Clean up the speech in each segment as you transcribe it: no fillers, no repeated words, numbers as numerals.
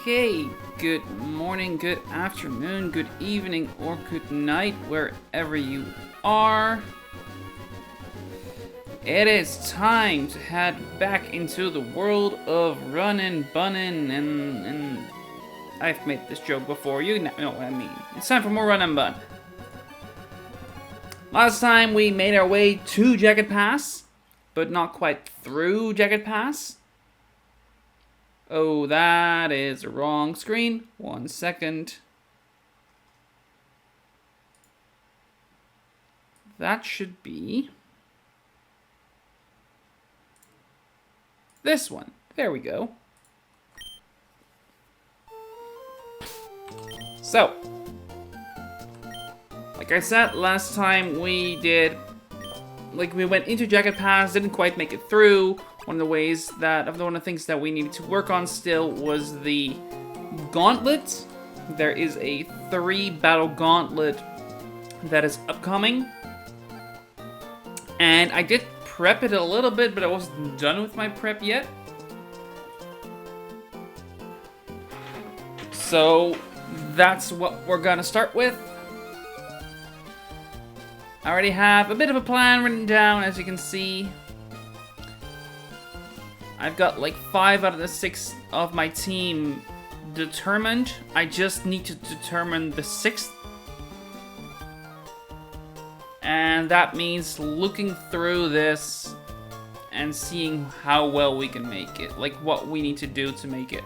Okay, good morning, good afternoon, good evening, or good night, wherever you are. It is time to head back into the world of running, bunning, and I've made this joke before, you know what I mean. It's time for more run and bun. Last time we made our way to Jagged Pass, but not quite through Jagged Pass. Oh, that is the wrong screen. 1 second. That should be this one. There we go. So, like I said, last time we went into Jagged Pass, didn't quite make it through. One of the things that we needed to work on still was the gauntlet. There is a 3-battle gauntlet that is upcoming. And I did prep it a little bit, but I wasn't done with my prep yet. So that's what we're gonna start with. I already have a bit of a plan written down, as you can see. I've got like 5 out of the 6 of my team determined. I just need to determine the 6th. And that means looking through this and seeing how well we can make it. Like what we need to do to make it.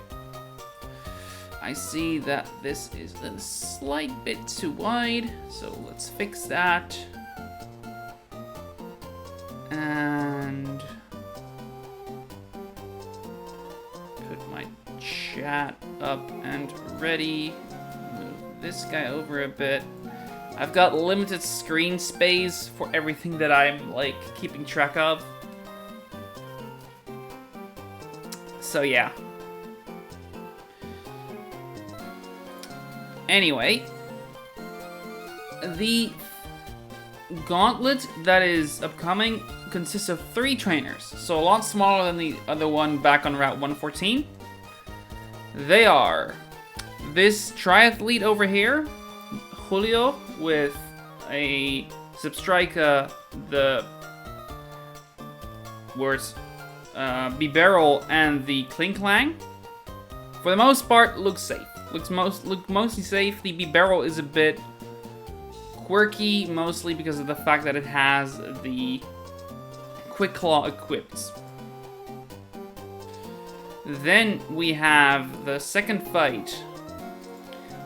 I see that this is a slight bit too wide, so let's fix that. And put my chat up and ready. Move this guy over a bit. I've got limited screen space for everything that I'm like keeping track of. So yeah. Anyway, the gauntlet that is upcoming consists of 3 trainers, so a lot smaller than the other one back on Route 114. They are this triathlete over here, Julio, with a Substrika, the words Bibarrel, and the Klinklang. For the most part, looks safe. Looks mostly safe. The Bibarrel is a bit quirky, mostly because of the fact that it has the Quick Claw equipped. Then we have the second fight,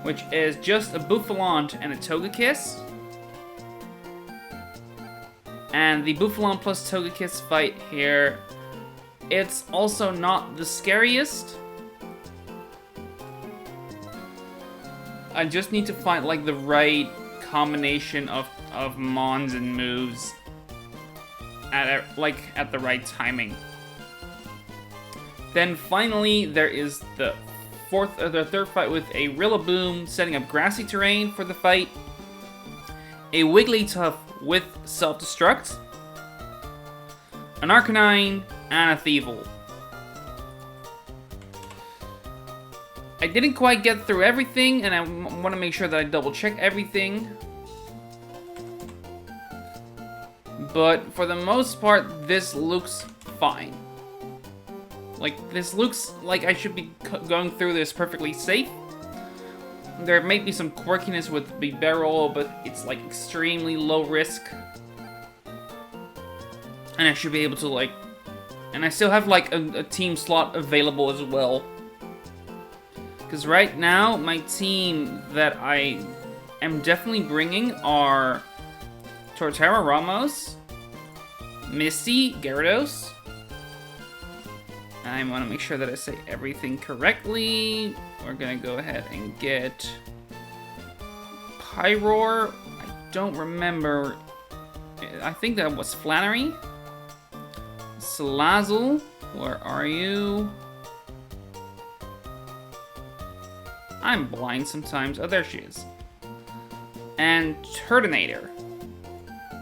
which is just a Bouffalant and a Togekiss. And the Bouffalant plus Togekiss fight here, it's also not the scariest. I just need to find like the right combination of mons and moves at the right timing. Then finally there is the third fight with a Rillaboom setting up grassy terrain for the fight, a Wigglytuff with self-destruct, an Arcanine, and a Thievul. I didn't quite get through everything, and I want to make sure that I double check everything. But for the most part, this looks fine. Like, this looks like I should be going through this perfectly safe. There may be some quirkiness with Bibarrel, but it's like extremely low risk. And I should be able to like... And I still have like a team slot available as well. Because right now, my team that I am definitely bringing are Torterra Ramos, Misty, Gyarados. I want to make sure that I say everything correctly. We're going to go ahead and get Pyroar. I don't remember. I think that was Flannery. Salazzle, where are you? I'm blind sometimes. Oh, there she is. And Turtonator.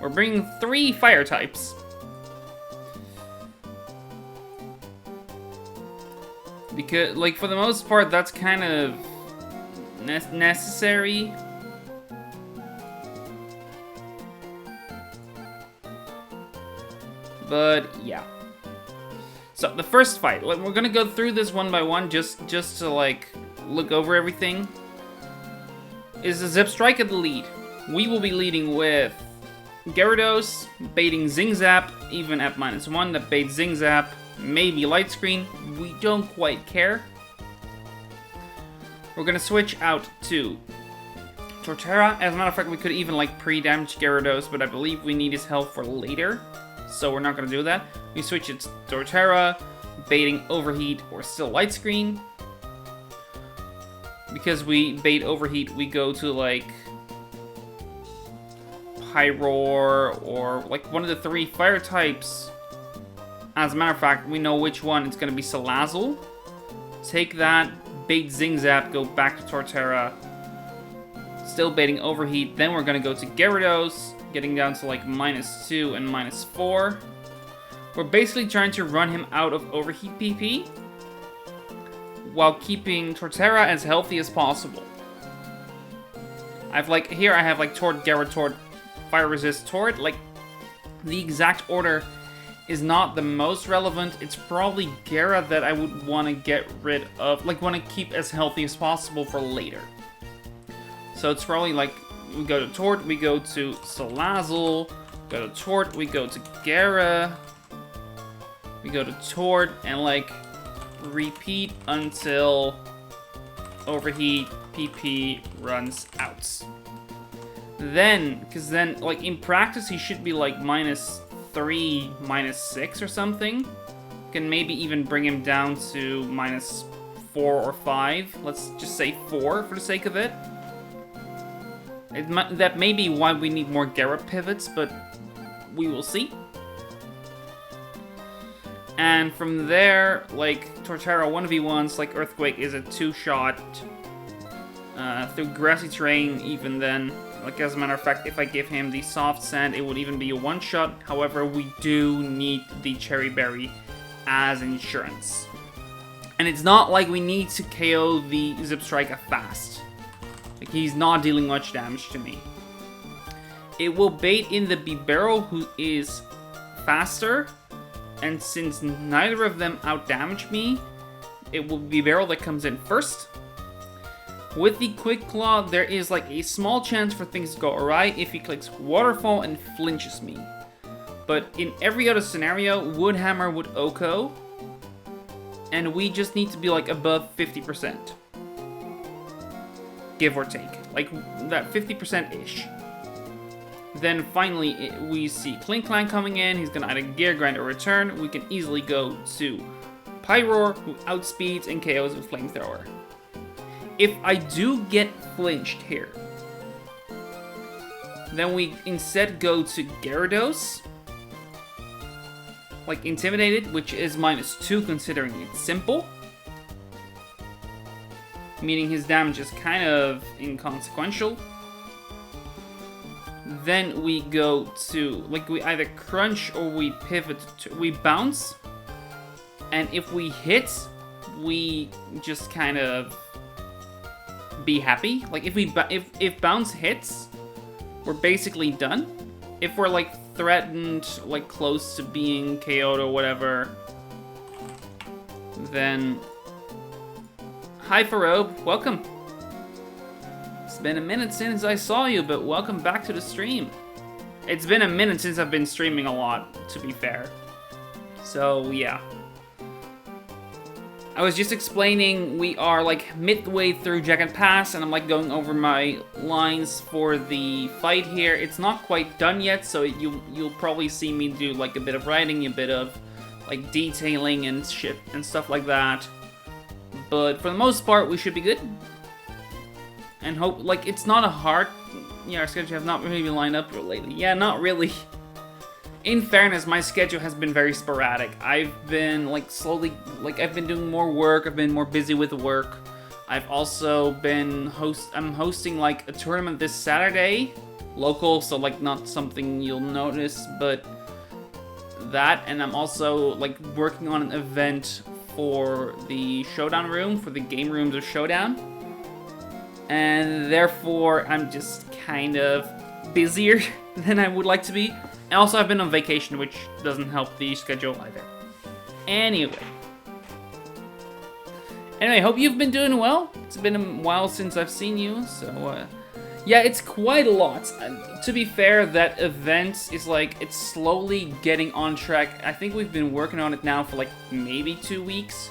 We're bringing 3 fire types. Because, like, for the most part, that's kind of necessary. But, yeah. So, the first fight. Like, we're gonna go through this one by one, just to, like, look over everything. Is the Zip Strike at the lead. We will be leading with Gyarados, baiting Zing Zap, even at -1, that baits Zing Zap, maybe Light Screen, we don't quite care. We're gonna switch out to Torterra. As a matter of fact, we could even like pre-damage Gyarados, but I believe we need his health for later, so we're not gonna do that. We switch it to Torterra, baiting Overheat or still Light Screen. Because we bait Overheat, we go to like Pyroar or like one of the 3 fire types. As a matter of fact, we know which one. It's gonna be Salazzle. Take that, bait Zing Zap, go back to Torterra. Still baiting Overheat. Then we're gonna go to Gyarados, getting down to like -2 and -4. We're basically trying to run him out of Overheat PP while keeping Torterra as healthy as possible. Here I have like Tord, Gyara, Tord, Fire Resist, Tord. Like, the exact order is not the most relevant. It's probably Gyara that I would want to get rid of, like want to keep as healthy as possible for later. So it's probably like, we go to Tord, we go to Salazzle, go to Tord, we go to Gyara, we go to Tord, and like repeat until Overheat PP runs out. Then, because then, like, in practice, he should be, like, -3, -6 or something. Can maybe even bring him down to -4 or 5. Let's just say 4 for the sake of it. That may be why we need more Gyara pivots, but we will see. And from there, like, Torterra 1v1s, like, Earthquake is a 2-shot through grassy terrain. Even then, like, as a matter of fact, if I give him the Soft Sand, it would even be a 1-shot. However, we do need the Cherry Berry as insurance. And it's not like we need to KO the Zip Strike fast. Like, he's not dealing much damage to me. It will bait in the Bibarel, who is faster. And since neither of them outdamage me, it will be Bibarel that comes in first. With the Quick Claw, there is like a small chance for things to go awry if he clicks Waterfall and flinches me. But in every other scenario, Wood Hammer would OHKO, and we just need to be like above 50%. Give or take. Like that 50%-ish. Then finally, we see Klinklang coming in. He's going to either Gear Grind or return. We can easily go to Pyroar, who outspeeds and KOs with Flamethrower. If I do get flinched here, then we instead go to Gyarados, like Intimidated, which is -2 considering it's simple. Meaning his damage is kind of inconsequential. Then we go to, like, we either crunch or we pivot, we bounce. And if we hit, we just kind of be happy. Like, if bounce hits, we're basically done. If we're, like, threatened, like, close to being KO'd or whatever, then... Hi, Farobe. Welcome. It's been a minute since I saw you, but welcome back to the stream. It's been a minute since I've been streaming a lot, to be fair. So, yeah. I was just explaining, we are like midway through Jagged Pass, and I'm like going over my lines for the fight here. It's not quite done yet, so you'll probably see me do like a bit of writing, a bit of like detailing and shit and stuff like that. But for the most part, we should be good. And hope, like, it's not a hard... Yeah, our schedule has not really been lined up lately. Yeah, not really. In fairness, my schedule has been very sporadic. I've been, like, slowly... Like, I've been doing more work. I've been more busy with work. I've also been I'm hosting, like, a tournament this Saturday. Local, so, like, not something you'll notice, but... That, and I'm also, like, working on an event for the Showdown room, for the game rooms of Showdown. And therefore, I'm just kind of busier than I would like to be. And also, I've been on vacation, which doesn't help the schedule either. Anyway, hope you've been doing well. It's been a while since I've seen you, so yeah, it's quite a lot. To be fair, that event is like, it's slowly getting on track. I think we've been working on it now for like maybe 2 weeks,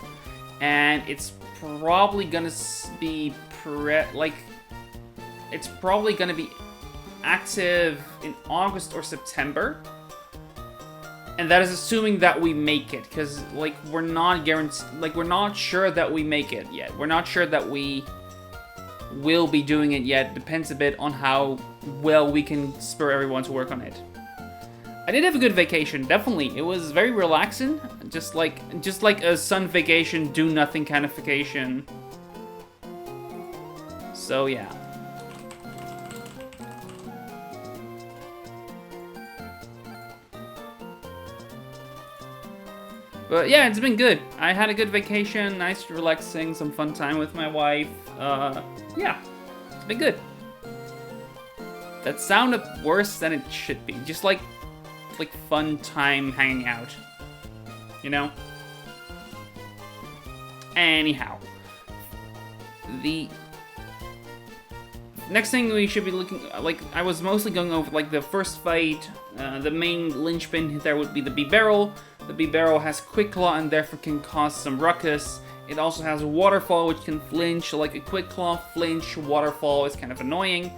and it's probably gonna be it's probably gonna be active in August or September. And that is assuming that we make it, because like we're not sure that we make it yet. We're not sure that we will be doing it yet. Depends a bit on how well we can spur everyone to work on it. I did have a good vacation, definitely. It was very relaxing, just like a sun vacation, do nothing kind of vacation. So yeah. But yeah, it's been good. I had a good vacation, nice relaxing, some fun time with my wife. Yeah, it's been good. That sounded worse than it should be. Just like fun time hanging out, you know? Anyhow, the next thing we should be looking, I was mostly going over like the first fight. The main linchpin there would be the B-Barrel. The B-Barrel has Quick Claw and therefore can cause some ruckus. It also has a Waterfall which can flinch, so like a Quick Claw, flinch, Waterfall is kind of annoying.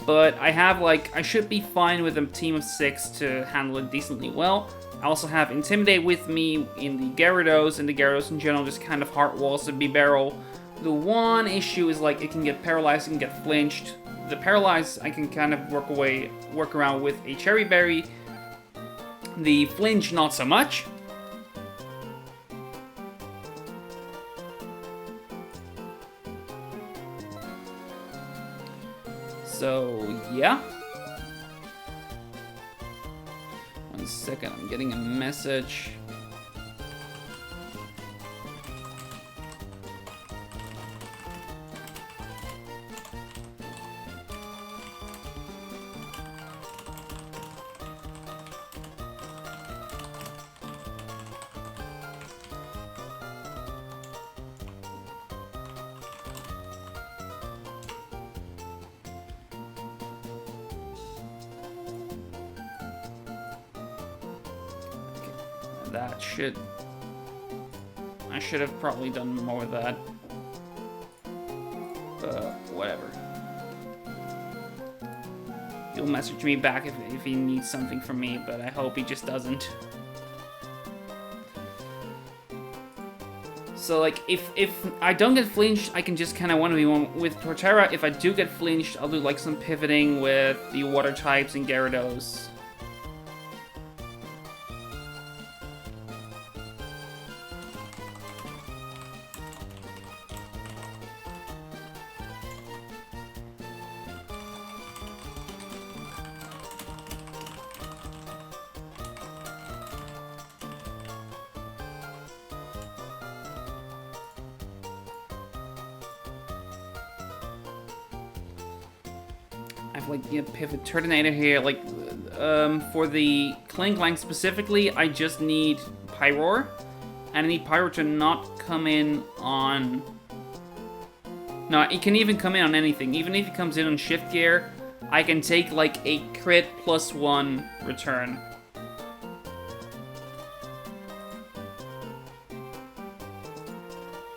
But I should be fine with a team of 6 to handle it decently well. I also have Intimidate with me in the Gyarados, and the Gyarados in general just kind of heart walls the B-Barrel. The one issue is like it can get paralyzed and get flinched. The paralyzed I can kind of work around with a Cherry Berry. The flinch not so much. So yeah. One second, I'm getting a message. I should have probably done more of that. But whatever. He'll message me back if he needs something from me, but I hope he just doesn't. So like if I don't get flinched, I can just kind of 1v1 with Torterra. If I do get flinched, I'll do like some pivoting with the water types and Gyarados. Pivot Turtonator here, for the Klinklang specifically, I just need Pyroar, and I need Pyroar to not come in on... No, it can even come in on anything. Even if it comes in on Shift Gear, I can take like a crit +1 return.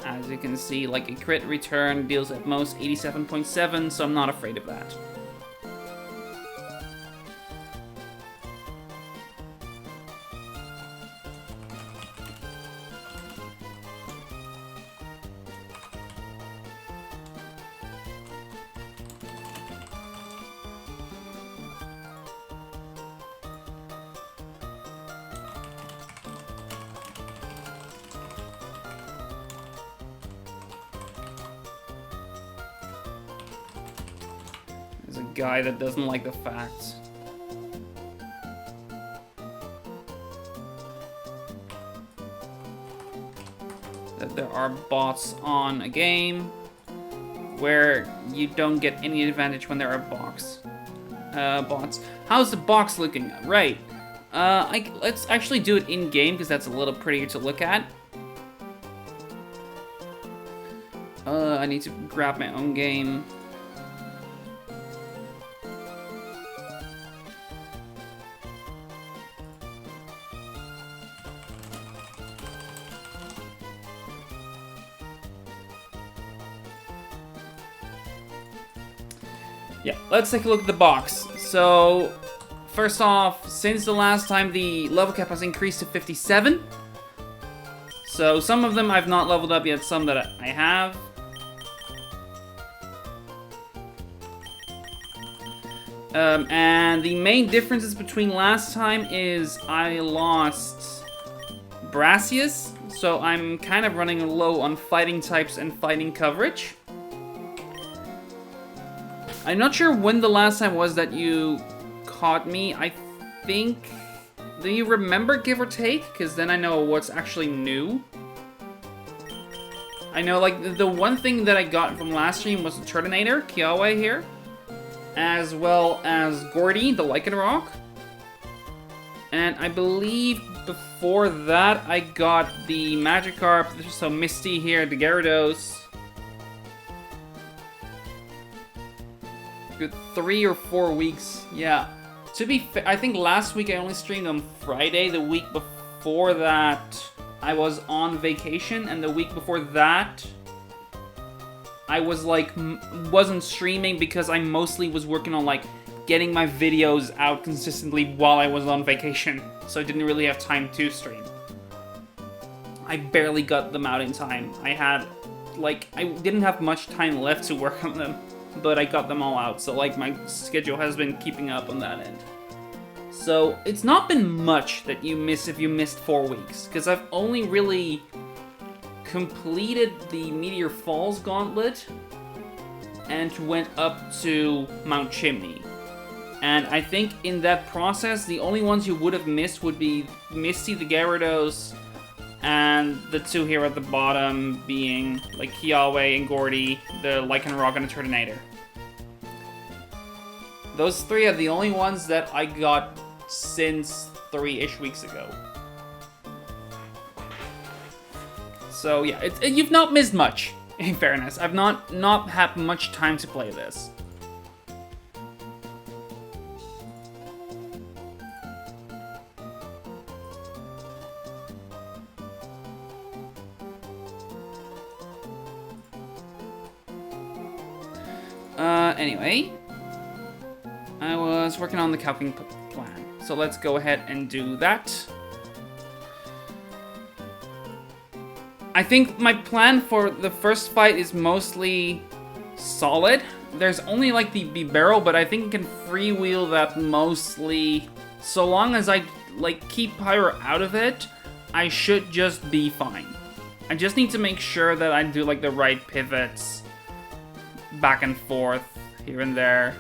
As you can see, like a crit return deals at most 87.7, so I'm not afraid of that. Guy that doesn't like the facts. there are bots on a game where you don't get any advantage when there are bots. How's the box looking? Right. Let's actually do it in game because that's a little prettier to look at. I need to grab my own game. Yeah, let's take a look at the box. So, first off, since the last time, the level cap has increased to 57. So, some of them I've not leveled up yet, some that I have. And the main differences between last time is I lost Brassius, so I'm kind of running low on fighting types and fighting coverage. I'm not sure when the last time was that you caught me. I think... Do you remember, give or take? Because then I know what's actually new. I know, like, the one thing that I got from last stream was the Turtonator, Kiawe here. As well as Gordy, the Lycanroc. And I believe before that I got the Magikarp, so Misty here, the Gyarados. Good 3 or 4 weeks, yeah. To be fair, I think last week I only streamed on Friday. The week before that, I was on vacation, and the week before that, I was like, wasn't streaming because I mostly was working on like getting my videos out consistently while I was on vacation. So I didn't really have time to stream. I barely got them out in time. I didn't have much time left to work on them. But I got them all out, so like my schedule has been keeping up on that end. So it's not been much that you miss if you missed 4 weeks, because I've only really completed the Meteor Falls Gauntlet and went up to Mount Chimney. And I think in that process, the only ones you would have missed would be Misty the Gyarados, and the two here at the bottom being like Kiawe and Gordy, the Lycanroc and the Turtonator. Those three are the only ones that I got since 3-ish weeks ago. So yeah, you've not missed much, in fairness. I've not had much time to play this. Anyway, I was working on the calcing plan, so let's go ahead and do that. I think my plan for the first fight is mostly solid. There's only like the barrel, but I think I can freewheel that mostly. So long as I like keep Pyro out of it, I should just be fine. I just need to make sure that I do like the right pivots back and forth here and there.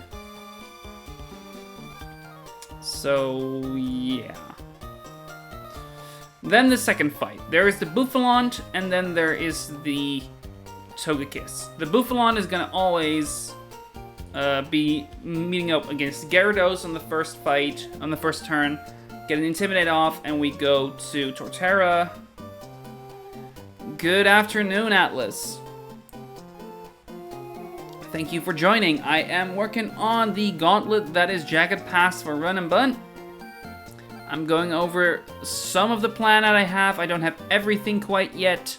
So yeah. Then the second fight. There is the Bouffalont, and then there is the Togekiss. The Bouffalont is gonna always be meeting up against Gyarados on the first fight, on the first turn, get an Intimidate off, and we go to Torterra. Good afternoon, Atlas. Thank you for joining. I am working on the gauntlet that is Jagged Pass for Run and Bun. I'm going over some of the plan that I have. I don't have everything quite yet.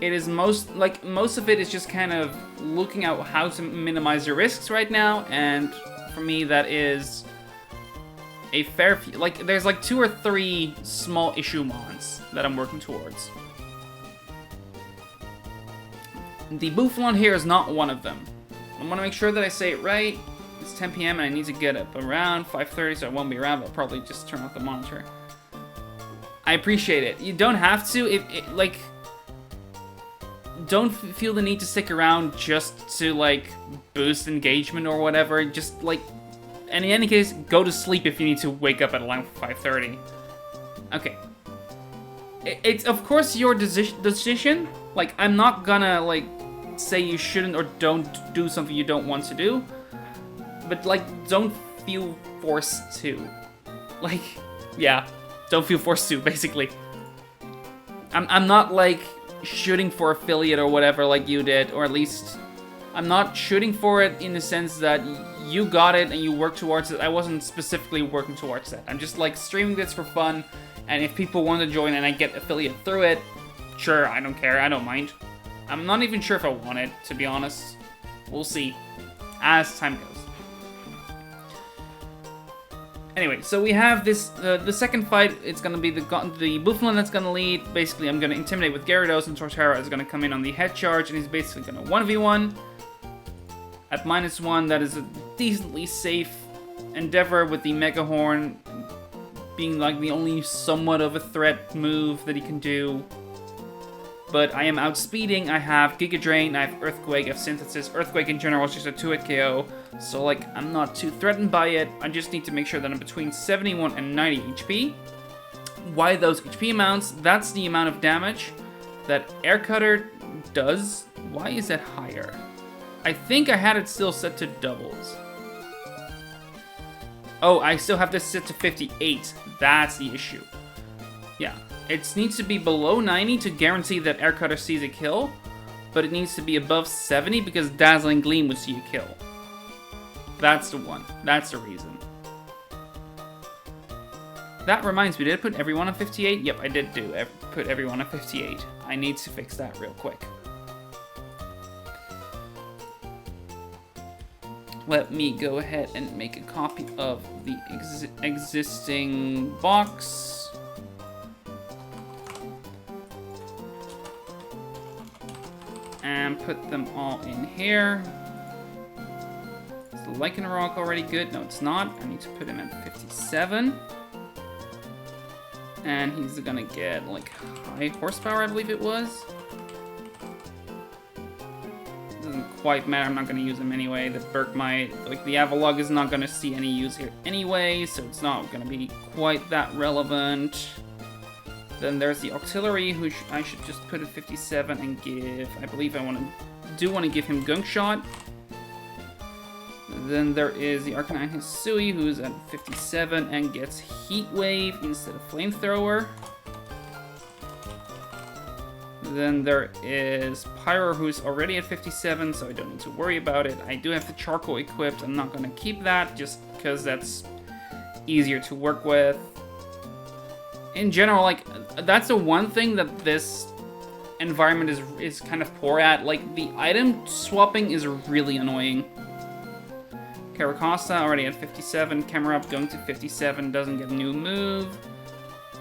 It is most of it is just kind of looking at how to minimize your risks right now, and for me that is a fair few, like there's like 2 or 3 small issue mons that I'm working towards. The Bouffalont here is not one of them. I want to make sure that I say it right. It's 10 p.m. and I need to get up around 5:30, so I won't be around, but I'll probably just turn off the monitor. I appreciate it. You don't have to, don't feel the need to stick around just to, like, boost engagement or whatever. Just, like, and in any case, go to sleep if you need to wake up at around 5:30. Okay. it's of course your decision. Like, I'm not gonna, like, say you shouldn't or don't do something you don't want to do. But, like, don't feel forced to. Like, yeah, don't feel forced to, basically. I'm not, like, shooting for affiliate or whatever like you did, or at least I'm not shooting for it in the sense that you got it and you worked towards it. I wasn't specifically working towards that. I'm just, like, streaming this for fun, and if people want to join and I get affiliate through it, sure, I don't care, I don't mind. I'm not even sure if I want it, to be honest. We'll see as time goes. Anyway, so we have this, the second fight. It's gonna be the Buffalin that's gonna lead. Basically, I'm gonna intimidate with Gyarados, and Torterra is gonna come in on the head charge, and he's basically gonna 1v1. At -1, that is a decently safe endeavor, with the Mega Horn being like the only somewhat of a threat move that he can do. But I am outspeeding. I have Giga Drain, I have Earthquake, I have Synthesis. Earthquake in general is just a 2-hit KO, so like I'm not too threatened by it. I just need to make sure that I'm between 71 and 90 HP. Why those HP amounts? That's the amount of damage that Air Cutter does. Why is that higher? I think I had it still set to doubles. Oh, I still have this set to 58. That's the issue. Yeah. It needs to be below 90 to guarantee that Air Cutter sees a kill, but it needs to be above 70 because Dazzling Gleam would see a kill. That's the one. That's the reason. That reminds me, did I put everyone on 58? Yep, I did put everyone on 58. I need to fix that real quick. Let me go ahead and make a copy of the existing box. And put them all in here. Is the Lycanroc already good? No, it's not. I need to put him at 57. And he's gonna get, like, high horsepower, I believe it was. Doesn't quite matter, I'm not gonna use him anyway. The Berkmite, like, the Avalugg is not gonna see any use here anyway, so it's not gonna be quite that relevant. Then there's the Octillery, who I should just put at 57 and give, I believe I want to give him Gunk Shot. Then there is the Arcanine Hisui, who's at 57 and gets Heat Wave instead of Flamethrower. Then there is Pyro, who's already at 57, so I don't need to worry about it. I do have the Charcoal equipped. I'm not going to keep that, just because that's easier to work with. In general, like, that's the one thing that this environment is kind of poor at. Like, the item swapping is really annoying. Caracosta already at 57. Camerupt going to 57, doesn't get a new move.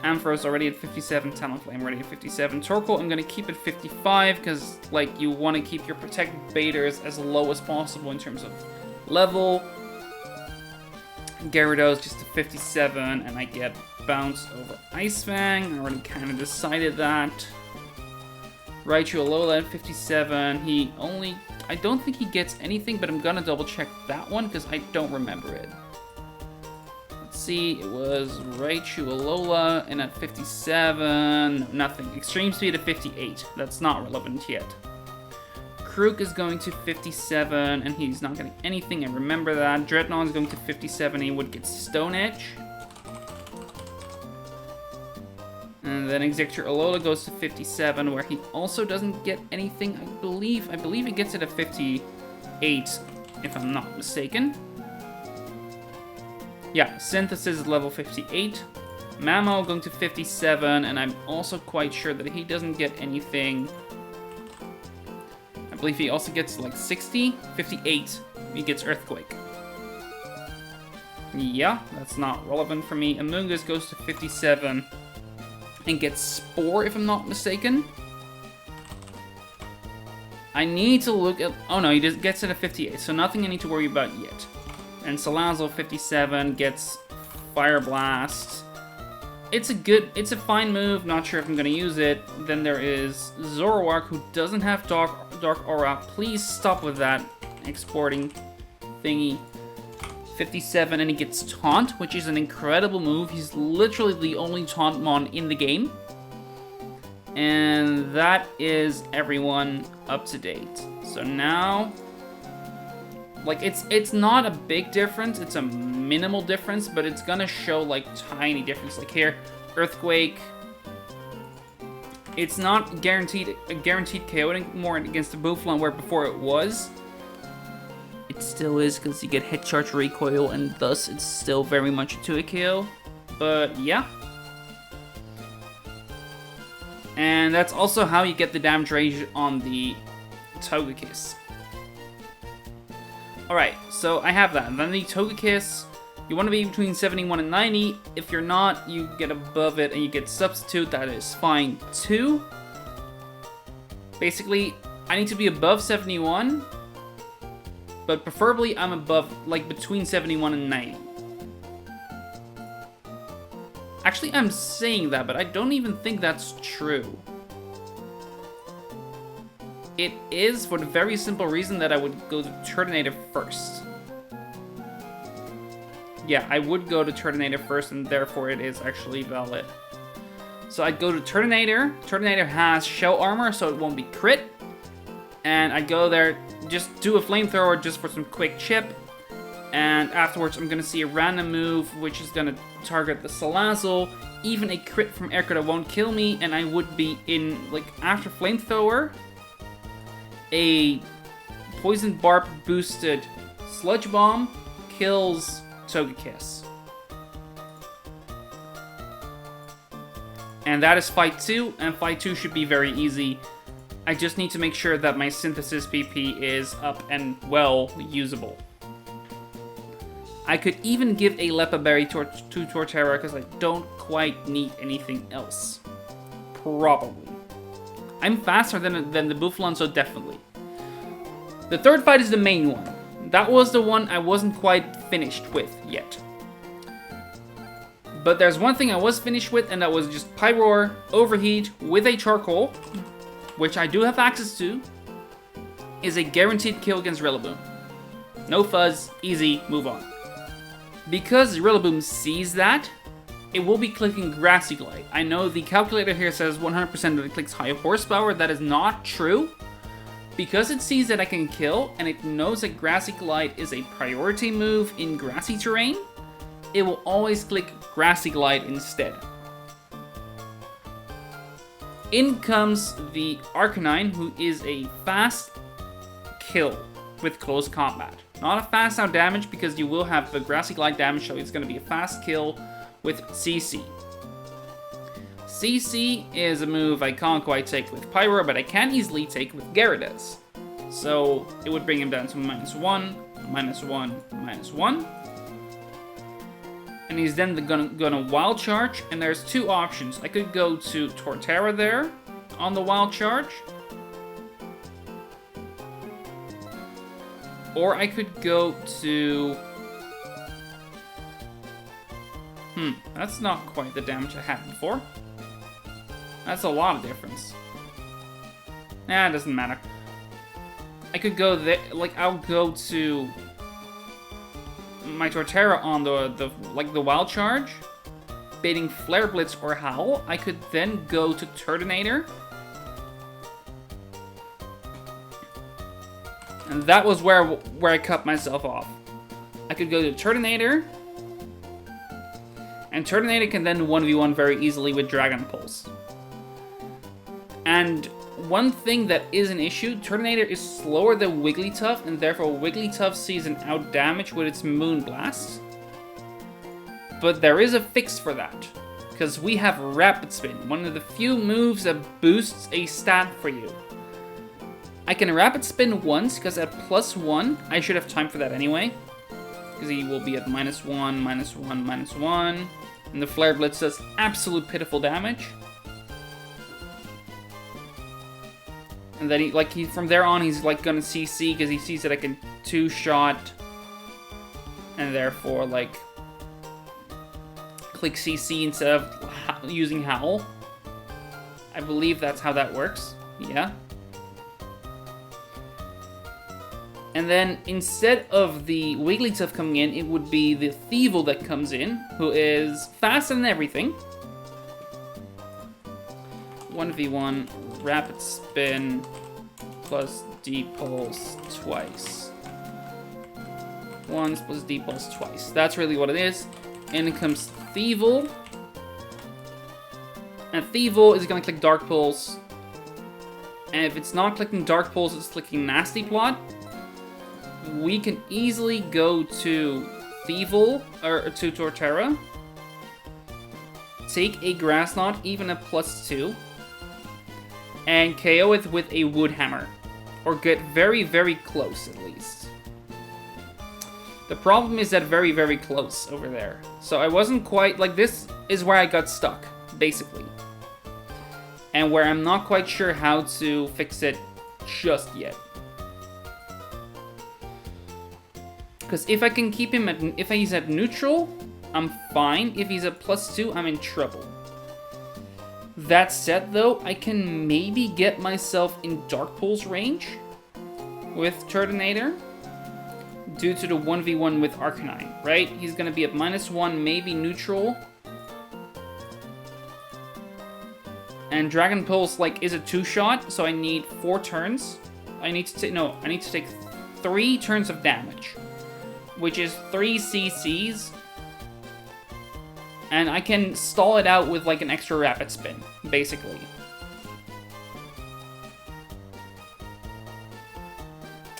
Ampharos already at 57. Talonflame already at 57. Torkoal I'm going to keep at 55, because, like, you want to keep your Protect Baiters as low as possible in terms of level. Gyarados just to 57, and I get Bounce over Ice Fang. I already kind of decided that. Raichu Alola at 57. I don't think he gets anything, but I'm gonna double check that one because I don't remember it. Let's see, it was Raichu Alola, and at 57, no, nothing. Extreme Speed at 58. That's not relevant yet. Krook is going to 57, and he's not getting anything, I remember that. Dreadnought is going to 57, he would get Stone Edge. And then Executor Alola goes to 57, where he also doesn't get anything, I believe he gets it at 58, if I'm not mistaken. Yeah, Synthesis is level 58. Mamo going to 57, and I'm also quite sure that he doesn't get anything. I believe he also gets like 60, 58, he gets Earthquake. Yeah, that's not relevant for me. Amoonguss goes to 57 and gets Spore, if I'm not mistaken. I need to look at... Oh no, he just gets it at 58, so nothing I need to worry about yet. And Salazzle, 57, gets Fire Blast. It's a fine move, not sure if I'm gonna use it. Then there is Zoroark, who doesn't have Dark Aura. Please stop with that exporting thingy. 57, and he gets Taunt, which is an incredible move. He's literally the only Taunt mon in the game. And that is everyone up to date. So now, like, it's not a big difference, it's a minimal difference, but it's gonna show like tiny difference. Like here, Earthquake. It's not guaranteed a guaranteed KO anymore against the Buffalon, where before it was. It still is, because you get hit charge recoil, and thus it's still very much a 2-hit KO. But yeah. And that's also how you get the damage range on the Togekiss. Alright, so I have that. And then the Togekiss, you want to be between 71 and 90. If you're not, you get above it and you get Substitute. That is fine too. Basically, I need to be above 71. But preferably I'm above, like, between 71 and 90. Actually, I'm saying that, but I don't even think that's true. It is, for the very simple reason that I would go to Turtonator first. Yeah, I would go to Turtonator first, and therefore it is actually valid. So I'd go to Turtonator. Turtonator has Shell Armor, so it won't be crit. And I'd go there, just do a Flamethrower just for some quick chip. And afterwards, I'm going to see a random move, which is going to target the Salazzle. Even a crit from Recored won't kill me, and I would be in, like, after Flamethrower, a Poison Barb boosted Sludge Bomb kills Togekiss. And that is Fight 2, and Fight 2 should be very easy. I just need to make sure that my Synthesis PP is up and well usable. I could even give a Lepa Berry to Torterra because I don't quite need anything else. Probably. I'm faster than the Buffalon, so definitely. The third fight is the main one. That was the one I wasn't quite finished with yet. But there's one thing I was finished with, and that was just Pyroar, Overheat with a Charcoal, which I do have access to, is a guaranteed kill against Rillaboom. No fuzz, easy, move on. Because Rillaboom sees that, it will be clicking Grassy Glide. I know the calculator here says 100% that it clicks high horsepower. That is not true. Because it sees that I can kill, and it knows that Grassy Glide is a priority move in grassy terrain, it will always click Grassy Glide instead. In comes the Arcanine, who is a fast kill with close combat. Not a fast out damage, because you will have the Grassy Glide damage, so it's going to be a fast kill with CC. CC is a move I can't quite take with Pyro, but I can easily take with Gyarados. So it would bring him down to -1, -1, -1. And he's then gonna Wild Charge, and there's two options. I could go to Torterra there on the Wild Charge, or I could go to... that's not quite the damage I had before. That's a lot of difference. Nah, it doesn't matter. I could go there, like, I'll go to my Torterra on the Wild Charge, baiting Flare Blitz or Howl. I could then go to Turtonator. And that was where I cut myself off. I could go to Turtonator, and Turtonator can then 1v1 very easily with Dragon Pulse. And one thing that is an issue, Turtonator is slower than Wigglytuff, and therefore Wigglytuff sees an out damage with its Moonblast. But there is a fix for that, because we have Rapid Spin, one of the few moves that boosts a stat for you. I can Rapid Spin once, because at +1, I should have time for that anyway, because he will be at -1, -1, -1, and the Flare Blitz does absolute pitiful damage. And then from there on, he's like gonna CC because he sees that I can 2-shot, and therefore like click CC instead of using Howl. I believe that's how that works. Yeah. And then instead of the Wigglytuff coming in, it would be the Thievul that comes in, who is faster than everything. 1v1 rapid spin plus D pulse twice. Once plus D pulse twice. That's really what it is. And it comes Thievel. And Thievel is gonna click Dark Pulse. And if it's not clicking Dark Pulse, it's clicking Nasty Plot. We can easily go to Thievel, or to Torterra. Take a Grass Knot, even a +2. And KO it with a Wood Hammer. Or get very, very close, at least. The problem is that very, very close over there. So I wasn't quite... Like, this is where I got stuck, basically. And where I'm not quite sure how to fix it just yet. Because if I can keep him at... If he's at neutral, I'm fine. If he's at +2, I'm in trouble. That said, though, I can maybe get myself in Dark Pulse range with Turtonator due to the 1v1 with Arcanine, right? He's going to be at -1, maybe neutral. And Dragon Pulse, like, is a 2-shot, so I need 4 turns. I need to take 3 turns of damage, which is 3 CCs. And I can stall it out with, like, an extra Rapid Spin, basically.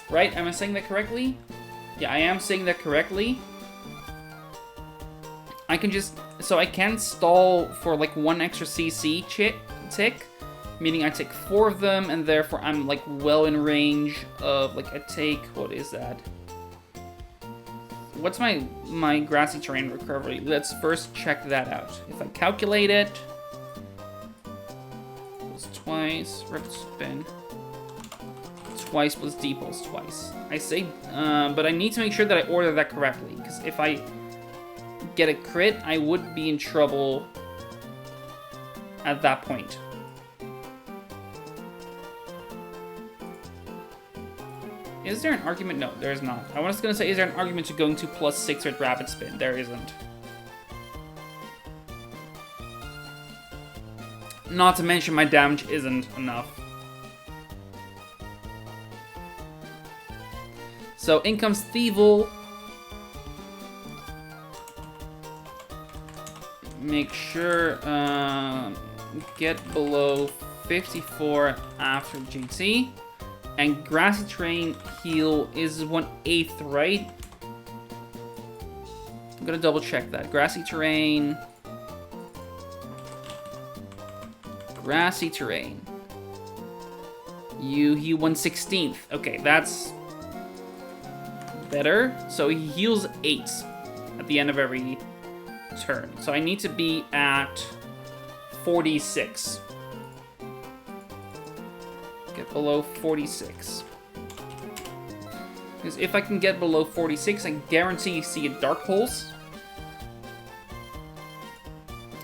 Right? Am I saying that correctly? Yeah, I am saying that correctly. I can just... So I can stall for, like, 1 extra CC tick. Meaning I take 4 of them, and therefore I'm, like, well in range of, like, I take... What is that? What's my grassy terrain recovery? Let's first check that out. If I calculate it, plus twice, Rapid Spin, twice plus D pulse twice. I say, but I need to make sure that I order that correctly, because if I get a crit, I would be in trouble at that point. Is there an argument? No, there is not. I was going to say, is there an argument to going to +6 with Rapid Spin? There isn't. Not to mention my damage isn't enough. So in comes Thievel. Make sure get below 54 after GT. And Grassy Terrain heal is 1/8, right? I'm gonna double check that. Grassy Terrain. Grassy Terrain. You heal 1/16. Okay, that's better. So he heals 8 at the end of every turn. So I need to be at 46. Get below 46. Because if I can get below 46, I guarantee you see a Dark Pulse.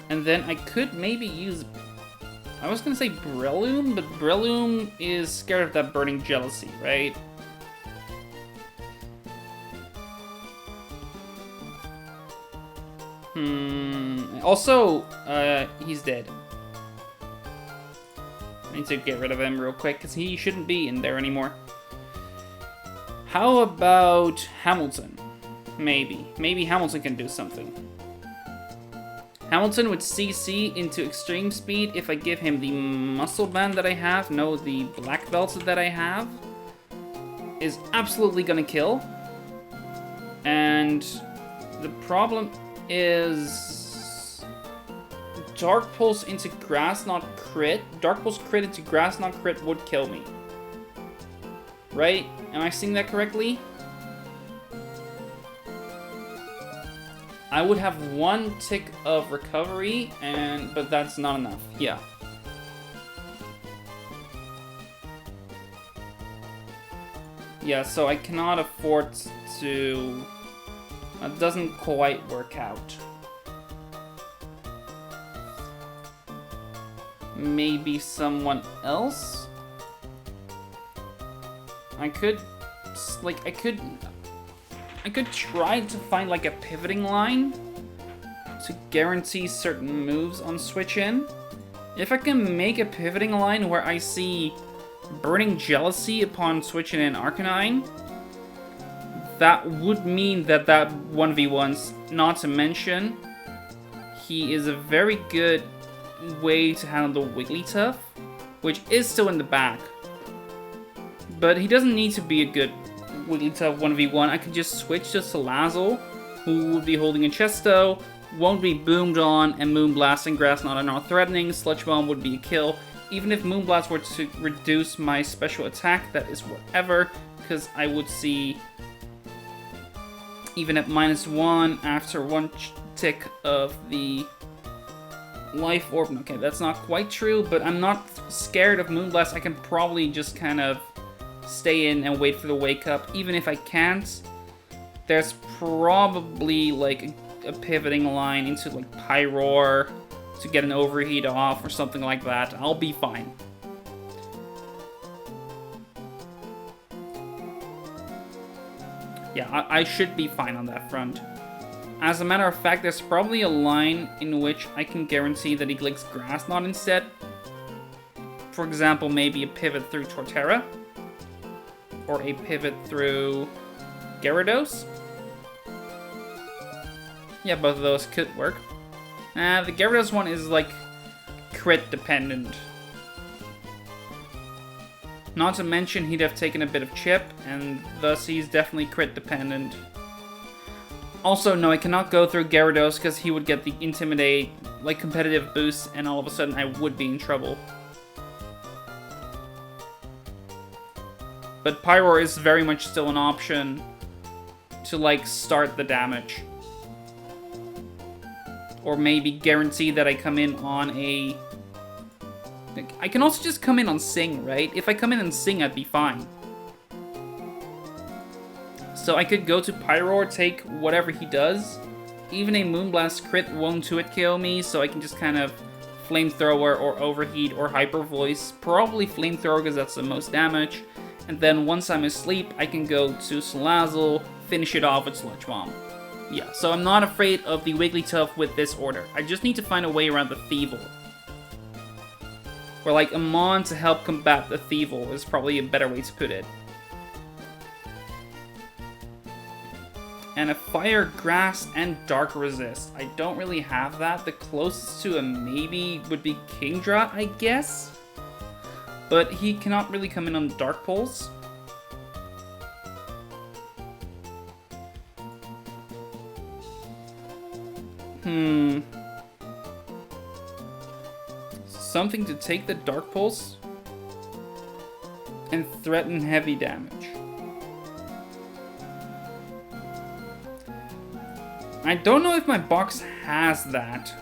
And then I could maybe use... I was going to say Breloom, but Breloom is scared of that Burning Jealousy, right? Also, he's dead. I need to get rid of him real quick, because he shouldn't be in there anymore. How about Hamilton? Maybe. Maybe Hamilton can do something. Hamilton with CC into extreme speed, if I give him the muscle band that I have, no, the black belts that I have, is absolutely gonna kill. And the problem is... Dark Pulse into Grass Knot crit. Dark Pulse crit into Grass Knot crit would kill me. Right? Am I seeing that correctly? I would have 1 tick of recovery, but that's not enough. Yeah. Yeah, so I cannot afford to... That doesn't quite work out. Maybe someone else? I could try to find like a pivoting line to guarantee certain moves on switch in, If I can make a pivoting line where I see Burning Jealousy upon switching in Arcanine, that would mean that 1v1's, not to mention, he is a very good way to handle the Wigglytuff, which is still in the back. But he doesn't need to be a good Wigglytuff 1v1. I can just switch to Salazzle, who would be holding a Chesto, won't be boomed on, and Moonblast and Grass Knot are not threatening. Sludge Bomb would be a kill. Even if Moonblast were to reduce my special attack, that is whatever, because I would see, even at -1, after one tick of the Life Orb. Okay, that's not quite true, but I'm not scared of Moonblast. I can probably just kind of stay in and wait for the Wake Up. Even if I can't, there's probably like a pivoting line into like Pyroar to get an overheat off or something like that. I'll be fine. Yeah, I should be fine on that front. As a matter of fact, there's probably a line in which I can guarantee that he clicks Grass Knot instead. For example, maybe a pivot through Torterra. Or a pivot through Gyarados. Yeah, both of those could work. The Gyarados one is like crit dependent. Not to mention he'd have taken a bit of chip, and thus he's definitely crit dependent. Also, no, I cannot go through Gyarados because he would get the Intimidate, like, competitive boost, and all of a sudden I would be in trouble. But Pyroar is very much still an option to, like, start the damage. Or maybe guarantee that I come in on a... I can also just come in on Sing, right? If I come in on Sing, I'd be fine. So I could go to Pyroar, take whatever he does. Even a Moonblast crit won't 2-hit kill me, so I can just kind of Flamethrower or Overheat or Hyper Voice. Probably Flamethrower because that's the most damage. And then once I'm asleep, I can go to Salazzle, finish it off with Sludge Bomb. Yeah, so I'm not afraid of the Wigglytuff with this order. I just need to find a way around the Thievul. Or like a Mon to help combat the Thievul is probably a better way to put it. And a Fire, Grass, and Dark Resist. I don't really have that. The closest to a maybe would be Kingdra, I guess? But he cannot really come in on Dark Pulse. Something to take the Dark Pulse and threaten heavy damage. I don't know if my box has that.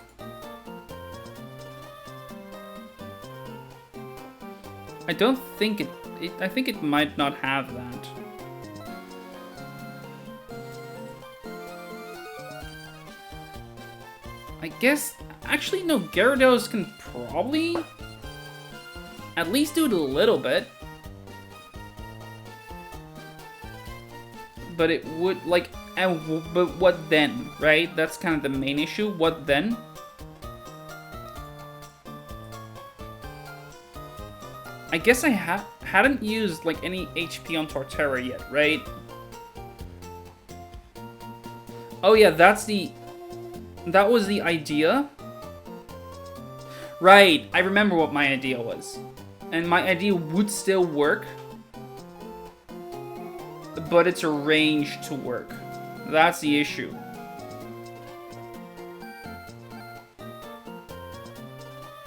I don't think it I think it might not have that. I guess, actually no, Gyarados can probably at least do it a little bit. But it would, like, but what then, right? That's kind of the main issue. What then? I guess I hadn't used, like, any HP on Torterra yet, right? Oh yeah, that was the idea. Right, I remember what my idea was. And my idea would still work. But it's arranged to work. That's the issue.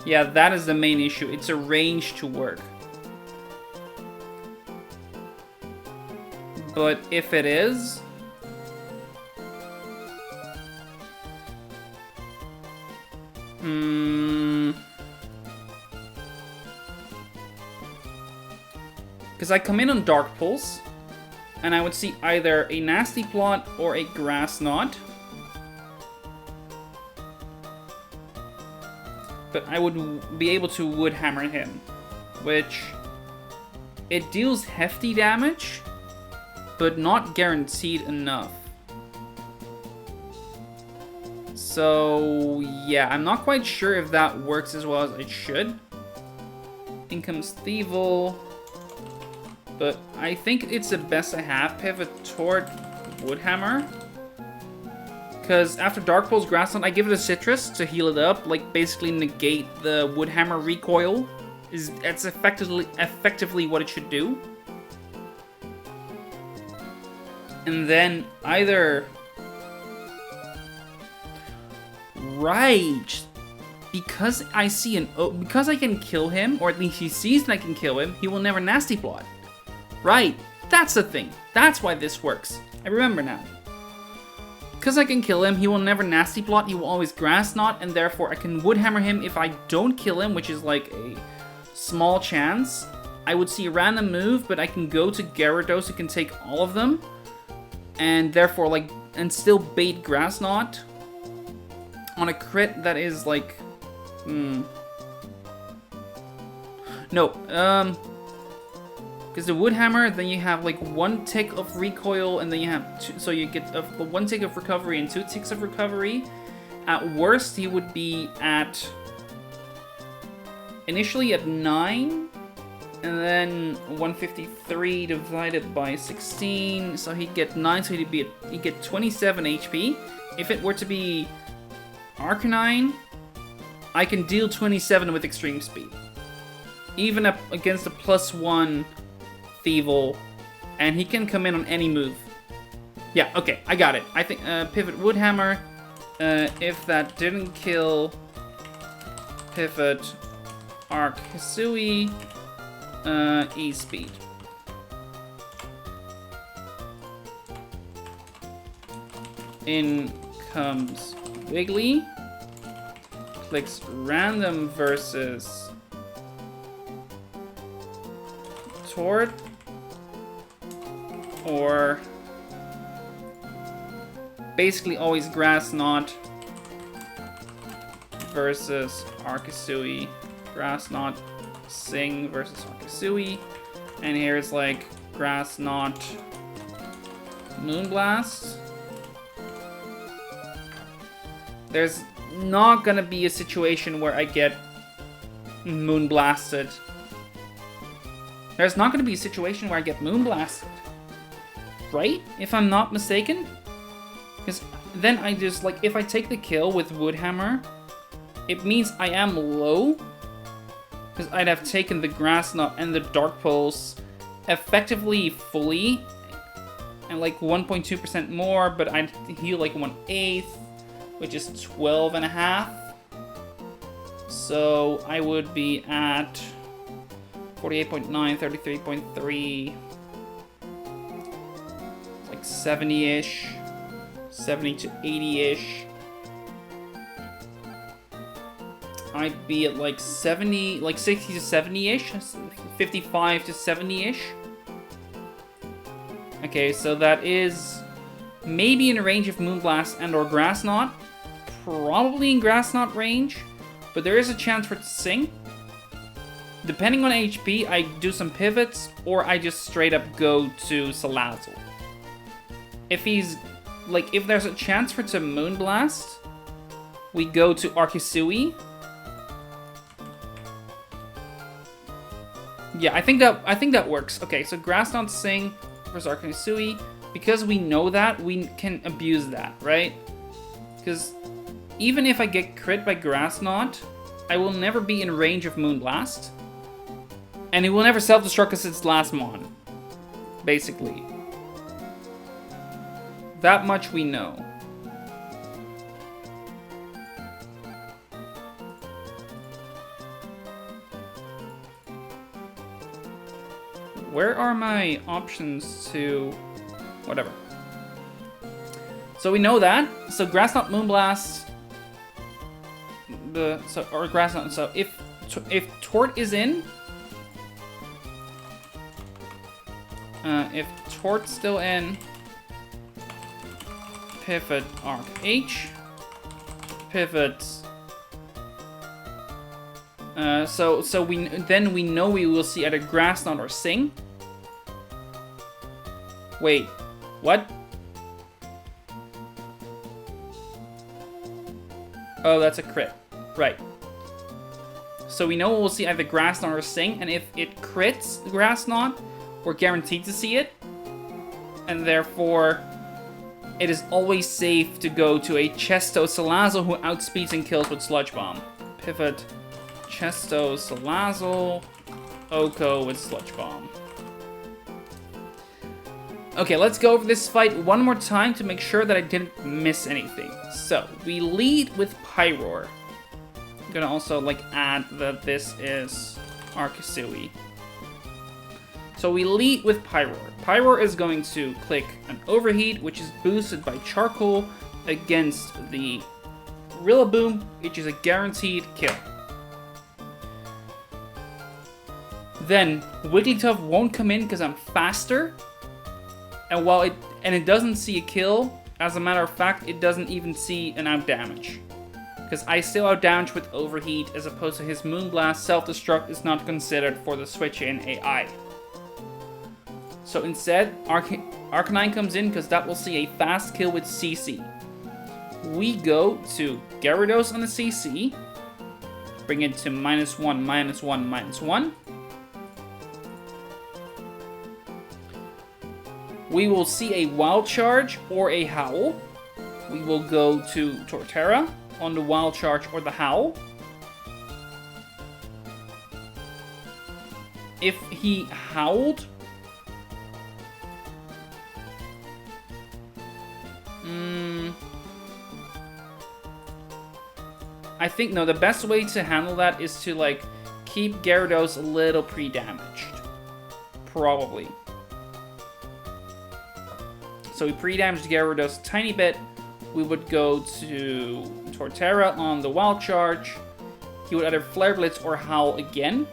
Yeah, that is the main issue. It's arranged to work. But if it is... Because I come in on Dark Pulse, and I would see either a Nasty Plot or a Grass Knot. But I would be able to Wood Hammer him, which it deals hefty damage, but not guaranteed enough. So yeah, I'm not quite sure if that works as well as it should. In comes Thievel. But I think it's the best I have. Pivot toward Woodhammer. Because after Dark Pulse Grassland, I give it a Citrus to heal it up. Like, basically negate the Woodhammer recoil. That's effectively what it should do. And then either... Right. Because I see because I can kill him, or at least he sees that I can kill him, he will never Nasty Plot. Right, that's the thing. That's why this works. I remember now. Because I can kill him, he will never Nasty Plot, he will always Grass Knot, and therefore I can Woodhammer him if I don't kill him, which is like a small chance. I would see a random move, but I can go to Gyarados who can take all of them, and therefore, like, and still bait Grass Knot on a crit that is like, no, because the Woodhammer, then you have like 1 tick of recoil, and then you have 2, so you get 1 tick of recovery and 2 ticks of recovery. At worst, he would be at initially at 9, and then 153 divided by 16, so he'd get 9, so he'd get 27 HP. If it were to be Arcanine, I can deal 27 with extreme speed, even up against a +1 Thievel, and he can come in on any move. Yeah, okay, I got it. I think Pivot Woodhammer. If that didn't kill Pivot Arc Hisui, E-Speed. In comes Wiggly. Clicks random versus Tord. Or basically always Grass Knot versus Arcasui. Grass Knot Sing versus Arcasui. And here's like Grass Knot Moonblast. There's not gonna be a situation where I get Moonblasted. There's not gonna be a situation where I get Moonblasted. Right? If I'm not mistaken? Because then I just, like, if I take the kill with Woodhammer, it means I am low. Because I'd have taken the Grass Knot and the Dark Pulse effectively fully. And like 1.2% more, but I'd heal like 1/8, which is 12.5. So I would be at 48.9, 33.3. Like 70-ish, 70 to 80-ish. I'd be at like 70, like 60 to 70-ish, 55 to 70-ish. Okay, so that is maybe in range of Moonblast and or Grass Knot. Probably in Grass Knot range, but there is a chance for it to sing. Depending on HP, I do some pivots, or I just straight up go to Salazzle. If he's, like, if there's a chance for it to Moonblast, we go to Archisui. Yeah, I think that works. Okay, so Grass Knot Sing versus Archisui. Because we know that, we can abuse that, right? Because even if I get crit by Grass Knot, I will never be in range of Moonblast. And it will never self-destruct because it's last mon. Basically. That much we know. Where are my options to... whatever. So we know that. So Grass Knot Moonblast. Or Grass Knot. So if Tort is in, if Tort's still in, pivot Arc H, pivot. So we know we will see either Grass Knot or Sing. Wait, what? Oh, that's a crit. Right. So we know we'll see either Grass Knot or Sing, and if it crits Grass Knot, we're guaranteed to see it. And therefore, it is always safe to go to a Chesto Salazzle who outspeeds and kills with Sludge Bomb. Pivot, Chesto Salazzle, Oko with Sludge Bomb. Okay, let's go over this fight one more time to make sure that I didn't miss anything. So, we lead with Pyroar. I'm gonna also, add that this is Arcasui. So we lead with Pyroar. Pyroar is going to click an Overheat, which is boosted by Charcoal against the Rillaboom, which is a guaranteed kill. Then, Wigglytuff won't come in because I'm faster. And while it doesn't see a kill, as a matter of fact, it doesn't even see an outdamage. Because I still outdamage with Overheat, as opposed to his Moonblast. Self-Destruct is not considered for the switch-in AI. So instead, Arcanine comes in because that will see a fast kill with CC. We go to Gyarados on the CC. Bring it to -1, -1, -1. We will see a Wild Charge or a Howl. We will go to Torterra on the Wild Charge or the Howl. If he howled, I think, no, the best way to handle that is to, keep Gyarados a little pre-damaged. Probably. So we pre-damaged Gyarados a tiny bit. We would go to Torterra on the Wild Charge. He would either Flare Blitz or Howl again.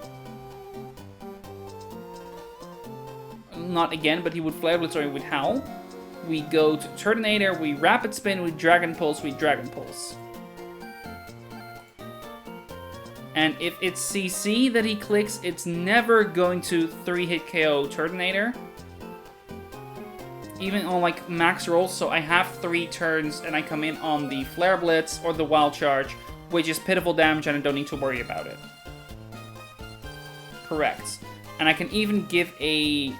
Not again, but he would Flare Blitz or he would Howl. We go to Turtonator, we Rapid Spin, we Dragon Pulse, we Dragon Pulse. And if it's CC that he clicks, it's never going to 3-hit KO Turtonator. Even on max rolls, so I have 3 turns and I come in on the Flare Blitz or the Wild Charge, which is pitiful damage and I don't need to worry about it. Correct. And I can even give a,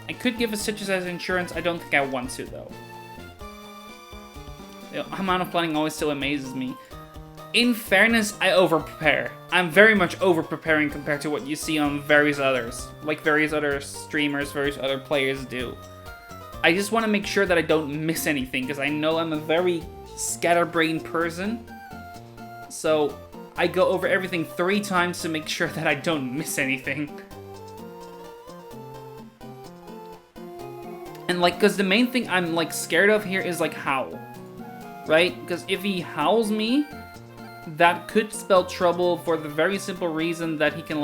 I could give a Citrus as insurance, I don't think I want to though. The amount of planning always still amazes me. In fairness, I over-prepare. I'm very much over-preparing compared to what you see on various others. Various other streamers, various other players do. I just want to make sure that I don't miss anything, because I know I'm a very scatterbrained person. So, I go over everything 3 times to make sure that I don't miss anything. And, because the main thing I'm, scared of here is, Howl. Right? Because if he howls me, that could spell trouble for the very simple reason that he can,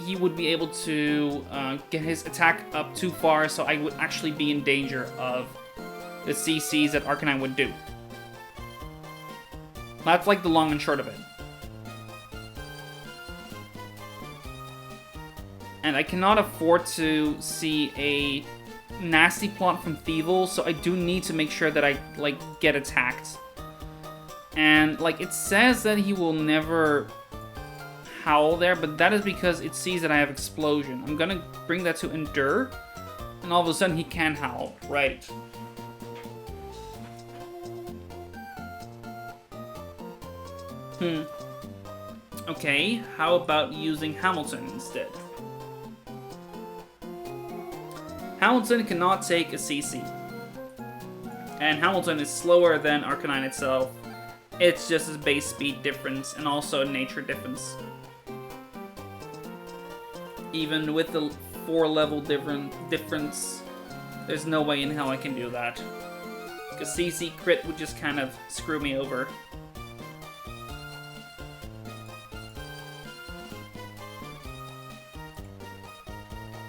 he would be able to get his attack up too far, so I would actually be in danger of the CCs that Arcanine would do. That's the long and short of it. And I cannot afford to see a nasty plot from Thievul, so I do need to make sure that I, get attacked. And, it says that he will never Howl there, but that is because it sees that I have Explosion. I'm gonna bring that to Endure, and all of a sudden he can Howl. Right. Okay, how about using Hamilton instead? Hamilton cannot take a CC. And Hamilton is slower than Arcanine itself. It's just a base speed difference and also a nature difference. Even with the 4-level difference, there's no way in hell I can do that. Because CC crit would just kind of screw me over.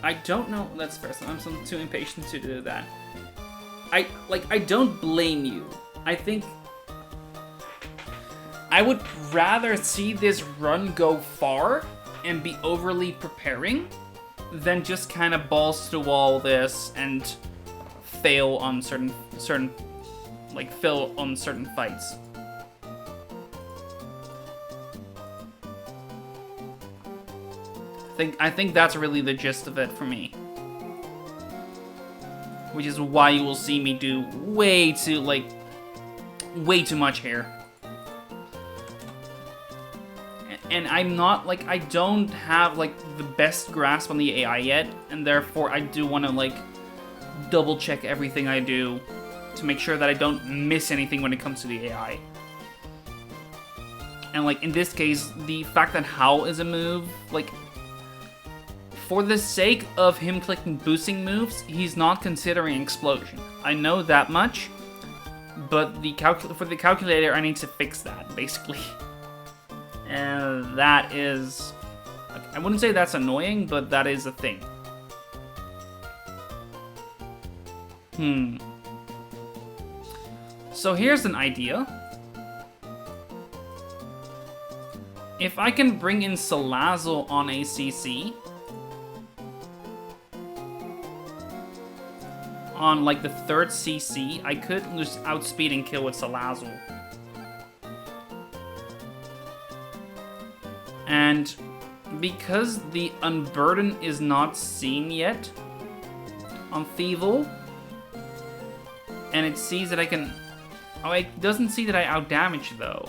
I don't know. That's fair. I'm too impatient to do that. I don't blame you. I think I would rather see this run go far and be overly preparing than just kind of balls to the wall this and fail on certain like fill on certain fights. I think that's really the gist of it for me. Which is why you will see me do way too much here. And I'm not, like, I don't have, like, the best grasp on the AI yet, and therefore I do want to, like, double check everything I do to make sure that I don't miss anything when it comes to the AI. And, like, in this case, the fact that Howl is a move, like, for the sake of him clicking boosting moves, he's not considering Explosion. I know that much, but for the calculator, I need to fix that, basically. And that is... I wouldn't say that's annoying, but that is a thing. So here's an idea. If I can bring in Salazzle on a CC... on, like, the third CC, I could just outspeed and kill with Salazzle. And because the Unburden is not seen yet on Thievul, and it sees that I can... Oh, it doesn't see that I outdamage, though.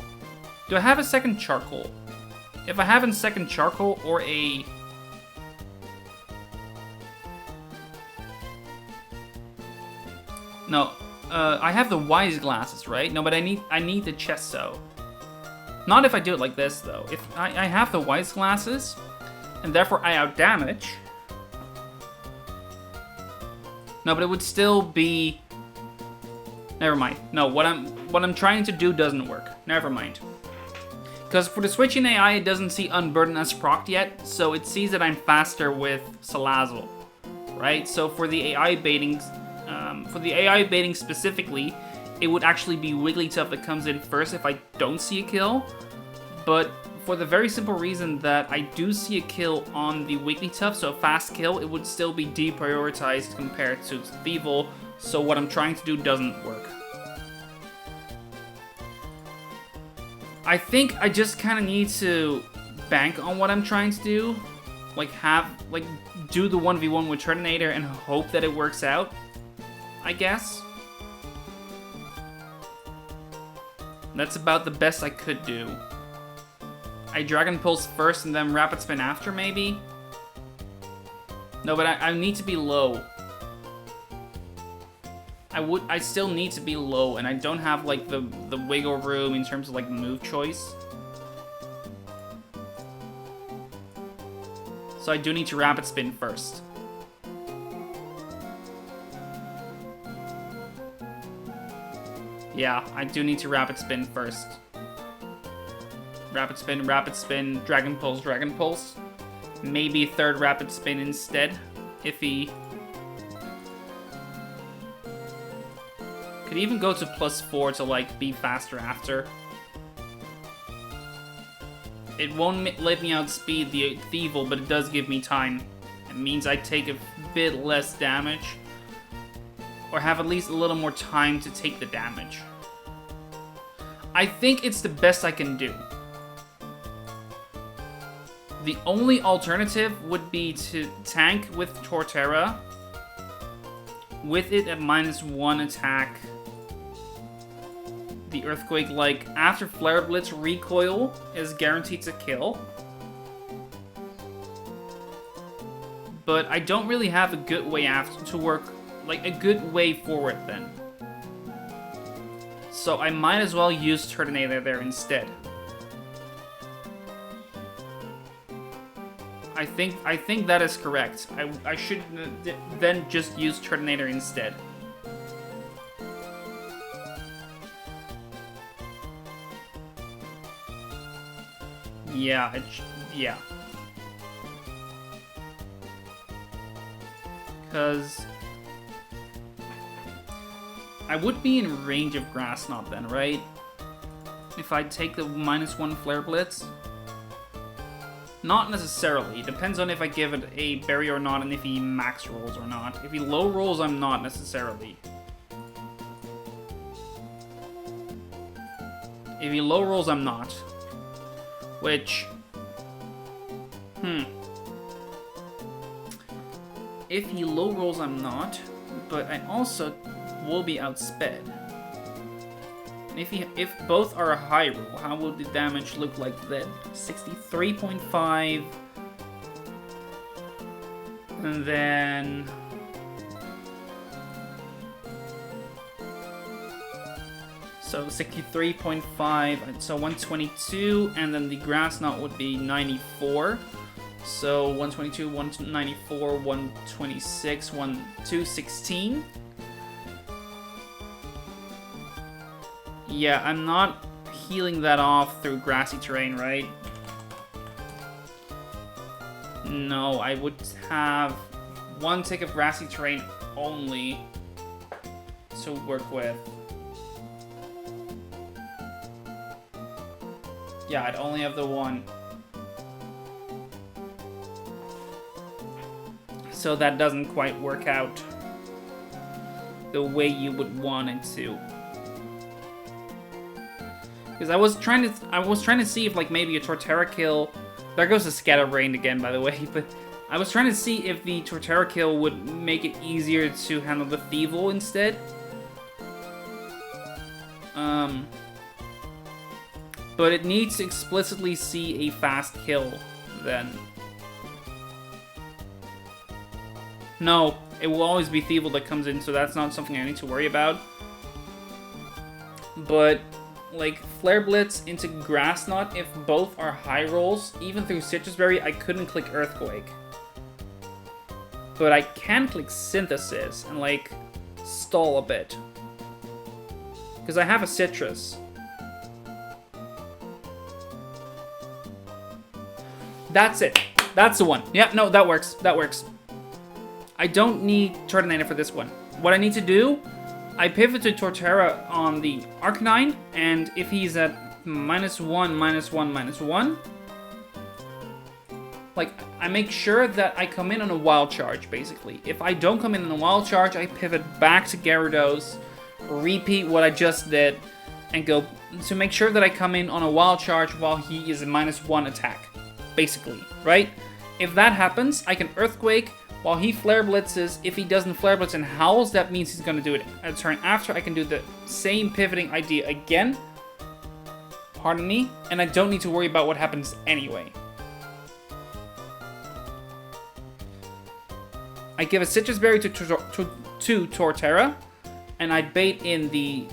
Do I have a second Charcoal? If I have a second Charcoal or a... No, I have the Wise Glasses, right? No, but I need the Chesto. Not if I do it like this, though. If I have the Wise Glasses, and therefore I outdamage. No, but it would still be... Never mind. No, what I'm trying to do doesn't work. Never mind. Because for the switching AI, it doesn't see Unburden as procced yet, so it sees that I'm faster with Salazzle, right? So for the AI baiting... for the AI baiting specifically, it would actually be Wigglytuff that comes in first if I don't see a kill. But for the very simple reason that I do see a kill on the Wigglytuff, so a fast kill, it would still be deprioritized compared to Thievul, so what I'm trying to do doesn't work. I think I just kind of need to bank on what I'm trying to do. Like, do the 1v1 with Turtonator and hope that it works out, I guess. That's about the best I could do. I Dragon Pulse first and then Rapid Spin after, maybe? No, but I need to be low. I still need to be low, and I don't have, like, the wiggle room in terms of, like, move choice. So I do need to Rapid Spin first. Yeah, I do need to Rapid Spin first. Rapid Spin, Dragon Pulse. Maybe third Rapid Spin instead, if he... Could even go to +4 to, like, be faster after. It won't let me outspeed the Thievul, but it does give me time. It means I take a bit less damage. Or have at least a little more time to take the damage. I think it's the best I can do. The only alternative would be to tank with Torterra. With it at -1 attack. The Earthquake, like, after Flare Blitz, recoil is guaranteed to kill. But I don't really have a good way to work, like, a good way forward then. So I might as well use Turtonator there instead. I think that is correct. I should then just use Turtonator instead. Yeah, yeah. Because I would be in range of Grass Knot then, right? If I take the -1 Flare Blitz? Not necessarily. It depends on if I give it a berry or not and if he max rolls or not. If he low rolls, I'm not necessarily. If he low rolls, I'm not. Which... If he low rolls, I'm not. But I also will be outsped. And if both are a high roll, how will the damage look like then? 63.5. And then... So 63.5, so 122, and then the grass knot would be 94. So 122, 194, 126, 216. Yeah, I'm not healing that off through grassy terrain, right? No, I would have one tick of grassy terrain only to work with. Yeah, I'd only have the one. So that doesn't quite work out the way you would want it to. Because I was trying to see if like maybe a Torterra kill. There goes the Scatterbrain again, by the way. But I was trying to see if the Torterra kill would make it easier to handle the Thievul instead. But it needs to explicitly see a fast kill then. No, it will always be Thievul that comes in, so that's not something I need to worry about. But, like, Flare Blitz into Grass Knot, if both are high rolls, even through Citrus Berry, I couldn't click Earthquake. But I can click Synthesis and, like, stall a bit. Because I have a Citrus. That's it. That's the one. Yeah, no, that works. That works. I don't need Turtonator for this one. What I need to do, I pivot to Torterra on the Arcanine, and if he's at -1, -1, -1, like, I make sure that I come in on a Wild Charge, basically. If I don't come in on a Wild Charge, I pivot back to Gyarados, repeat what I just did, and go to make sure that I come in on a Wild Charge while he is a -1 attack. Basically, right? If that happens, I can Earthquake while he Flare Blitzes. If he doesn't Flare Blitz and howls, that means he's going to do it a turn after. I can do the same pivoting idea again. Pardon me. And I don't need to worry about what happens anyway. I give a Citrus Berry to Torterra, and I bait in the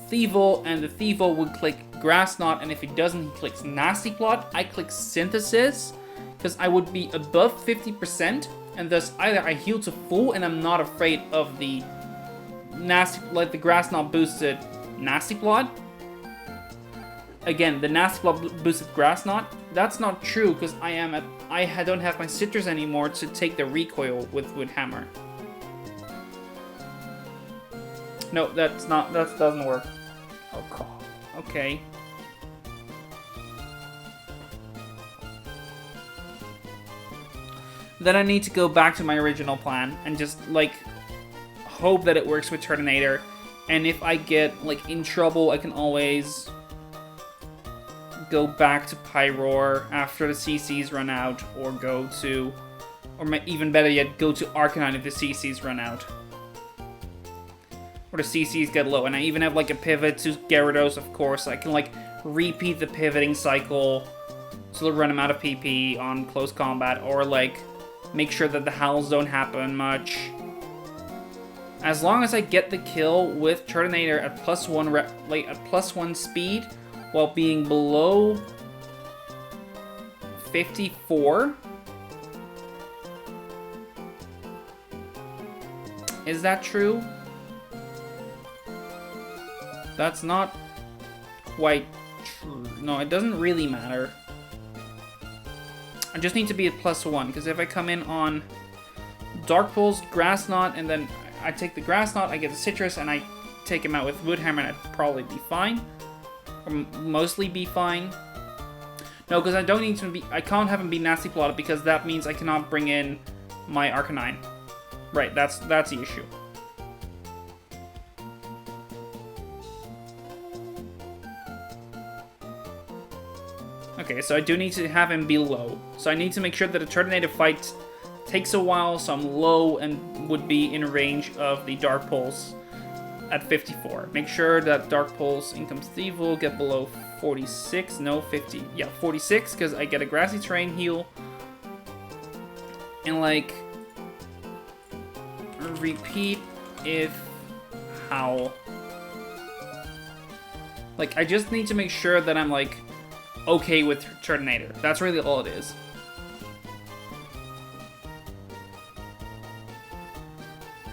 Thievul, and the Thievul would click Grass Knot, and if he doesn't, he clicks Nasty Plot. I click Synthesis, because I would be above 50%, and thus either I heal to full, and I'm not afraid of the Nasty, like the Grass Knot boosted Nasty Plot. Again, the Nasty Plot boosted Grass Knot, that's not true, because I don't have my Citrus anymore to take the recoil with Wood Hammer. No, that doesn't work. Oh, God. Okay. Then I need to go back to my original plan and just, like, hope that it works with Turtonator. And if I get, like, in trouble, I can always go back to Pyroar after the CCs run out, or go to, or even better yet, go to Arcanine if the CCs run out. Or the CCs get low, and I even have, like, a pivot to Gyarados, of course. I can, like, repeat the pivoting cycle to run him out of PP on close combat, or, like, make sure that the howls don't happen much. As long as I get the kill with Turtonator at +1 speed, while being below 54. Is that true? That's not quite true. No, it doesn't really matter. I just need to be at +1, because if I come in on Dark Pulse, Grass Knot, and then I take the Grass Knot, I get the Citrus, and I take him out with Wood Hammer, and I'd probably be fine. Or mostly be fine. No, because I don't need to be... I can't have him be Nasty Plotted, because that means I cannot bring in my Arcanine. Right, that's the issue. Okay, so I do need to have him be low. So I need to make sure that a Turtonator fight takes a while, so I'm low and would be in range of the Dark Pulse at 54. Make sure that Dark Pulse Income Thief will get below 46. No, 50. Yeah, 46, because I get a Grassy Terrain heal. And, like, repeat if Howl. Like, I just need to make sure that I'm, like, okay with Turtonator. That's really all it is.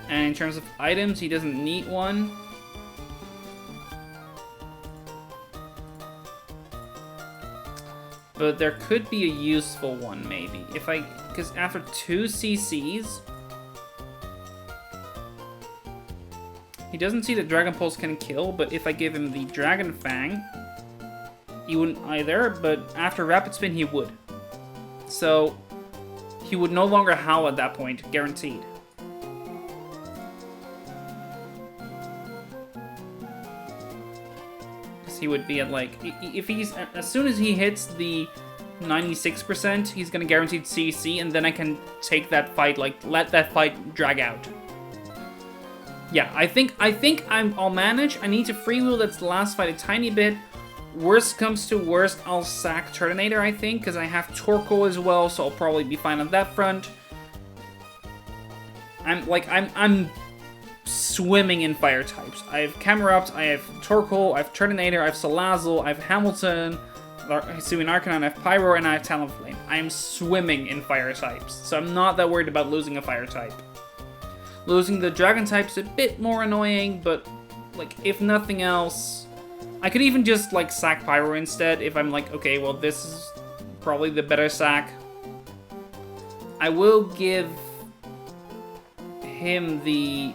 And in terms of items, he doesn't need one. But there could be a useful one, maybe. If I... Because after 2 CCs... He doesn't see that Dragon Pulse can kill, but if I give him the Dragon Fang... He wouldn't either, but after Rapid Spin, he would. So... He would no longer howl at that point, guaranteed. He would be at, like, if he's, as soon as he hits the 96%, he's gonna guaranteed CC, and then I can take that fight, like, let that fight drag out. Yeah, I think I'll manage. I need to freewheel that's the last fight a tiny bit. Worst comes to worst, I'll sack Turtonator, I think, because I have Torkoal as well, so I'll probably be fine on that front. I'm swimming in fire types. I have Camerupt, I have Torkoal, I have Turtonator, I have Salazzle, I have Hamilton, Hisuian Arcanine, I have Pyroar, and I have Talonflame. I am swimming in fire types, so I'm not that worried about losing a fire type. Losing the Dragon type's a bit more annoying, but, like, if nothing else... I could even just, like, sack Pyroar instead if I'm like, okay, well, this is probably the better sack. I will give him the...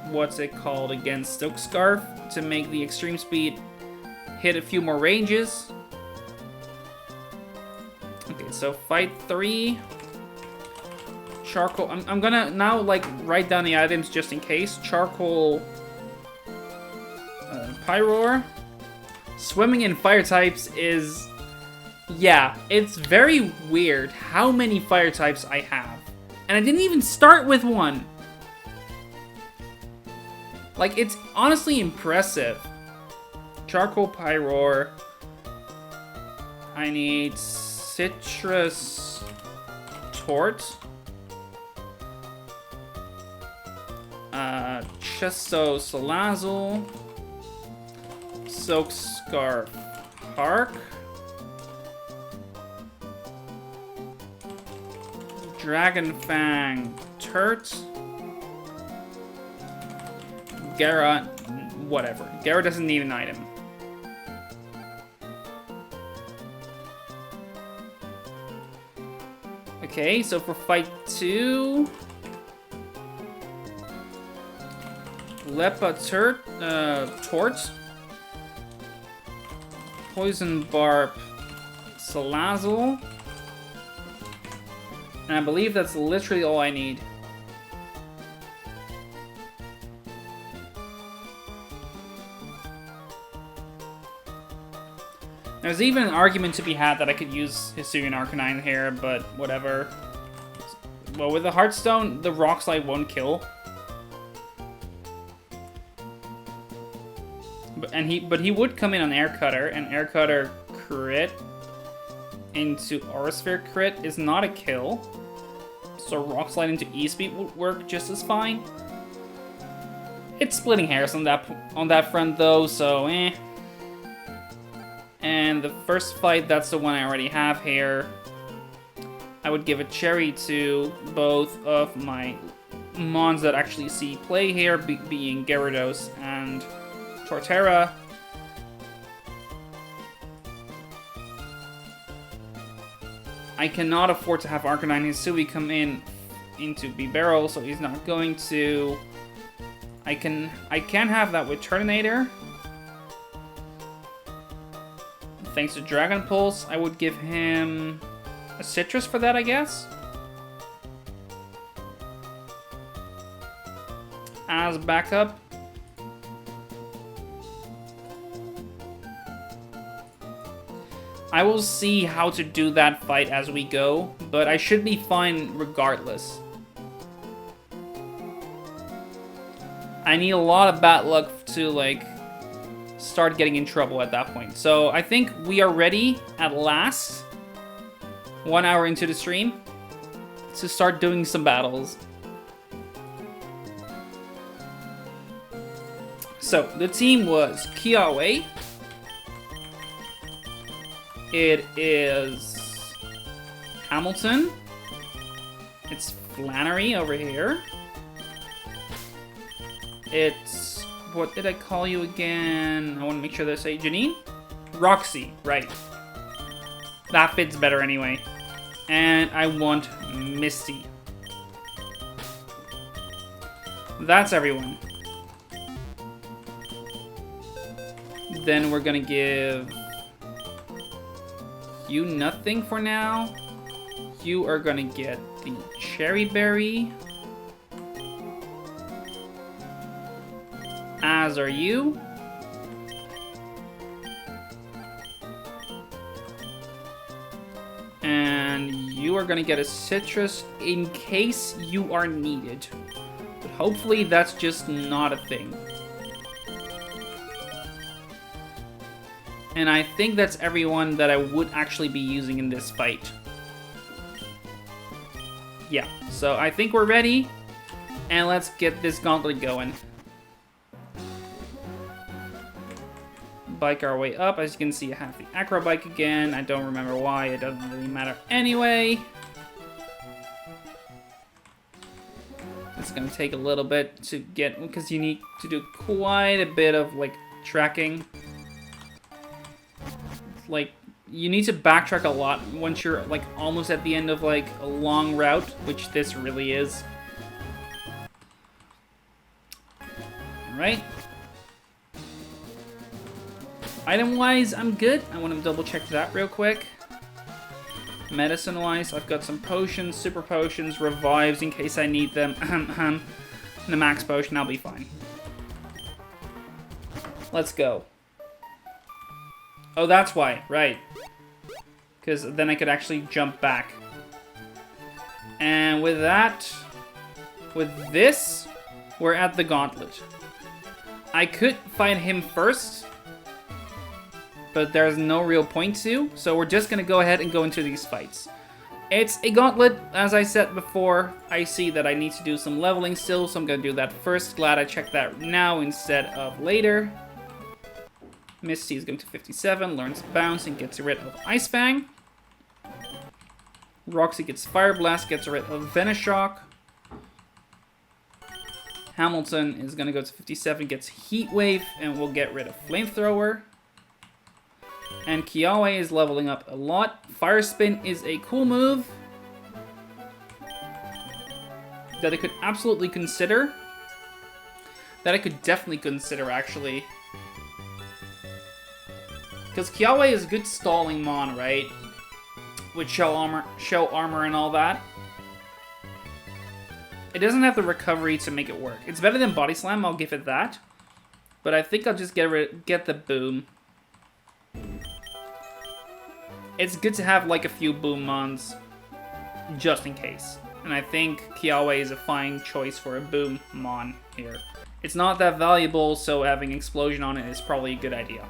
what's it called again? Stoke Scarf to make the extreme speed hit a few more ranges. Okay, so fight 3. Charcoal. I'm gonna now, like, write down the items just in case. Charcoal. Pyroar. Swimming in fire types is... yeah, it's very weird how many fire types I have. And I didn't even start with one. Like, it's honestly impressive. Charcoal Pyroar. I need Citrus Tort. Chesto Salazzle. Silk Scarf Hark. Dragon Fang Turt. Gara, whatever. Gara doesn't need an item. Okay, so for fight 2... Lepa Tort. Poison Barb Salazzle. And I believe that's literally all I need. There's even an argument to be had that I could use Hisuian Arcanine here, but whatever. Well, with the Heartstone, the Rock Slide won't kill. But he would come in on Air Cutter, and Air Cutter crit into Aura Sphere crit is not a kill. So Rock Slide into E-Speed would work just as fine. It's splitting hairs on that front though, so eh. And the first fight, that's the one I already have here. I would give a cherry to both of my mons that actually see play here, being Gyarados and Torterra. I cannot afford to have Arcanine Hisui come into Bibarel, so he's not going to. I can have that with Turtonator. Thanks to Dragon Pulse, I would give him a Citrus for that, I guess. As backup. I will see how to do that fight as we go, but I should be fine regardless. I need a lot of bad luck to, like, start getting in trouble at that point. So I think we are ready at last, 1 hour into the stream, to start doing some battles. So the team was Kiawe. It is Hamilton. It's Flannery over here. It's, what did I call you again? I want to make sure that I say Janine? Roxy, right. That fits better anyway. And I want Misty. That's everyone. Then we're gonna give you nothing for now. You are gonna get the cherry berry. As are you. And you are gonna get a citrus in case you are needed. But hopefully that's just not a thing. And I think that's everyone that I would actually be using in this fight. Yeah, so I think we're ready. And let's get this gauntlet going. Bike our way up. As you can see, I have the acro bike again. I don't remember why. It doesn't really matter anyway. It's gonna take a little bit to get, because you need to do quite a bit of, like, tracking. Like, you need to backtrack a lot once you're, like, almost at the end of, like, a long route, which this really is. Alright. Item-wise, I'm good. I want to double-check that real quick. Medicine-wise, I've got some potions, super potions, revives in case I need them. And the max potion, I'll be fine. Let's go. Oh, that's why, right. Because then I could actually jump back. And with that, with this, we're at the gauntlet. I could fight him first, but there's no real point to, so we're just going to go ahead and go into these fights. It's a gauntlet, as I said before. I see that I need to do some leveling still, so I'm going to do that first. Glad I checked that now instead of later. Misty is going to 57, learns Bounce and gets rid of Ice Fang. Roxy gets Fire Blast, gets rid of Venoshock. Hamilton is going to go to 57, gets Heat Wave, and will get rid of Flamethrower. And Kiawe is leveling up a lot. Fire Spin is a cool move that I could absolutely consider. That I could definitely consider, actually. Because Kiawe is a good stalling mon, right? With shell armor and all that. It doesn't have the recovery to make it work. It's better than Body Slam, I'll give it that. But I think I'll just get the boom. It's good to have like a few boom mons, just in case. And I think Kiawe is a fine choice for a boom mon here. It's not that valuable, so having explosion on it is probably a good idea.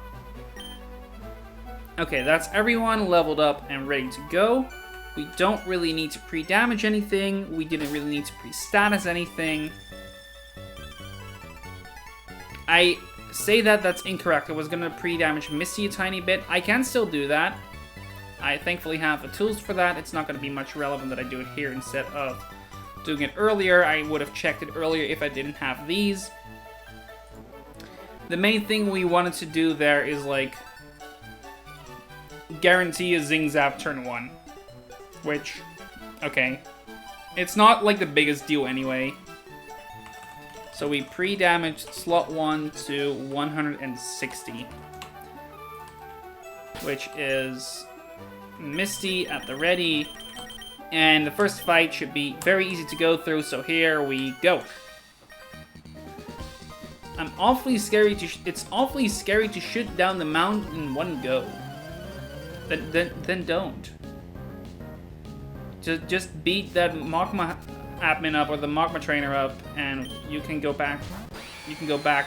Okay, that's everyone leveled up and ready to go. We don't really need to pre-damage anything. We didn't really need to pre-status anything. I say that that's incorrect. I was going to pre-damage Misty a tiny bit. I can still do that. I thankfully have the tools for that. It's not going to be much relevant that I do it here instead of doing it earlier. I would have checked it earlier if I didn't have these. The main thing we wanted to do there is, like, guarantee a Zing Zap turn 1. Which, okay. It's not, like, the biggest deal anyway. So we pre-damaged slot 1 to 160. Which is Misty at the ready. And the first fight should be very easy to go through, so here we go. It's awfully scary to shoot down the mountain in one go. Then don't. Just beat that Magma admin up or the Magma trainer up, and you can go back. You can go back.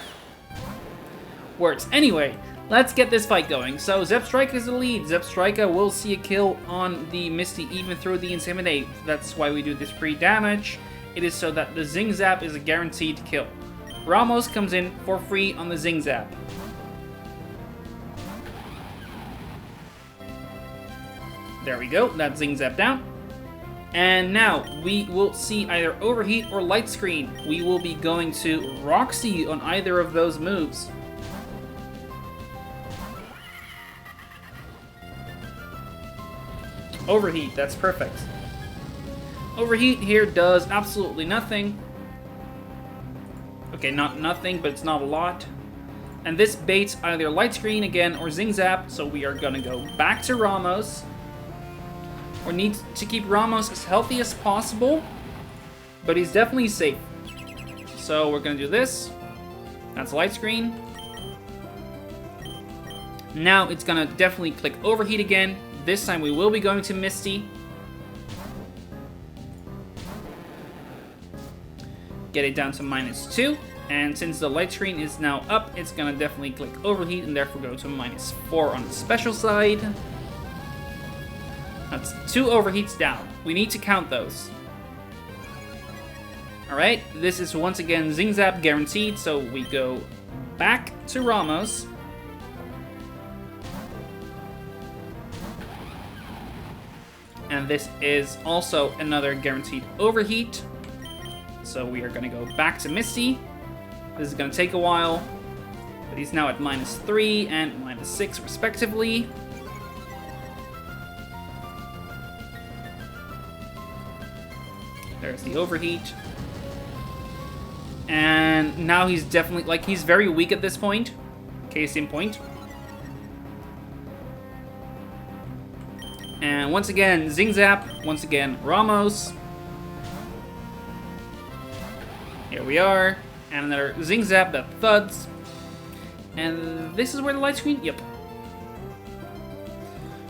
Words. Anyway, let's get this fight going. So Zepstrika is the lead. Zepstrika will see a kill on the Misty even through the Intimidate. That's why we do this pre-damage. It is so that the Zing Zap is a guaranteed kill. Ramos comes in for free on the Zing Zap. There we go, that Zing Zap down. And now, we will see either Overheat or Light Screen. We will be going to Roxy on either of those moves. Overheat, that's perfect. Overheat here does absolutely nothing. Okay, not nothing, but it's not a lot. And this baits either Light Screen again or Zing Zap, so we are gonna go back to Ramos. We need to keep Ramos as healthy as possible, but he's definitely safe. So we're gonna do this. That's Light Screen. Now it's gonna definitely click Overheat again. This time we will be going to Misty. Get it down to -2. And since the Light Screen is now up, it's gonna definitely click Overheat and therefore go to -4 on the special side. That's 2 overheats down. We need to count those. Alright, this is once again Zing Zap guaranteed, so we go back to Ramos. And this is also another guaranteed overheat. So we are going to go back to Misty. This is going to take a while, but he's now at -3 and -6 respectively. There's the overheat. And now he's definitely, like, he's very weak at this point. Case in point. And once again, Zing Zap. Once again, Ramos. Here we are. And another Zing Zap that thuds. And this is where the Light Screen, yep.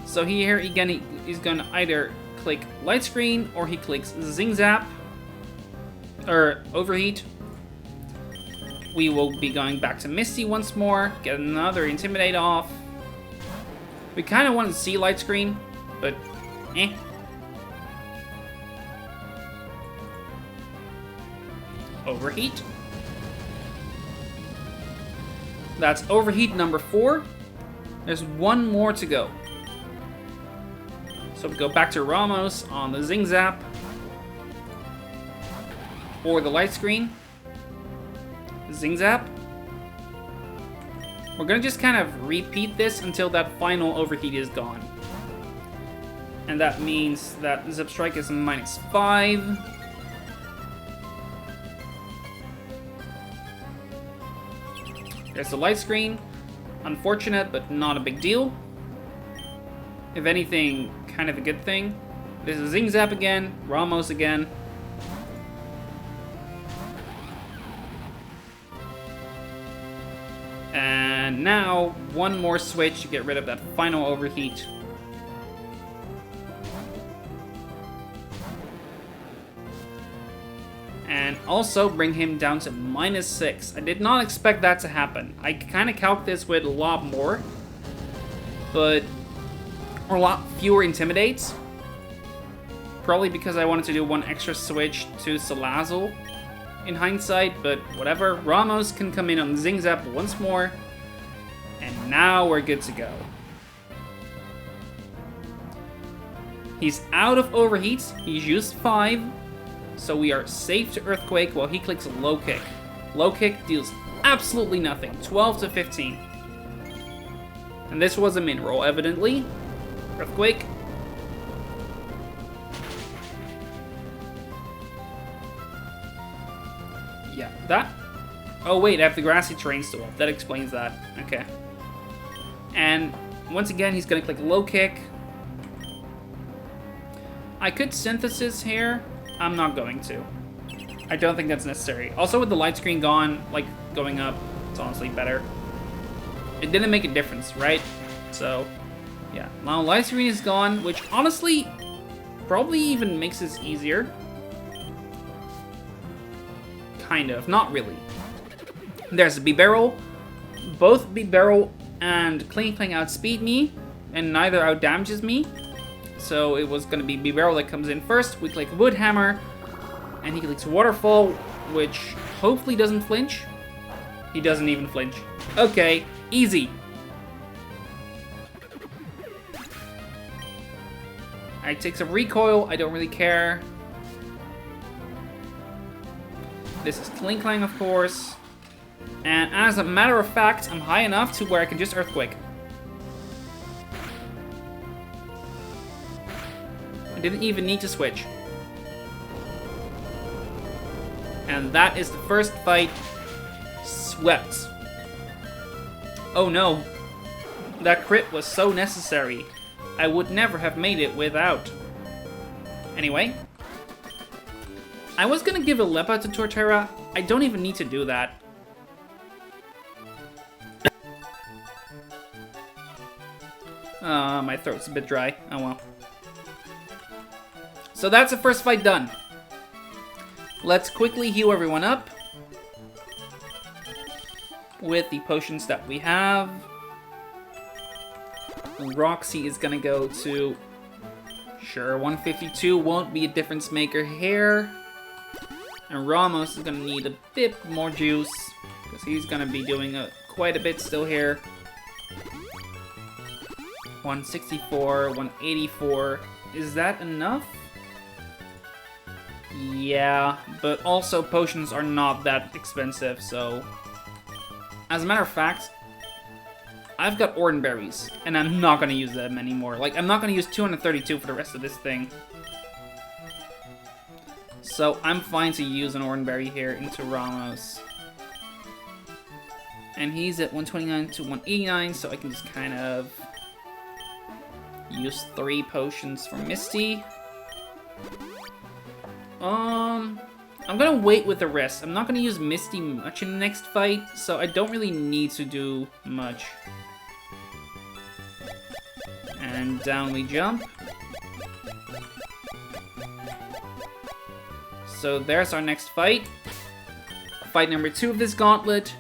So here again, he's gonna either click Light Screen or he clicks Zing Zap. Or Overheat. We will be going back to Misty once more. Get another Intimidate off. We kind of want to see Light Screen, but eh. Overheat. That's Overheat number 4. There's one more to go. So we go back to Ramos on the Zing Zap. Or the Light Screen. Zing Zap. We're gonna just kind of repeat this until that final overheat is gone. And that means that Zepstrika is -5. There's the Light Screen. Unfortunate, but not a big deal. If anything, kind of a good thing. This is Zing Zap again, Ramos again. And now, one more switch to get rid of that final overheat. And also bring him down to -6. I did not expect that to happen. I kind of calc this with a lot more, but or a lot fewer Intimidates. Probably because I wanted to do one extra switch to Salazzle in hindsight, but whatever. Ramos can come in on Zing Zap once more, and now we're good to go. He's out of overheats. He's used 5. So we are safe to Earthquake while he clicks Low Kick. Low Kick deals absolutely nothing. 12 to 15. And this was a min-roll, evidently. Earthquake. Yeah, that. Oh wait, I have the Grassy Terrain still up. That explains that. Okay. And once again, he's gonna click Low Kick. I could Synthesis here. I'm not going to. I don't think that's necessary. Also, with the Light Screen gone, like, going up, it's honestly better. It didn't make a difference, right? So, Yeah, now Life Screen is gone, which honestly probably even makes this easier. Kind of, not really. There's a B-Barrel. Both B-Barrel and Cling Clang outspeed me, and neither outdamages me. So it was gonna be B-Barrel that comes in first. We click Wood Hammer, and he clicks Waterfall, which hopefully doesn't flinch. He doesn't even flinch. Okay, easy. I take some recoil, I don't really care. This is Cling Clang, of course. And as a matter of fact, I'm high enough to where I can just Earthquake. I didn't even need to switch. And that is the first fight swept. Oh no. That crit was so necessary. I would never have made it without. Anyway. I was gonna give a Lepa to Torterra. I don't even need to do that. My throat's a bit dry. Oh well. So that's the first fight done. Let's quickly heal everyone up with the potions that we have. Roxy is gonna go to... Sure, 152 won't be a difference maker here. And Ramos is gonna need a bit more juice, because he's gonna be doing quite a bit still here. 164, 184. Is that enough? Yeah, but also potions are not that expensive, so... As a matter of fact, I've got Orton berries, and I'm not gonna use them anymore. Like, I'm not gonna use 232 for the rest of this thing. So I'm fine to use an Orton berry here into Ramos. And he's at 129 to 189, so I can just kind of use 3 potions for Misty. I'm gonna wait with the rest. I'm not gonna use Misty much in the next fight, so I don't really need to do much. And down we jump. So there's our next fight. Fight number 2 of this gauntlet.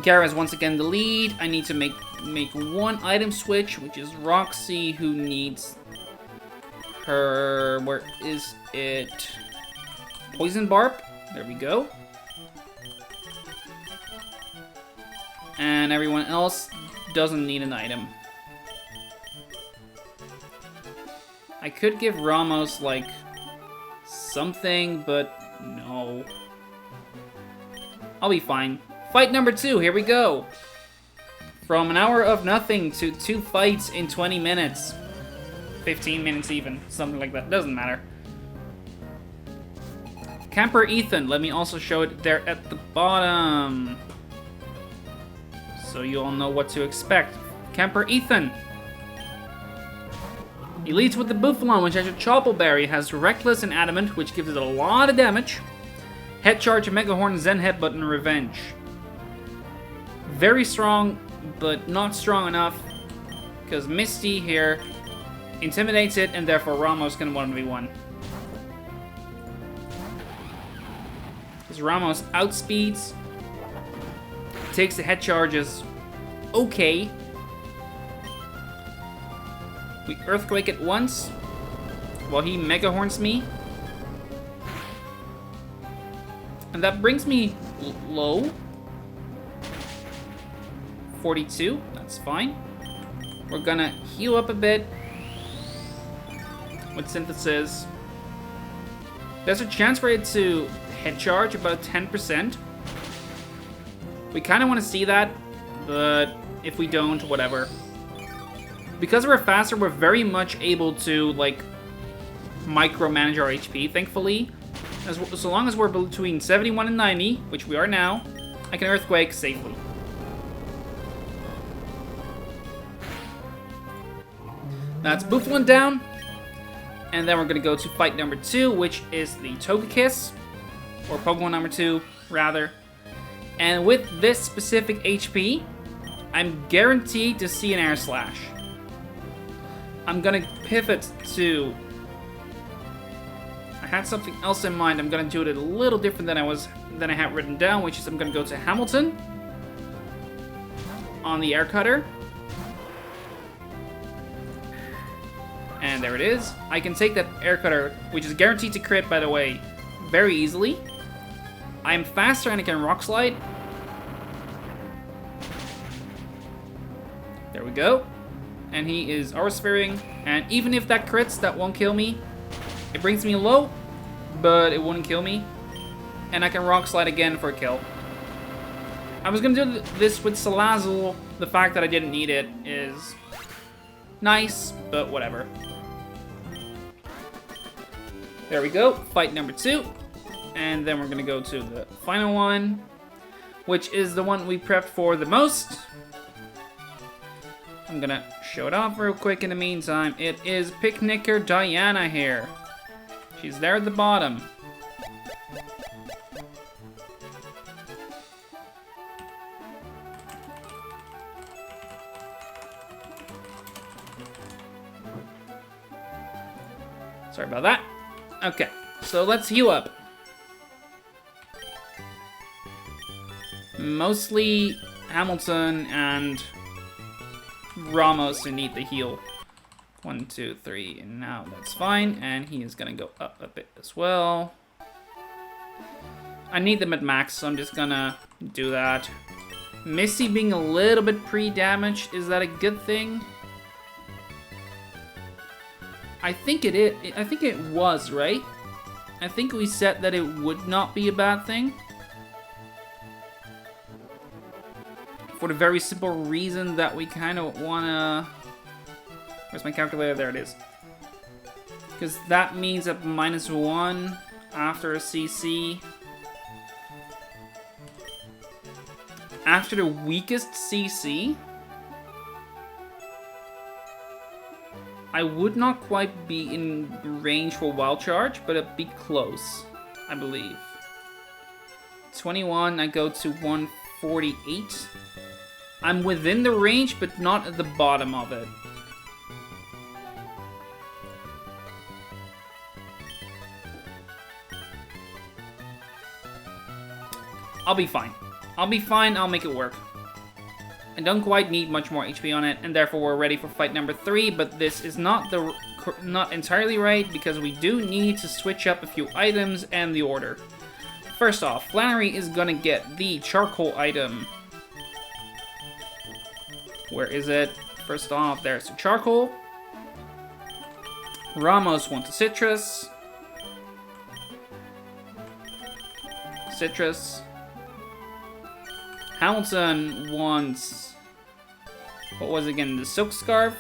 Gara is once again the lead. I need to make one item switch, which is Roxy, who needs her... Where is it? Poison Barb. There we go. And everyone else doesn't need an item. I could give Ramos, like, something, but no. I'll be fine. Fight number 2, here we go. From an hour of nothing to 2 fights in 20 minutes. 15 minutes even, something like that, doesn't matter. Camper Ethan, let me also show it there at the bottom. So you all know what to expect. Camper Ethan. He leads with the Buffalon, which has a Chople Berry, has Reckless and Adamant, which gives it a lot of damage. Head Charge, Mega Horn, Zen Headbutt, and Revenge. Very strong, but not strong enough, because Misty here intimidates it, and therefore Ramos can 1v1. Because Ramos outspeeds, takes the head charges, okay. We Earthquake it once, while he Mega Horns me. And that brings me low. 42, that's fine. We're gonna heal up a bit with Synthesis. There's a chance for it to head charge about 10%. We kind of want to see that, but if we don't, whatever. Because we're faster, we're very much able to, like, micromanage our HP, thankfully. So long as we're between 71 and 90, which we are now, I can Earthquake safely. That's Buffalon down. And then we're going to go to fight number 2, which is the Togekiss. Or Pokemon number 2, rather. And with this specific HP, I'm guaranteed to see an Air Slash. I'm gonna pivot to... I had something else in mind. I'm gonna do it a little different than I had written down, which is I'm gonna go to Hamilton on the air cutter. And there it is. I can take that air cutter, which is guaranteed to crit, by the way, very easily. I'm faster and I can rock slide. There we go. And he is aura-sphering. And even if that crits, that won't kill me. It brings me low, but it wouldn't kill me. And I can rock slide again for a kill. I was gonna do this with Salazzle. The fact that I didn't need it is nice, but whatever. There we go, fight number 2. And then we're gonna go to the final one, which is the one we prepped for the most. I'm gonna show it off real quick in the meantime. It is Picnicker Diana here. She's there at the bottom. Sorry about that. Okay, so let's heal up. Mostly Hamilton and Ramos who need the heal. 1, 2, 3, and now that's fine. And he is gonna go up a bit as well. I need them at max, so I'm just gonna do that. Missy being a little bit pre-damaged, is that a good thing? I think it is. I think it was, right? I think we said that it would not be a bad thing. For the very simple reason that we kind of wanna... Where's my calculator? There it is. Because that means that -1 after a CC. After the weakest CC, I would not quite be in range for Wild Charge, but it'd be close, I believe. 21, I go to 148. I'm within the range, but not at the bottom of it. I'll be fine. I'll be fine, I'll make it work. I don't quite need much more HP on it, and therefore we're ready for fight number 3, but this is not entirely right, because we do need to switch up a few items and the order. First off, Flannery is gonna get the charcoal item. Where is it? First off, there's the charcoal. Ramos wants a citrus. Citrus. Hamilton wants... What was it again? The silk scarf?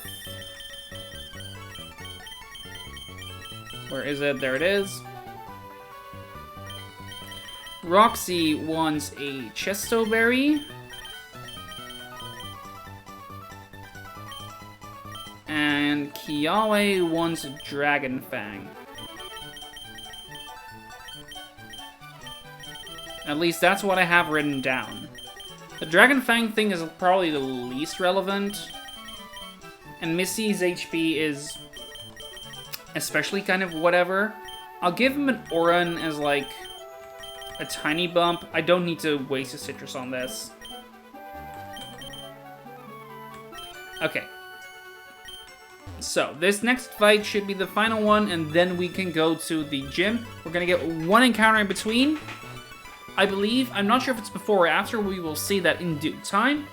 Where is it? There it is. Roxy wants a chesto berry. And Kiawe wants a dragon fang. At least that's what I have written down. The Dragon Fang thing is probably the least relevant. And Missy's HP is especially kind of whatever. I'll give him an Oran as like a tiny bump. I don't need to waste a citrus on this. Okay. So, this next fight should be the final one, and then we can go to the gym. We're gonna get one encounter in between, I believe. I'm not sure if it's before or after. We will see that in due time.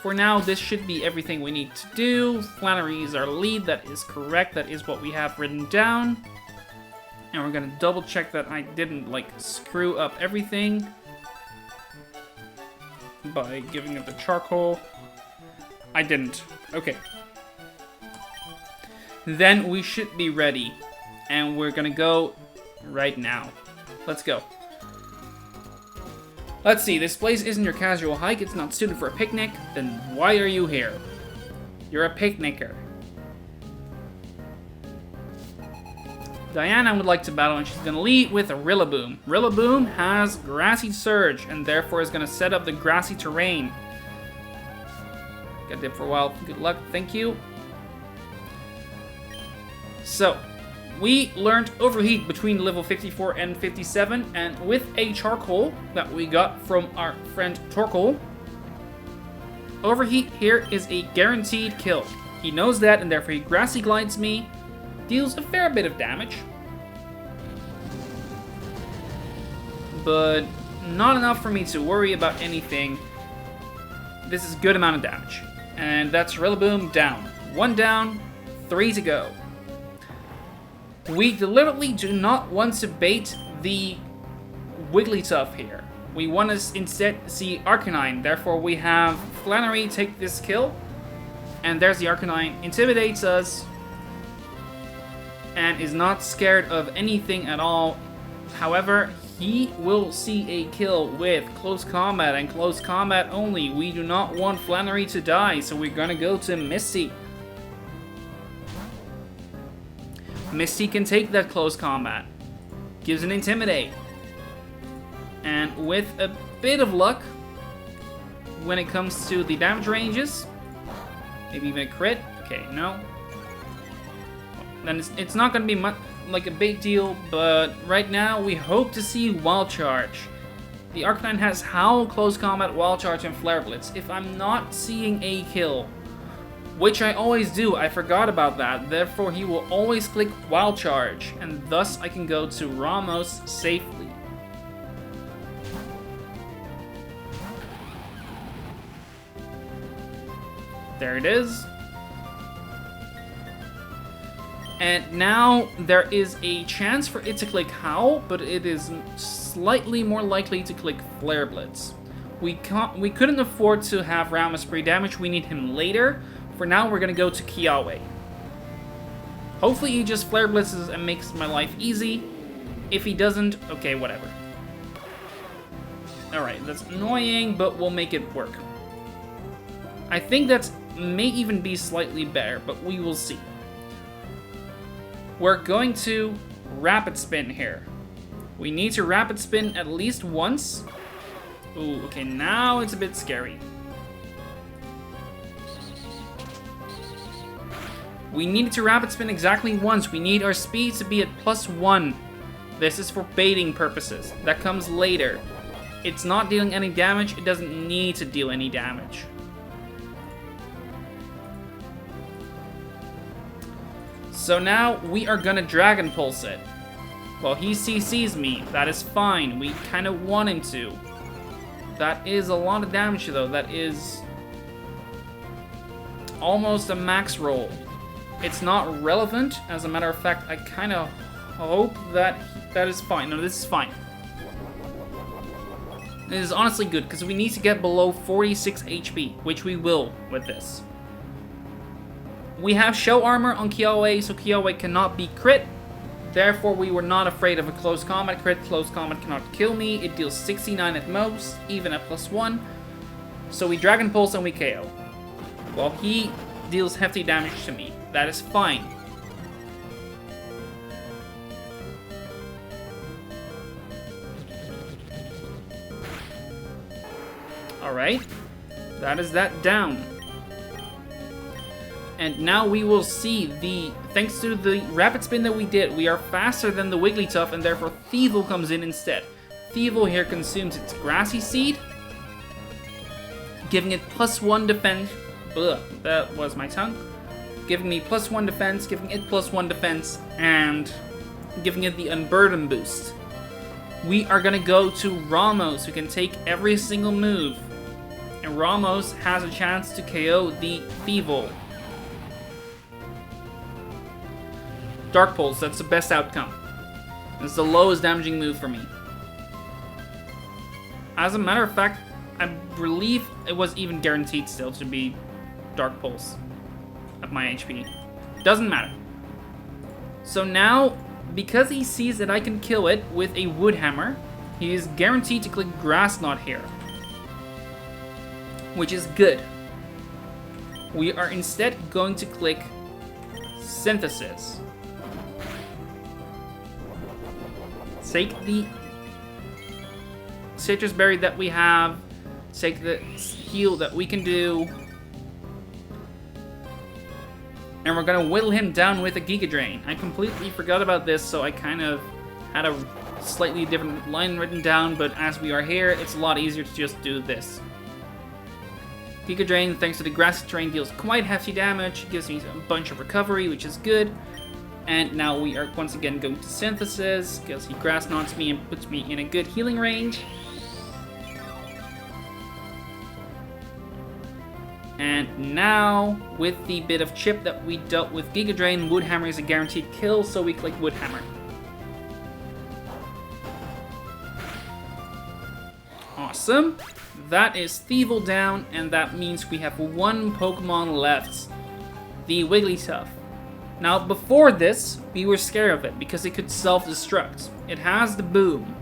For now, this should be everything we need to do. Flannery is our lead. That is correct. That is what we have written down. And we're gonna double check that I didn't, like, screw up everything by giving it the charcoal. I didn't. Okay. Then we should be ready. And we're gonna go right now. Let's go. Let's see, this place isn't your casual hike, it's not suited for a picnic, then why are you here? You're a picnicker. Diana would like to battle, and she's gonna lead with a Rillaboom. Rillaboom has Grassy Surge, and therefore is gonna set up the grassy terrain. Got dip for a while, good luck, thank you. So, we learned Overheat between level 54 and 57, and with a charcoal that we got from our friend Torkoal, Overheat here is a guaranteed kill. He knows that, and therefore he Grassy Glides me, deals a fair bit of damage, but not enough for me to worry about anything. This is a good amount of damage. And that's Rillaboom down. 1 down, 3 to go. We deliberately do not want to bait the Wigglytuff here. We want to instead see Arcanine. Therefore, we have Flannery take this kill. And there's the Arcanine. Intimidates us. And is not scared of anything at all. However, he will see a kill with Close Combat, and Close Combat only. We do not want Flannery to die, so we're gonna go to Misty. Misty can take that Close Combat. Gives an Intimidate. And with a bit of luck, when it comes to the damage ranges, maybe even a crit. Okay, no. Then it's not gonna be much like a big deal, but right now we hope to see Wild Charge. The Arcanine has Howl, Close Combat, Wild Charge, and Flare Blitz. If I'm not seeing a kill, which I always do, I forgot about that, therefore he will always click Wild Charge, and thus I can go to Ramos safely. There it is. And now there is a chance for it to click Howl, but it is slightly more likely to click Flare Blitz. We couldn't afford to have Ramos pre-damage, we need him later. For now, we're gonna go to Kiawe. Hopefully he just Flare Blitzes and makes my life easy. If he doesn't, okay, whatever. Alright, that's annoying, but we'll make it work. I think that may even be slightly better, but we will see. We're going to Rapid Spin here. We need to Rapid Spin at least once. Ooh, okay, now it's a bit scary. We need to Rapid Spin exactly once. We need our speed to be at +1. This is for baiting purposes. That comes later. It's not dealing any damage. It doesn't need to deal any damage. So now we are gonna Dragon Pulse it. Well, he CCs me. That is fine. We kind of want him to. That is a lot of damage though. That is almost a max roll. It's not relevant. As a matter of fact, I kind of hope that that is fine. No, this is fine. This is honestly good because we need to get below 46 HP, which we will with this. We have Show Armor on Kiawe, so Kiawe cannot be crit. Therefore, we were not afraid of a Close Combat crit. Close Combat cannot kill me. It deals 69 at most, even at +1. So we Dragon Pulse and we KO. Well, he deals hefty damage to me. That is fine. Alright. That is that down. And now we will see thanks to the Rapid Spin that we did, we are faster than the Wigglytuff, and therefore Thievul comes in instead. Thievul here consumes its Grassy Seed, giving it +1 defense. Ugh, that was my tongue. Giving me +1 defense, giving it +1 defense, and giving it the Unburden boost. We are gonna go to Ramos, who can take every single move. And Ramos has a chance to KO the Thievul. Dark Pulse, that's the best outcome. It's the lowest damaging move for me. As a matter of fact, I believe it was even guaranteed still to be Dark Pulse at my HP. Doesn't matter. So now, because he sees that I can kill it with a Wood Hammer, he is guaranteed to click Grass Knot here. Which is good. We are instead going to click Synthesis. Take the Citrus Berry that we have, take the heal that we can do, And we're gonna whittle him down with a Giga Drain. I completely forgot about this, so I kind of had a slightly different line written down, but as we are here, it's a lot easier to just do this. Giga Drain, thanks to the Grassy Terrain, deals quite hefty damage, gives me a bunch of recovery, which is good. And now we are once again going to Synthesis, because he Grass Knots me and puts me in a good healing range. And now, with the bit of chip that we dealt with Giga Drain, Woodhammer is a guaranteed kill, so we click Woodhammer. Awesome. That is Thievul down, and that means we have one Pokemon left. The Wigglytuff. Now, before this, we were scared of it because it could self-destruct. It has the boom.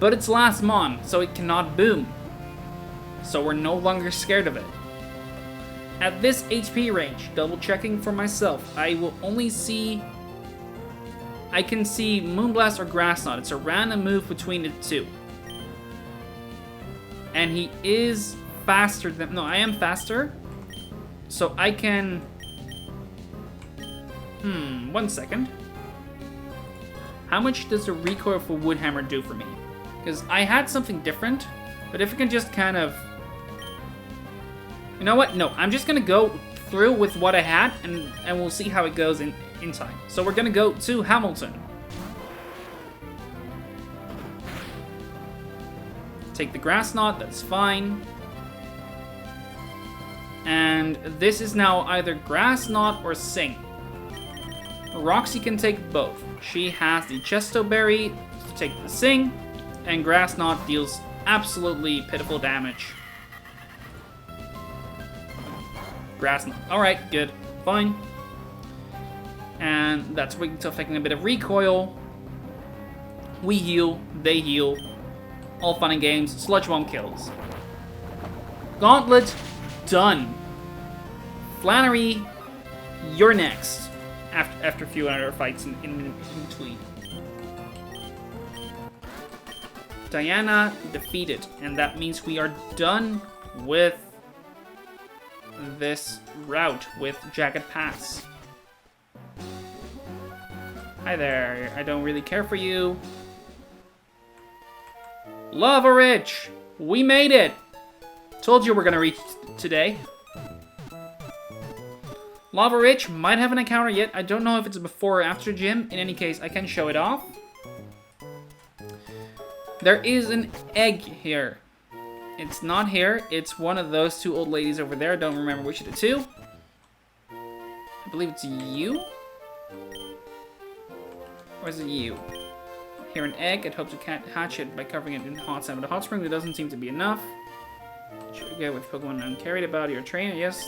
But it's last mon, so it cannot boom. So we're no longer scared of it. At this HP range, double checking for myself, I will only see... I can see Moonblast or Grass Knot. It's a random move between the two. And he is faster than... No, I am faster. So I can... 1 second. How much does the recoil for Woodhammer do for me? Because I had something different, but if I can just kind of... You know what? No, I'm just going to go through with what I had, and we'll see how it goes in time. So we're going to go to Hamilton. Take the Grass Knot, that's fine. And this is now either Grass Knot or Sing. Roxy can take both. She has the Chesto Berry to take the Sing, and Grass Knot deals absolutely pitiful damage. Grass Knot. Alright, good. Fine. And that's Wigglytuff taking a bit of recoil. We heal, they heal. All fun and games. Sludge Bomb kills. Gauntlet done. Flannery, you're next. After a few other fights in between. Diana defeated, and that means we are done with this route with Jagged Pass. Hi there, I don't really care for you. Lavaridge! We made it! Told you we're gonna reach today. Lavaridge might have an encounter yet. I don't know if it's before or after gym. In any case, I can show it off. There is an egg here. It's not here. It's one of those two old ladies over there. I don't remember which of the two. I believe it's you. Or is it you? Here an egg. I'd hope to hatch it by covering it in hot sand. But a hot spring, there doesn't seem to be enough. Should we go with Pokemon uncarried about your trainer? Yes.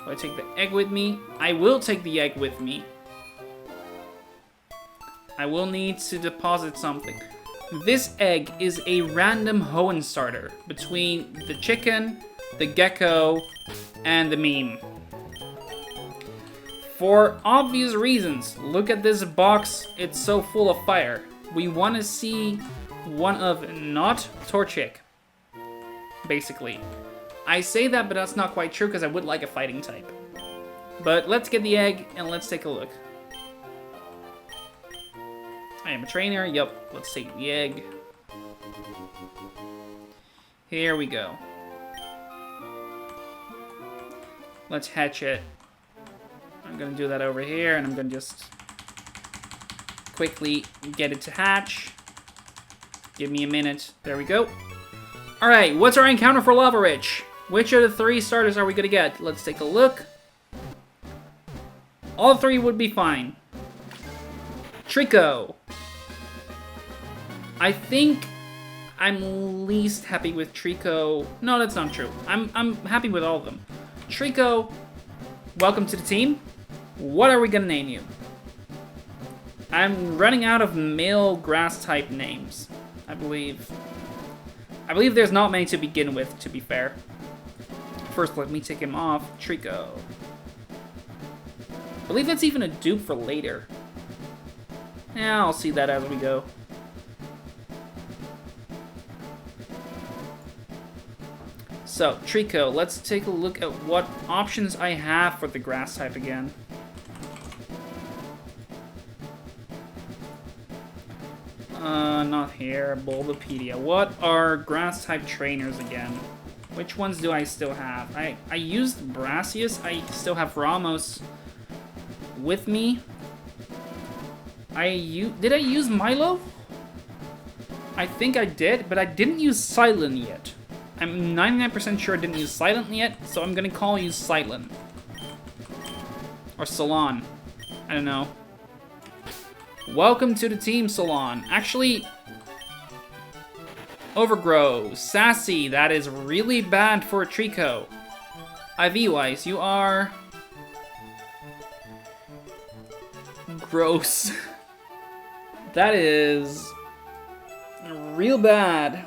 Will I take the egg with me? I will take the egg with me. I will need to deposit something. This egg is a random Hoenn starter between the chicken, the gecko, and the meme. For obvious reasons, look at this box, it's so full of fire. We want to see one of not Torchic, basically. I say that, but that's not quite true because I would like a fighting type. But let's get the egg and let's take a look. I am a trainer, yep, let's take the egg. Here we go. Let's hatch it. I'm gonna do that over here, and I'm gonna just quickly get it to hatch. Give me a minute. There we go. Alright, what's our encounter for Lavaridge? Which of the 3 starters are we gonna get? Let's take a look. All 3 would be fine. Trico. I think I'm least happy with Trico. No, that's not true. I'm happy with all of them. Trico, welcome to the team. What are we gonna name you? I'm running out of male grass type names, I believe. I believe there's not many to begin with, to be fair. First, let me take him off. Trico. I believe that's even a dupe for later. Yeah, I'll see that as we go. So, Trico, let's take a look at what options I have for the grass type again. Not here. Bulbapedia. What are grass type trainers again? Which ones do I still have? I used Brassius. I still have Ramos with me. Did I use Milo? I think I did, but I didn't use Silent yet. I'm 99% sure I didn't use Silent yet, so I'm gonna call you Silent. Or Salon. I don't know. Welcome to the team, Salon. Actually, Overgrow, Sassy, that is really bad for a Trico. IV-wise, you are... gross. That is... real bad.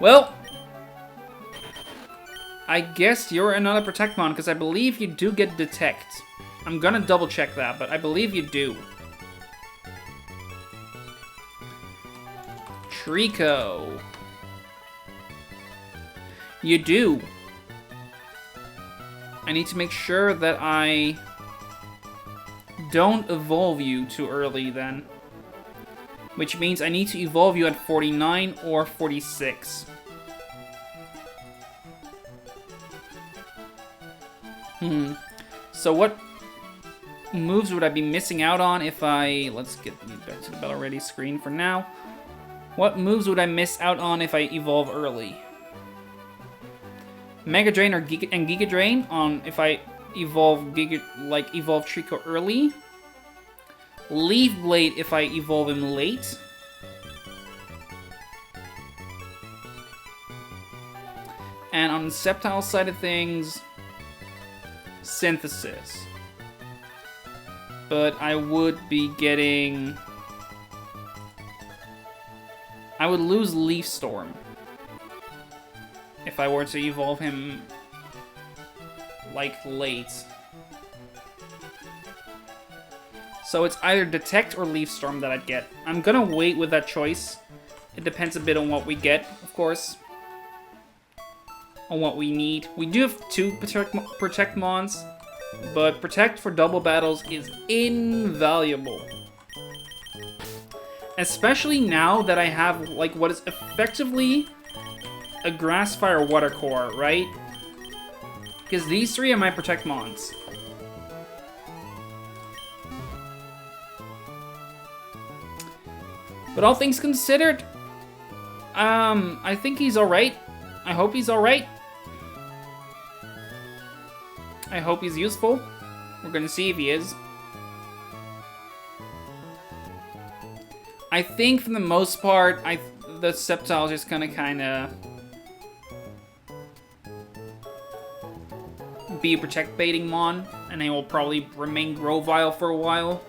Well, I guess you're another Protectmon, because I believe you do get Detect. I'm gonna double check that, but I believe you do. Trico. You do. I need to make sure that I don't evolve you too early then. Which means I need to evolve you at 49 or 46. So what moves would I be missing out on if I... let's get back to the Battle Ready screen for now. What moves would I miss out on if I evolve early? Mega Drain or Giga Drain on if I evolve evolve Trico early. Leaf Blade if I evolve him late. And on the Sceptile side of things, Synthesis. But I would be getting... I would lose Leaf Storm if I were to evolve him, like, late. So it's either Detect or Leaf Storm that I'd get. I'm gonna wait with that choice. It depends a bit on what we get, of course. On what we need. We do have 2 Protect Mons, but Protect for double battles is invaluable. Especially now that I have, like, what is effectively a Grass, Fire, Water core, right? Because these 3 are my Protect Mons. But all things considered, I think he's alright. I hope he's alright. I hope he's useful. We're gonna see if he is. I think for the most part, the Sceptile is just gonna kinda be a Protect baiting Mon, and they will probably remain Grovyle for a while.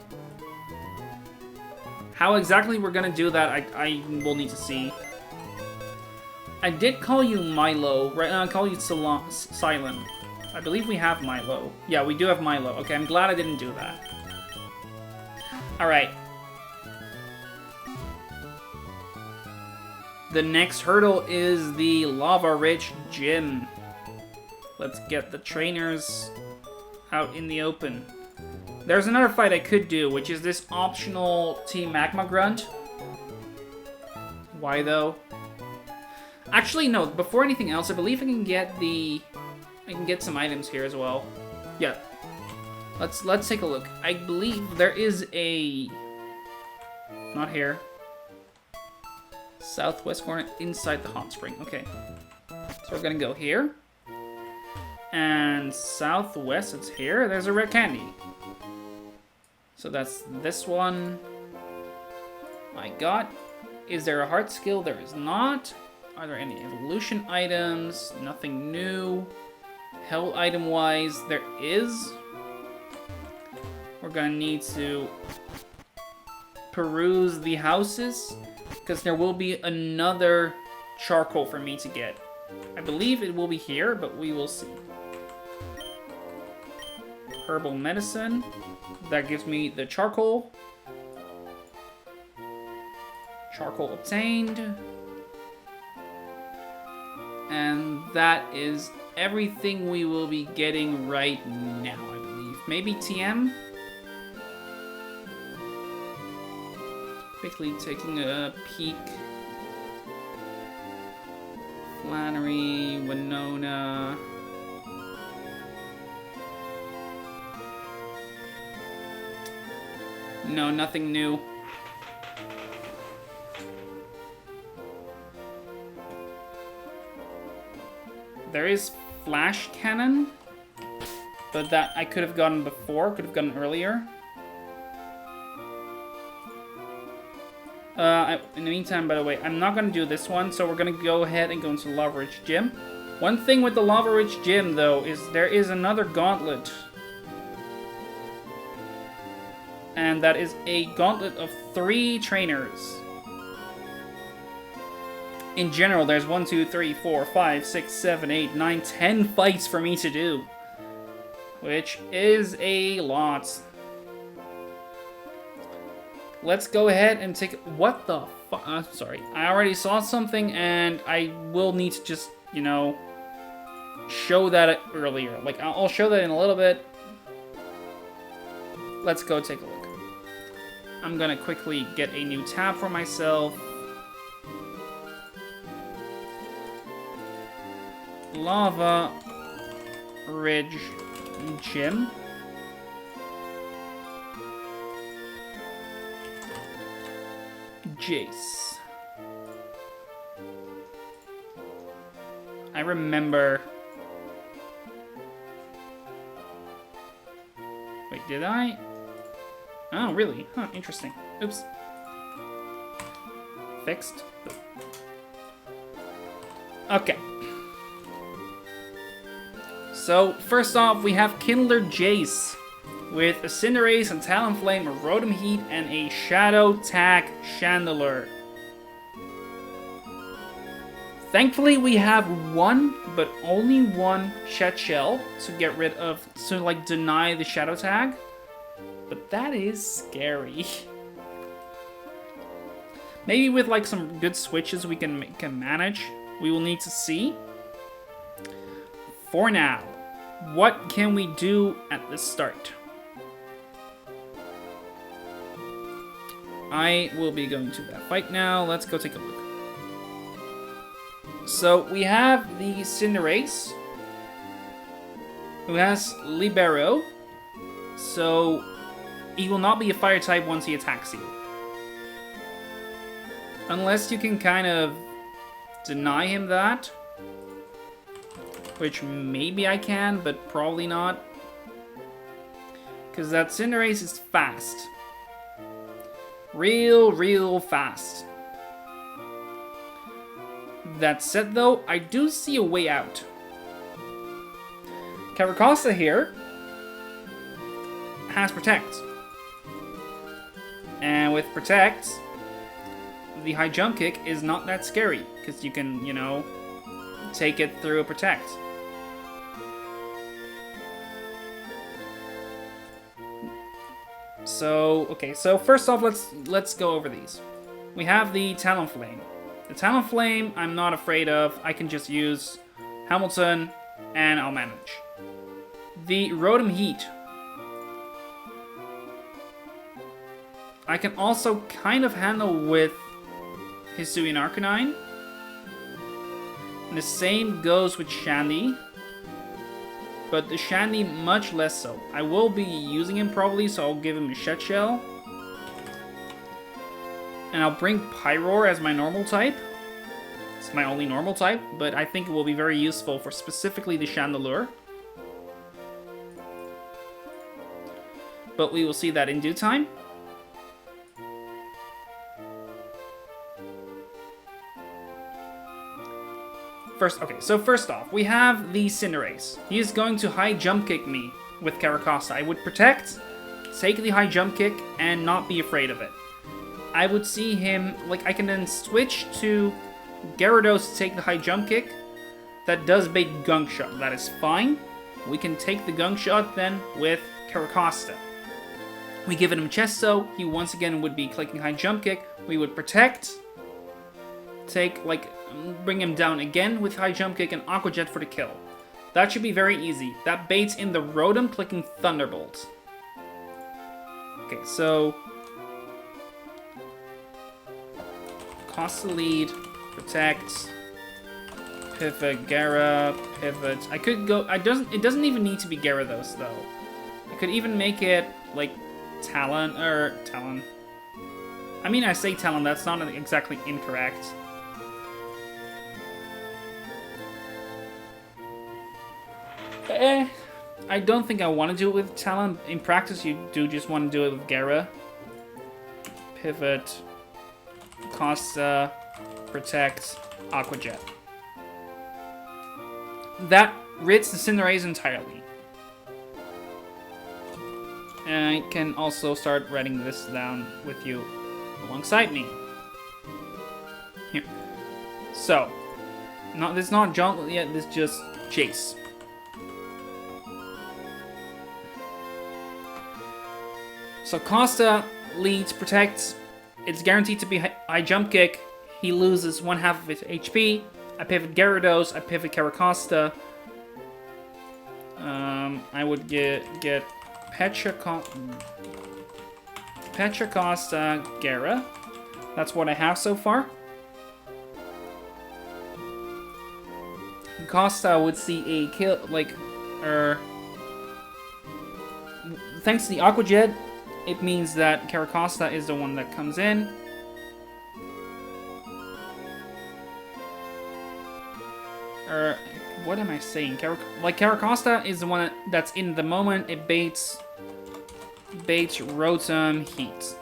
How exactly we're gonna do that, I will need to see. I did call you Milo, right now I call you Silent. I believe we have Milo. Yeah, we do have Milo. Okay, I'm glad I didn't do that. Alright. The next hurdle is the Lavaridge Gym. Let's get the trainers out in the open. There's another fight I could do, which is this optional Team Magma Grunt. Why though? Actually, no. Before anything else, I believe I can get some items here as well. Yeah. Let's take a look. I believe there is a... not here. Southwest corner inside the hot spring. Okay. So we're gonna go here. And southwest, it's here. There's a rare candy. So that's this one. My god. Is there a heart skill? There is not. Are there any evolution items? Nothing new. Hell item-wise, there is. We're gonna need to peruse the houses, because there will be another charcoal for me to get. I believe it will be here, but we will see. Herbal medicine. That gives me the charcoal. Charcoal obtained. And that is everything we will be getting right now, I believe. Maybe TM? Quickly taking a peek. Flannery, Winona. No, nothing new. There is Flash Cannon, but that I could have gotten before, could have gotten earlier. In the meantime, by the way, I'm not going to do this one, so we're going to go ahead and go into Lavaridge Gym. One thing with the Lavaridge Gym, though, is there is another gauntlet. And that is a gauntlet of 3 trainers. In general, there's 1, 2, 3, 4, 5, 6, 7, 8, 9, 10 fights for me to do. Which is a lot. Let's go ahead and take... What the fuck? Sorry. I already saw something, and I will need to just, you know, show that earlier. Like, I'll show that in a little bit. Let's go take a look. I'm gonna quickly get a new tab for myself. Lavaridge Gym. Jace. I remember... Wait, did I? Oh, really? Huh, interesting. Oops. Fixed. Okay. So, first off, we have Kindler Jace with a Cinderace, and Talonflame, a Rotom Heat, and a Shadow Tag Chandelure. Thankfully, we have one, but only one Shed Shell to get rid of, to like deny the Shadow Tag. But that is scary. Maybe with like some good switches we can manage. We will need to see. For now, what can we do at the start? I will be going to that fight now. Let's go take a look. So we have the Cinderace, who has Libero. So he will not be a fire type once he attacks you. Unless you can kind of deny him that. Which maybe I can, but probably not. Because that Cinderace is fast. Real fast. That said though, I do see a way out. Caracosta here has Protect. And with Protect, the high jump kick is not that scary. Because you can, you know, take it through a Protect. So, okay, so first off, let's go over these. We have the Talonflame. The Talonflame, I'm not afraid of. I can just use Hamilton, and I'll manage. The Rotom Heat. I can also kind of handle with Hisuian Arcanine. And the same goes with Shandy. But the Shandy much less so. I will be using him probably, so I'll give him a Shed Shell. And I'll bring Pyroar as my normal type. It's my only normal type, but I think it will be very useful for specifically the Chandelure. But we will see that in due time. First off, we have the Cinderace. He is going to high jump kick me with Caracosta. I would Protect, take the high jump kick, and not be afraid of it. I would see him, like, I can then switch to Gyarados to take the high jump kick. That does bait Gunk Shot. That is fine. We can take the Gunk Shot then with Caracosta. We give it him Chesto. He once again would be clicking high jump kick. We would Protect. bring him down again with high jump kick and Aqua Jet for the kill. That should be very easy. That baits in the Rotom clicking Thunderbolt. Okay, so cost the lead, protect, pivot, Gara, pivot. I could go. It doesn't even need to be Gyarados though. I could even make it like Talon. I mean, I say Talon. That's not exactly incorrect. I don't think I want to do it with Talon. In practice, you do just want to do it with Gara. Pivot, Costa, protect, Aqua Jet. That rids the Cinderace entirely. And I can also start writing this down with you alongside me. Here. So, this is not Jauntlet yet, this is just Chase. So Costa leads, protects. It's guaranteed to be high jump kick. He loses 1/2 of his HP. I pivot Gyarados. I pivot Caracosta. I would get Petra Costa, Gara. That's what I have so far. Costa would see a kill, thanks to the Aqua Jet, it means that Caracosta is the one that comes in. What am I saying? Caracosta is the one that's in the moment. It baits Rotom Heat.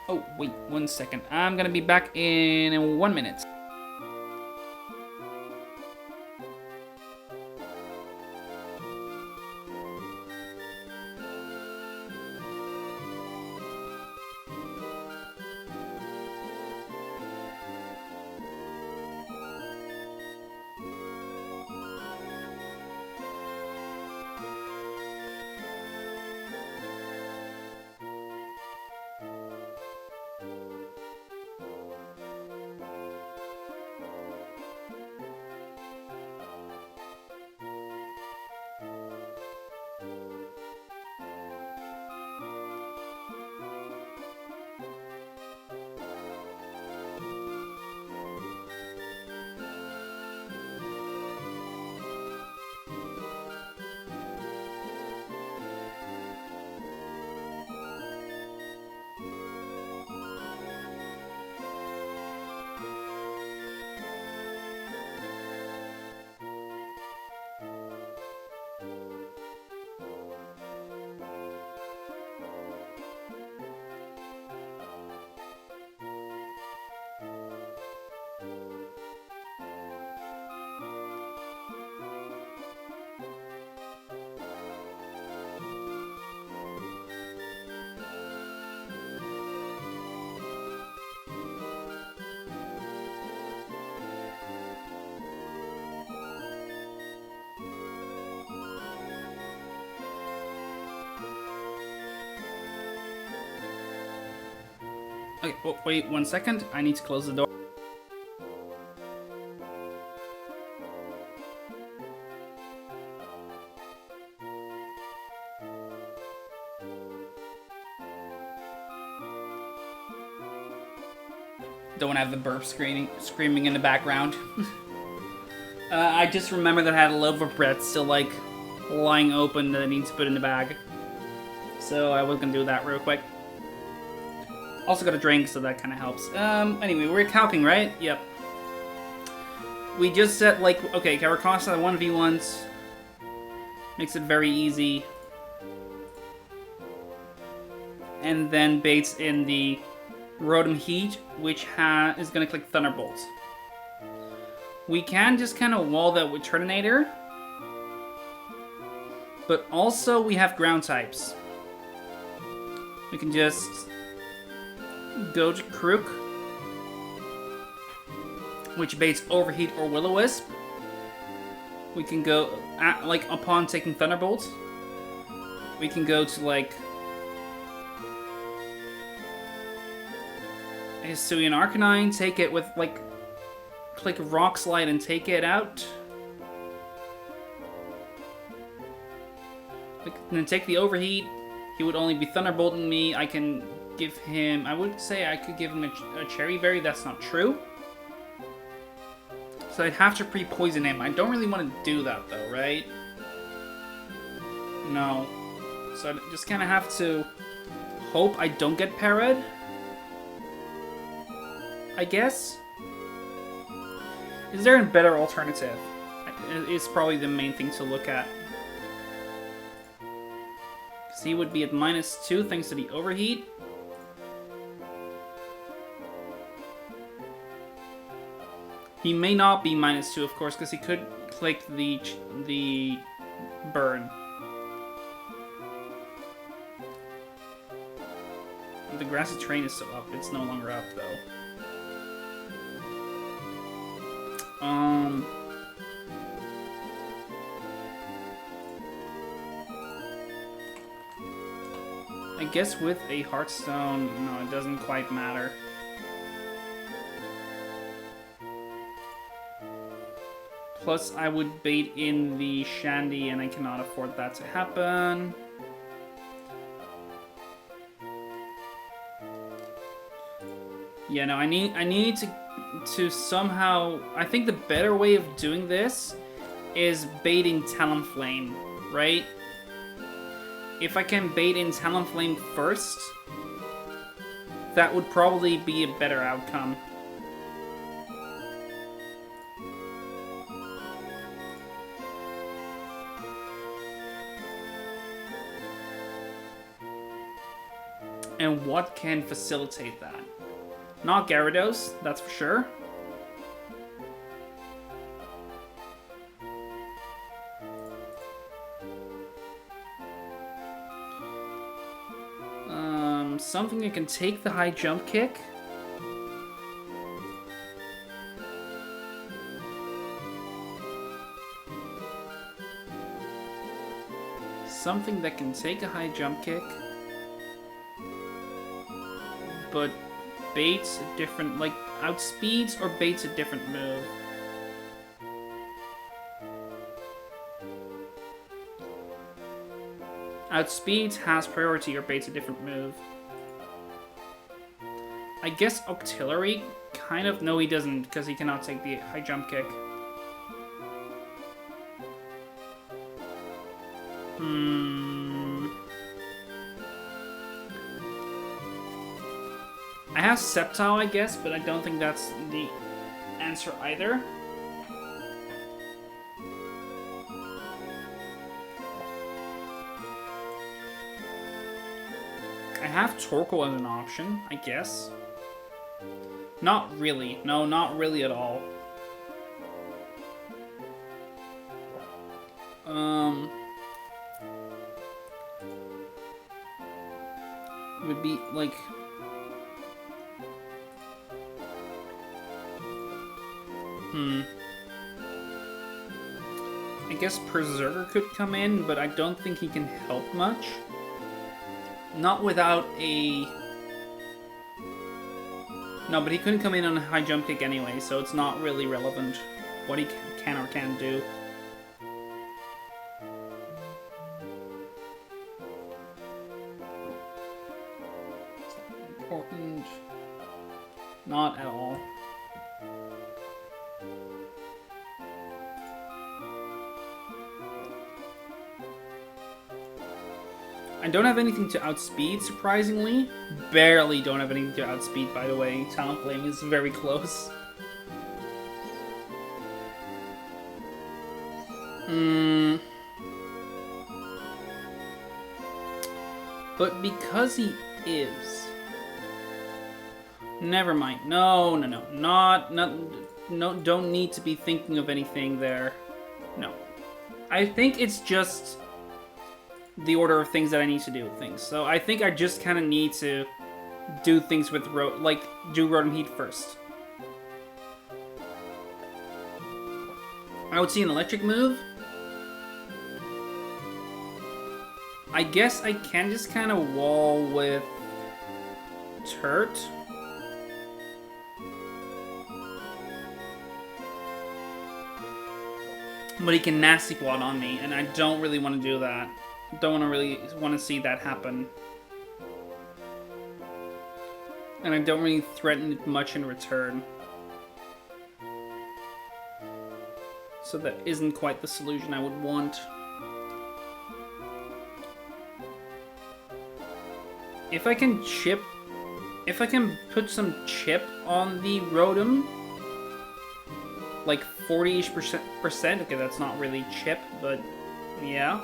Oh, wait, 1 second. I'm gonna be back in 1 minute. Okay, oh, wait 1 second. I need to close the door. Don't want to have the burp screaming in the background. I just remember that I had a loaf of bread still lying open that I need to put in the bag. So I was gonna do that real quick. Also got a drink, so that kind of helps. Anyway, we're calcing, right? Yep. We just set, okay, Caracosta 1v1s. Makes it very easy. And then baits in the Rotom Heat, which is going to click Thunderbolt. We can just kind of wall that with Turtonator. But also, we have ground types. We can just go to Crook, which baits Overheat or Will-O-Wisp. We can go, upon taking Thunderbolt, we can go to, Hisuian Arcanine, take it with, like, click Rock Slide and take it out. And then take the Overheat. He would only be Thunderbolting me. I can give him... I would say I could give him a Cherry Berry. That's not true. So I'd have to pre-poison him. I don't really want to do that, though, right? No. So I just kind of have to hope I don't get parried. I guess? Is there a better alternative? It's probably the main thing to look at. Because he would be at -2 thanks to the Overheat. He may not be -2, of course, because he could click the burn. The grassy terrain is still up. It's no longer up, though. I guess with a Heartstone, no, it doesn't quite matter. Plus, I would bait in the Shandy, and I cannot afford that to happen. Yeah, no, I need to somehow... I think the better way of doing this is baiting Talonflame, right? If I can bait in Talonflame first, that would probably be a better outcome. And what can facilitate that? Not Gyarados, that's for sure. Something that can take the high jump kick. Something that can take a high jump kick. But baits a different, like, outspeeds or baits a different move. Outspeeds has priority or baits a different move. I guess Octillery kind of... No, he doesn't, because he cannot take the high jump kick. I have Sceptile, I guess, but I don't think that's the answer either. I have Torkoal as an option, I guess. Not really. No, not really at all. It would be like... I guess Berserker could come in, but I don't think he can help much. Not without a... No, but he couldn't come in on a high jump kick anyway, so it's not really relevant what he can or can't do. It's not important. Not at all. I don't have anything to outspeed, surprisingly. Barely don't have anything to outspeed, by the way. Talonflame is very close. But because he is... Never mind. No. No, don't need to be thinking of anything there. No. I think it's just... the order of things that I need to do with things. So I think I just kind of need to do things with do Rotom Heat first. I would see an electric move. I guess I can just kind of wall with Turt. But he can nasty plot on me, and I don't really want to do that. Don't really want to see that happen. And I don't really threaten it much in return. So that isn't quite the solution I would want. If I can put some chip on the Rotom, like 40-ish percent, okay, that's not really chip, but yeah.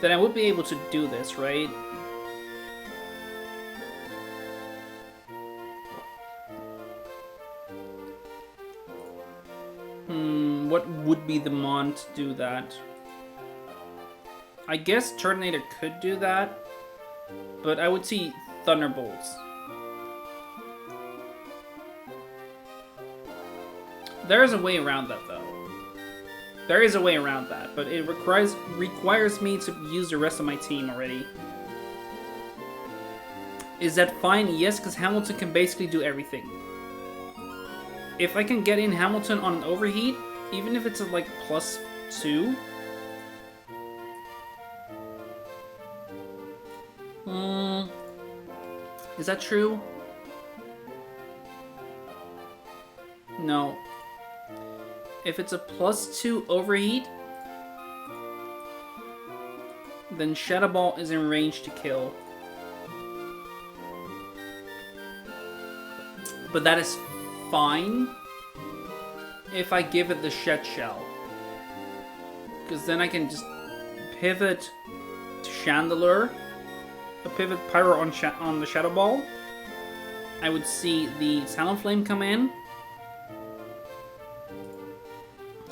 Then I would be able to do this, right? What would be the mon to do that? I guess Turtonator could do that, but I would see Thunderbolts. There is a way around that, though. There is a way around that, but it requires me to use the rest of my team already. Is that fine? Yes, because Hamilton can basically do everything. If I can get in Hamilton on an overheat, even if it's at like +2... is that true? No. If it's a +2 overheat, then Shadow Ball is in range to kill. But that is fine if I give it the Shed Shell. Because then I can just pivot to Chandelure, a pivot Pyro on the Shadow Ball. I would see the Talonflame come in.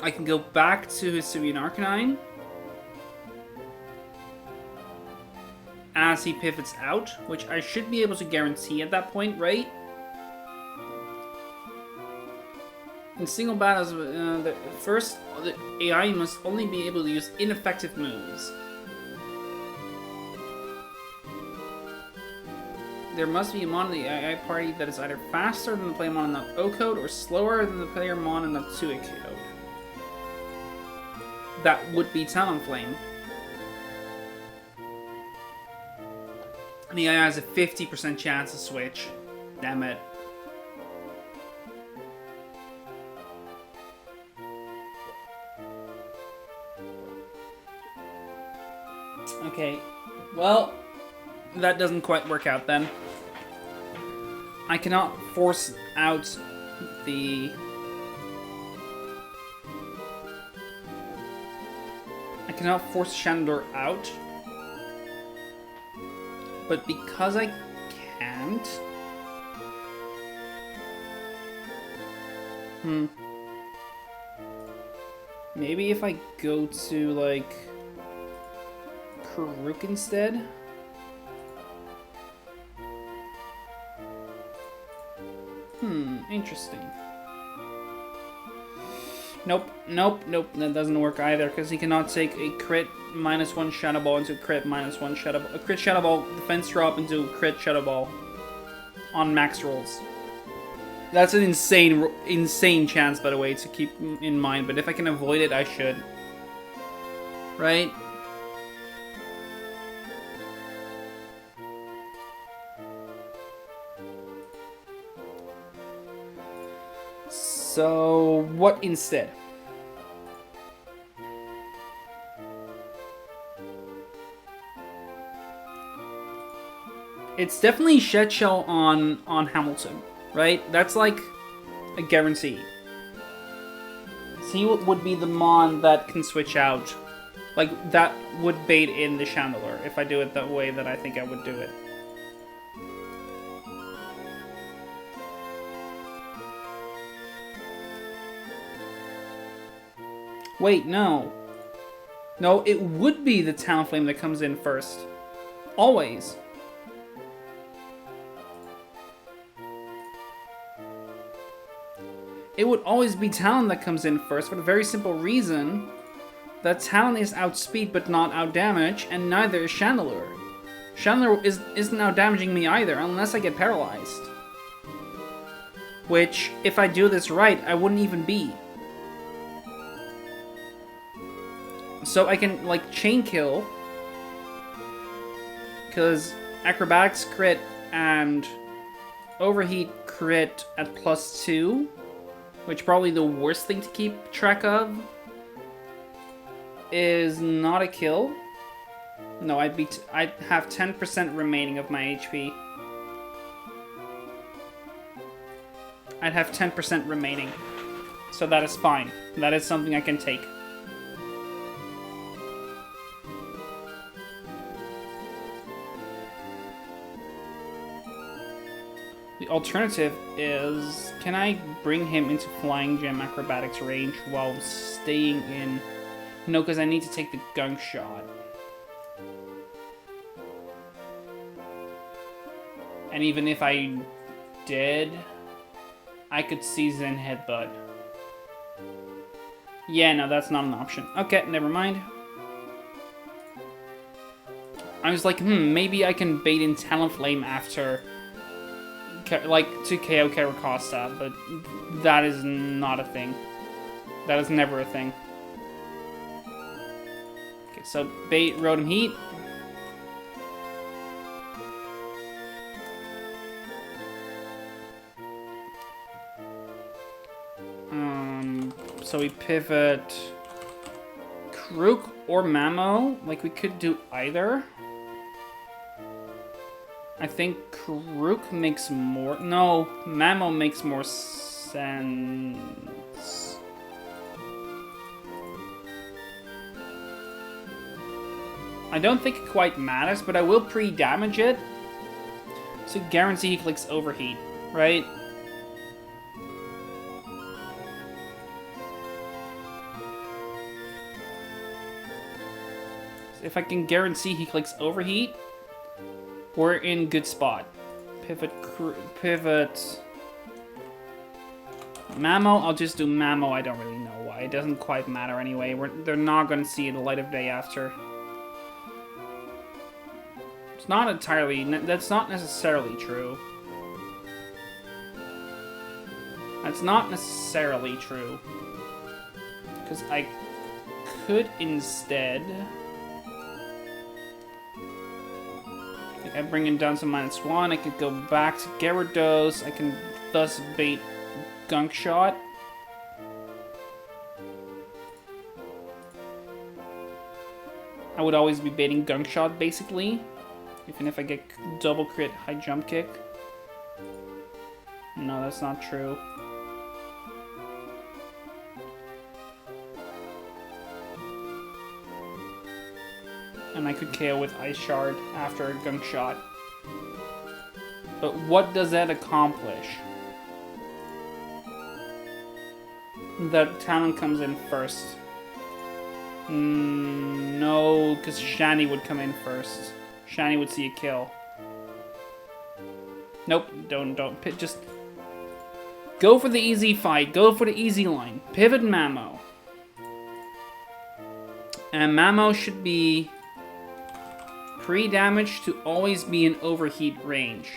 I can go back to Hisuian Arcanine as he pivots out, which I should be able to guarantee at that point, right? In single battles, the AI must only be able to use ineffective moves. There must be a mon in the AI party that is either faster than the player mon in the O code or slower than the player mon in the 2A code. That would be Talonflame. And the AI has a 50% chance to switch. Damn it. Okay, well, that doesn't quite work out then. I cannot force out the... I cannot force Chandelure out. But because I can't... Maybe if I go to, like... Karuk instead? Interesting. Nope, that doesn't work either, because he cannot take a crit -1 Shadow Ball into a crit -1 Shadow Ball. A crit Shadow Ball defense drop into a crit Shadow Ball on max rolls. That's an insane chance, by the way, to keep in mind, but if I can avoid it, I should. Right? So, what instead? It's definitely Shed Shell on Hamilton, right? That's like a guarantee. So he would be the mon that can switch out. Like, that would bait in the Chandelure if I do it the way that I think I would do it. Wait, no. No, it would be the Talonflame that comes in first. Always. It would always be Talon that comes in first for the very simple reason that Talon is outspeed but not outdamage, and neither is Chandelure. Chandelure isn't outdamaging me either, unless I get paralyzed. Which, if I do this right, I wouldn't even be. So I can, like, chain kill. Because acrobatics crit and overheat crit at +2. Which probably the worst thing to keep track of. Is not a kill. No, I'd have 10% remaining of my HP. I'd have 10% remaining. So that is fine. That is something I can take. The alternative is, can I bring him into Flying Gem Acrobatics range while staying in... No, because I need to take the gunk shot. And even if I did, I could season Headbutt. Yeah, no, that's not an option. Okay, never mind. I was like, maybe I can bait in Talonflame after, like, to KO Caracosta, but that is not a thing. That is never a thing. Okay, so bait Rotom Heat. So we pivot Krook or Mamo. Like, we could do either. I think Krook makes more... No, Mamo makes more sense. I don't think it quite matters, but I will pre-damage it. So guarantee he clicks Overheat, right? If I can guarantee he clicks Overheat, we're in good spot. Pivot Mamo. I'll just do Mamo. I don't really know why. It doesn't quite matter anyway. They're not going to see the light of day after. It's not entirely... That's not necessarily true. That's not necessarily true. Because I could instead... I bring him down to -1. I could go back to Gyarados. I can thus bait Gunk Shot. I would always be baiting Gunk Shot, basically. Even if I get double crit high jump kick. No, that's not true. And I could KO with Ice Shard after a Gunk Shot. But what does that accomplish? That Talon comes in first. No, because Shani would come in first. Shani would see a kill. Nope, don't. Just go for the easy fight. Go for the easy line. Pivot Mamo. And Mamo should be... pre-damage to always be in overheat range,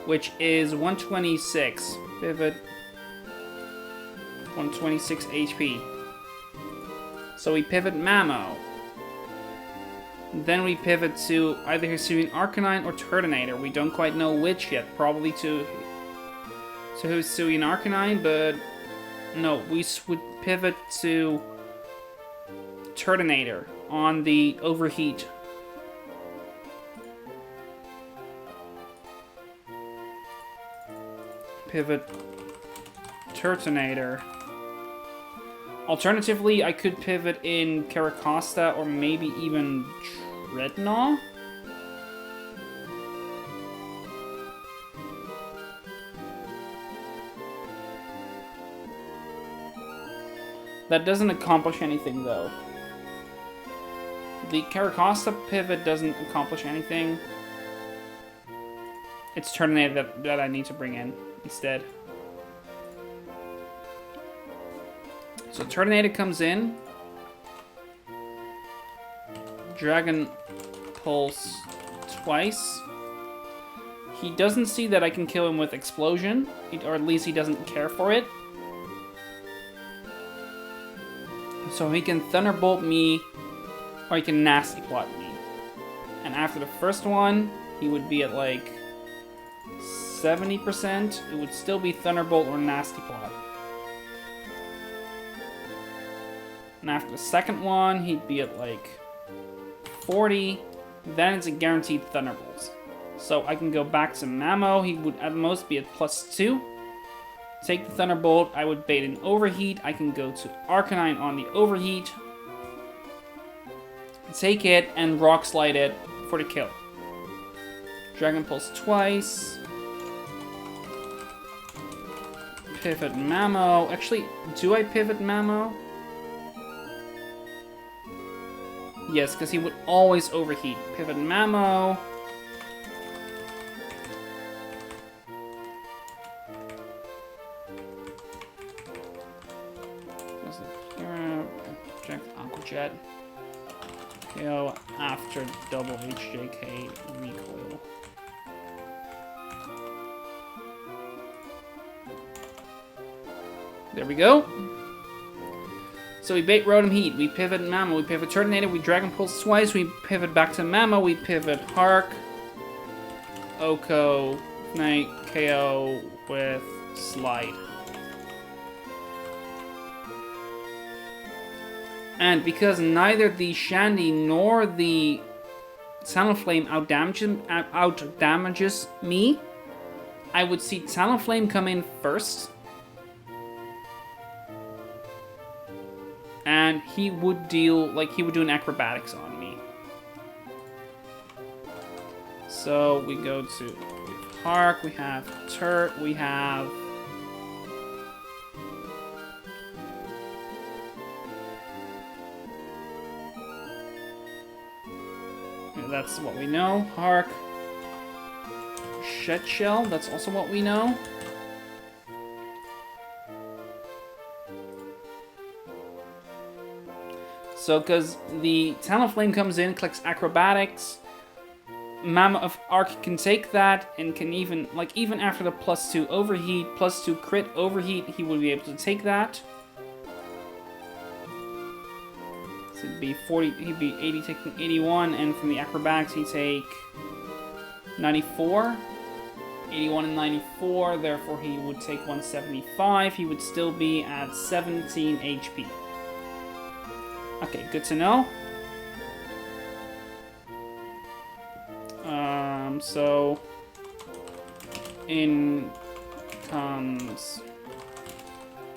which is 126. Pivot 126 HP. So we pivot Mamo. Then we pivot to either Hisuian Arcanine or Turtonator. We don't quite know which yet. Probably to Hisuian Arcanine, but no, we would pivot to Turtonator on the overheat. Pivot Turtonator. Alternatively, I could pivot in Caracosta or maybe even Dreadnought. That doesn't accomplish anything, though. The Caracosta pivot doesn't accomplish anything. It's Turtonator that I need to bring in instead. So Turtonator comes in. Dragon Pulse twice. He doesn't see that I can kill him with Explosion, or at least he doesn't care for it. So he can Thunderbolt me, or he can Nasty Plot me. And after the first one, he would be at like 70%. It would still be Thunderbolt or Nasty Plot. And after the second one, he'd be at like 40. Then it's a guaranteed Thunderbolt. So I can go back to Mamo. He would at most be at +2. Take the Thunderbolt. I would bait an Overheat. I can go to Arcanine on the Overheat. Take it and Rock Slide it for the kill. Dragon Pulse twice. Pivot Mamo. Actually, do I pivot Mamo? Yes, because he would always Overheat. Pivot Mamo. Aqua Jet. KO after double HJK recoil. There we go. So we bait Rotom Heat, we pivot Mamo, we pivot Turtonator, we Dragon Pulse twice, we pivot back to Mamo, we pivot Hark, Oko, Knight, KO with Slide. And because neither the Shandy nor the Talonflame out-damages me, I would see Talonflame come in first. And he would deal, like, he would do an Acrobatics on me. So we go to Hark, we have Turt, we have... That's what we know. Hark. Shed Shell, that's also what we know. So, because the Talonflame comes in, clicks Acrobatics, Mama of Arc can take that, and can even, like, even after the +2 Overheat, +2 crit Overheat, he would be able to take that. So it'd be 40, he'd be 80 taking 81, and from the Acrobatics he'd take 94. 81 and 94, therefore he would take 175. He would still be at 17 HP. Okay, good to know. So in comes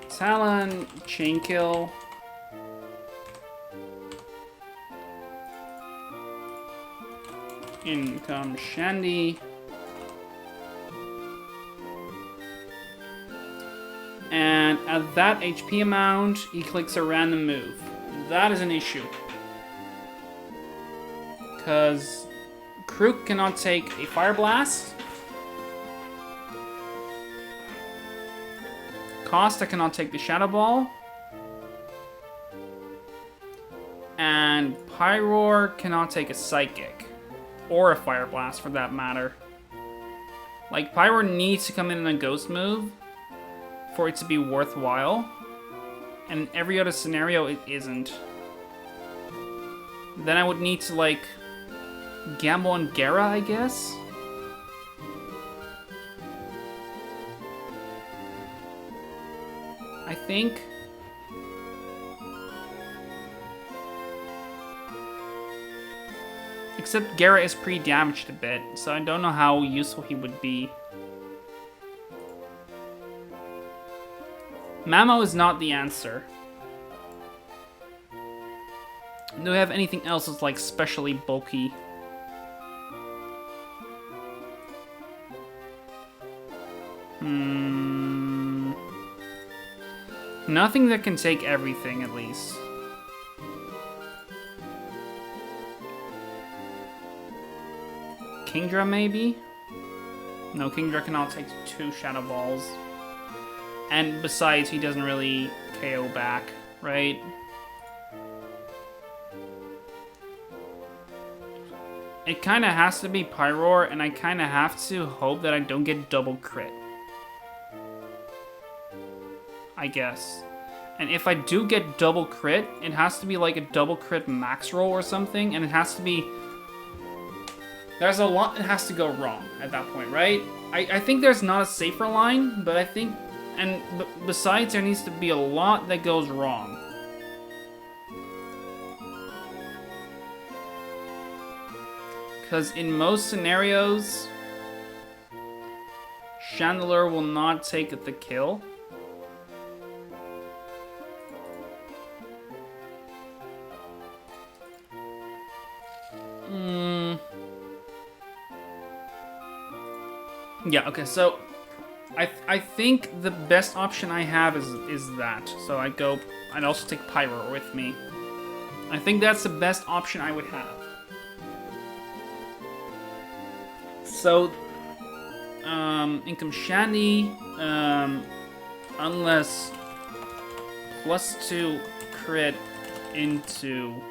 Talon, Chain Kill. In comes Shandy. And at that HP amount, he clicks a random move. That is an issue. Because Krook cannot take a Fire Blast. Costa cannot take the Shadow Ball. And Pyroar cannot take a Psychic. Or a Fire Blast, for that matter. Like, Pyroar needs to come in a Ghost move for it to be worthwhile. And in every other scenario, it isn't. Then I would need to, like, gamble on Gera, I guess? I think. Except Gera is pre-damaged a bit, so I don't know how useful he would be. Mamo is not the answer. Do we have anything else that's like specially bulky? Nothing that can take everything, at least. Kingdra, maybe? No, Kingdra cannot take 2 Shadow Balls. And besides, he doesn't really KO back, right? It kind of has to be Pyroar, and I kind of have to hope that I don't get double crit. I guess. And if I do get double crit, it has to be like a double crit max roll or something, and it has to be... There's a lot that has to go wrong at that point, right? I think there's not a safer line, but I think... And besides, there needs to be a lot that goes wrong. Because in most scenarios, Chandelier will not take the kill. Yeah, okay, so I think the best option I have is that. So I'd also take Pyro with me. I think that's the best option I would have. So, Income Shandy, unless +2 crit into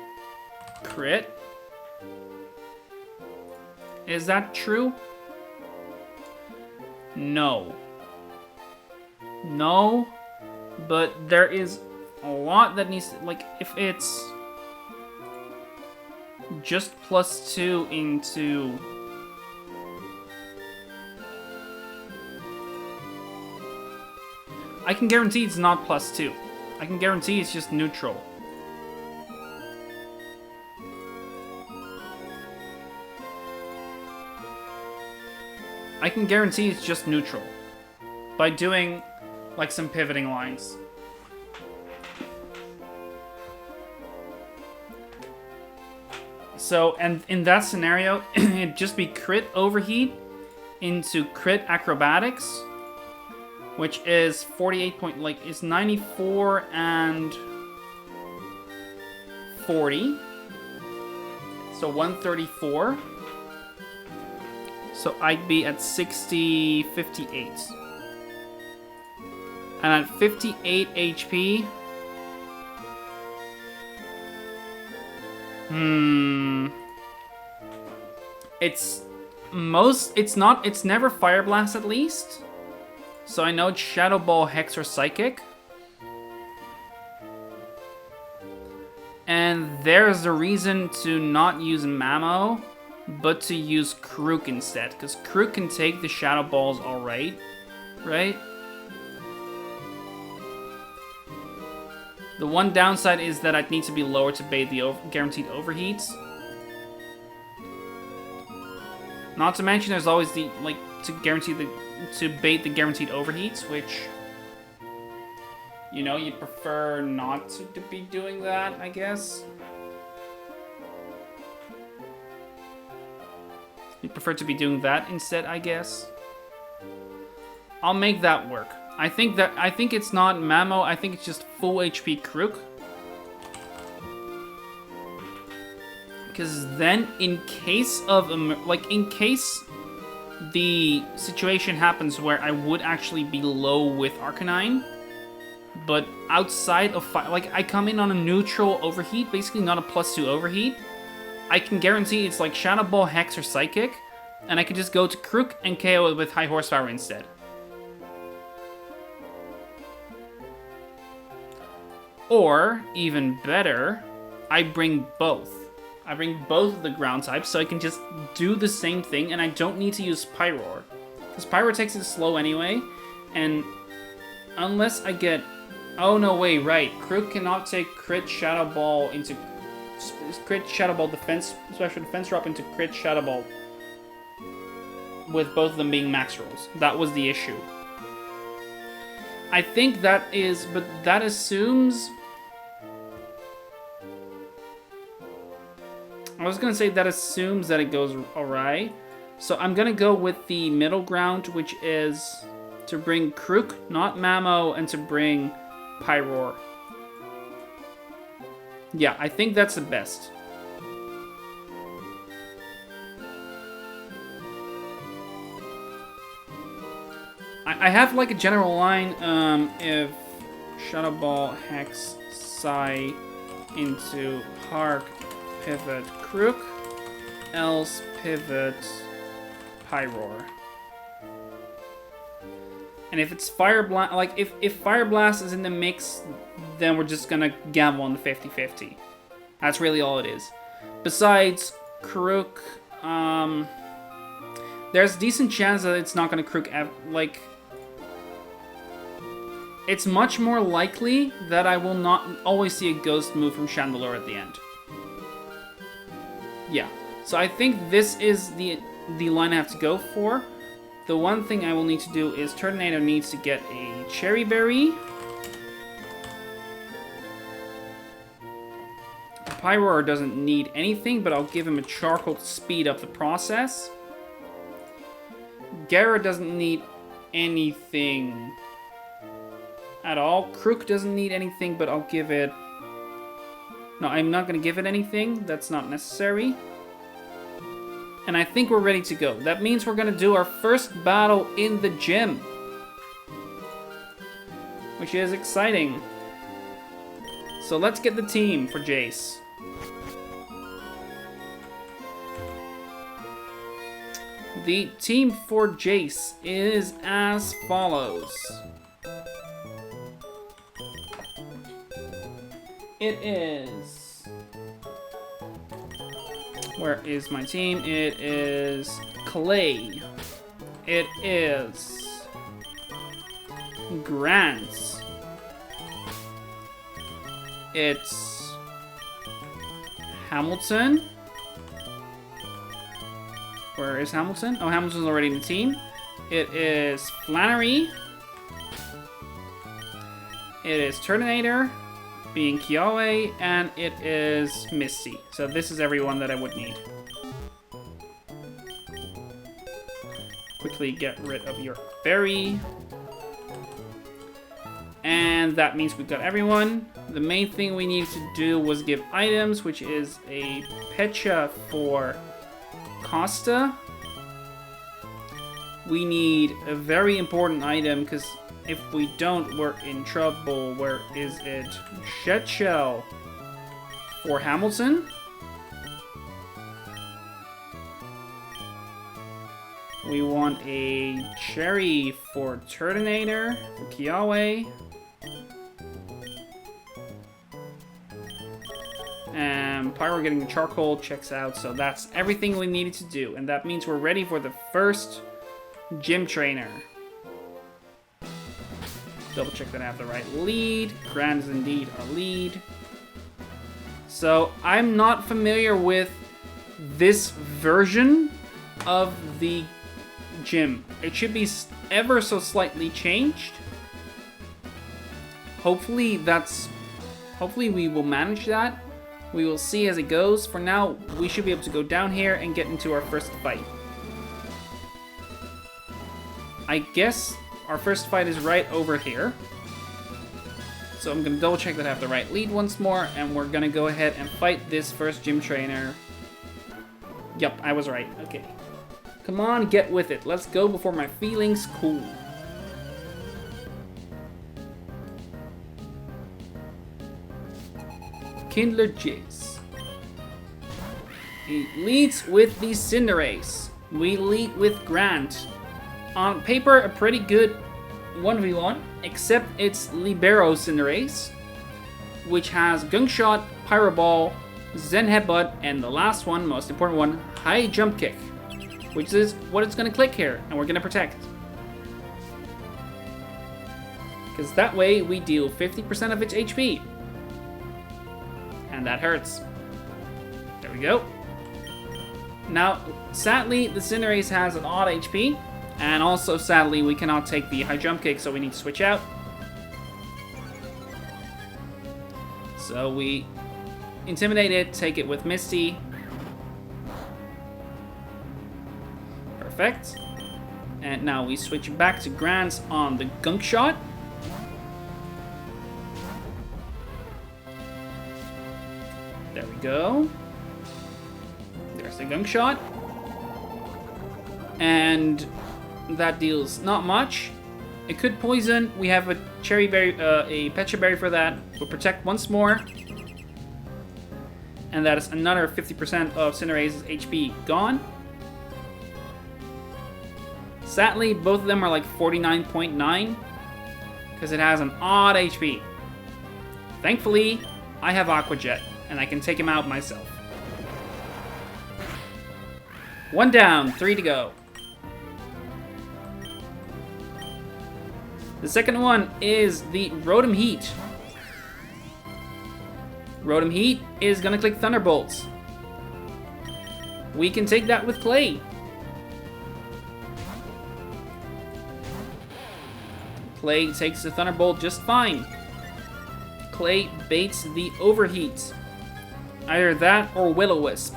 crit. Is that true? No. No, but there is a lot that needs to, like, if it's just +2 into... I can guarantee it's not +2. I can guarantee it's just neutral. I can guarantee it's just neutral by doing like some pivoting lines. So, and in that scenario, it'd just be crit overheat into crit acrobatics, which is 48 point, like, it's 94 and 40. So 134. So I'd be at 60, 58. And at 58 HP... It's never Fire Blast at least. So I know it's Shadow Ball, Hex, or Psychic. And there's a reason to not use Mamo, but to use Krook instead, because Krook can take the Shadow Balls alright, right? The one downside is that I'd need to be lower to bait the guaranteed overheats. Not to mention there's always the, like, to bait the guaranteed overheats, which, you know, you'd prefer not to be doing that, I guess. You'd prefer to be doing that instead, I guess. I'll make that work. I think it's not Mamo, I think it's just full HP Krook. Because then, in case of, in case the situation happens where I would actually be low with Arcanine, but outside of, like, I come in on a neutral overheat, basically not a +2 overheat, I can guarantee it's like Shadow Ball, Hex, or Psychic, and I can just go to Krook and KO it with High Horsepower instead. Or, even better, I bring both. I bring both of the ground types, so I can just do the same thing, and I don't need to use Pyroar. Because Pyroar takes it slow anyway, and unless I get... Oh, no, wait, right. Krook cannot take Crit Shadow Ball into... Crit Shadow Ball defense, special defense drop into Crit Shadow Ball. With both of them being max rolls. That was the issue. I think that is... But that assumes... I was gonna say that assumes that it goes alright. So I'm gonna go with the middle ground, which is to bring Krook, not Mamo, and to bring Pyroar. Yeah, I think that's the best. I have like a general line, if Shadow Ball, Hex, Psy into Hark, pivot Krook, else pivot Pyroar. And if it's Fire Blast, like if Fire Blast is in the mix, then we're just gonna gamble on the 50-50. That's really all it is. Besides, Crook, there's a decent chance that it's not gonna Crook, like, it's much more likely that I will not always see a Ghost move from Chandelure at the end. Yeah, so I think this is the line I have to go for. The one thing I will need to do is Turtonator needs to get a Cherry Berry. Pyroar doesn't need anything, but I'll give him a Charcoal to speed up the process. Gara doesn't need anything at all. Crook doesn't need anything, but I'll give it... No, I'm not going to give it anything. That's not necessary. And I think we're ready to go. That means we're going to do our first battle in the gym, which is exciting. So let's get the team for Jace. The team for Jace is as follows. It is... Where is my team? It is Clay. It is Grant. It's Hamilton. Where is Hamilton? Oh, Hamilton's already in the team. It is Flannery. It is Turtonator, being Kiawe, and it is Misty. So this is everyone that I would need. Quickly get rid of your berry. And that means we've got everyone. The main thing we needed to do was give items, which is a Pecha for Costa. We need a very important item, because if we don't, we're in trouble. Where is it? Shed Shell for Hamilton. We want a Cherry for Turtonator, for Kiawe. And Pyro getting the Charcoal checks out, so that's everything we needed to do. And that means we're ready for the first gym trainer. Double check that I have the right lead. Grant is indeed a lead. So I'm not familiar with this version of the gym. It should be ever so slightly changed. Hopefully we will manage that. We will see as it goes. For now, we should be able to go down here and get into our first fight. I guess our first fight is right over here. So I'm going to double check that I have the right lead once more, and we're going to go ahead and fight this first gym trainer. Yup, I was right. Okay. Come on, get with it. Let's go before my feelings cool. Kindler Jace. He leads with the Cinderace. We lead with Grant. On paper, a pretty good 1v1, except it's Libero Cinderace, which has Gunk Shot, Pyro Ball, Zen Headbutt, and the last one, most important one, High Jump Kick, which is what it's going to click here, and we're going to protect. Because that way we deal 50% of its HP. And that hurts. There we go. Now, sadly, the Cinderace has an odd HP. And also, sadly, we cannot take the high jump kick, so we need to switch out. So we intimidate it, take it with Misty. Perfect. And now we switch back to Grant on the Gunk Shot. There we go. There's the Gunk Shot. And that deals not much. It could poison. We have a Cherry Berry, a Pecha Berry for that. We'll protect once more. And that is another 50% of Cinderace's HP gone. Sadly, both of them are like 49.9 because it has an odd HP. Thankfully, I have Aqua Jet and I can take him out myself. 1 down, 3 to go. The second one is the Rotom Heat. Rotom Heat is gonna click Thunderbolts. We can take that with Clay. Clay takes the Thunderbolt just fine. Clay baits the Overheat. Either that or Will-O-Wisp.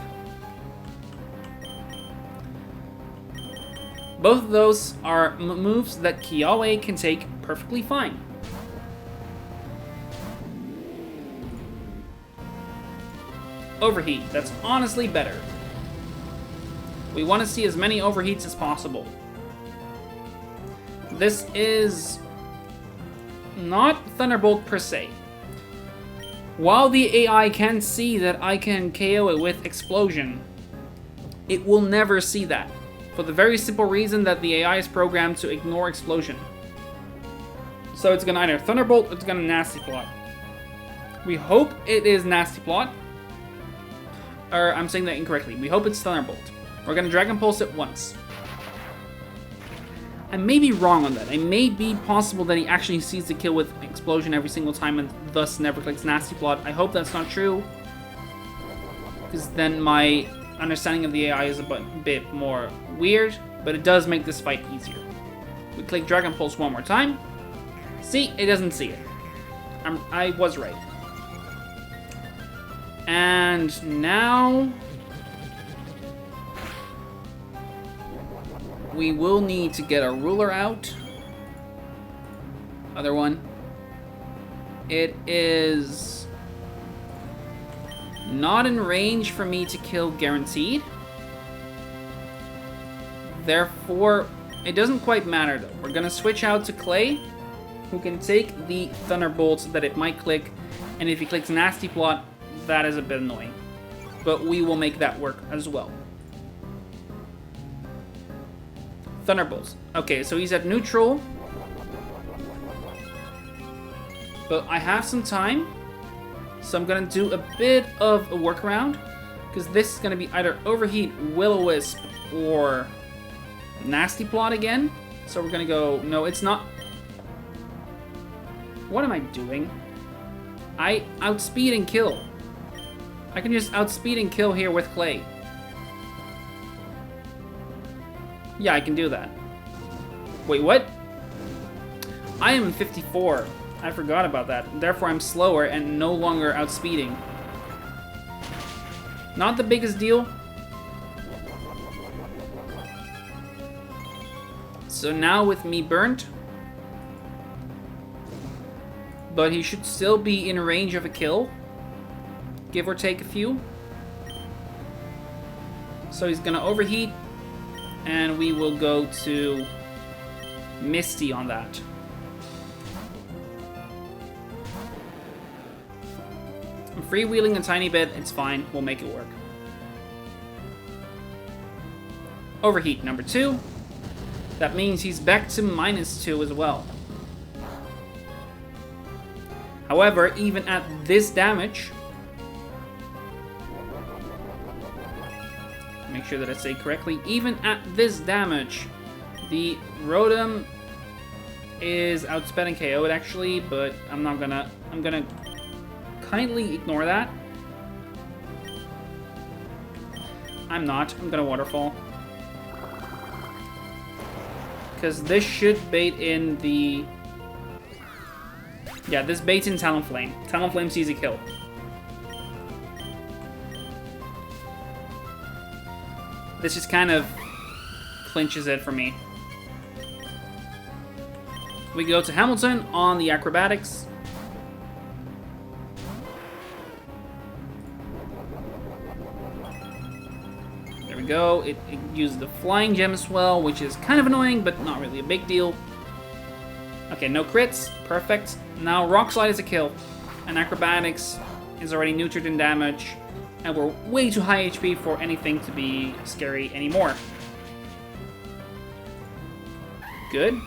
Both of those are moves that Kiawe can take perfectly fine. Overheat, that's honestly better. We want to see as many overheats as possible. This is not Thunderbolt per se. While the AI can see that I can KO it with Explosion, it will never see that. For the very simple reason that the AI is programmed to ignore Explosion. So it's gonna either Thunderbolt or it's gonna Nasty Plot. We hope it is Nasty Plot. Or I'm saying that incorrectly. We hope it's Thunderbolt. We're gonna Dragon Pulse it once. I may be wrong on that. It may be possible that he actually sees the kill with Explosion every single time and thus never clicks Nasty Plot. I hope that's not true. Because then my understanding of the AI is a bit more weird, but it does make this fight easier. We click Dragon Pulse one more time. See, it doesn't see it. I was right. And now we will need to get a ruler out. Other one. It is not in range for me to kill guaranteed. Therefore, it doesn't quite matter though. We're gonna switch out to Clay, who can take the Thunderbolts that it might click, and if he clicks Nasty Plot, that is a bit annoying. But we will make that work as well. Thunderbolts. Okay, so he's at neutral. But I have some time, so I'm gonna do a bit of a workaround, because this is gonna be either Overheat, Will-O-Wisp, or Nasty Plot again. So we're gonna go, no, it's not. What am I doing? I outspeed and kill. I can just outspeed and kill here with Clay. Yeah, I can do that. Wait, what? I am 54. I forgot about that. Therefore, I'm slower and no longer outspeeding. Not the biggest deal. So now with me burnt, but he should still be in range of a kill, give or take a few. So he's gonna overheat, and we will go to Misty on that. I'm freewheeling a tiny bit, it's fine, we'll make it work. Overheat number 2. That means he's back to -2 as well. However, even at this damage, make sure that I say correctly, even at this damage, the Rotom is outsped and KO'd actually, but I'm gonna kindly ignore that. I'm gonna Waterfall. Because this should bait in the... Yeah, this baits in Talonflame. Talonflame sees a kill. This just kind of clinches it for me. We go to Hamilton on the Acrobatics. There we go. It used the Flying Gem as well, which is kind of annoying, but not really a big deal. Okay, no crits. Perfect. Now Rock Slide is a kill, and Acrobatics is already neutered in damage, and we're way too high HP for anything to be scary anymore. Good.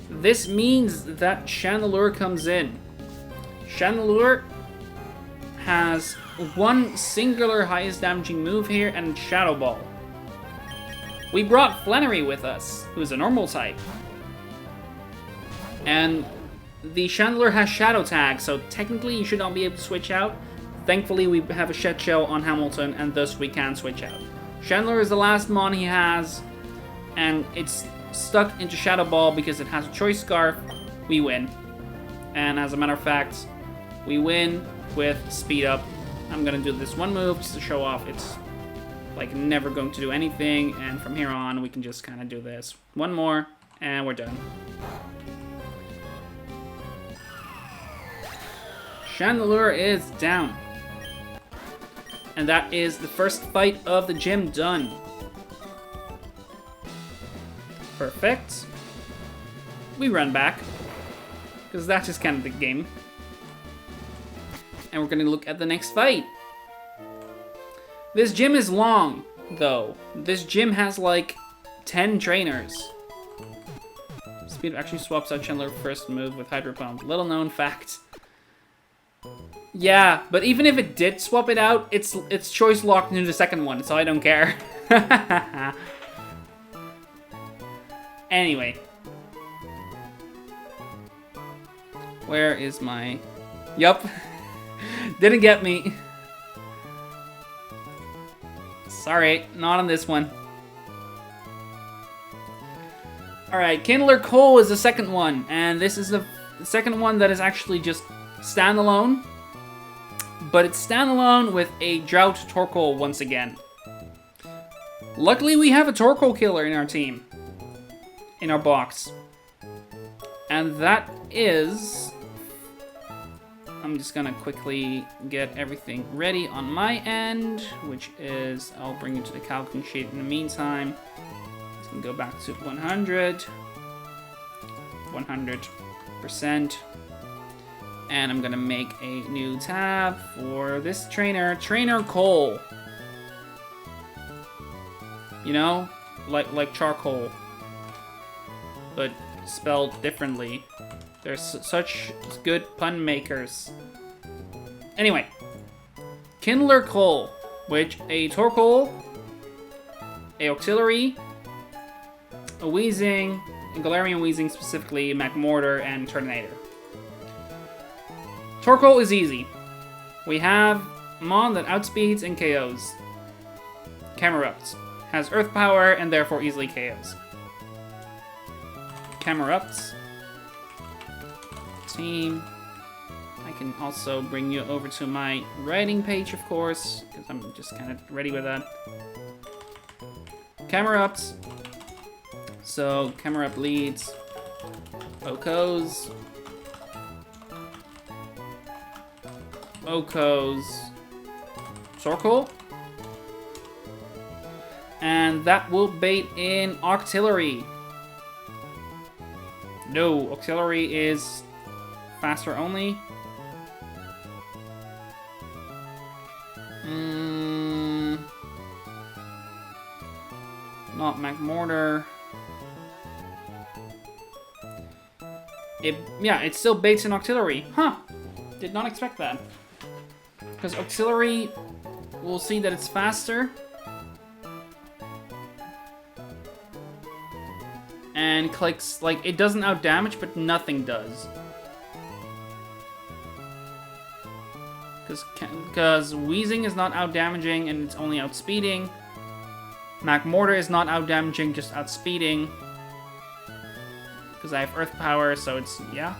This means that Chandelure comes in. Chandelure has one singular highest damaging move here, and Shadow Ball. We brought Flannery with us, who's a normal type. And the Chandelure has Shadow Tag, so technically you should not be able to switch out. Thankfully, we have a Shed Shell on Hamilton, and thus we can switch out. Chandelure is the last mon he has, and it's stuck into Shadow Ball because it has a Choice Scarf. We win. And as a matter of fact, we win with Speed Up. I'm gonna do this one move just to show off it's like never going to do anything, and from here on we can just kind of do this. One more, and we're done. Chandelure is down. And that is the first fight of the gym done. Perfect. We run back, because that's just kind of the game. And we're gonna look at the next fight. This gym is long, though. This gym has like 10 trainers. Speed actually swaps out Chandelure's first move with Hydro Pump. Little known fact. Yeah, but even if it did swap it out, it's choice locked into the second one, so I don't care. Anyway. Where is my... Yup. Didn't get me. Sorry, not on this one. Alright, Kindler Coal is the second one, and this is the second one that is actually just standalone. But it's standalone with a Drought Torkoal once again. Luckily, we have a Torkoal killer in our team. In our box. And that is... I'm just gonna quickly get everything ready on my end, which is, I'll bring you to the calculating sheet in the meantime. So we can go back to 100, 100%, and I'm gonna make a new tab for this trainer, Trainer Coal. You know, like charcoal, but spelled differently. They're such good pun makers. Anyway, Kindler Coal, which a Torkoal, a Auxiliary, a Weezing, a Galarian Weezing specifically, Magmortar, and Turtonator. Torkoal is easy. We have Mon that outspeeds and KOs. Camerupt has Earth Power and therefore easily KOs. Camerupt. Team. I can also bring you over to my writing page, of course, because I'm just kind of ready with that. Camerupt. So, Camerupt leads. Okos. Okos. Torkoal. And that will bait in Auxiliary. No, Auxiliary is faster only. Not Magmortar. Yeah, it still baits in Auxiliary. Huh. Did not expect that. Because Auxiliary, we'll see that it's faster. And clicks, like, it doesn't outdamage, but nothing does. Because Weezing is not outdamaging and it's only outspeeding. Magmortar is not outdamaging, just outspeeding. Because I have Earth Power, so it's, yeah.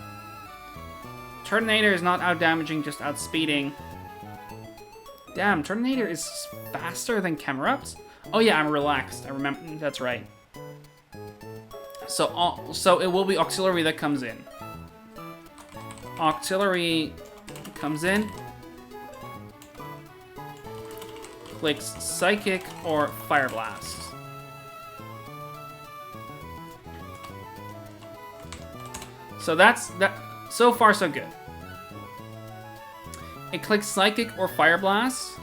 Turtonator is not outdamaging, just outspeeding. Damn, Turtonator is faster than Camerupt? Oh yeah, I'm relaxed. I remember, that's right. So it will be Auxiliary that comes in. Auxiliary comes in. Clicks Psychic or Fire Blast. So that's that. So far, so good. It clicks Psychic or Fire Blast.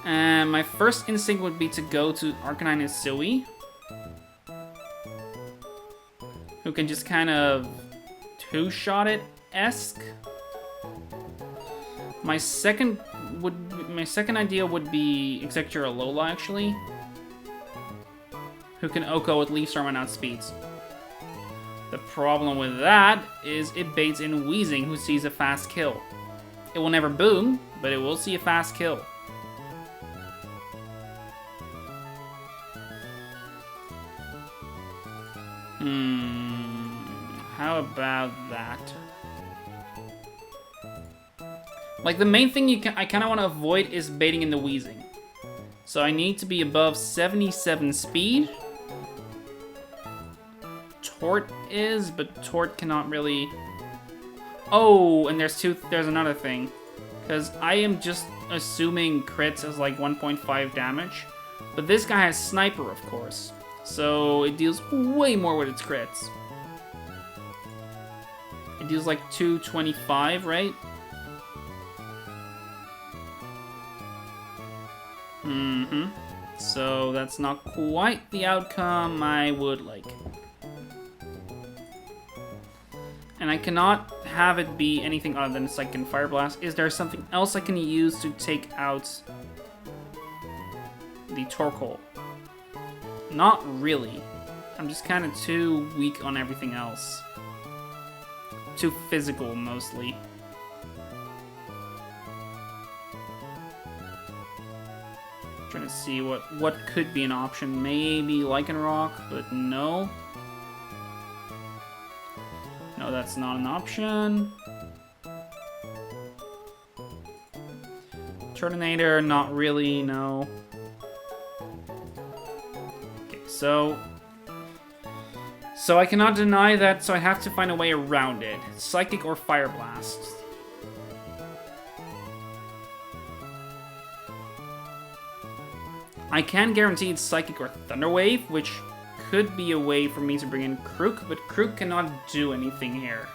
And my first instinct would be to go to Arcanine and Sui, who can just kind of two-shot it-esque. My second idea would be Executor Alola, actually, who can OHKO with Leaf Storm and outspeeds. The problem with that is it baits in Weezing, who sees a fast kill. It will never boom, but it will see a fast kill. How about that? Like, the main thing I kind of want to avoid is baiting in the Weezing. So I need to be above 77 speed. Tort is, but Tort cannot really... Oh, and there's another thing. Because I am just assuming crits as like 1.5 damage. But this guy has Sniper, of course. So it deals way more with its crits. It deals like 225, right? So that's not quite the outcome I would like. And I cannot have it be anything other than Psychic and Fire Blast. Is there something else I can use to take out the Torkoal? Not really. I'm just kind of too weak on everything else. Too physical, mostly. Trying to see what could be an option. Maybe Lycanroc, but no. No, that's not an option. Turtonator, not really, no. Okay, so I cannot deny that, so I have to find a way around it. Psychic or Fire Blast. I can guarantee it's Psychic or Thunder Wave, which could be a way for me to bring in Krook, but Krook cannot do anything here.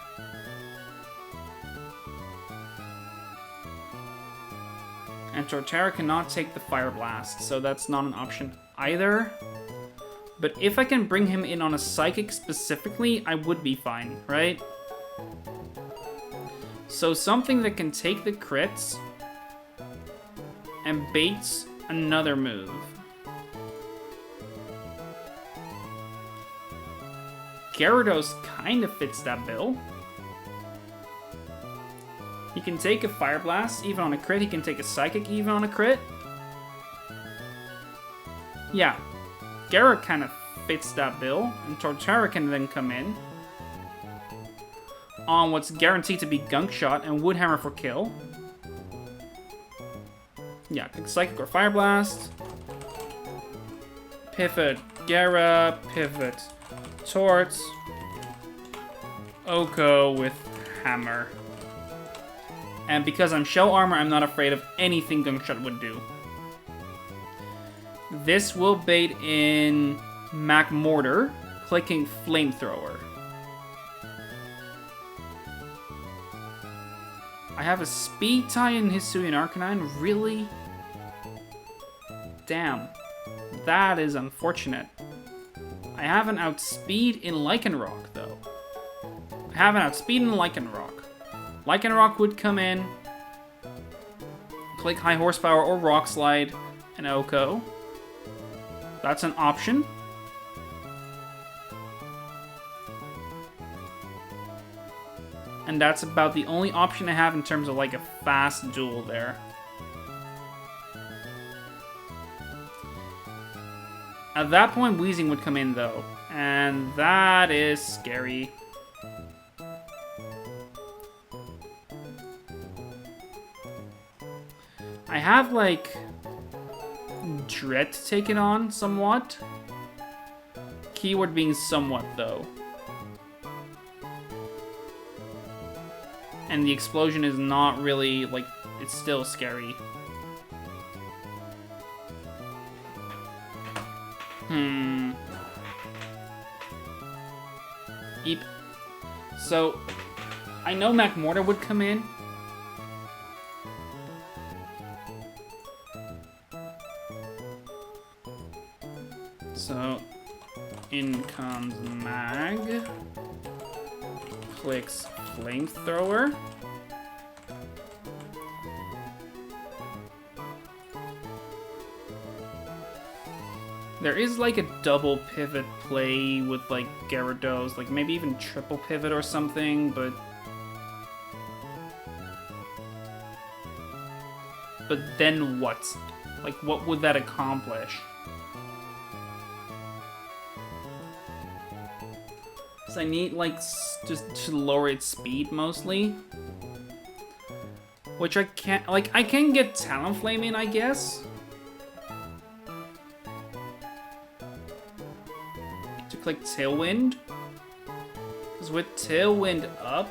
And Torterra cannot take the Fire Blast, so that's not an option either. But if I can bring him in on a Psychic specifically, I would be fine, right? So something that can take the crits and baits another move. Gyarados kind of fits that bill. He can take a Fire Blast even on a crit. He can take a Psychic even on a crit. Yeah, Gyara kind of fits that bill, and Torterra can then come in on what's guaranteed to be Gunk Shot and Wood Hammer for kill. Yeah, Psychic or Fire Blast. Pivot Gyara, pivot Tort. OHKO with Hammer. And because I'm Shell Armor, I'm not afraid of anything Gunk Shot would do. This will bait in Mac Mortar, clicking Flamethrower. I have a Speed tie in Hisuian Arcanine, really? Damn. That is unfortunate. I have an Outspeed in Lycanroc, though. I have an Outspeed in Lycanroc. Lycanroc would come in, click High Horsepower or Rock Slide, and OHKO. That's an option. And that's about the only option I have in terms of like a fast duel there. At that point, Weezing would come in though, and that is scary. I have like Dread to take it on somewhat. Keyword being somewhat though. And the explosion is not really, like, it's still scary. Eep. So, I know Mac Mortar would come in. So, in comes Mag. Clicks Flamethrower. There is like a double pivot play with like Gyarados, like maybe even triple pivot or something, but then what? Like what would that accomplish? So I need like just to lower its speed mostly. Which I can't, like I can get Talonflame in, I guess. Click Tailwind, because with Tailwind up,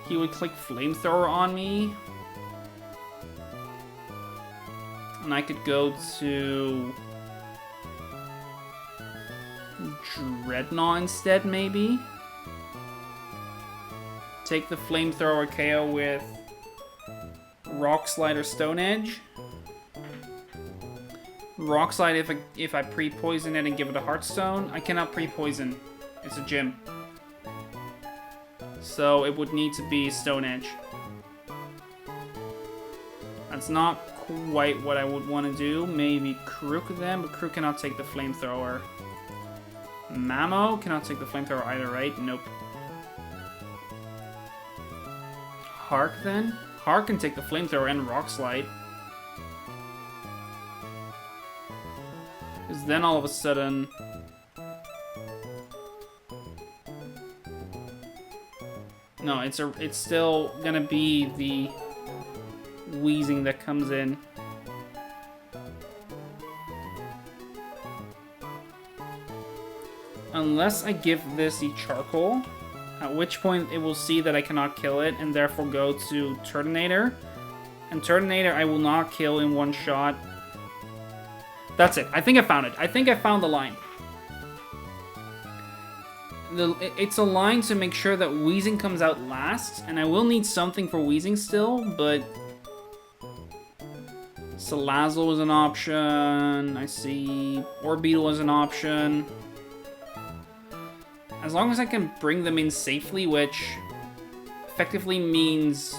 he would click Flamethrower on me, and I could go to Dreadnought instead, maybe. Take the Flamethrower KO with Rock Slide or Stone Edge. Rock Slide if I pre-poison it and give it a Heartstone. I cannot pre-poison. It's a gym. So it would need to be Stone Edge. That's not quite what I would want to do. Maybe Krook then, but Krook cannot take the Flamethrower. Mamo cannot take the Flamethrower either, right? Nope. Hark then? Hark can take the Flamethrower and Rock Slide. Because then all of a sudden... No, it's still gonna be the Wheezing that comes in. Unless I give this the Charcoal, at which point it will see that I cannot kill it and therefore go to Turtonator. And Turtonator I will not kill in one shot. That's it. I think I found it. I think I found the line. It's a line to make sure that Wheezing comes out last, and I will need something for Wheezing still, but... Salazzle is an option. I see Orbeetle is an option. As long as I can bring them in safely, which effectively means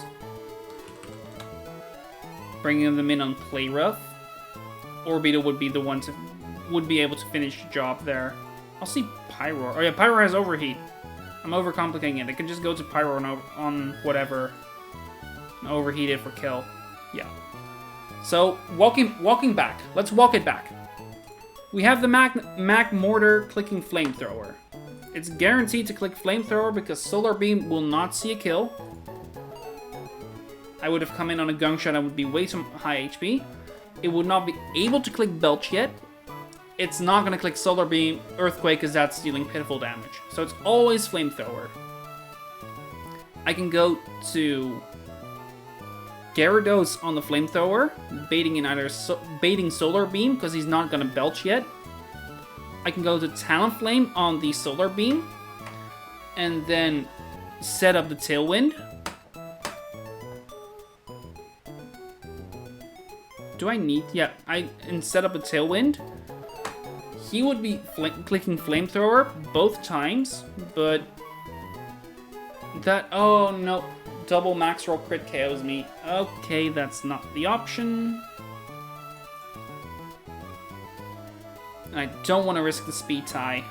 bringing them in on Play Rough, Orbeetle would be the one would be able to finish the job there. I'll see Pyroar. Oh yeah, Pyroar has Overheat. I'm overcomplicating it. I can just go to Pyroar on whatever and overheat it for kill. Yeah. So walking back. Let's walk it back. We have the Mac Mortar clicking Flamethrower. It's guaranteed to click Flamethrower because Solar Beam will not see a kill. I would have come in on a Gunk Shot. I would be way too high HP. It would not be able to click Belch yet. It's not going to click Solar Beam, Earthquake, because that's dealing pitiful damage. So it's always Flamethrower. I can go to Gyarados on the Flamethrower, baiting in either baiting Solar Beam, because he's not going to Belch yet. I can go to Talonflame on the Solar Beam, and then set up the Tailwind. Do I need... Yeah, and set up a Tailwind. He would be clicking Flamethrower both times, but... That... Oh, no. Double Max Roll crit KOs me. Okay, that's not the option. And I don't want to risk the speed tie.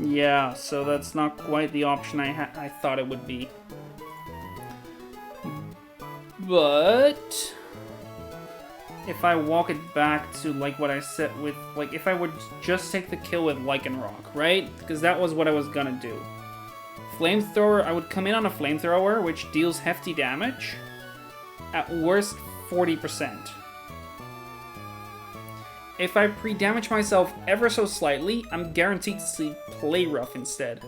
Yeah, so that's not quite the option I thought it would be. But if I walk it back to like what I said with, like if I would just take the kill with Lycanroc, right? Because that was what I was gonna do. Flamethrower, I would come in on a Flamethrower, which deals hefty damage. At worst, 40%. If I pre-damage myself ever so slightly, I'm guaranteed to see Play Rough instead.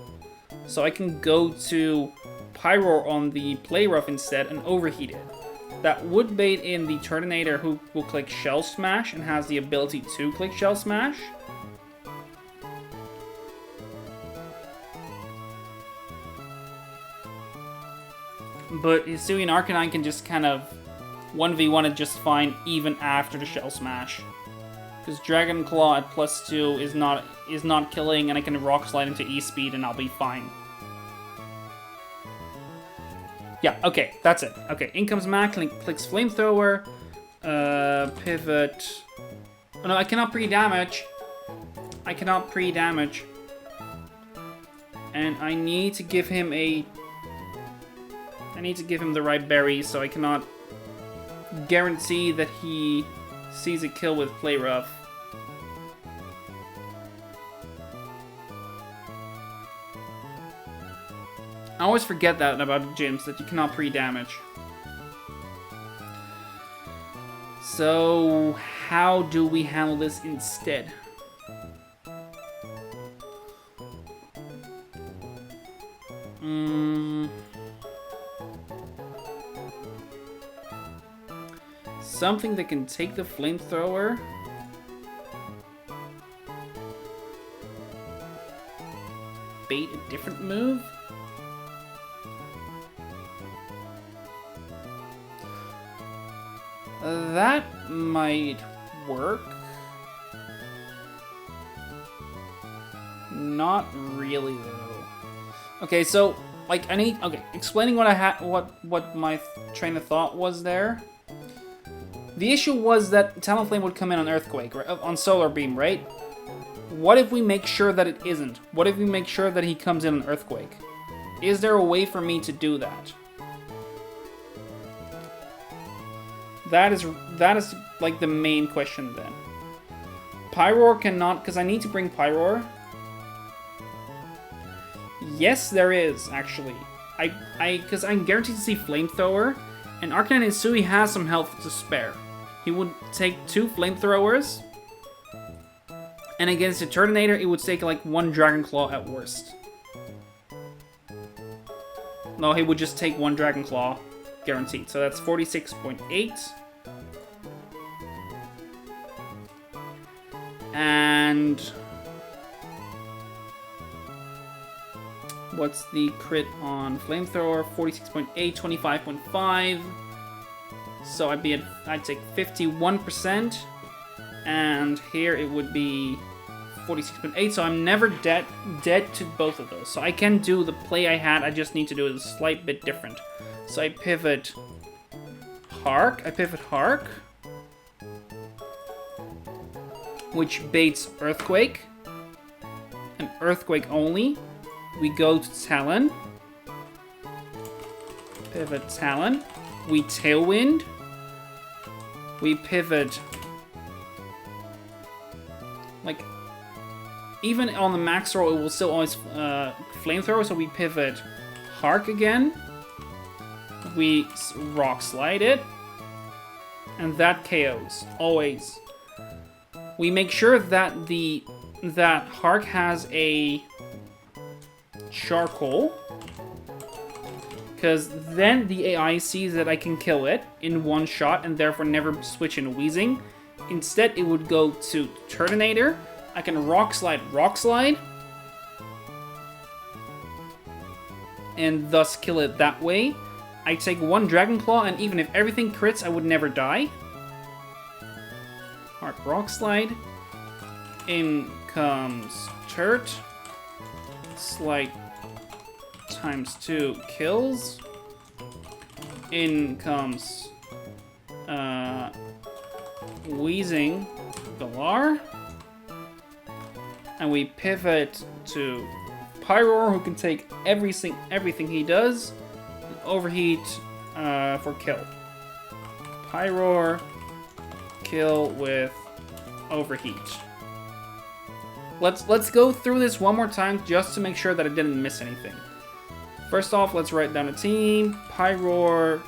So I can go to Pyroar on the Play Rough instead and overheat it. that would bait in the Turtonator, who will click Shell Smash and has the ability to click Shell Smash. But Hisui and Arcanine can just kind of 1v1 it just fine even after the Shell Smash. Because Dragon Claw at +2 is not killing, and I can Rock Slide into E-Speed and I'll be fine. Yeah, okay, that's it. Okay, in comes Mac, clicks Flamethrower, pivot. Oh no, I cannot pre-damage. I cannot pre-damage. And I need to give him a... I need to give him the right berry, so I cannot guarantee that he sees a kill with Play Rough. I always forget that about gyms, that you cannot pre-damage. So, how do we handle this instead? Something that can take the Flamethrower. Bait a different move. That might work. Not really though. Okay, so like I need explaining what I had, what my train of thought was there. The issue was that Talonflame would come in on Earthquake, right? On Solar Beam, right? What if we make sure that it isn't? What if we make sure that he comes in on Earthquake? Is there a way for me to do that? That is like the main question then. Pyroar cannot, because I need to bring Pyroar. Yes, there is actually. Because I'm guaranteed to see Flamethrower, and Arcanine Hisui has some health to spare. He would take 2 Flamethrowers, and against the Turtonator, it would take like 1 Dragon Claw at worst. No, he would just take 1 Dragon Claw, guaranteed. So that's 46.8. And what's the crit on Flamethrower? 46.8, 25.5. So I'd take 51%, and here it would be 46.8. So I'm never dead to both of those. So I can do the play I had. I just need to do it a slight bit different. So I pivot Hark. Which baits Earthquake, and Earthquake only. We go to Talon, pivot Talon, we Tailwind, we pivot, like, even on the max roll it will still always Flamethrower, so we pivot Hark again, we Rock Slide it, and that KOs, always. We make sure that that Hark has a Charcoal, because then the AI sees that I can kill it in one shot and therefore never switch into Wheezing. Instead, it would go to Turtonator. I can Rock Slide, and thus kill it that way. I take 1 Dragon Claw, and even if everything crits, I would never die. Hark, Rock Slide. In comes Turt. Slide ×2 kills. In comes Wheezing Galar. And we pivot to Pyroar, who can take everything he does. And Overheat for kill. Pyroar, kill with Overheat. Let's go through this one more time just to make sure that I didn't miss anything. First off, let's write down a team. Pyroar,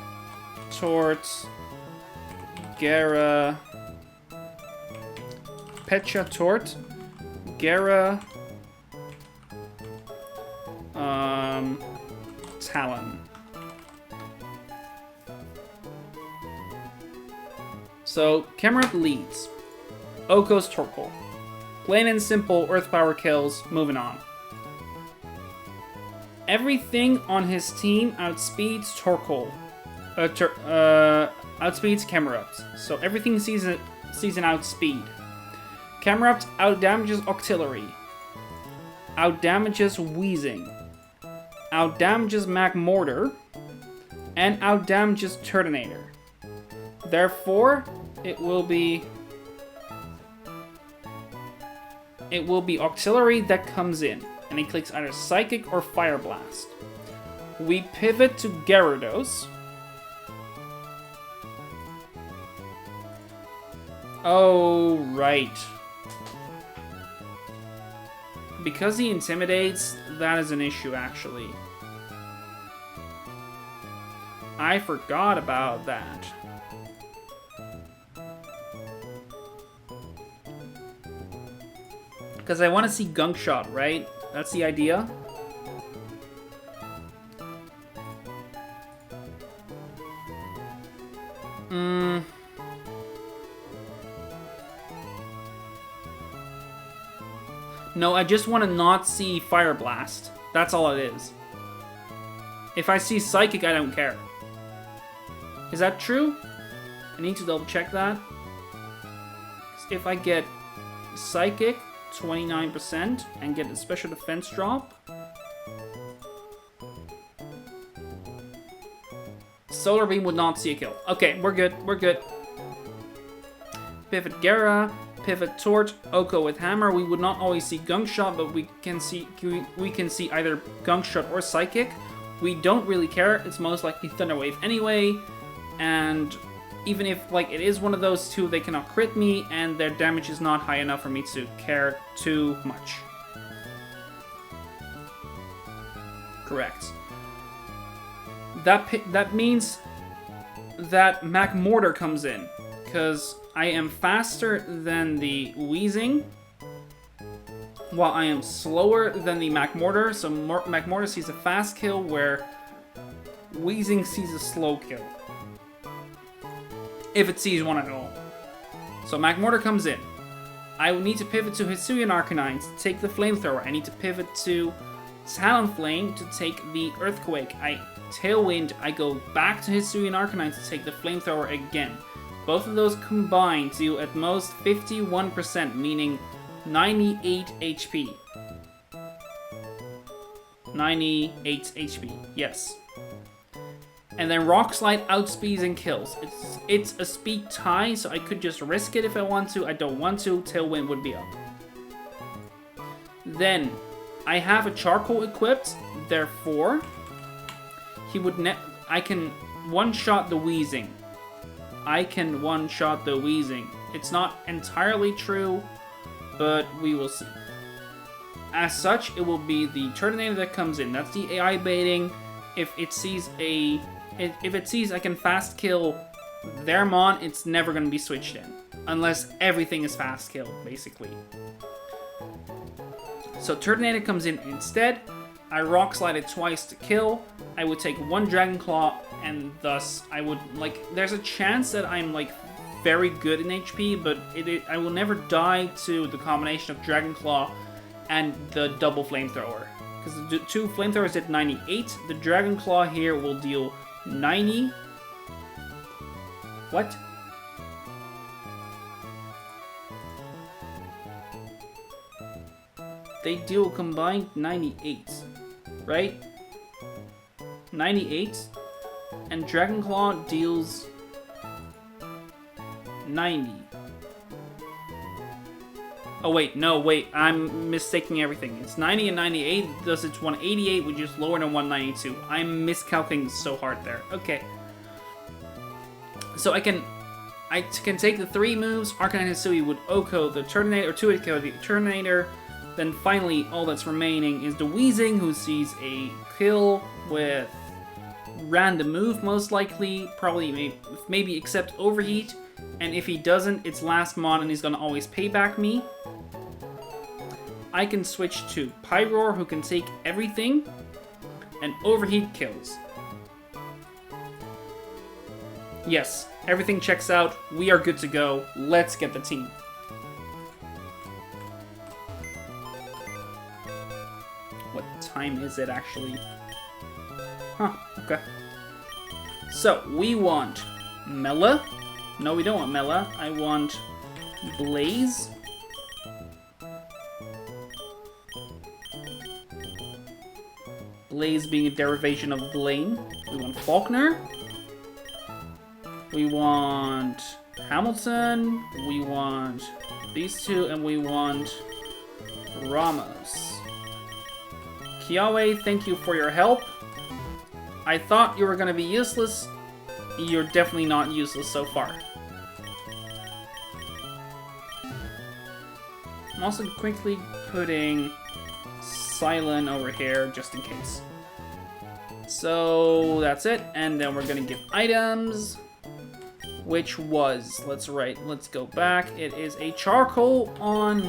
Tort, Gara, Pecha Tort, Gara, Talon. So, Camerupt leads. Oko's Torkoal. Plain and simple, Earth Power kills, moving on. Everything on his team outspeeds Torkoal. Outspeeds Camerupt. So everything sees an outspeed. Camerupt outdamages Octillery. Outdamages Wheezing. Outdamages Magmortar. And outdamages Turtonator. Therefore, it will be Octillery that comes in, and he clicks either Psychic or Fire Blast. We pivot to Gyarados. Oh, right. Because he intimidates, that is an issue, actually. I forgot about that. Because I want to see Gunk Shot, right? That's the idea. No, I just want to not see Fire Blast. That's all it is. If I see Psychic, I don't care. Is that true? I need to double check that. If I get Psychic, 29%, and get a special defense drop. Solar Beam would not see a kill. Okay, we're good, we're good. Pivot Gara, pivot Tort, Oko with Hammer. We would not always see Gunk Shot, but we can see either Gunk Shot or Psychic. We don't really care, it's most likely Thunder Wave anyway, and even if like it is one of those two, they cannot crit me, and their damage is not high enough for me to care too much. Correct. That means that Magmortar comes in, because I am faster than the Wheezing, while I am slower than the Magmortar, so Magmortar sees a fast kill, where Wheezing sees a slow kill. If it sees one at all. So Magmortar comes in. I will need to pivot to Hisuian Arcanine to take the Flamethrower. I need to pivot to Talonflame to take the Earthquake. Tailwind, I go back to Hisuian Arcanine to take the Flamethrower again. Both of those combined do at most 51%, meaning 98 HP. 98 HP, yes. And then Rock Slide outspeeds and kills. It's a speed tie, so I could just risk it if I want to. I don't want to. Tailwind would be up. Then, I have a Charcoal equipped, therefore, I can one-shot the Wheezing. It's not entirely true, but we will see. As such, it will be the Turtonator that comes in. That's the AI baiting. If it sees I can fast kill their Mon, it's never going to be switched in. Unless everything is fast killed, basically. So Turtonator comes in instead. I Rock Slide it twice to kill. I would take one Dragon Claw, and thus I would, there's a chance that I'm, very good in HP, but I will never die to the combination of Dragon Claw and the double Flamethrower. Because the two Flamethrowers did 98. The Dragon Claw here will deal 90. What? They deal combined 98, right? 98, and Dragon Claw deals 90. Oh wait, no, wait, I'm mistaking everything. It's 90 and 98, thus it's 188, which is lower than 192. I'm miscalculating so hard there. Okay. So I can take the 3 moves, Arcanine Hisui with Oko, the Turtonator, or 2-hit kill the Turtonator. Then finally, all that's remaining is the Wheezing, who sees a kill with random move, most likely, probably maybe except Overheat. And if he doesn't, it's last Mon, and he's gonna always payback me. I can switch to Pyroar, who can take everything, and Overheat kills. Yes, Everything checks out. We are good to go. Let's get the team. What time is it actually? Huh, okay. So, we want Mela. No, we don't want Mela. I want Blaze. Blaze being a derivation of Blaine. We want Faulkner. We want Hamilton. We want these two, and we want Ramos. Kiawe, thank you for your help. I thought you were going to be useless. You're definitely not useless so far. I'm also quickly putting Silent over here just in case. So that's it, and then we're gonna give items, which was, let's go back. It is a charcoal on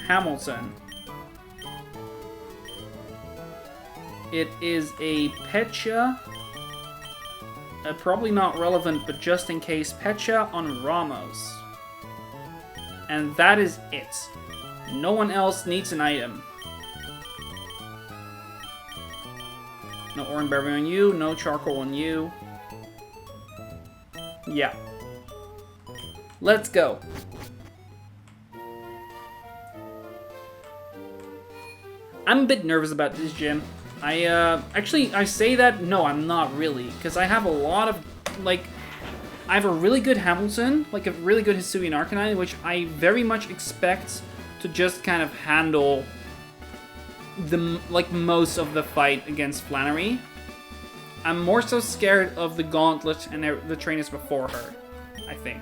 Hamilton. It is a Pecha, probably not relevant, but just in case, Pecha on Ramos. And that is it. No one else needs an item. No orange berry on you, no charcoal on you. Yeah. Let's go. I'm a bit nervous about this gym. Actually, I say that, no, I'm not really, because I have a lot of, like, I have a really good Hamilton, like a really good Hisuian Arcanine, which I very much expect to just kind of handle most of the fight against Flannery. I'm more so scared of the Gauntlet and the trainers before her, I think.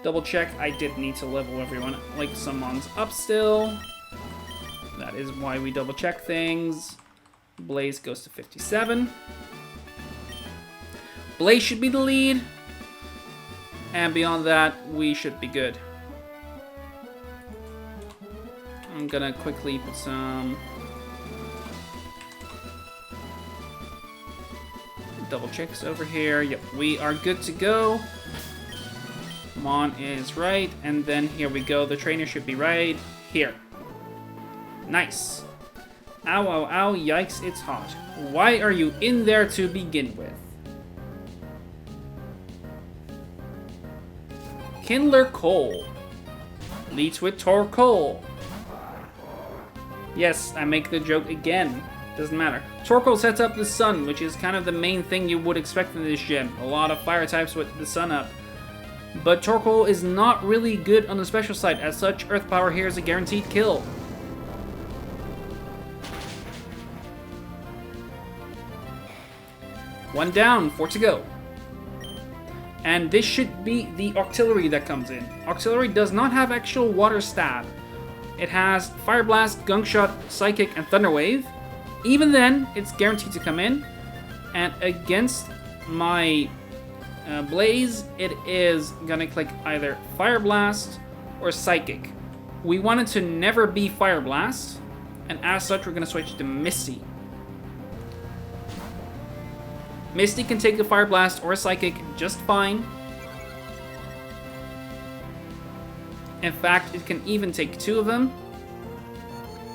Double check, I did need to level everyone, like someone's up still. That is why we double check things. Blaze goes to 57. Blaze should be the lead. And beyond that, we should be good. I'm gonna quickly put some double checks over here. Yep, we are good to go. Mon is right, and then here we go. The trainer should be right here. Nice. Ow, ow, ow, yikes, it's hot. Why are you in there to begin with? Kindler Coal leads with Torkoal. Yes, I make the joke again. Doesn't matter. Torkoal sets up the sun, which is kind of the main thing you would expect in this gym. A lot of fire types with the sun up. But Torkoal is not really good on the special side. As such, Earth Power here is a guaranteed kill. One down, 4 to go. And this should be the Auxiliary that comes in. Auxiliary does not have actual water stab. It has Fire Blast, Gunk Shot, Psychic, and Thunder Wave. Even then, it's guaranteed to come in. And against my Blaze, it is gonna click either Fire Blast or Psychic. We want it to never be Fire Blast, and as such, we're gonna switch to Misty. Misty can take a Fire Blast or a Psychic just fine. In fact, it can even take 2 of them.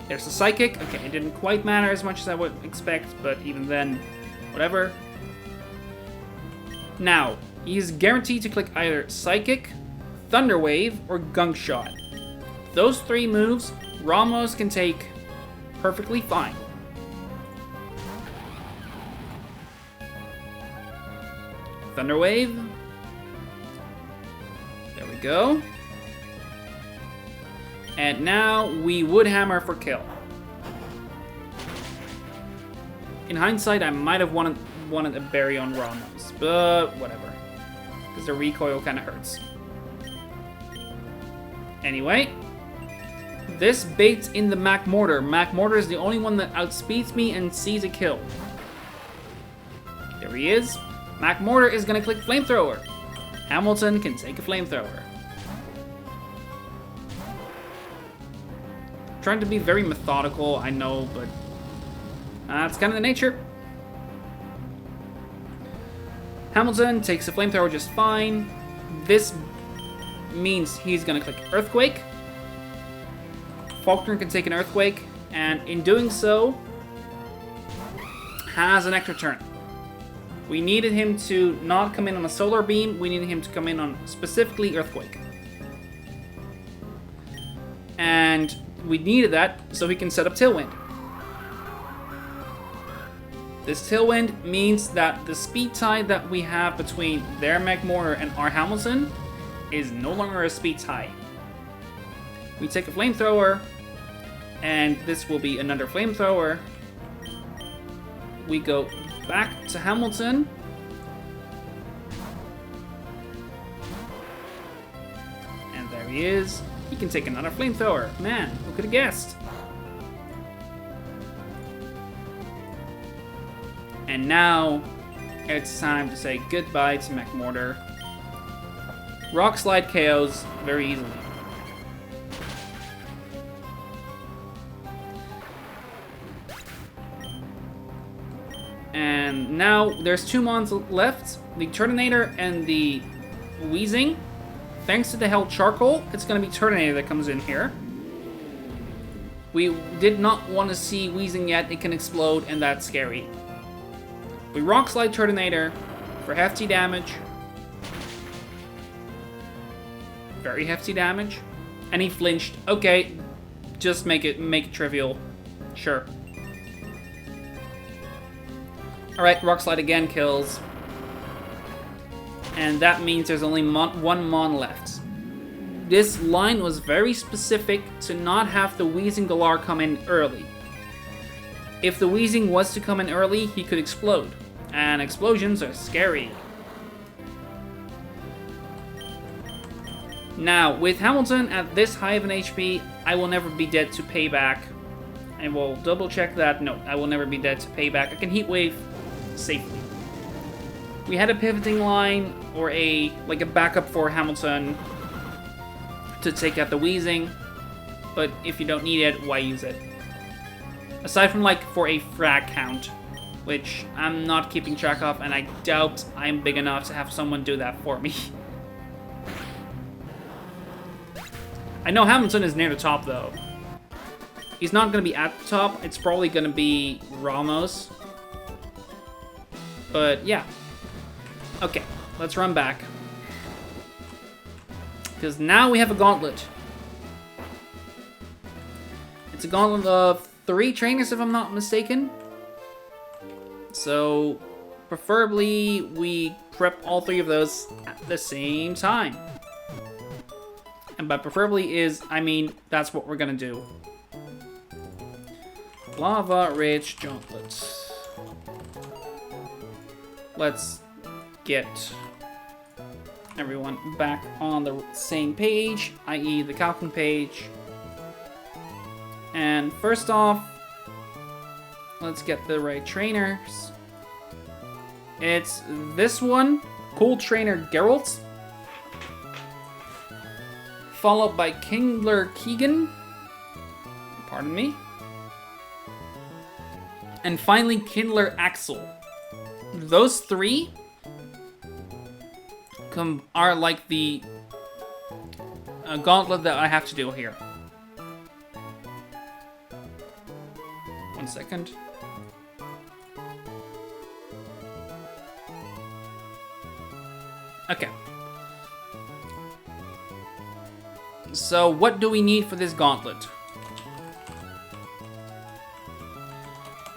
There's the Psychic. Okay, it didn't quite matter as much as I would expect, but even then, whatever. Now, he's guaranteed to click either Psychic, Thunder Wave, or Gunk Shot. Those 3 moves, Ramos can take perfectly fine. Thunder Wave. There we go. And now we would hammer for kill. In hindsight, I might have wanted a berry on Ramos, but whatever. Because the recoil kind of hurts. Anyway, this baits in the Mac Mortar. Mac Mortar is the only one that outspeeds me and sees a kill. There he is. Mac Mortar is going to click Flamethrower. Hamilton can take a Flamethrower. Trying to be very methodical, I know, but that's kind of the nature. Hamilton takes a flamethrower just fine. This means he's gonna click Earthquake. Faulkner can take an Earthquake, and in doing so, has an extra turn. We needed him to not come in on a Solar Beam, we needed him to come in on specifically Earthquake. And we needed that so he can set up Tailwind. This Tailwind means that the speed tie that we have between their Mech Mortar and our Hamilton is no longer a speed tie. We take a Flamethrower, and this will be another Flamethrower. We go back to Hamilton. And there he is. He can take another Flamethrower. Man, who could have guessed? And now, it's time to say goodbye to Mech Mortar. Rock Slide KOs very easily. And now, there's 2 mons left. The Turtonator and the Wheezing. Thanks to the Hell Charcoal, it's going to be Turtonator that comes in here. We did not want to see Wheezing yet. It can explode, and that's scary. We Rock Slide Turtonator for hefty damage. Very hefty damage. And he flinched. Okay, just make it trivial. Sure. Alright, Rock Slide again kills. And that means there's only one Mon left. This line was very specific to not have the Wheezing Galar come in early. If the Wheezing was to come in early, he could explode. And explosions are scary. Now, with Hamilton at this high of an HP, I will never be dead to payback. I will double check that. No, I will never be dead to payback. I can Heat Wave safely. We had a pivoting line or a backup for Hamilton to take out the Wheezing, but if you don't need it, why use it? Aside from for a frag count, which I'm not keeping track of, and I doubt I'm big enough to have someone do that for me. I know Hamilton is near the top though. He's not going to be at the top, it's probably going to be Ramos. But yeah. Okay, let's run back. Because now we have a gauntlet. It's a gauntlet of 3 trainers, if I'm not mistaken. So, preferably, we prep all 3 of those at the same time. And by preferably I mean, that's what we're gonna do. Lavaridge Gauntlet. Let's get everyone back on the same page, i.e. the Calcon page. And first off, let's get the right trainers. It's this one, Cool Trainer Geralt, followed by Kindler Keegan, pardon me, and finally Kindler Axel. Those 3 are like the gauntlet that I have to do here. 1 second. Okay. So what do we need for this gauntlet?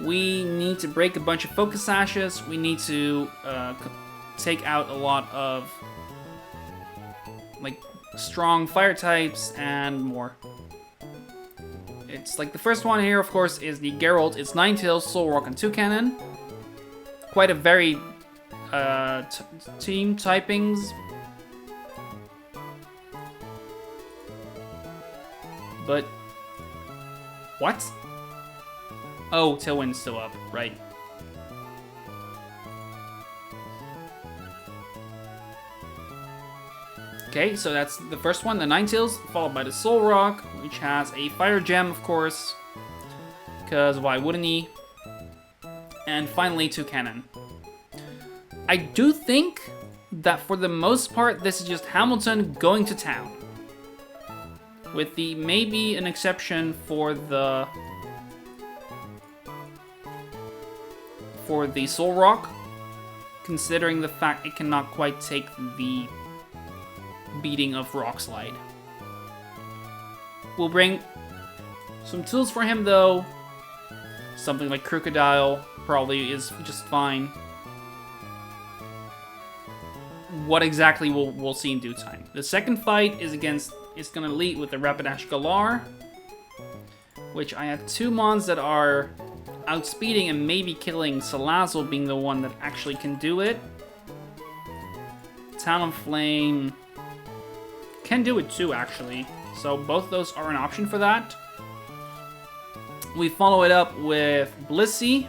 We need to break a bunch of focus sashes. We need to take out a lot of strong fire types and more. It's the first one here, of course, is the Geralt. It's 9 Tails, Soul Rock, and 2 Cannon. Quite a very team typings. But what? Oh, Tailwind's still up, right. Okay, so that's the first one, the Ninetales, followed by the Soul Rock, which has a Fire Gem, of course, because why wouldn't he? And finally, 2 Cannon. I do think that for the most part, this is just Hamilton going to town. With the maybe an exception for the Soul Rock, considering the fact it cannot quite take the beating of Rock Slide. We'll bring some tools for him though. Something like Crocodile probably is just fine. What exactly we'll see in due time. The second fight is gonna lead with the Rapidash Galar, which I have two mons that are outspeeding and maybe killing, Salazzle being the one that actually can do it. Talonflame can do it too, actually. So both those are an option for that. We follow it up with Blissey.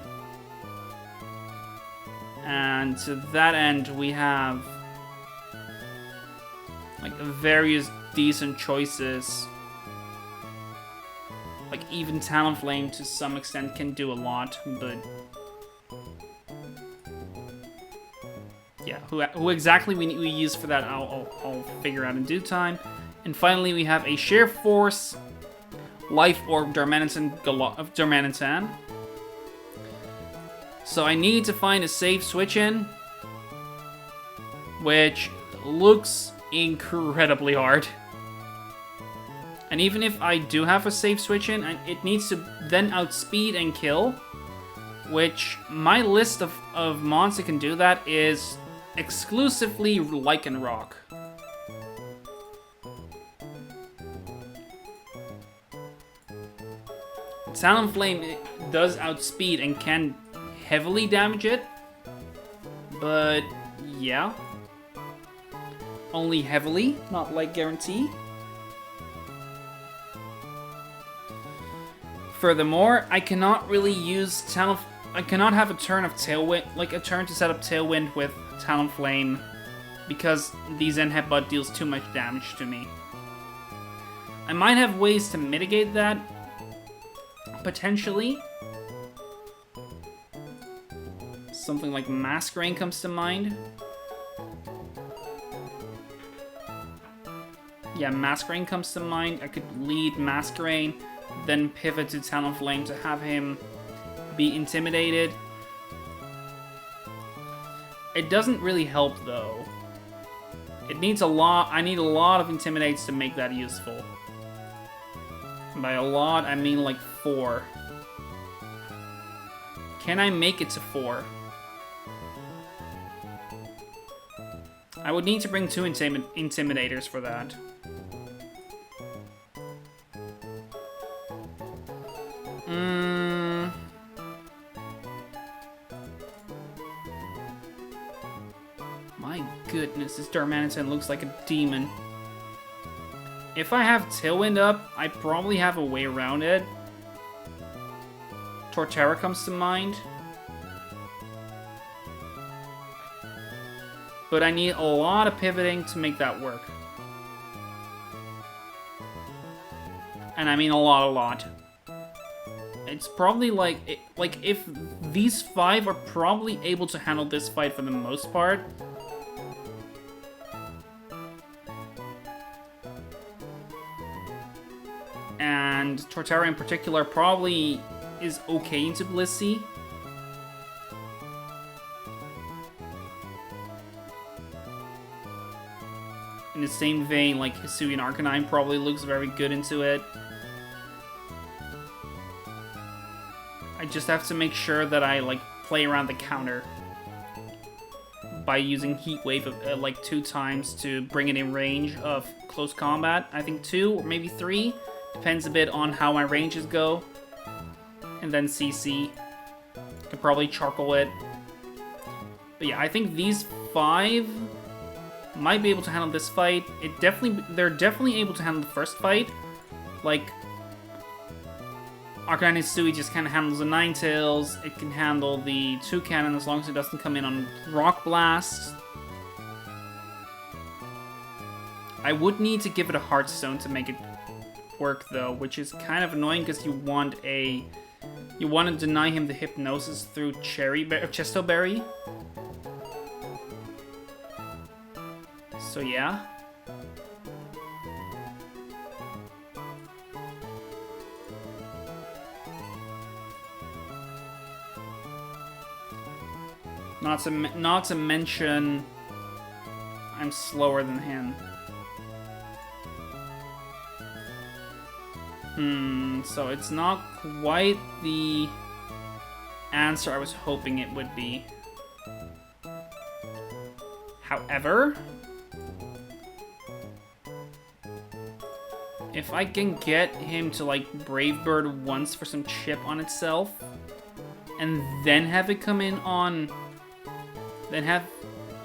And to that end, we have like various decent choices. Like even Talonflame to some extent can do a lot, but yeah, who exactly we use for that, I'll figure out in due time. And finally, we have a Sheer Force, Life Orb Darmanitan. So I need to find a safe switch in, which looks incredibly hard. And even if I do have a safe switch in, it needs to then outspeed and kill, which my list of mons that can do that is exclusively Lycanroc. Talonflame does outspeed and can heavily damage it, but yeah. Only heavily, not like guarantee. Furthermore, I cannot really use I cannot have a turn of Tailwind, like a turn to set up Tailwind with Talonflame, because the Zen Headbutt deals too much damage to me. I might have ways to mitigate that, potentially. Something like Masquerain comes to mind. Yeah, Masquerain comes to mind. I could lead Masquerain, then pivot to Talonflame to have him be intimidated. It doesn't really help though. It needs a lot. I need a lot of intimidates to make that useful. By a lot, I mean like 4. Can I make it to 4? I would need to bring 2 intimidators for that. My goodness, this Darmanitan looks like a demon. If I have Tailwind up, I probably have a way around it. Torterra comes to mind. But I need a lot of pivoting to make that work. And I mean a lot. It's probably like if these 5 are probably able to handle this fight for the most part. And Torterra in particular probably is okay into Blissey. In the same vein, like Hisuian Arcanine probably looks very good into it. I just have to make sure that I like play around the counter by using Heat Wave like 2 times to bring it in range of close combat. I think 2 or maybe 3. Depends a bit on how my ranges go. And then CC. Could probably charcoal it. But yeah, I think these 5 might be able to handle this fight. They're definitely able to handle the first fight. Like, Arcanine Hisui just kind of handles the Ninetales. It can handle the Toucannon as long as it doesn't come in on Rock Blast. I would need to give it a Heartstone to make it work though, which is kind of annoying because you want to deny him the Hypnosis through Chesto Berry. So yeah. Not to mention, I'm slower than him. So it's not quite the answer I was hoping it would be. However, if I can get him to like Brave Bird once for some chip on itself, and then have it come in on, then have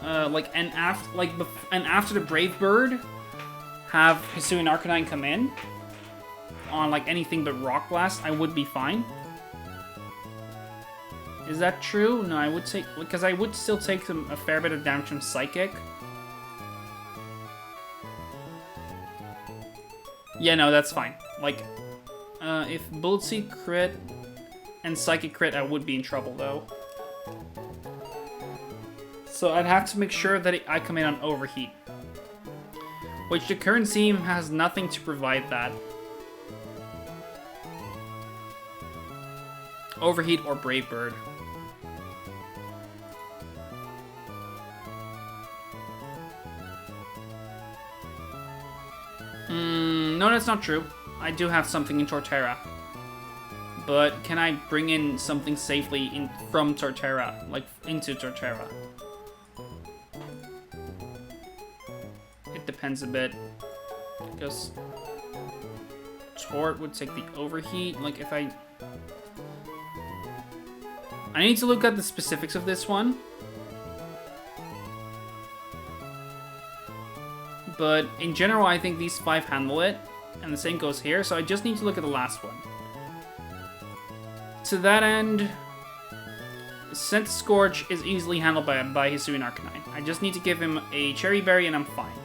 after the Brave Bird, have Hisuian Arcanine come in on like anything but Rock Blast, I would be fine. Is that true? No, I would take, because I would still take a fair bit of damage from Psychic. Yeah, no, that's fine. Like, if Bullet Seed crit and Psychic crit, I would be in trouble though. So I'd have to make sure that I come in on Overheat, which the current team has nothing to provide that. Overheat or Brave Bird. No, that's not true. I do have something in Torterra. But can I bring in something safely from Torterra? Like, into Torterra? It depends a bit. Because Tort would take the Overheat. Like, if I need to look at the specifics of this one. But in general, I think these 5 handle it. And the same goes here, so I just need to look at the last one. To that end, Scent Scorch is easily handled by Hisuian Arcanine. I just need to give him a Cherry Berry and I'm fine.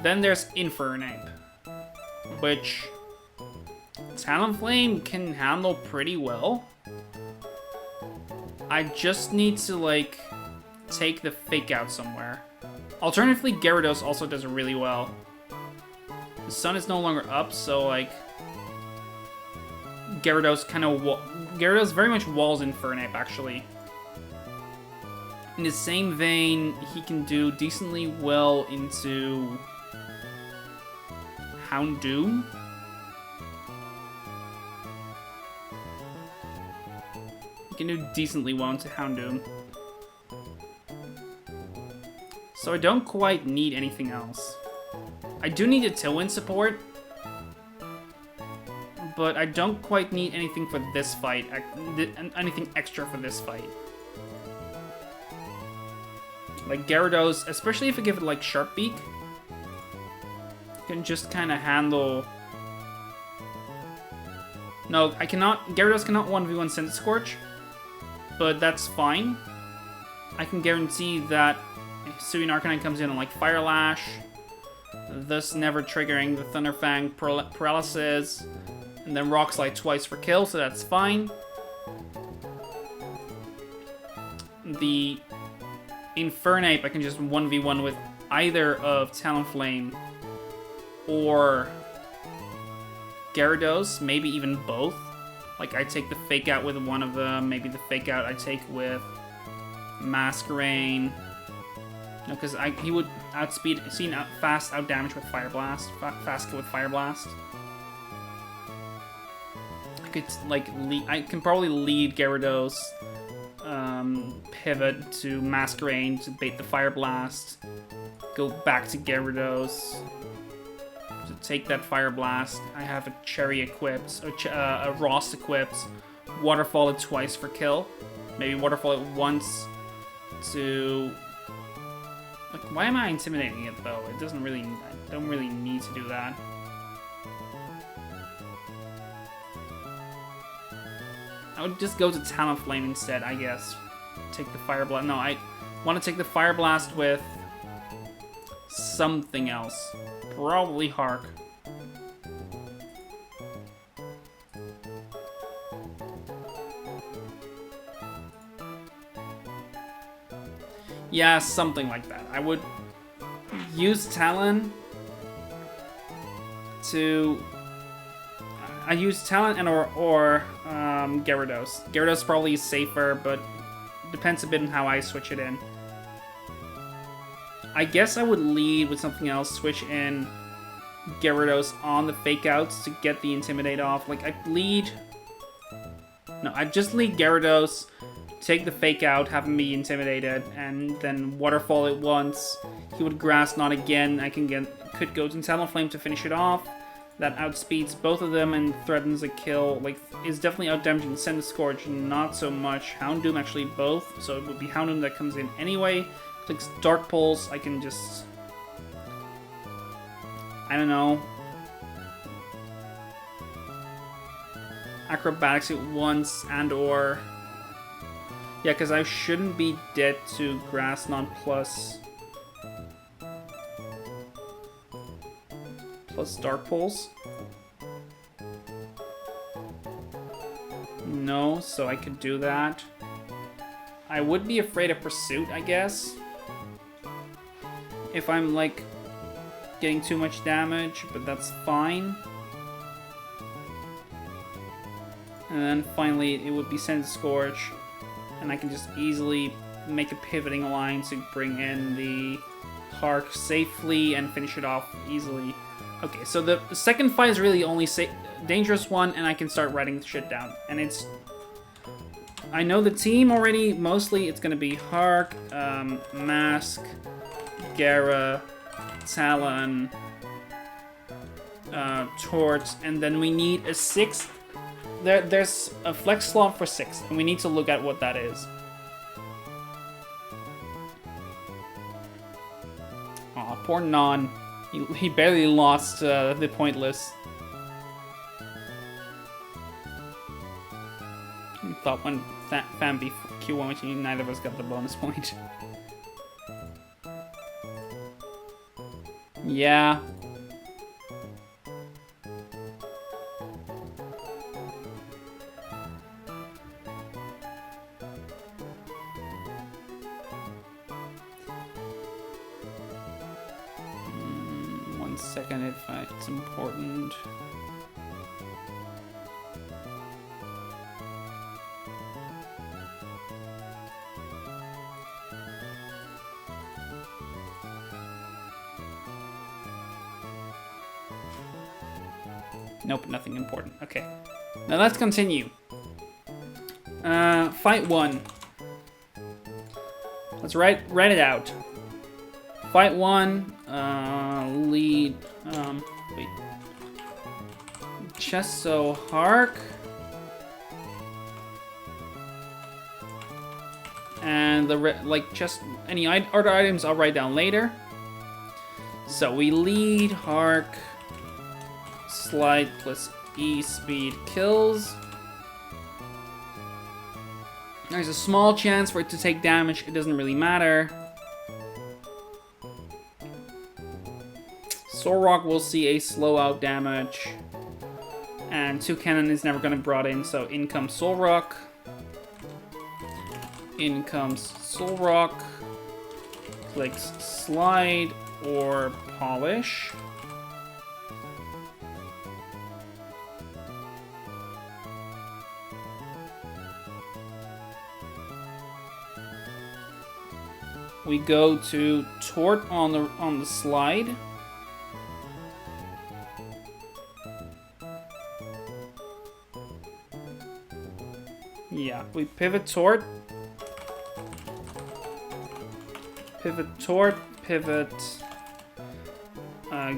Then there's Infernape, which Talonflame can handle pretty well. I just need to, like, take the Fake Out somewhere. Alternatively, Gyarados also does really well. The sun is no longer up, so, like, Gyarados very much walls Infernape, actually. In the same vein, he can do decently well into Houndoom. He can do decently well into Houndoom. So I don't quite need anything else. I do need a Tailwind support, but I don't quite need anything for this fight, anything extra for this fight. Like Gyarados, especially if I give it like Sharp Beak, can just kind of handle... No, I cannot, Gyarados cannot 1v1 Scent Scorch, but that's fine. I can guarantee that Hisuian Arcanine comes in on like Fire Lash, thus never triggering the Thunder Fang paralysis, and then Rock Slide twice for kill, so that's fine. The Infernape I can just 1v1 with either of Talonflame or Gyarados, maybe even both. Like I take the Fake Out with one of them, maybe the Fake Out I take with Masquerain. No, because he would outspeed, fast out damage with Fire Blast, fast kill with Fire Blast. I could like I can probably lead Gyarados, pivot to Masquerain to bait the Fire Blast, go back to Gyarados to take that Fire Blast. I have a Cherry equipped, a Rost equipped, Waterfall it twice for kill, maybe Waterfall it once to. Like, why am I intimidating it, though? It doesn't really... I don't really need to do that. I would just go to Talonflame instead, I guess. Take the Fire Blast. No, I want to take the Fire Blast with something else. Probably Hark. Yeah, something like that. I would... use Talon to... I use Talon and or Gyarados. Gyarados probably is safer, but depends a bit on how I switch it in. I guess I would lead with something else, switch in Gyarados on the fake outs to get the Intimidate off. Like, I'd lead... No, I'd just lead Gyarados, take the fake out, have him be intimidated, and then Waterfall it once. He would Grass Knot again. I could go to Talonflame to finish it off. That outspeeds both of them and threatens a kill. Like, is definitely out-damaging Scorch, not so much. Houndoom actually both, so it would be Houndoom that comes in anyway. Clicks Dark Pulse, I can just... I don't know. Acrobatics it once and or... Yeah, because I shouldn't be dead to Grass Knot plus Dark Pulse. No, so I could do that. I would be afraid of Pursuit, I guess. If I'm, like, getting too much damage, but that's fine. And then finally, it would be Scorch, and I can just easily make a pivoting line to bring in the Hark safely and finish it off easily. Okay, so the second fight is really the only dangerous one, and I can start writing shit down. And it's... I know the team already. Mostly it's going to be Hark, Mask, Gara, Talon, Torch, and then we need a 6th. There's a flex slot for 6, and we need to look at what that is. Aw, poor Non. He barely lost the Pointless. I thought when Fambi Q1 which neither of us got the bonus point. Yeah. Second if it's important. Nope, nothing important. Okay. Now let's continue. Fight 1. Let's write it out. Fight 1, lead, wait. Chesto Hark. And just any other items I'll write down later. So we lead Hark, Slide plus E speed kills. There's a small chance for it to take damage, it doesn't really matter. Solrock will see a slow out damage. And 2 Cannon is never going to be brought in, so in comes Solrock. In comes Solrock. Clicks Slide or Polish. We go to Tort on the slide. Yeah, we pivot Tort. Pivot Tort, pivot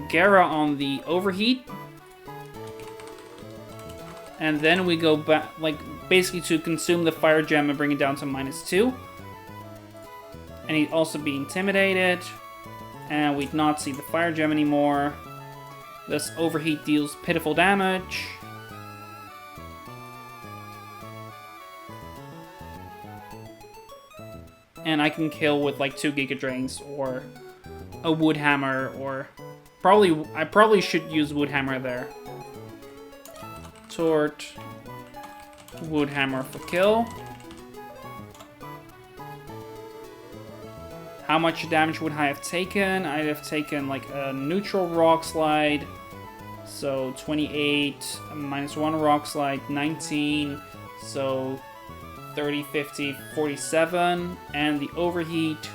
Gara on the Overheat. And then we go back, like, basically to consume the Fire Gem and bring it down to -2. And he'd also be intimidated. And we'd not see the Fire Gem anymore. This Overheat deals pitiful damage. And I can kill with like 2 Giga Drains or a Wood Hammer, or I probably should use Wood Hammer there. Tort, Wood Hammer for kill. How much damage would I have taken? I'd have taken like a neutral rock slide. So 28 minus 1 rock slide, 19. So 30, 50, 47. And the overheat.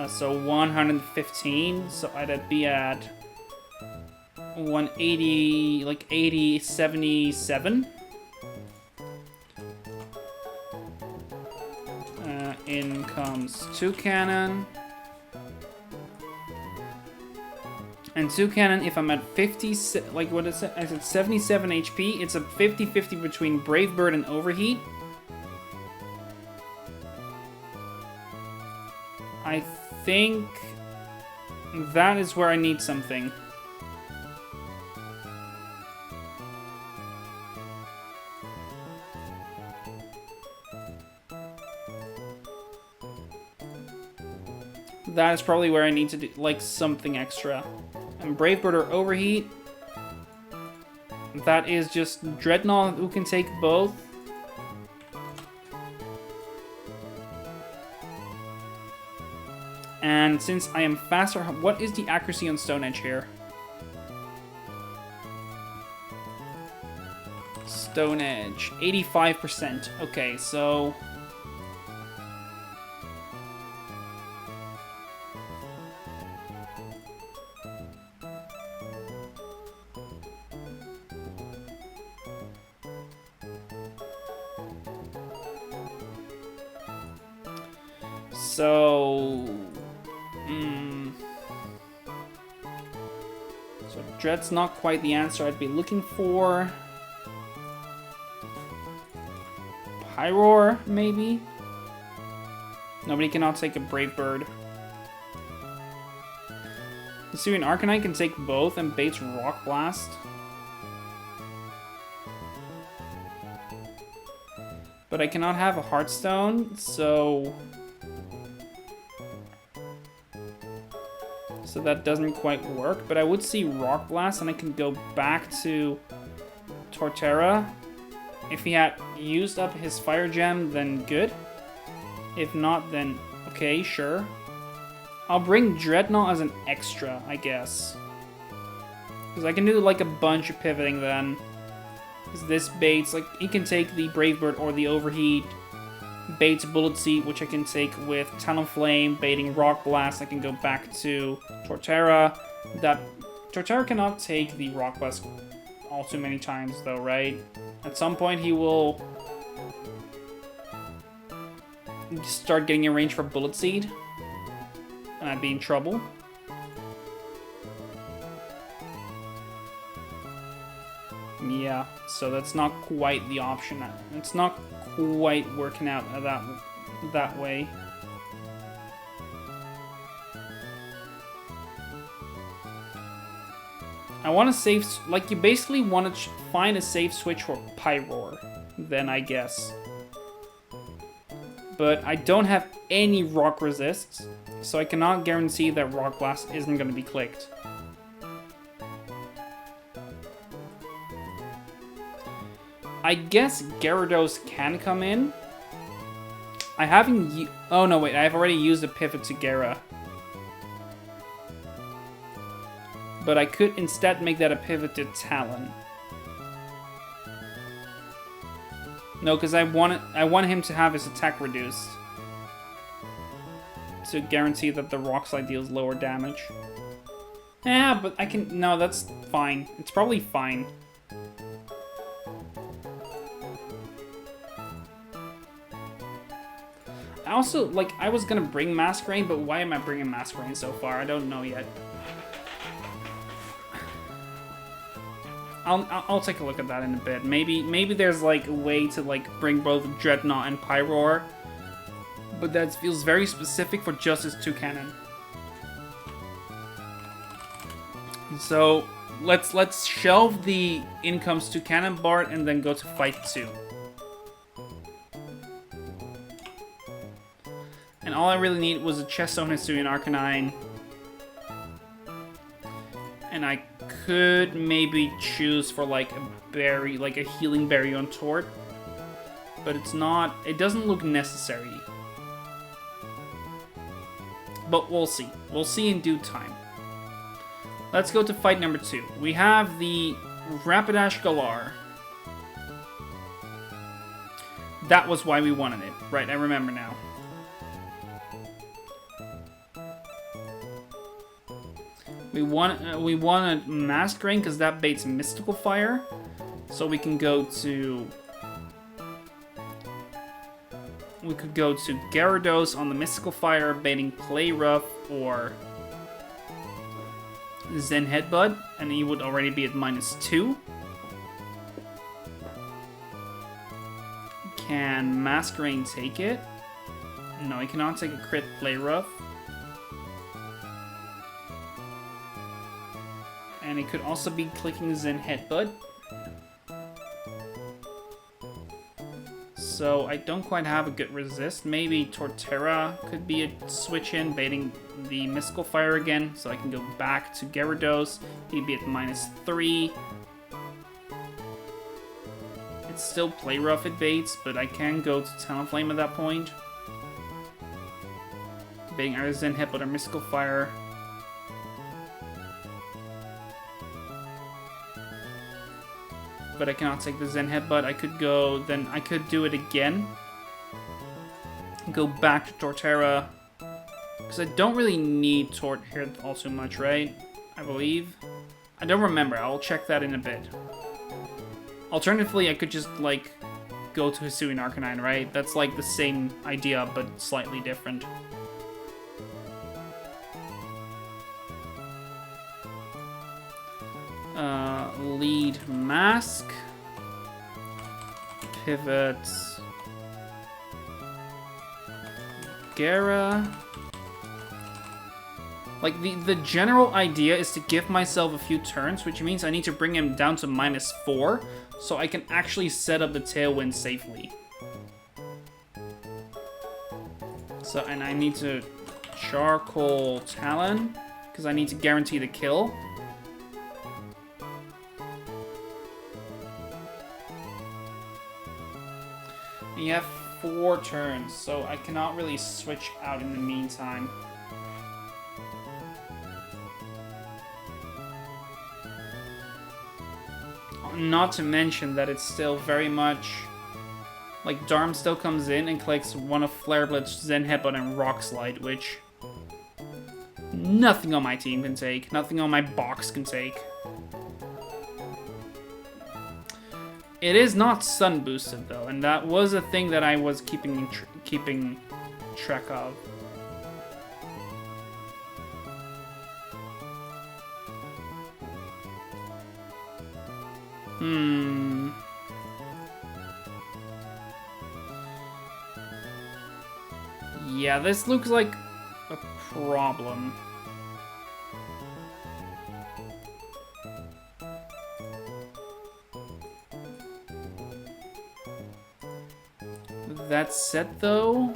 So 115. So I'd be at 180, like 80, 77. In comes 2 cannon. And 2 cannon, if I'm at 50, like what is it? I said 77 HP. It's a 50-50 between Brave Bird and Overheat. I think that is where I need something. That is probably where I need to do, like, something extra. And Brave Bird or Overheat. That is just Dreadnought who can take both. And since I am faster, what is the accuracy on Stone Edge here? Stone Edge, 85%. Okay, so... So Dread's not quite the answer I'd be looking for. Pyroar, maybe? Nobody cannot take a Brave Bird. The Syrian Arcanine can take both and baits Rock Blast. But I cannot have a Heartstone, so that doesn't quite work. But I would see Rock Blast, and I can go back to Torterra. If he had used up his Fire Gem, then good. If not, then okay, sure. I'll bring Dreadnought as an extra, I guess. Because I can do like a bunch of pivoting then. Because this baits, like, he can take the Brave Bird or the Overheat. Baits Bullet Seed, which I can take with Talonflame, baiting Rock Blast. I can go back to Torterra. That Torterra cannot take the Rock Blast all too many times though, right? At some point he will start getting in range for Bullet Seed, and I'd be in trouble. Yeah, so that's not quite the option. It's not quite working out that way. I want to save, like, you basically want to find a safe switch for Pyroar, then I guess. But I don't have any rock resists, so I cannot guarantee that Rock Blast isn't going to be clicked. I guess Gyarados can come in. I haven't oh no, wait, I've already used a pivot to Gyara. But I could instead make that a pivot to Talon. No, because I want him to have his attack reduced. To guarantee that the Rock Slide deals lower damage. Yeah, but I can... No, that's fine. It's probably fine. I also, like, I was gonna bring Masquerain, but why am I bringing Masquerain so far? I don't know yet. I'll take a look at that in a bit. Maybe there's, like, a way to, like, bring both Dreadnought and Pyroar. But that feels very specific for just his 2 cannon. So, let's shelve the incomes 2 cannon Bard and then go to fight 2. And all I really need was a Chest Zone Hisuian Arcanine. And I could maybe choose for like a berry, like a healing berry on Tort. But it's not, it doesn't look necessary. but we'll see. We'll see in due time. Let's go to fight number 2. We have the Rapidash Galar. That was why we wanted it. Right, I remember now. We want a Masquerain because that baits Mystical Fire. So we can go to... We could go to Gyarados on the Mystical Fire, baiting Play Rough or Zen Headbutt, and he would already be at -2. Can Masquerain take it? No, he cannot take a crit Play Rough. And it could also be clicking Zen Headbutt. So I don't quite have a good resist. Maybe Torterra could be a switch in, baiting the Mystical Fire again. So I can go back to Gyarados. He'd be at -3. It's still Play Rough it baits, but I can go to Talonflame at that point. Baiting either Zen Headbutt or Mystical Fire. But I cannot take the Zen Headbutt. I could go, then I could do it again. Go back to Torterra. Because I don't really need Tort here all too much, right? I believe. I don't remember. I'll check that in a bit. Alternatively, I could just, like, go to Hisuian Arcanine, right? That's, like, the same idea, but slightly different. Lead Mask. Pivot. Gara. Like, the general idea is to give myself a few turns, which means I need to bring him down to -4, so I can actually set up the Tailwind safely. So, and I need to Charcoal Talon, because I need to guarantee the kill. And you have 4 turns, so I cannot really switch out in the meantime. Not to mention that it's still very much... Like, Darm still comes in and clicks one of Flare Blitz, Zen Headbutt, and Rock Slide, which... nothing on my team can take. Nothing on my box can take. It is not Sun Boosted, though, and that was a thing that I was keeping track of. Yeah, this looks like a problem. That said, though...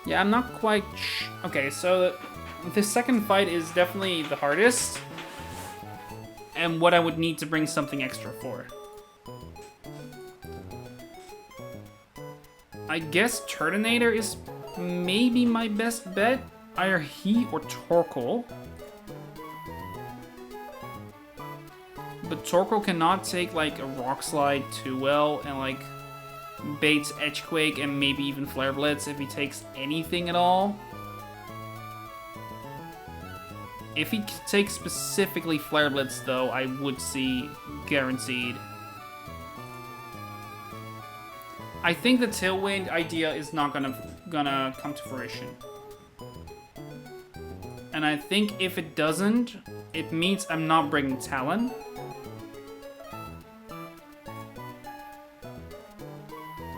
Yeah, I'm not quite okay, so the second fight is definitely the hardest. And what I would need to bring something extra for. I guess Turtonator is maybe my best bet. Either he or Torkoal. But Torkoal cannot take, like, a Rock Slide too well, and, like, baits Edgequake and maybe even Flare Blitz if he takes anything at all. If he takes specifically Flare Blitz, though, I would see guaranteed. I think the Tailwind idea is not gonna come to fruition. And I think if it doesn't, it means I'm not bringing Talon.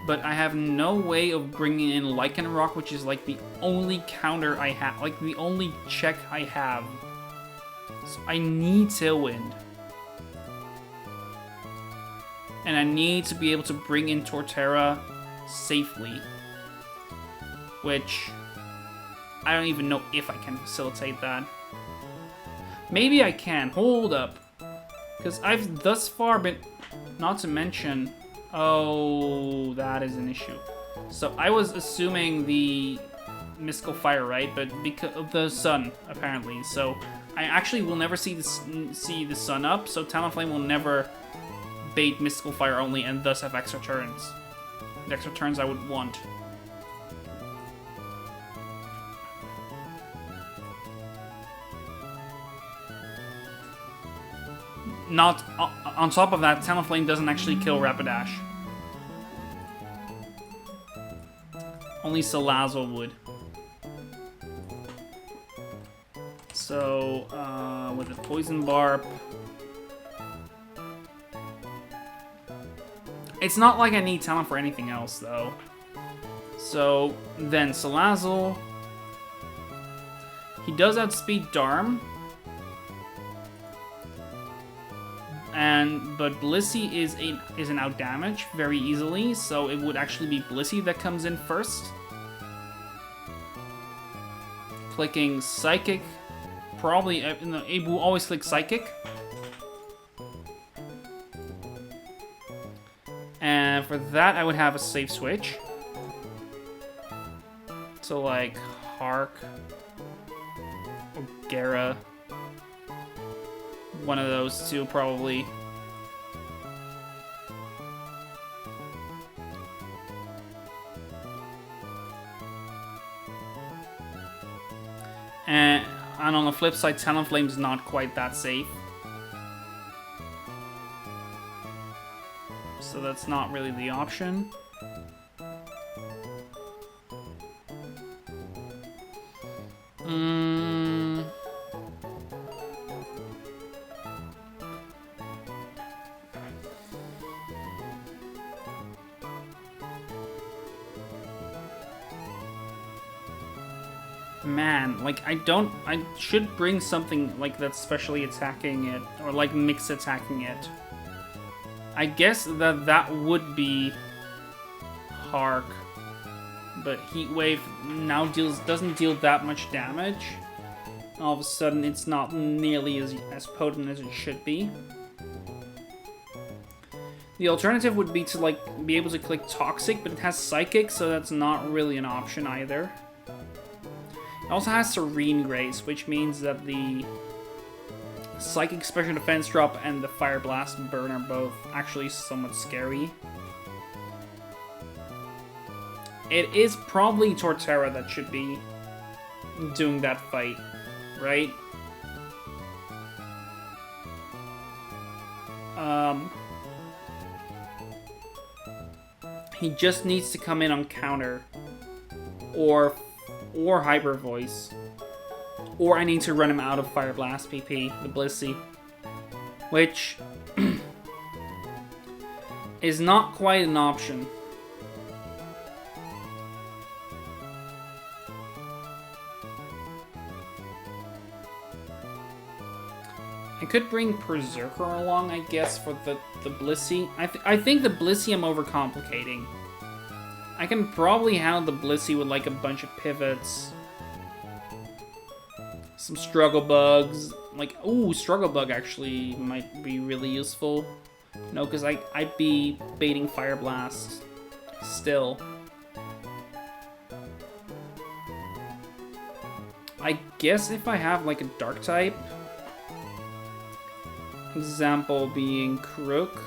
But I have no way of bringing in Lycanroc, which is like the only counter I have, like the only check I have. So I need Tailwind. And I need to be able to bring in Torterra safely. Which, I don't even know if I can facilitate that. Maybe I can. Hold up. Because I've thus far been... Not to mention... Oh, that is an issue. So I was assuming the Mystical Fire, right? But because of the sun, apparently. So I actually will never see the sun up. So Talonflame will never bait Mystical Fire only and thus have extra turns. The extra turns I would want. Not on top of that, Talonflame doesn't actually kill Rapidash. Only Salazzle would. So, with the Poison Barb... It's not like I need Talon for anything else, though. So, then Salazzle... He does outspeed Darm. But Blissey is an outdamage very easily, so it would actually be Blissey that comes in first. Clicking Psychic. Probably, it will always click Psychic. And for that, I would have a safe switch. So like, Hark. Or Gera. One of those two, probably. And on the flip side, Talonflame's not quite that safe. So that's not really the option. Man, like, I should bring something, like, that's specially attacking it, or, like, mix attacking it. I guess that would be Hark, but Heat Wave now doesn't deal that much damage. All of a sudden, it's not nearly as potent as it should be. The alternative would be to, like, be able to click Toxic, but it has Psychic, so that's not really an option either. It also has Serene Grace, which means that the Psychic Special Defense drop and the Fire Blast burn are both actually somewhat scary. It is probably Torterra that should be doing that fight, right? He just needs to come in on counter, or Hyper Voice. Or I need to run him out of Fire Blast PP, the Blissey. Which is not quite an option. I could bring Berserker along, I guess, for the Blissey. I think the Blissey I'm overcomplicating. I can probably handle the Blissey with like a bunch of pivots. Some Struggle Bugs. Like, ooh, Struggle Bug actually might be really useful. No, because I'd be baiting Fire Blast still. I guess if I have like a Dark type. Example being Crook.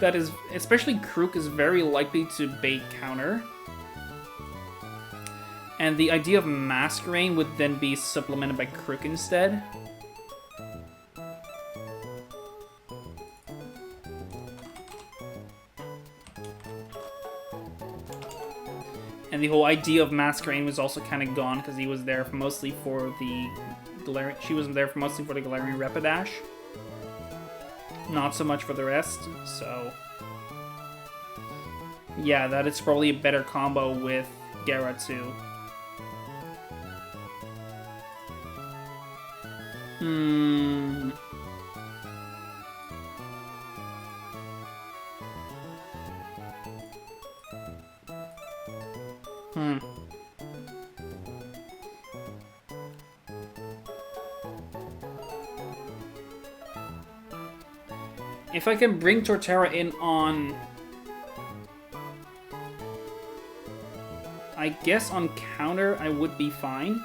That is, especially Crook is very likely to bait counter. And the idea of Masquerain would then be supplemented by Crook instead. And the whole idea of Masquerain was also kind of gone because he was there mostly for the Galarian. She was there mostly for the Galarian Rapidash. Not so much for the rest. So yeah, that is probably a better combo with Gera too. If I can bring Torterra in on... I guess on counter, I would be fine.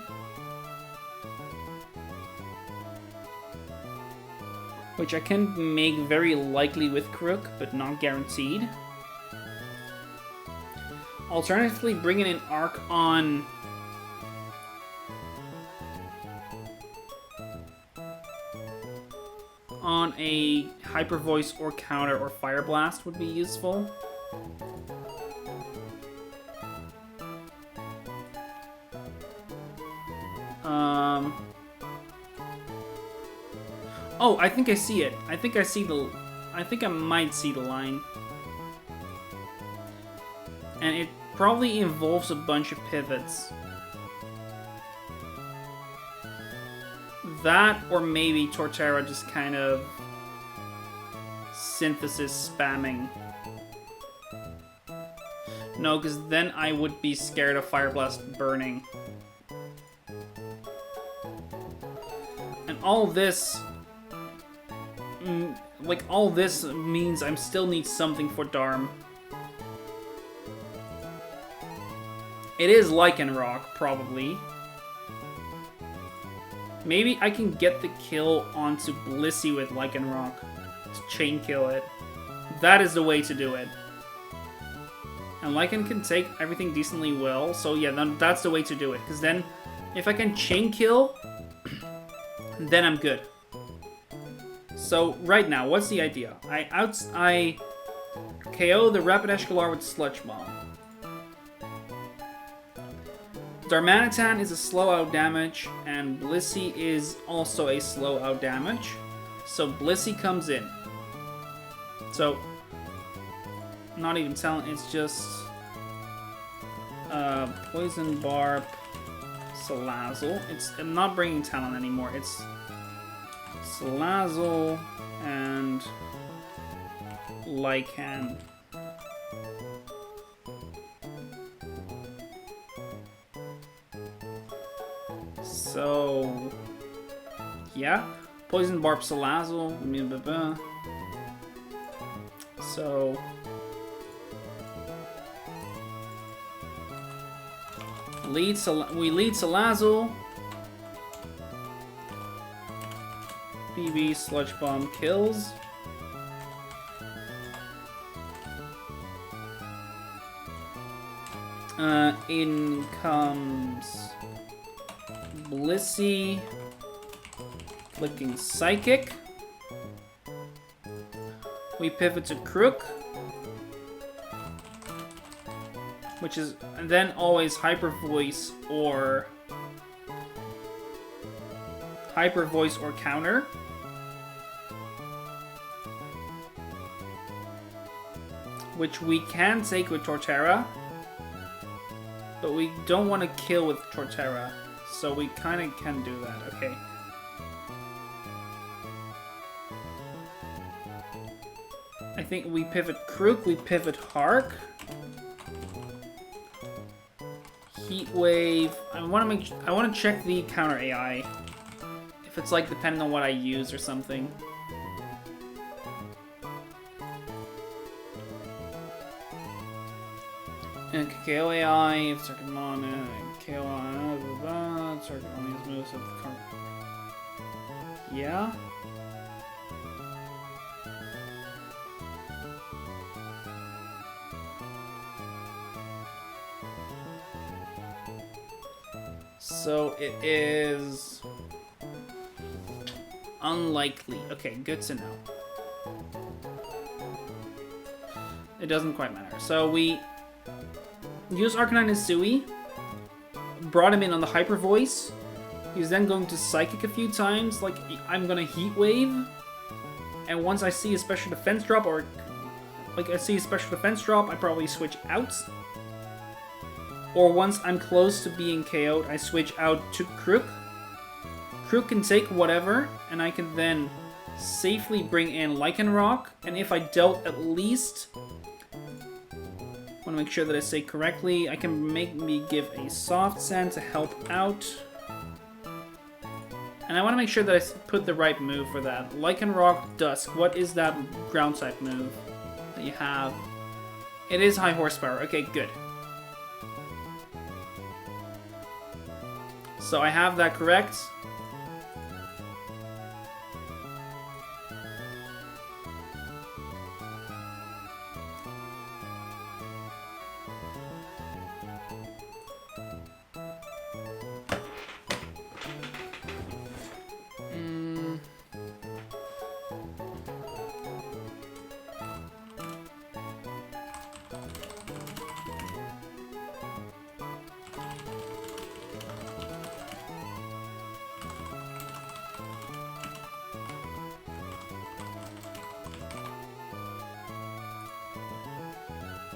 Which I can make very likely with Crook, but not guaranteed. Alternatively, bringing in Arc on... a Hyper Voice or Counter or Fire Blast would be useful. Oh, I think I see it. I think I might see the line. And it probably involves a bunch of pivots. That, or maybe Torterra just kind of synthesis spamming. No, because then I would be scared of Fire Blast burning. And all this... like, all this means I still need something for Darm. It is Lycanroc, probably. Maybe I can get the kill onto Blissey with Lycanroc to chain kill it. That is the way to do it. And Lycan can take everything decently well, so yeah, then that's the way to do it. Because then, if I can chain kill, then I'm good. So right now, what's the idea? I KO the Rapidash Galar with Sludge Bomb. Darmanitan is a slow out damage, and Blissey is also a slow out damage. So Blissey comes in. So, not even telling, it's just Poison Barb, Salazzle. I'm not bringing Talon anymore, it's Salazzle and Lycan. So, yeah, Poison Barb, Salazzle. So, we lead Salazzle. BB Sludge Bomb kills. In comes Blissey, flicking Psychic. We pivot to Crook, which is then always Hyper Voice or Counter. Which we can take with Torterra, but we don't want to kill with Torterra. So we kind of can do that, okay. I think we pivot Crook, we pivot Hark. Heat Wave. I want to check the counter AI. If it's like depending on what I use or something. And KO AI, if circuit mana, KO AI, circuit only has moves at the current. Yeah. So it is unlikely. Okay, good to know. It doesn't quite matter. So we use Arcanine as Sui, brought him in on the Hyper Voice. He's then going to Psychic a few times, like I'm gonna Heat Wave, and once I see a special defense drop, or like I see a special defense drop, I probably switch out. Or once I'm close to being KO'd, I switch out to Crook. Crook can take whatever, and I can then safely bring in Lycanroc, and if I dealt at least Want to make sure that I say correctly. I can make me give a soft sand to help out. And I want to make sure that I put the right move for that. Lichen Rock Dusk. What is that ground type move that you have? It is high horsepower. Okay, good. So I have that correct.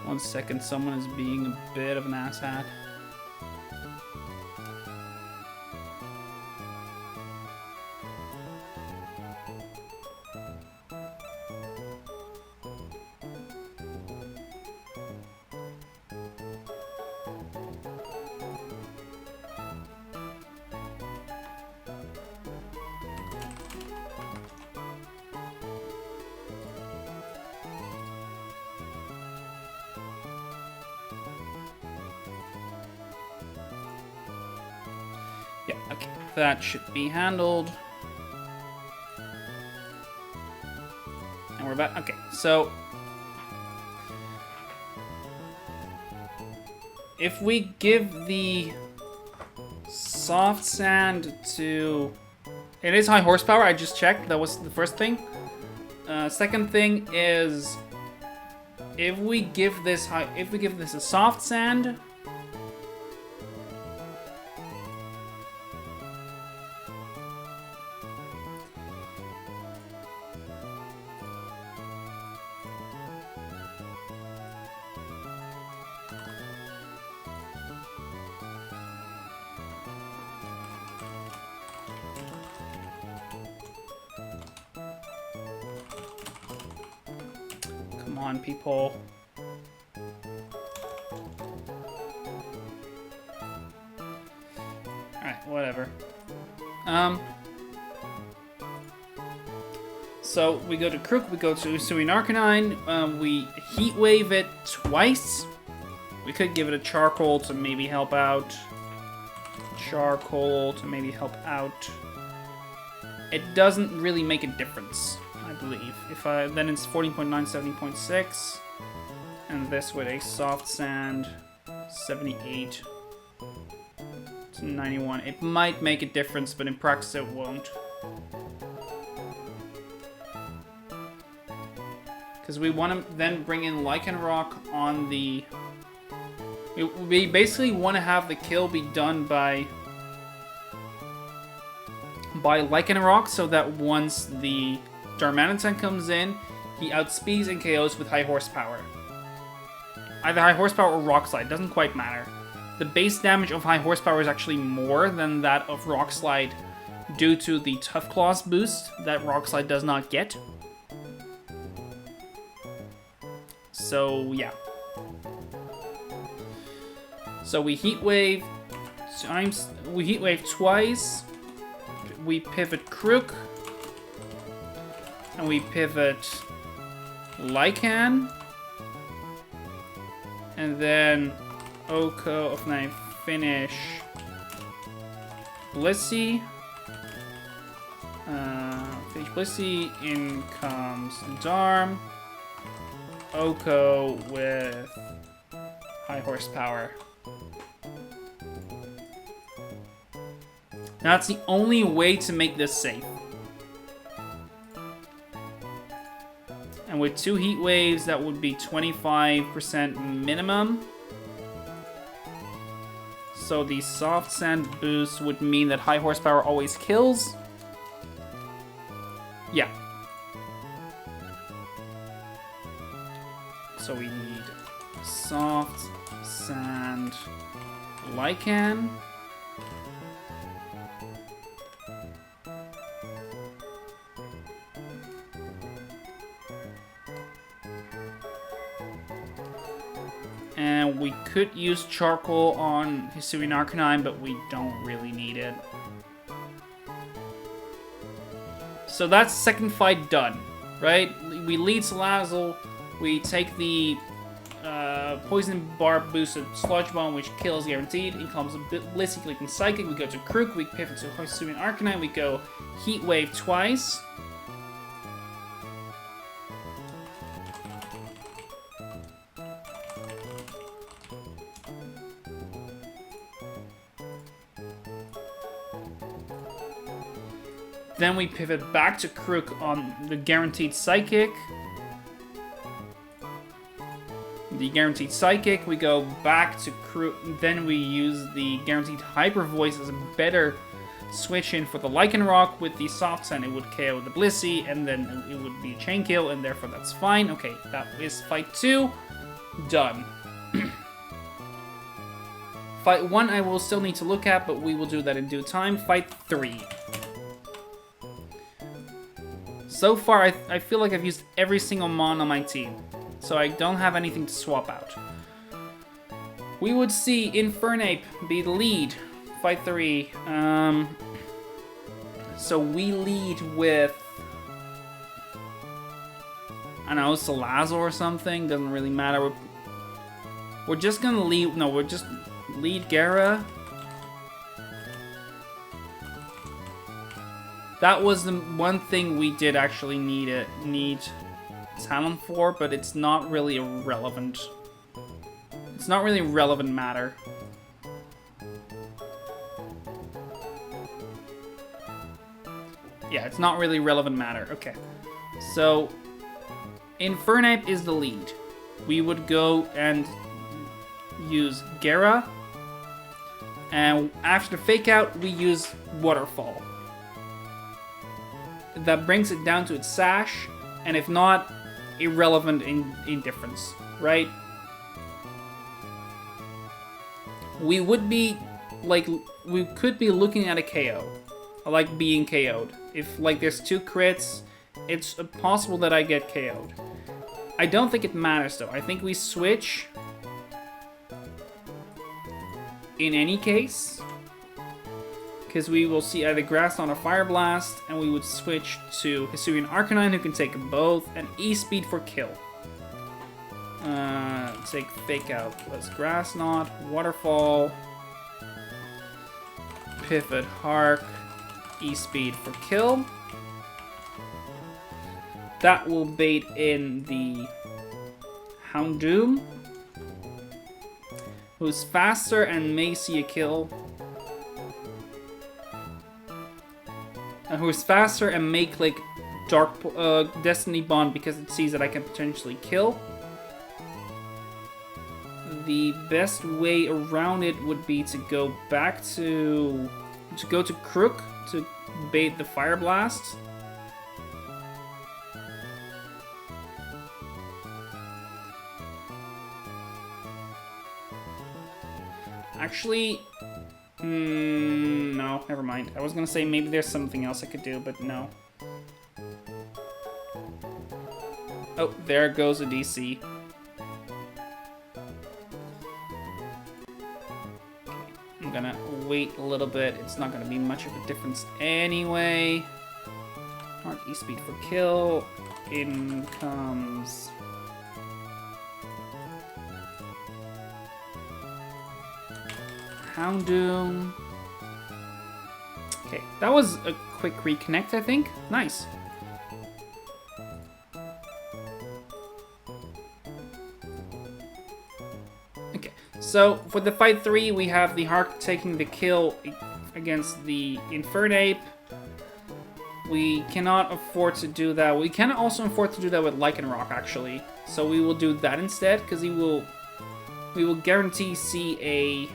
One second, someone is being a bit of an asshat. Yeah, okay, that should be handled. And we're back. Okay, so if we give the soft sand to... It is high horsepower, I just checked, that was the first thing. Second thing is if we give this a soft sand, come on, people. Alright, whatever. So we go to Crook, we go to Usui Narcanine, we heat wave it twice. We could give it a charcoal to maybe help out. It doesn't really make a difference, I believe. Then it's 14.9, 17.6. And this with a soft sand, 78 to 91. It might make a difference, but in practice it won't. Because we want to then bring in Lichen Rock on the... We basically want to have the kill be done by Lichen Rock, so that once the Darmanitan comes in, he outspeeds and KOs with high horsepower. Either high horsepower or Rock Slide, doesn't quite matter. The base damage of high horsepower is actually more than that of Rock Slide due to the Tough Claws boost that Rock Slide does not get. So, yeah. So we heat wave twice. We pivot Crook. And we pivot Lycan. And then Oko of Knife finish Blissey. Finish Blissey. In comes Darm. Oko with high horsepower. Now that's the only way to make this safe. And with 2 heat waves, that would be 25% minimum. So the soft sand boost would mean that high horsepower always kills. Yeah. So we need soft sand Lycan. And we could use charcoal on Hisuian Arcanine, but we don't really need it. So that's second fight done, right? We lead Salazzle, we take the Poison Barb boosted Sludge Bomb, which kills guaranteed. It comes a bit Blissey, clicking Psychic. We go to Crook, we pivot to Hisuian Arcanine, we go Heat Wave twice. Then we pivot back to Crook on the guaranteed Psychic. The guaranteed Psychic, we go back to Crook, then we use the guaranteed Hyper Voice as a better switch in for the Lycanroc. With the Soft Sand, it would KO the Blissey, and then it would be a chain kill, and therefore that's fine. Okay, that is fight 2, done. Fight 1 I will still need to look at, but we will do that in due time. Fight 3. So far, I feel like I've used every single Mon on my team, so I don't have anything to swap out. We would see Infernape be the lead. Fight 3. So we lead with, I don't know, Salazzle or something. Doesn't really matter. We're just gonna lead. No, we're just lead Gara. That was the one thing we did actually need talent for, but it's not really relevant. It's not really relevant matter. Yeah, it's not really relevant matter. Okay. So, Infernape is the lead. We would go and use Gara. And after the fake out, we use Waterfall. That brings it down to its Sash, and if not, irrelevant indifference, right? We would be, like, we could be looking at a KO. Like being KO'd. If, like, there's 2 crits, it's possible that I get KO'd. I don't think it matters, though. I think we switch in any case, because we will see either Grass Knot or Fire Blast, and we would switch to Hisuian Arcanine, who can take both, and E-Speed for kill. Take Fake Out. Let's Grass Knot, Waterfall, Pivot, Hark, E-Speed for kill. That will bait in the Houndoom, who's faster and may see a kill. Who is faster and may click Dark Destiny Bond because it sees that I can potentially kill. The best way around it would be to go back to go to Crook to bait the Fire Blast. Actually, no, never mind. I was gonna say maybe there's something else I could do, but no. Oh, there goes a DC. I'm gonna wait a little bit. It's not gonna be much of a difference anyway. Mark E-Speed for kill. In comes Houndoom. Okay, that was a quick reconnect, I think. Nice. Okay, so for the fight 3, we have the Hark taking the kill against the Infernape. We cannot afford to do that. We can also afford to do that with Lycanroc, actually. So we will do that instead, because we will guarantee see a...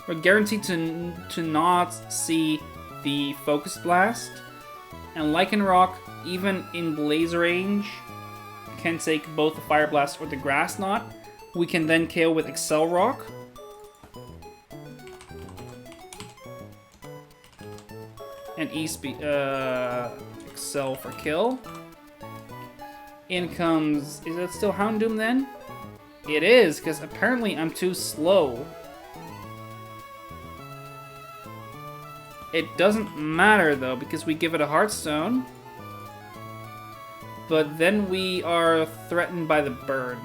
We're guaranteed to not see the Focus Blast. And Lycanroc, even in Blaze range, can take both the Fire Blast or the Grass Knot. We can then KO with Excel Rock. And E-Speed, Excel for kill. In comes... Is that still Houndoom then? It is, because apparently I'm too slow. It doesn't matter though, because we give it a Heartstone. But then we are threatened by the burn.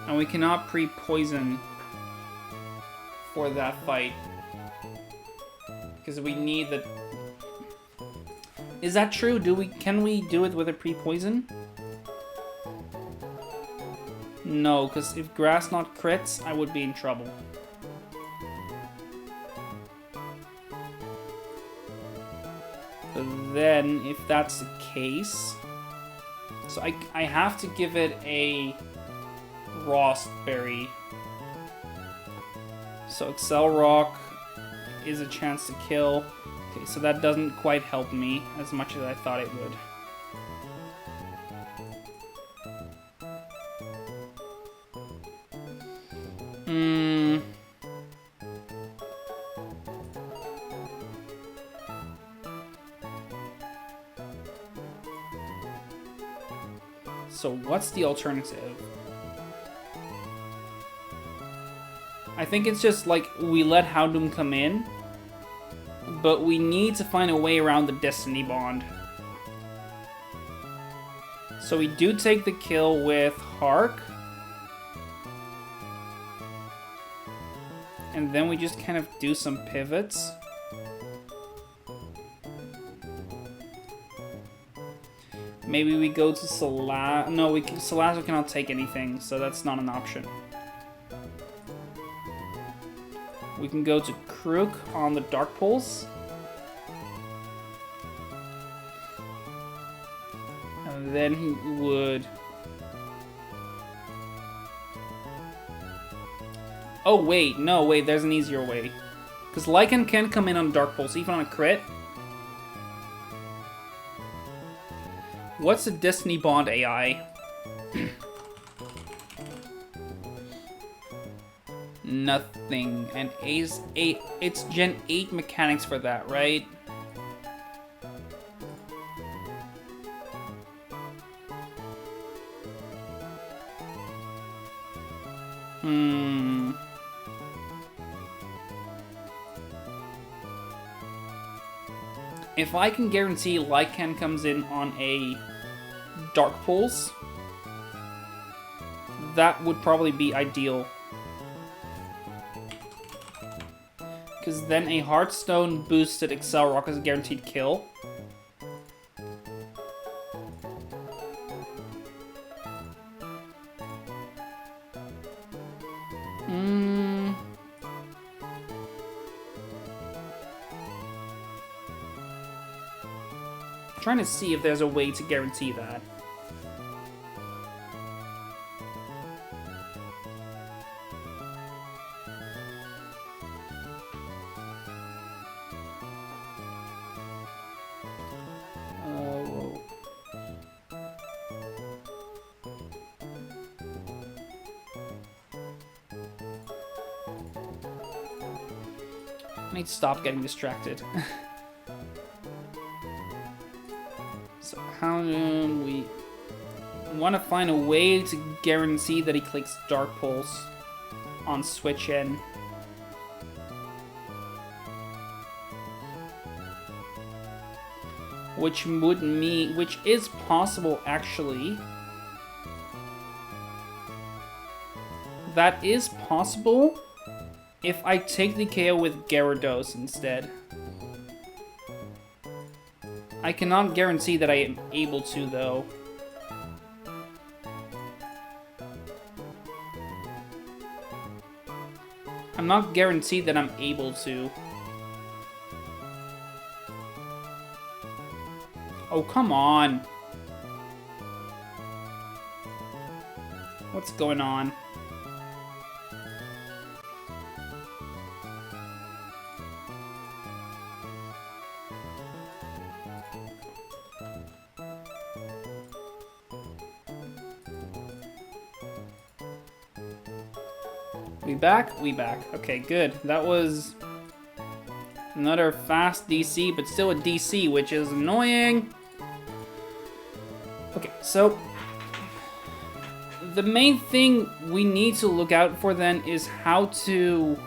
And we cannot pre-poison for that fight. Because we need the... Is that true? Can we do it with a pre-poison? No, because if Grass Knot crits, I would be in trouble. But then, if that's the case... So I have to give it a Frost Berry. So Excel Rock is a chance to kill. Okay, so that doesn't quite help me as much as I thought it would. So what's the alternative? I think it's just like we let Houndoom come in, but we need to find a way around the Destiny Bond. So we do take the kill with Hark. And then we just kind of do some pivots. Maybe we go to Salazzle. No, Salazzle cannot take anything, so that's not an option. We can go to Krook on the Dark Pulse. And then he would... Oh, wait. No, wait. There's an easier way. Because Lycan can come in on Dark Pulse, even on a crit. What's the Destiny Bond AI? Nothing. And Ace 8. It's Gen 8 mechanics for that, right? If I can guarantee Lycan comes in on a Dark Pulse, that would probably be ideal. Because then a Heartstone boosted Excel Rock is a guaranteed kill. Trying to see if there's a way to guarantee that. Whoa. I need to stop getting distracted. So how do we want to find a way to guarantee that he clicks Dark Pulse on switch in? Which is possible actually. That is possible if I take the KO with Gyarados instead. I cannot guarantee that I am able to, though. I'm not guaranteed that I'm able to. Oh, come on. What's going on? We back? We back. Okay, good. That was another fast DC, but still a DC, which is annoying. So, the main thing we need to look out for then is how to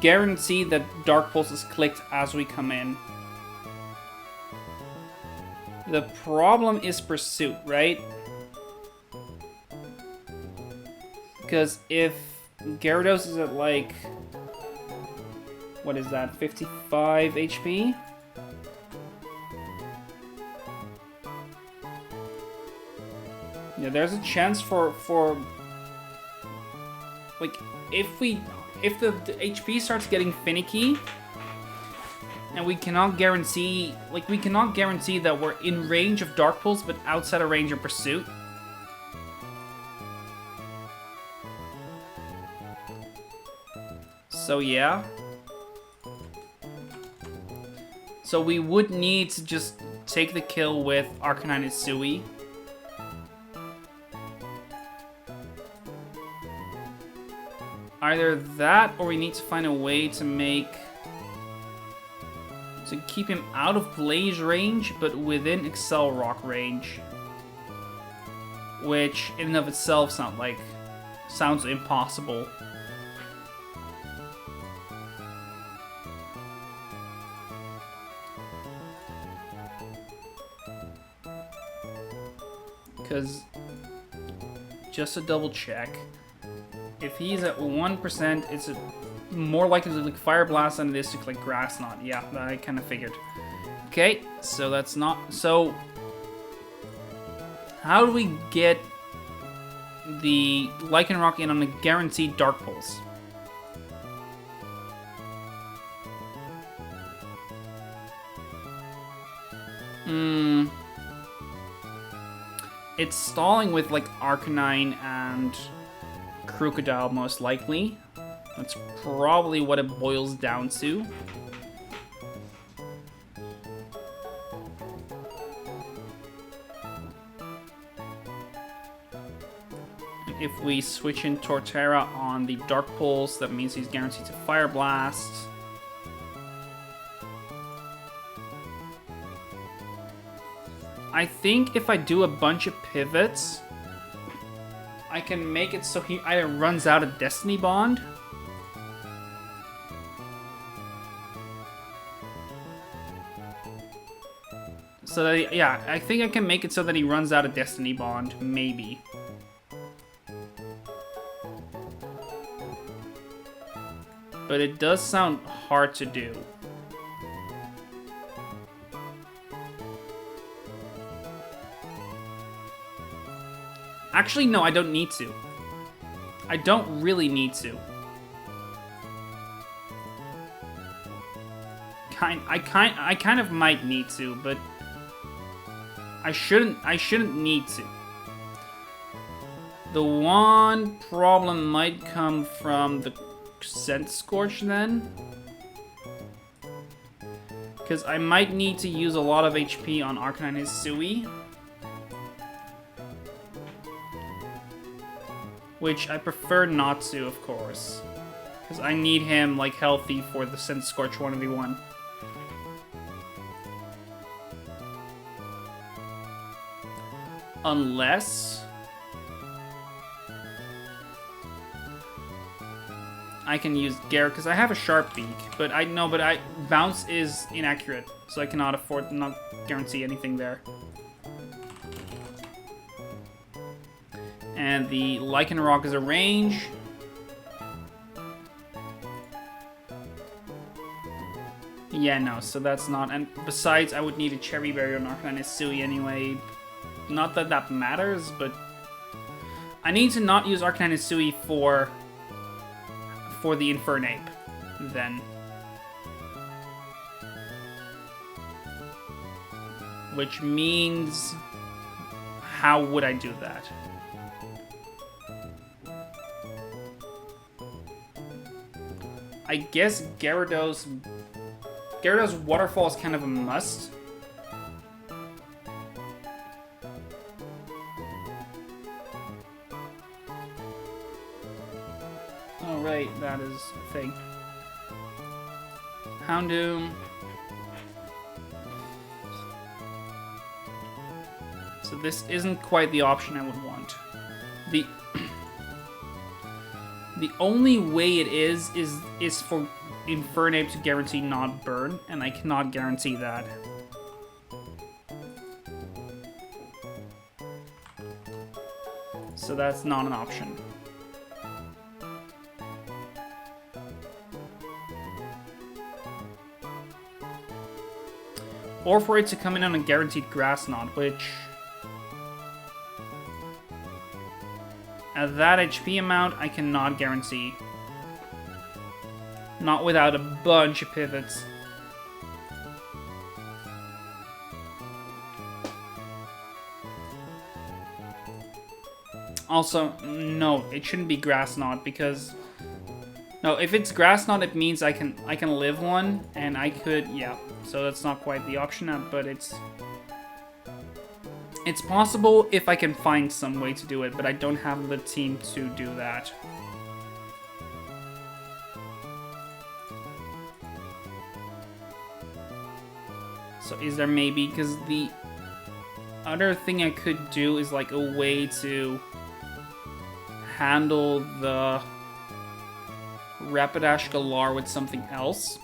guarantee that Dark Pulse is clicked as we come in. The problem is Pursuit, right? Because if Gyarados is at like, what is that, 55 HP? Yeah, there's a chance for like, if the HP starts getting finicky, and we cannot guarantee that we're in range of Dark Pulse, but outside of range of Pursuit. So yeah. So we would need to just take the kill with Arcanine Hisui. Either that, or we need to find a way to keep him out of Blaze range, but within Excel Rock range. Which, in and of itself, sounds impossible. Because, just to double check, if he's at 1%, it's more likely to click Fire Blast than it is to click Grass Knot. Yeah, I kind of figured. Okay, so that's not... So, how do we get the Lycanroc in on a guaranteed Dark Pulse? It's stalling with, like, Arcanine and Crocodile, most likely. That's probably what it boils down to. If we switch in Torterra on the Dark Pulse, that means he's guaranteed to Fire Blast. I think if I do a bunch of pivots, I can make it so he either runs out of Destiny Bond, so that yeah, I think I can make it so that he runs out of Destiny Bond, maybe. But it does sound hard to do. Actually, no, I don't need to. I don't really need to. I kind of might need to, but I shouldn't need to. The one problem might come from the Scent Scorch then, because I might need to use a lot of HP on Arcanine Hisui, which I prefer not to, of course, because I need him like healthy for the Scent Scorch 1v1. Unless I can use Gyarados, because I have a Sharp Beak, but Bounce is inaccurate, so I cannot afford to not guarantee anything there. And the Lycanroc is a range. Yeah, no, so that's not... And besides, I would need a Cherry Berry on Arcanine Hisui anyway. Not that that matters, but... I need to not use Arcanine Hisui for the Infernape, then. Which means... How would I do that? I guess Gyarados Waterfall is kind of a must. Oh right, that is a thing. Houndoom. So this isn't quite the option I would want. The only way it is for Infernape to guarantee not burn, and I cannot guarantee that. So that's not an option. Or for it to come in on a guaranteed Grass Knot, which... at that HP amount, I cannot guarantee. Not without a bunch of pivots. Also, no, it shouldn't be Grass Knot because... no, if it's Grass Knot, it means I can live one, and I could, yeah. So that's not quite the option, but it's possible if I can find some way to do it, but I don't have the team to do that. So is there maybe, because the other thing I could do is like a way to handle the Rapidash Galar with something else,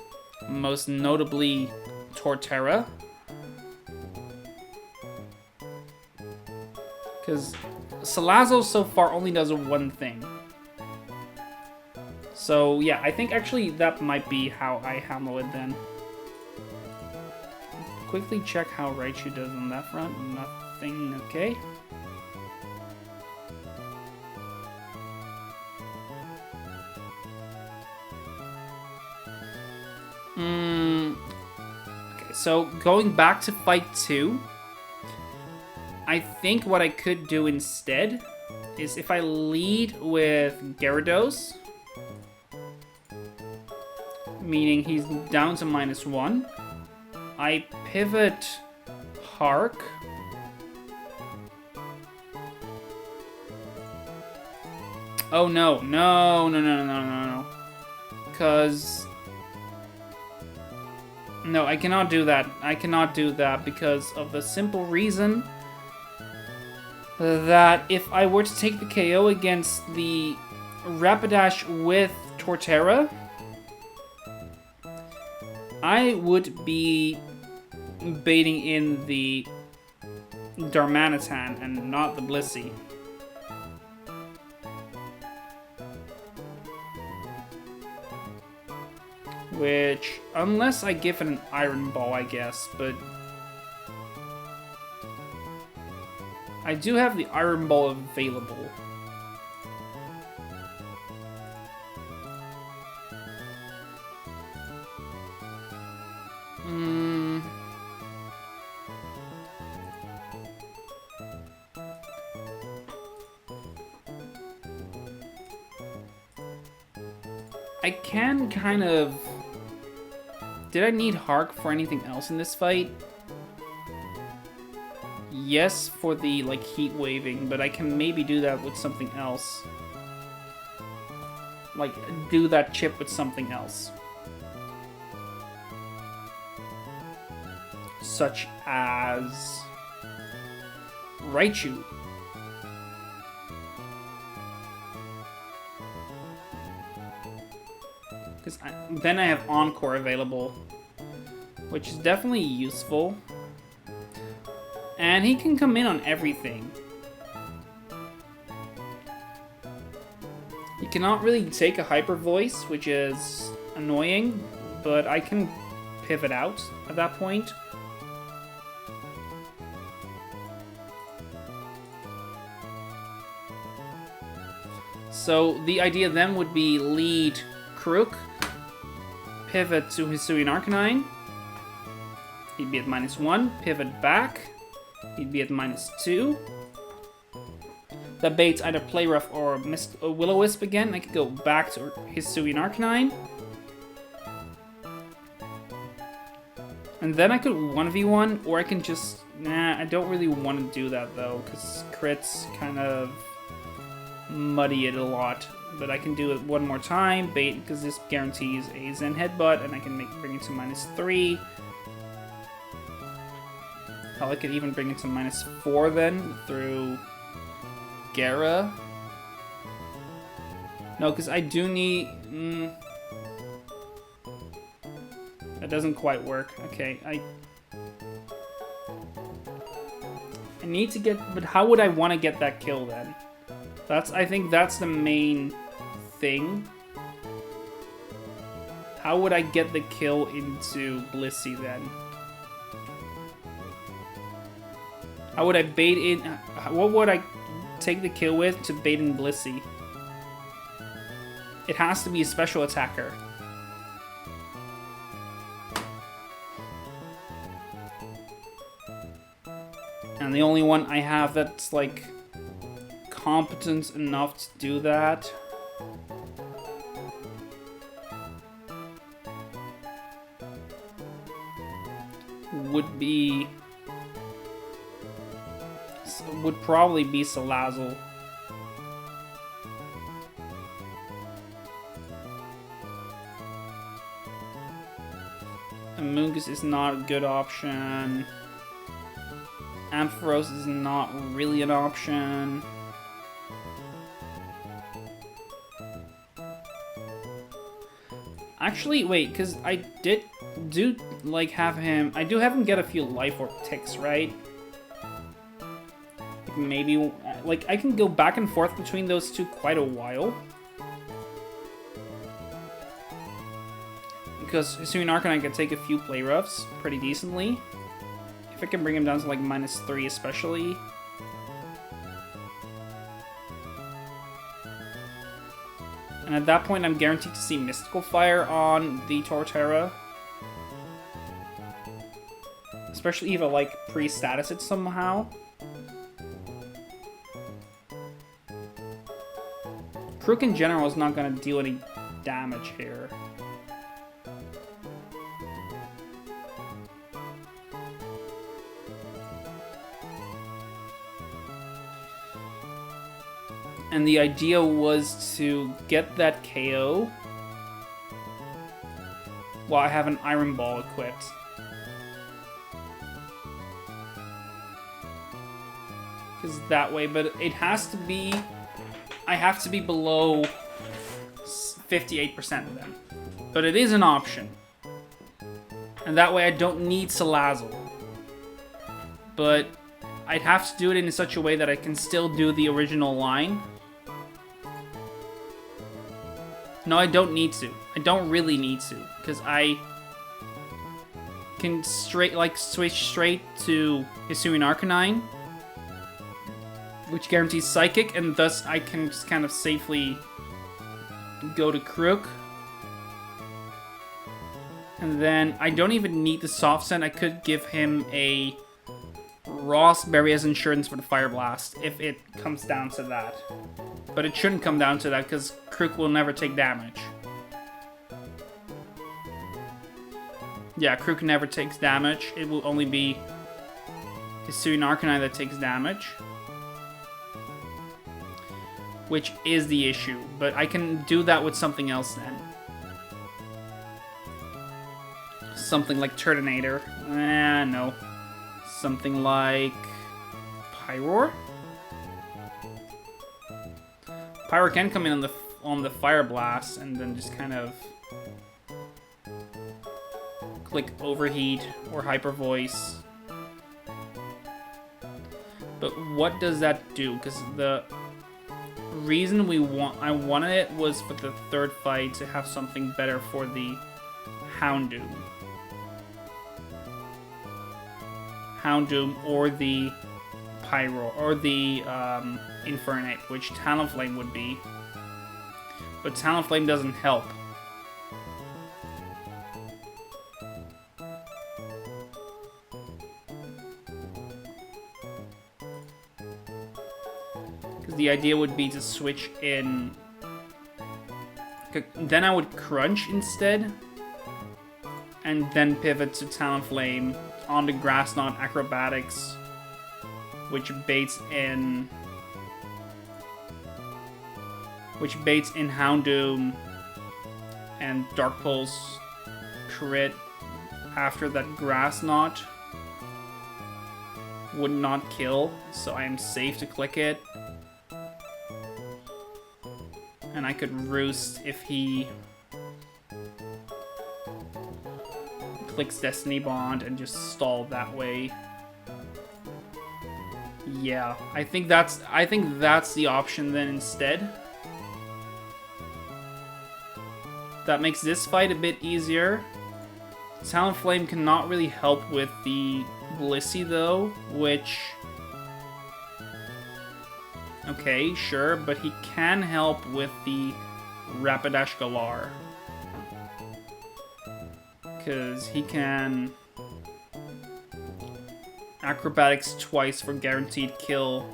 most notably Torterra. Because Salazzle so far only does one thing. So yeah, I think actually that might be how I handle it then. Quickly check how Raichu does on that front. Nothing, okay. Okay, so going back to fight 2, I think what I could do instead is if I lead with Gyarados, meaning he's down to -1, I pivot Hark. Oh no, no. Because... no, I cannot do that. I cannot do that because of the simple reason that if I were to take the KO against the Rapidash with Torterra, I would be baiting in the Darmanitan and not the Blissey. Which, unless I give it an Iron Ball, I guess, but... I do have the Iron Ball available. I can kind of... Did I need Hark for anything else in this fight? Yes, for the, like, heat waving, but I can maybe do that with something else. Like, do that chip with something else. Such as... Raichu. Because then I have Encore available, which is definitely useful. And he can come in on everything. He cannot really take a Hyper Voice, which is annoying, but I can pivot out at that point. So the idea then would be lead Crook, pivot to Hisuian Arcanine. He'd be at -1, pivot back. He'd be at -2. That baits either Play Rough or Will-O-Wisp again. I could go back to Hisuian Arcanine. And then I could 1v1, or I can just... Nah, I don't really want to do that though, because crits kind of muddy it a lot but I can do it one more time. Bait, because this guarantees a Zen headbutt, and I can bring it to -3. Hell, I could even bring it to -4 then through Gera. No, because I do need... That doesn't quite work. Okay, I need to get... But how would I want to get that kill then? I think that's the main thing. How would I get the kill into Blissey then? How would I bait in... What would I take the kill with to bait in Blissey? It has to be a special attacker. And the only one I have that's, like, competent enough to do that would probably be Salazzle. Amoonguss is not a good option. Ampharos is not really an option. Actually, wait, because I do like have him. I do have him get a few Life Orb ticks, right? Maybe, like, I can go back and forth between those two quite a while. Because Hisuian Arcanine can take a few play roughs pretty decently. If I can bring him down to like -3 especially. And at that point I'm guaranteed to see Mystical Fire on the Torterra. Especially if I like pre-status it somehow. Crook in general is not going to deal any damage here. And the idea was to get that KO while I have an Iron Ball equipped. Because that way, but it has to be... I have to be below 58% then. But it is an option. And that way I don't need Salazzle. But I'd have to do it in such a way that I can still do the original line. No, I don't need to. I don't really need to. Because I can switch straight to Hisuian Arcanine, which guarantees Psychic, and thus I can just kind of safely go to Crook. And then I don't even need the Soft Scent. I could give him a Rossberry as insurance for the Fire Blast if it comes down to that. But it shouldn't come down to that because Crook will never take damage. Yeah, Crook never takes damage. It will only be Hisuian Arcanine that takes damage. Which is the issue, but I can do that with something else then. Something like Turtonator. No. Something like Pyroar? Pyroar can come in on the Fire Blast and then just kind of click Overheat or Hyper Voice. But what does that do? Because the reason I wanted it was for the third fight to have something better for the Houndoom. Or the Pyro or the Infernape, which Talonflame would be. But Talonflame doesn't help. Because the idea would be to switch in. Then I would Crunch instead. And then pivot to Talonflame on the Grass Knot Acrobatics, which baits in which baits in Houndoom and Dark Pulse crit after that Grass Knot would not kill, so I am safe to click it. And I could Roost if he clicks Destiny Bond and just stall that way. Yeah, I think that's the option then instead. That makes this fight a bit easier. Talonflame cannot really help with the Blissey though, which... Okay, sure, but he can help with the Rapidash Galar. Because he can... Acrobatics twice for guaranteed kill.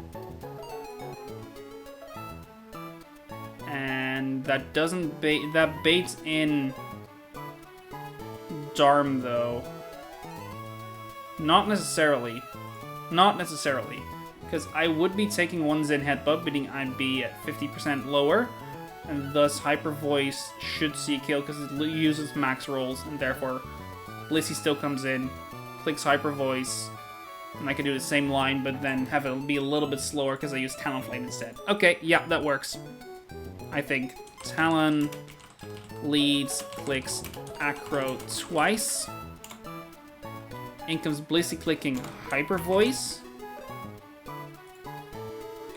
And that doesn't bait... That baits in... Darm, though. Not necessarily. Not necessarily. Because I would be taking one Zen Headbutt, beating RnB at 50% lower. And thus Hyper Voice should see a kill because it uses max rolls. And therefore, Blissey still comes in, clicks Hyper Voice. And I can do the same line, but then have it be a little bit slower because I use Talonflame instead. Okay, yeah, that works. I think Talon leads, clicks Acro twice. In comes Blissey clicking Hyper Voice.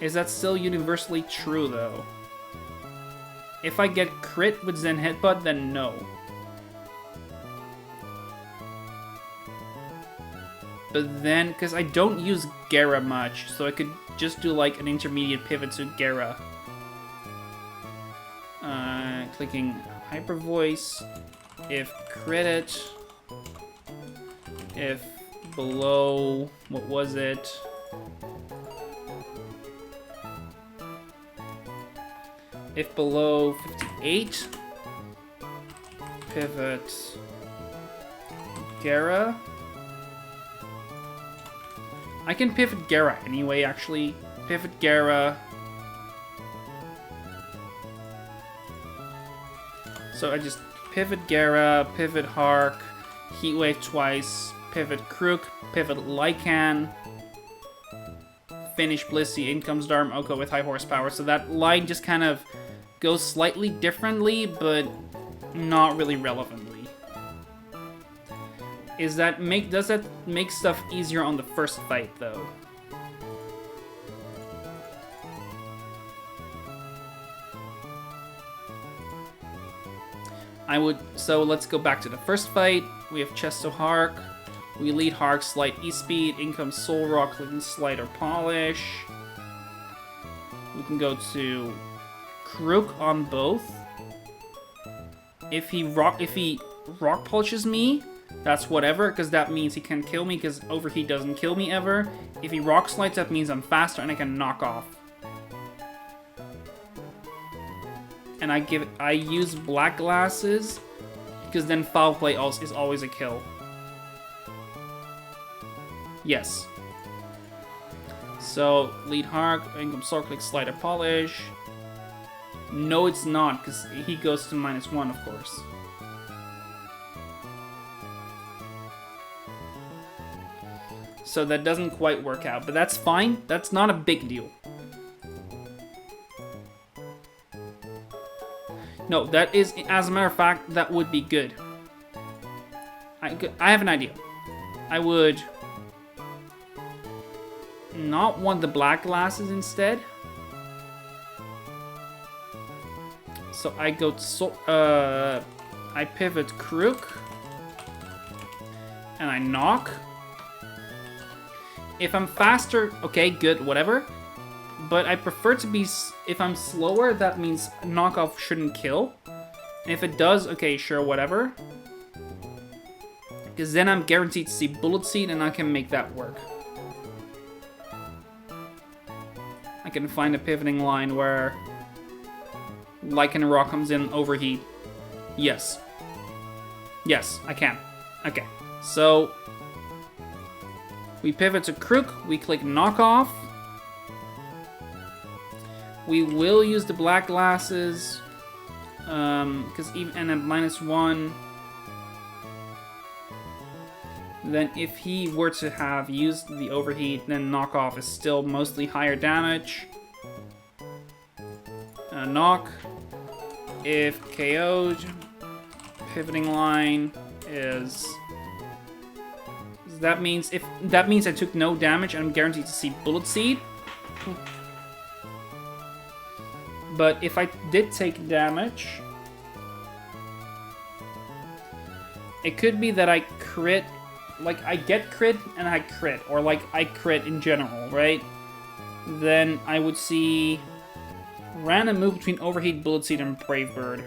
Is that still universally true, though? If I get crit with Zen Headbutt, then no. But then, because I don't use Gera much, so I could just do like an intermediate pivot to Gera. Clicking Hyper Voice. If crit it. If below, what was it? If below 58, pivot Gera. I can pivot Gera anyway, actually. Pivot Gera. So I just pivot Gera, pivot Hark, Heatwave twice, pivot Krook, pivot Lycan, finish Blissey, in comes Darmoko with high horsepower. So that line just kind of goes slightly differently, but not really relevantly. Does that make stuff easier on the first fight, though? So let's go back to the first fight. We have Chesto Hark. We lead Hark, slight E-Speed. In comes Soul Rock, clicking Slide or Polish. We can go to Krook on both. If he rock polishes me, that's whatever, because that means he can kill me, because Overheat doesn't kill me ever. If he rock slides, that means I'm faster and I can knock off. And I use Black Glasses, because then Foul Play is always a kill. Yes. So, lead Hark, income Sword Click, Slider Polish. No, it's not, because he goes to -1, of course. So that doesn't quite work out, but that's fine. That's not a big deal. No, that is, as a matter of fact, that would be good. I have an idea. I would not want the Black Glasses instead. So I go to, I pivot Krook. And I knock. If I'm faster, okay, good, whatever. But I prefer to be, if I'm slower, that means knockoff shouldn't kill. And if it does, okay, sure, whatever. Because then I'm guaranteed to see Bullet Seed and I can make that work. I can find a pivoting line where Lycan Rock comes in, Overheat. Yes. Yes, I can. Okay, so we pivot to Krook, we click Knockoff. We will use the black glasses, because even and at -1. Then if he were to have used the overheat, then knockoff is still mostly higher damage. Knock. If KO'd, pivoting line is. That means I took no damage and I'm guaranteed to see bullet seed. But if I did take damage, it could be that I crit, like I get crit and I crit, or like I crit in general, right? Then I would see random move between overheat, bullet seed, and brave bird.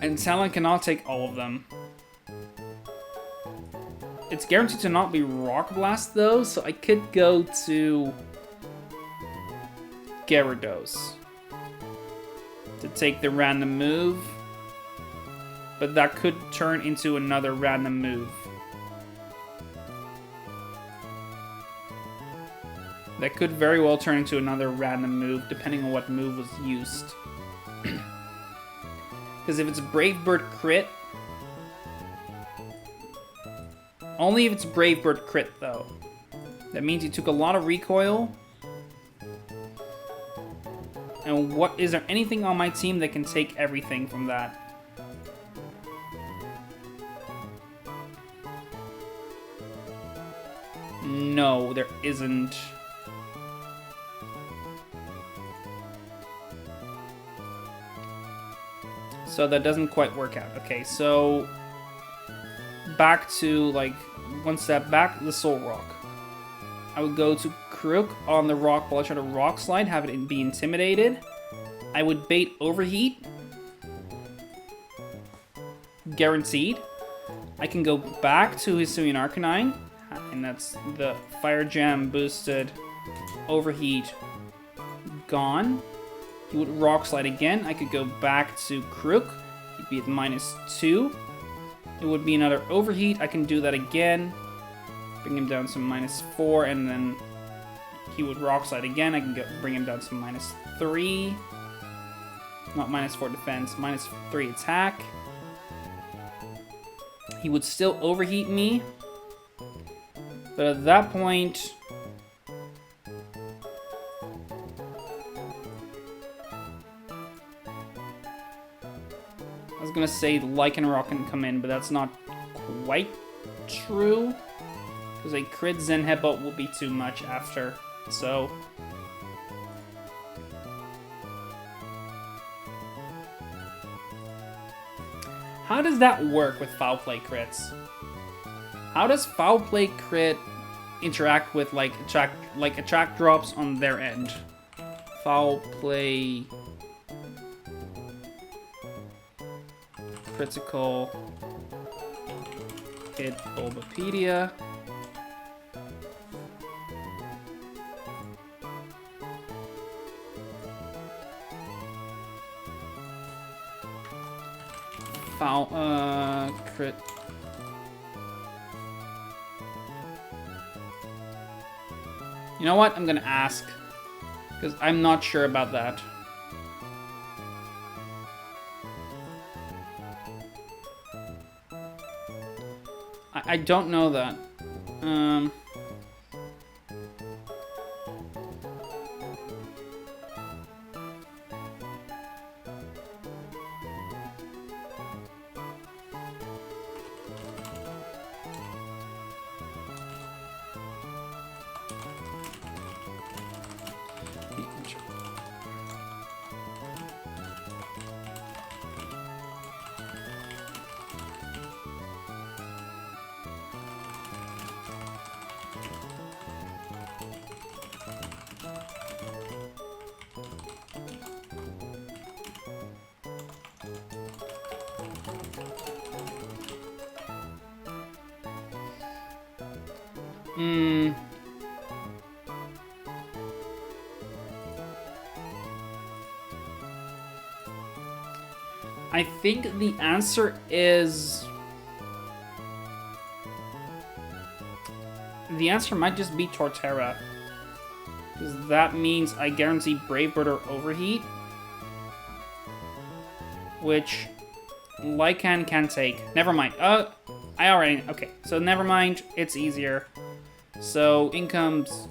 And Talon cannot take all of them. It's guaranteed to not be Rock Blast though, so I could go to Gyarados to take the random move, but that could turn into another random move. That could very well turn into another random move, depending on what move was used. Because if it's a Brave Bird crit, only if it's Brave Bird crit though. That means you took a lot of recoil. And what is there anything on my team that can take everything from that? No, there isn't. So that doesn't quite work out. Okay, so back to like one step back, the Soul Rock. I would go to Crook on the Rock Ball, try to Rock Slide, have it be intimidated. I would bait Overheat. Guaranteed. I can go back to Hisuian Arcanine, and that's the Fire Jam boosted Overheat gone. He would Rock Slide again. I could go back to Crook. He'd be at -2. It would be another Overheat. I can do that again. Bring him down to -4, and then he would Rock Slide again. I can bring him down to -3. Not -4 defense, -3 attack. He would still Overheat me. But at that point, I was gonna say Lycanroc can come in, but that's not quite true. Because a crit Zen Headbutt will be too much after, so. How does that work with Foul Play crits? How does Foul Play crit interact with like attack drops on their end? Foul Play critical hit Bulbapedia. Foul crit. You know what? I'm gonna ask, because I'm not sure about that. I don't know that. I think the answer is... The answer might just be Torterra. Because that means I guarantee Brave Bird or Overheat. Which Lycan can take. Never mind. I already... Okay, so never mind. It's easier. So in comes...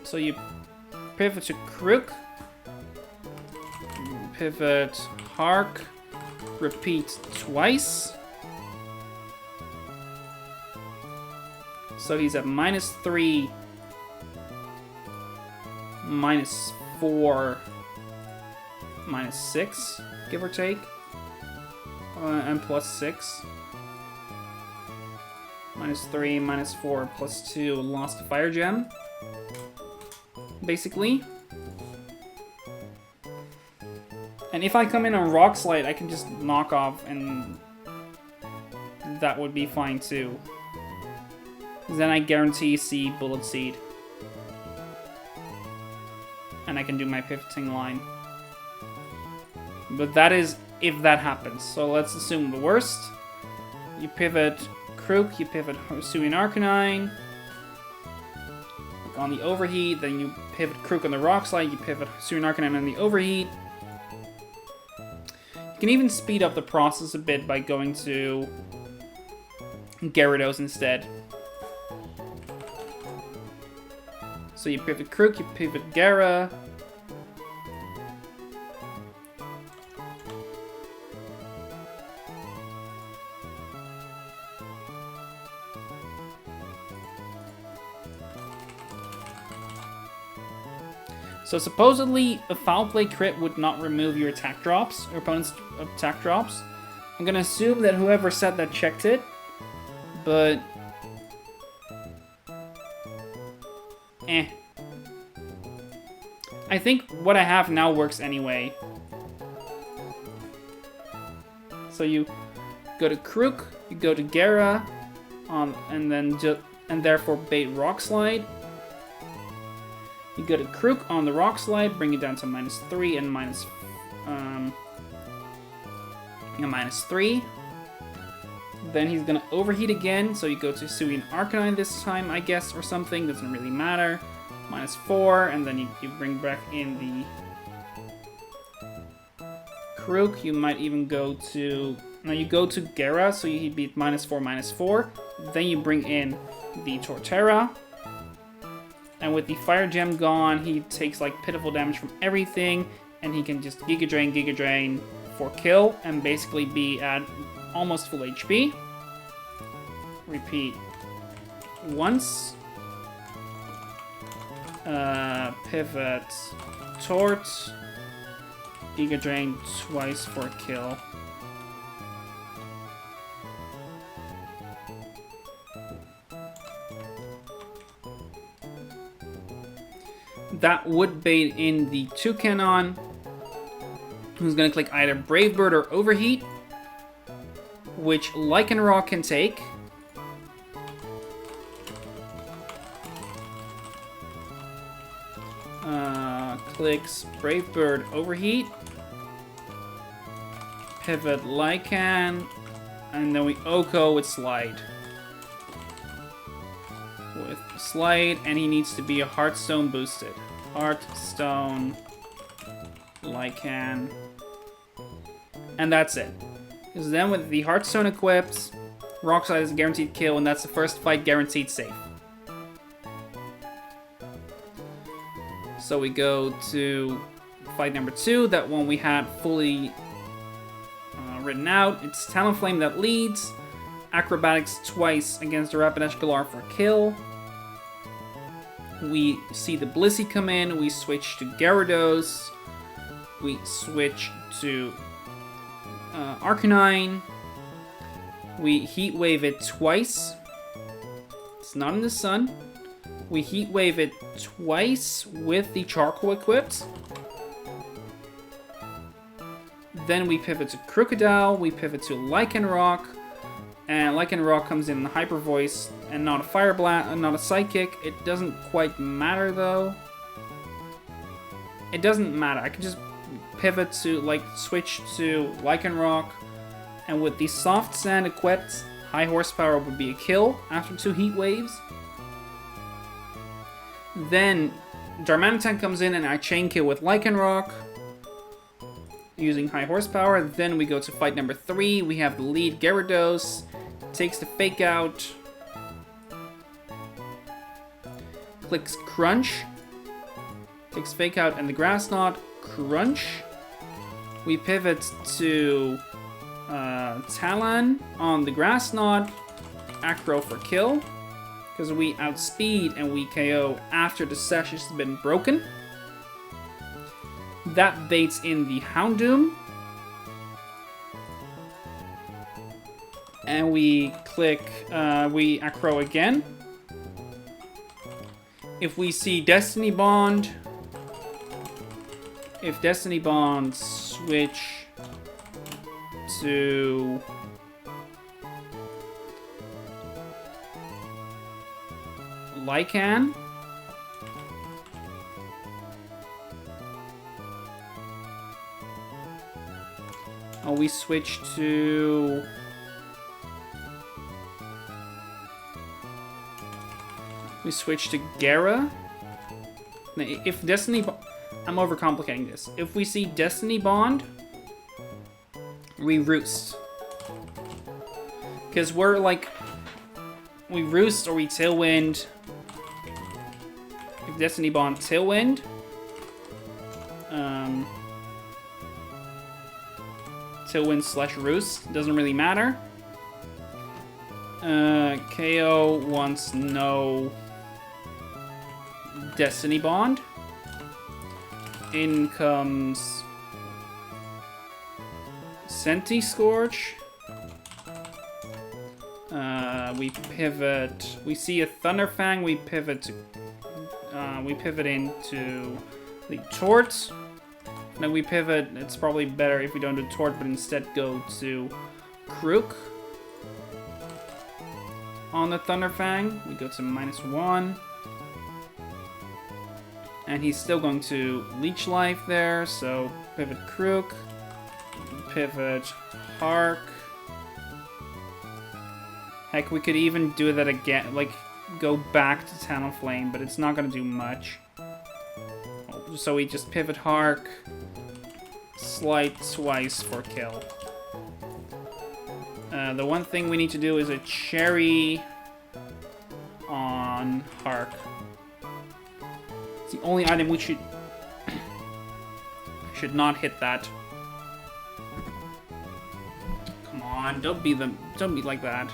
So you pivot to Crook. Pivot Hark. Repeat twice. So he's at -3, -4, -6, give or take. And +6. -3, -4, +2, lost a fire gem. Basically. And if I come in on Rock Slide, I can just knock off and that would be fine too. Then I guarantee see Bullet Seed. And I can do my pivoting line. But that is if that happens. So let's assume the worst. You pivot Crook, you pivot Hisuian Arcanine. On the Overheat, then you pivot Crook on the Rock Slide, you pivot Hisuian Arcanine on the Overheat. You can even speed up the process a bit by going to Gyarados instead. So you pivot Crook, you pivot Gyara. So supposedly, a Foul Play crit would not remove your attack drops, your opponent's attack drops. I'm gonna assume that whoever said that checked it, but... I think what I have now works anyway. So you go to Crook, you go to Gyara, and therefore bait Rock Slide. You go to Crook on the Rock Slide, bring it down to -3 and -3. Then he's gonna Overheat again, so you go to Hisuian Arcanine this time, I guess, or something. Doesn't really matter. -4, and then you bring back in the Crook. You might even go to... No, you go to Gyara, so he beat -4, -4. Then you bring in the Torterra. And with the Fire Gem gone, he takes like pitiful damage from everything, and he can just Giga Drain for kill, and basically be at almost full HP. Repeat once. Pivot Tort. Giga Drain twice for kill. That would bait in the Toucanon, who's going to click either Brave Bird or Overheat, which Lycanroc can take. Clicks Brave Bird, Overheat, pivot Lycan, and then we Oko with Slide. With Slide, and he needs to be a Heartstone boosted. Heartstone, Lycan, and that's it. Because then with the Heartstone equipped, Rock Slide is a guaranteed kill, and that's the first fight guaranteed safe. So we go to fight number 2, that one we had fully written out. It's Talonflame that leads. Acrobatics twice against the Rapidash Galar for a kill. We see the Blissey come in, we switch to Gyarados. We switch to Arcanine. We Heat Wave it twice. It's not in the sun. We Heat Wave it twice with the Charcoal equipped. Then we pivot to Crocodile, we pivot to Lycanroc, and Lycanroc comes in the Hyper Voice and not a Fire Blast, not a Psychic. It doesn't quite matter though. It doesn't matter. I can just pivot to, like, switch to Lycanroc, and with the Soft Sand equipped, High Horsepower would be a kill after 2 Heat Waves. Then Darmanitan comes in and I chain kill with Lycanroc using high horsepower. Then we go to fight number 3. We have the lead Gyarados. Takes the fake out. Clicks Crunch. Takes fake out and the Grass Knot. Crunch. We pivot to Talon on the Grass Knot. Acro for kill. Because we outspeed and we KO after the sash has been broken. That baits in the Houndoom. And we click, we Acro again. If we see Destiny Bond, if Destiny Bond switch to Lycan, oh, we switch to Gara. Now, if Destiny I'm overcomplicating this. If we see Destiny Bond, we Roost. Because we're like, we Roost or we Tailwind. If Destiny Bond Tailwind, Tailwind / Roost, doesn't really matter. KO wants no Destiny Bond. In comes Senti Scorch. We pivot. We see a Thunderfang. We pivot into the Tort. Then we pivot. It's probably better if we don't do Tort, but instead go to Krook. On the Thunderfang, we go to -1. And he's still going to Leech Life there, so pivot Krook, pivot Hark. Heck, we could even do that again, like go back to Talonflame, but it's not going to do much. So we just pivot Hark, Slight twice for kill. The one thing we need to do is a Cherry on Hark. It's the only item we should not hit that. Come on, don't be like that.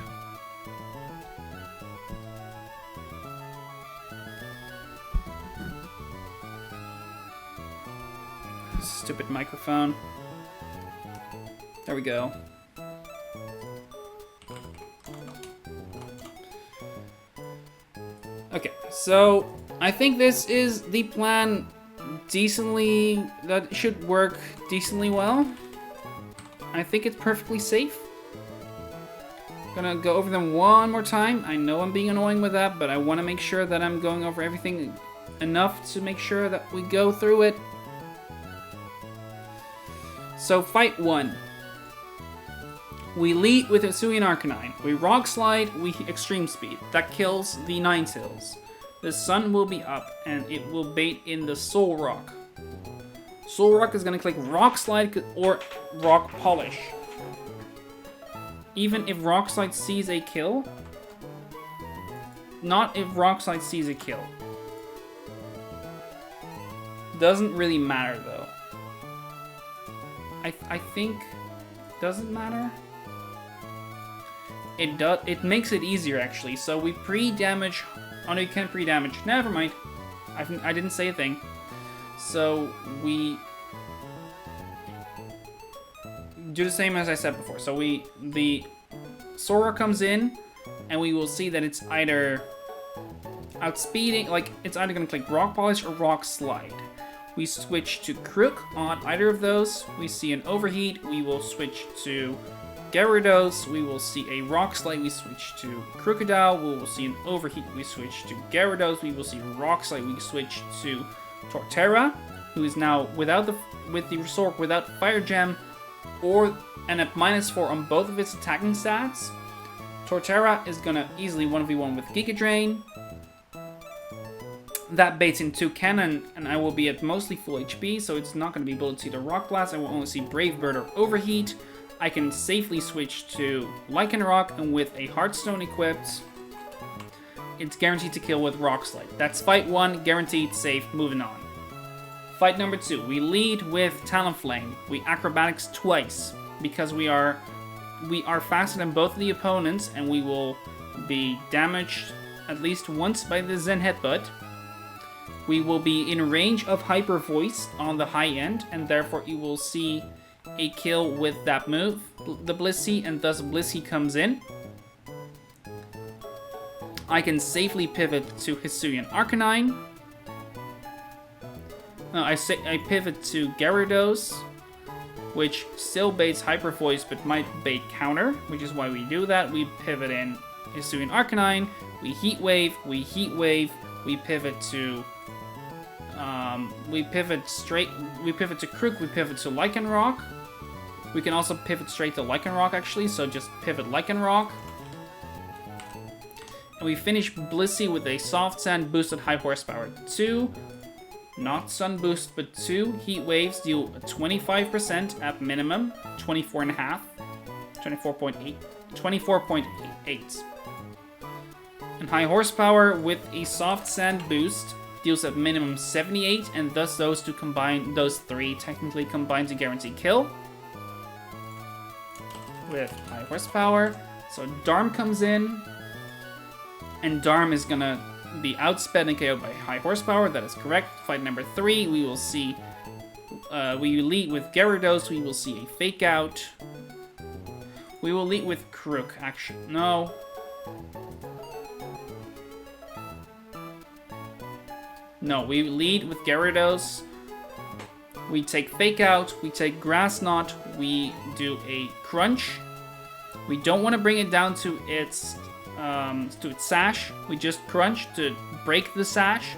Stupid microphone. There we go. Okay, so I think this is the plan that should work decently well. I think it's perfectly safe. Gonna go over them one more time. I know I'm being annoying with that, but I want to make sure that I'm going over everything enough to make sure that we go through it. So fight 1. We lead with Hisuian Arcanine. We Rock Slide, we Extreme Speed. That kills the Ninetales. The sun will be up, and it will bait in the Soul Rock. Soul Rock is going to click Rock Slide or Rock Polish. Even if Rock Slide sees a kill. Not if Rock Slide sees a kill. Doesn't really matter, though. I think... Doesn't matter? It makes it easier, actually. So we pre-damage... Oh, no, you can't pre-damage. Never mind. I didn't say a thing. So we do the same as I said before. So the Sora comes in, and we will see that it's either outspeeding, like it's either going to click Rock Polish or Rock Slide. We switch to Krook on either of those. We see an Overheat. We will switch to Gyarados. We will see a Rock Slide. We switch to Crocodile. We will see an Overheat. We switch to Gyarados. We will see Rock Slide. We switch to Torterra, who is now with the Resork without Fire Gem, and at -4 on both of its attacking stats. Torterra is gonna easily 1v1 with Giga Drain. That baits in 2 cannon, and I will be at mostly full HP, so it's not going to be able to see the Rock Blast. I will only see Brave Bird or Overheat. I can safely switch to Lycan Rock, and with a Heartstone equipped, it's guaranteed to kill with Rock Slide. That's fight 1, guaranteed, safe, moving on. Fight number 2, we lead with Talonflame. We acrobatics twice, because we are faster than both of the opponents, and we will be damaged at least once by the Zen Headbutt. We will be in range of Hyper Voice on the high end, and therefore you will see a kill with that move, the Blissey, and thus Blissey comes in. I can safely pivot to Hisuian Arcanine. No, I pivot to Gyarados, which still baits Hyper Voice but might bait Counter, which is why we do that. We pivot in Hisuian Arcanine, we Heat Wave, we pivot to we pivot to Crook, we pivot to Lycan Rock. We can also pivot straight to Lycan Rock actually, so just pivot Lycan Rock. And we finish Blissey with a Soft Sand boosted high horsepower. 2, not Sun Boost, but 2 Heat Waves deal 25% at minimum, 24.5, 24.8. And high horsepower with a Soft Sand boost deals at minimum 78, and thus those three technically combine to guarantee kill. With high horsepower. So Darm comes in, and Darm is gonna be outsped and KO'd by high horsepower. That is correct. Fight number 3, we will see, we lead with Gyarados, we will see a Fake Out. We will lead with Crook, actually. No. No, we lead with Gyarados. We take Fake Out, we take Grass Knot, we do a Crunch. We don't want to bring it down to its Sash. We just Crunch to break the Sash.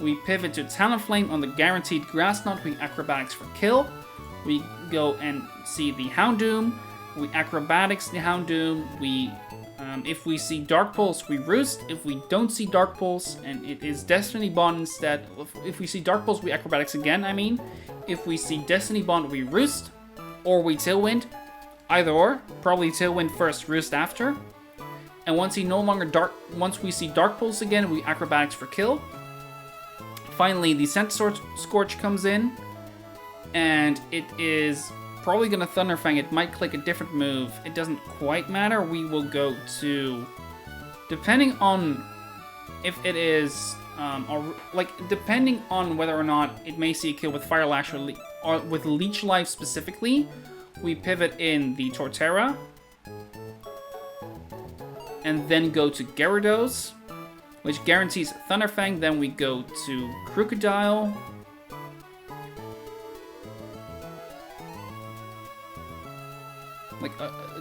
We pivot to Talonflame on the guaranteed Grass Knot. We Acrobatics for kill. We go and see the Houndoom. We Acrobatics the Houndoom. We if we see Dark Pulse, we Roost. If we don't see Dark Pulse, and it is Destiny Bond instead, if we see Dark Pulse, we Acrobatics again, I mean. If we see Destiny Bond, we Roost, or we Tailwind. Either or. Probably Tailwind first, Roost after. And once we see Dark Pulse again, we Acrobatics for kill. Finally, the Scent Scorch comes in, and it is probably going to Thunderfang. It might click a different move. It doesn't quite matter. We will go to, depending on if it is, depending on whether or not it may see a kill with Fire Lash or with Leech Life specifically, we pivot in the Torterra, and then go to Gyarados, which guarantees Thunderfang. Then we go to Crocodile.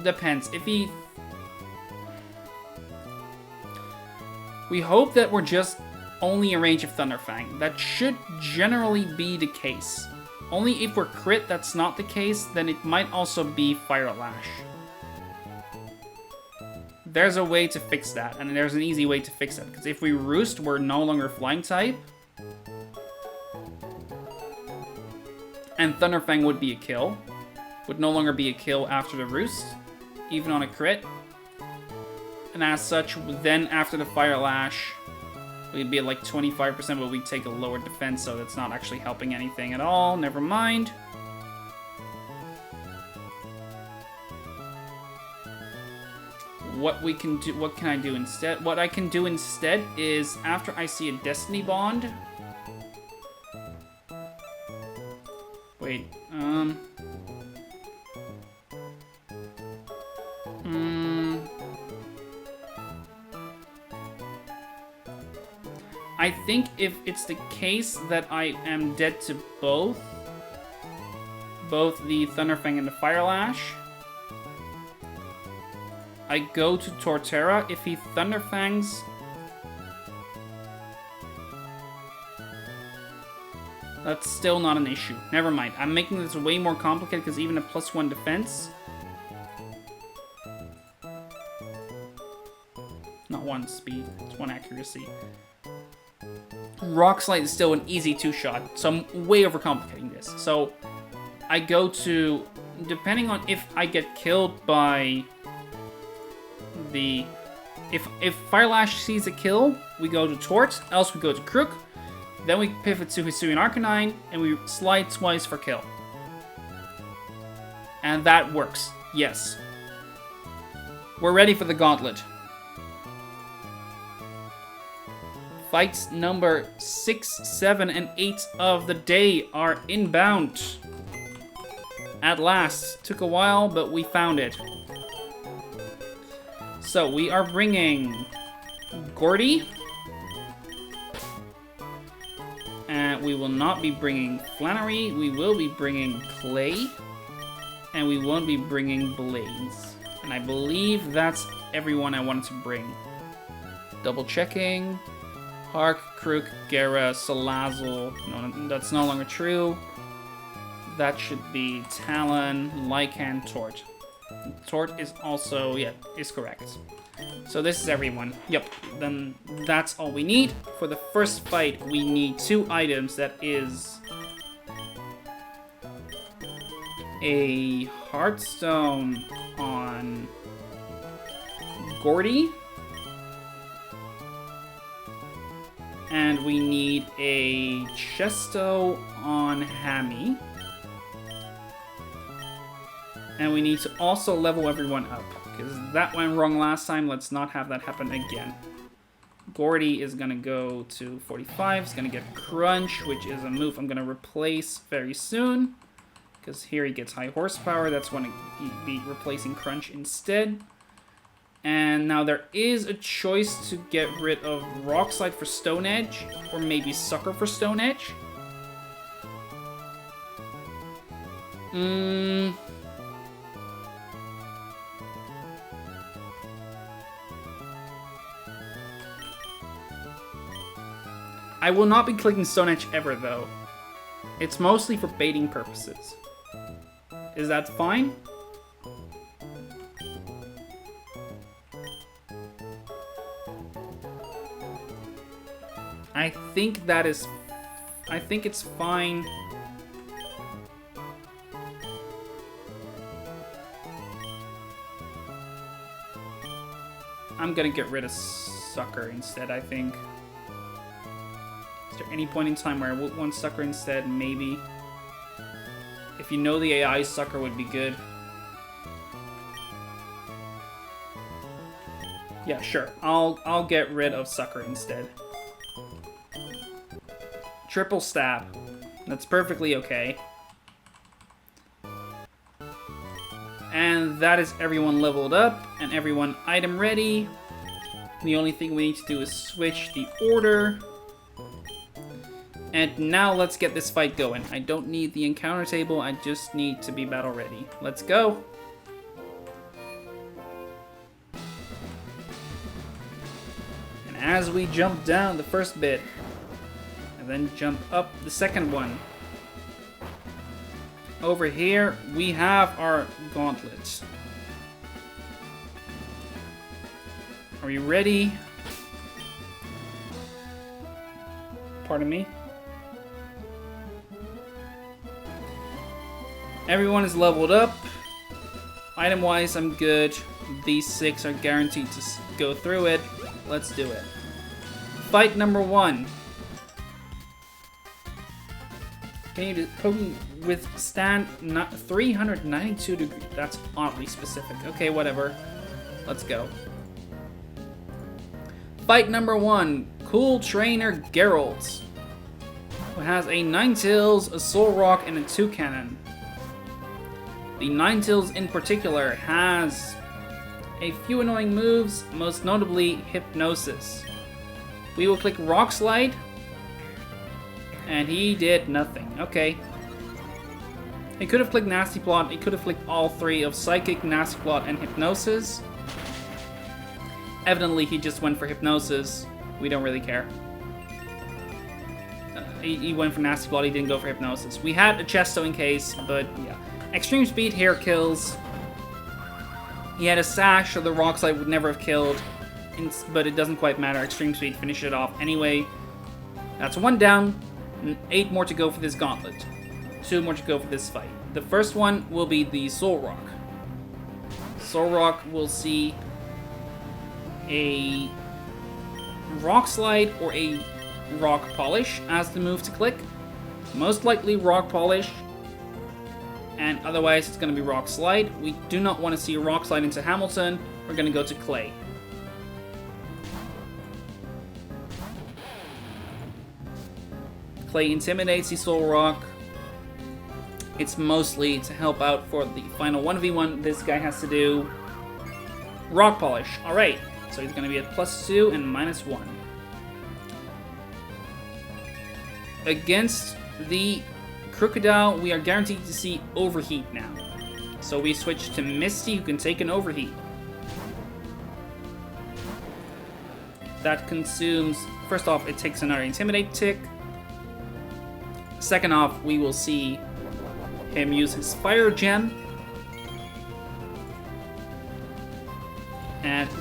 Depends. If he... We hope that we're just only in range of Thunderfang. That should generally be the case. Only if we're crit that's not the case, then it might also be Fire Lash. There's a way to fix that, and there's an easy way to fix that. Because if we Roost, we're no longer Flying type. And Thunderfang would be a kill. Would no longer be a kill after the Roost, even on a crit. And as such, then after the Fire Lash, we'd be at like 25%, but we'd take a lower defense, so that's not actually helping anything at all. Never mind. What can I do instead? What I can do instead is, after I see a Destiny Bond... Wait, I think if it's the case that I am dead to both the Thunderfang and the Fire Lash, I go to Torterra. If he Thunderfangs, that's still not an issue. Never mind. I'm making this way more complicated because even a +1 defense, not 1 speed, it's 1 accuracy. Rock Slide is still an easy 2-shot, so I'm way overcomplicating this. So I go to, depending on if I get killed by the, if Fire Lash sees a kill, we go to Tort, else we go to Crook, then we pivot to Hisuian Arcanine, and we slide twice for kill. And that works, yes. We're ready for the Gauntlet. Fights number 6, 7, and 8 of the day are inbound. At last. Took a while, but we found it. So, we are bringing Gordy. And we will not be bringing Flannery. We will be bringing Clay. And we won't be bringing Blaze. And I believe that's everyone I wanted to bring. Double checking. Hark, Crook, Gera, Salazzle. No, that's no longer true. That should be Talon, Lycan, Tort. Tort is also, yeah, is correct. So this is everyone. Yep, then that's all we need. For the first fight, we need 2 items. That is a Heartstone on Gordy. And we need a Chesto on Hammy. And we need to also level everyone up, because that went wrong last time. Let's not have that happen again. Gordy is going to go to 45. He's going to get Crunch, which is a move I'm going to replace very soon. Because here he gets high horsepower. That's when he'd be replacing Crunch instead. And now there is a choice to get rid of Rock Slide for Stone Edge, or maybe Sucker for Stone Edge. I will not be clicking Stone Edge ever, though. It's mostly for baiting purposes. Is that fine? I think that is... I think it's fine. I'm gonna get rid of Sucker instead, I think. Is there any point in time where I would want Sucker instead? Maybe. If you know the AI, Sucker would be good. Yeah, sure. I'll get rid of Sucker instead. Triple Stab. That's perfectly okay. And that is everyone leveled up and everyone item ready. The only thing we need to do is switch the order. And now let's get this fight going. I don't need the encounter table, I just need to be battle ready. Let's go! And as we jump down the first bit, and then jump up the second one, over here we have our gauntlets. Are you ready? Pardon me? Everyone is leveled up. Item-wise, I'm good. These 6 are guaranteed to go through it. Let's do it. Fight number 1. Can you withstand 392 degrees? That's oddly specific. Okay, whatever. Let's go. Fight number 1. Cool Trainer Geralt, who has a Ninetales, a Soul Rock, and a Toucannon. The Ninetales in particular has a few annoying moves, most notably Hypnosis. We will click Rock Slide, and he did nothing. Okay. He could have clicked Nasty Plot, he could have clicked all 3 of Psychic, Nasty Plot, and Hypnosis. Evidently, he just went for Hypnosis. We don't really care. He went for Nasty Plot, he didn't go for Hypnosis. We had a Chesto in case, but yeah. Extreme Speed here kills. He had a Sash, so the Rock Slide would never have killed. But it doesn't quite matter. Extreme Speed finishes it off anyway. That's 1 down, and 8 more to go for this gauntlet. 2 more to go for this fight. The first one will be the Soul Rock. Soul Rock will see a Rock Slide or a Rock Polish as the move to click. Most likely Rock Polish, and otherwise it's going to be Rock Slide. We do not want to see a Rock Slide into Hamilton. We're going to go to Clay. Clay intimidates the Soul Rock. It's mostly to help out for the final 1v1 this guy has to do. Rock Polish. Alright, so he's going to be at +2 and -1. Against the Crocodile, we are guaranteed to see Overheat now. So we switch to Misty, who can take an Overheat. That consumes... First off, it takes another Intimidate tick. Second off, we will see him use his Fire Gem.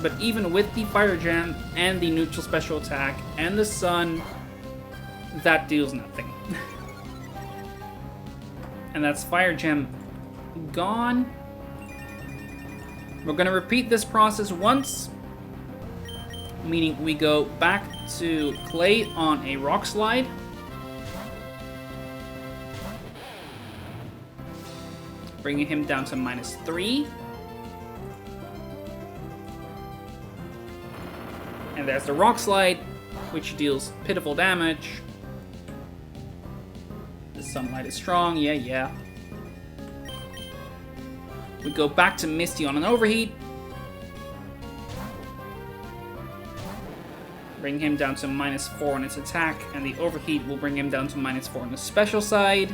But even with the Fire Gem and the neutral special attack and the Sun, that deals nothing. And that's Fire Gem gone. We're going to repeat this process once, meaning we go back to Clay on a Rock Slide. Bringing him down to -3. And there's the Rock Slide, which deals pitiful damage. The Sunlight is strong, yeah. We go back to Misty on an Overheat. Bring him down to -4 on its attack, and the Overheat will bring him down to -4 on the special side.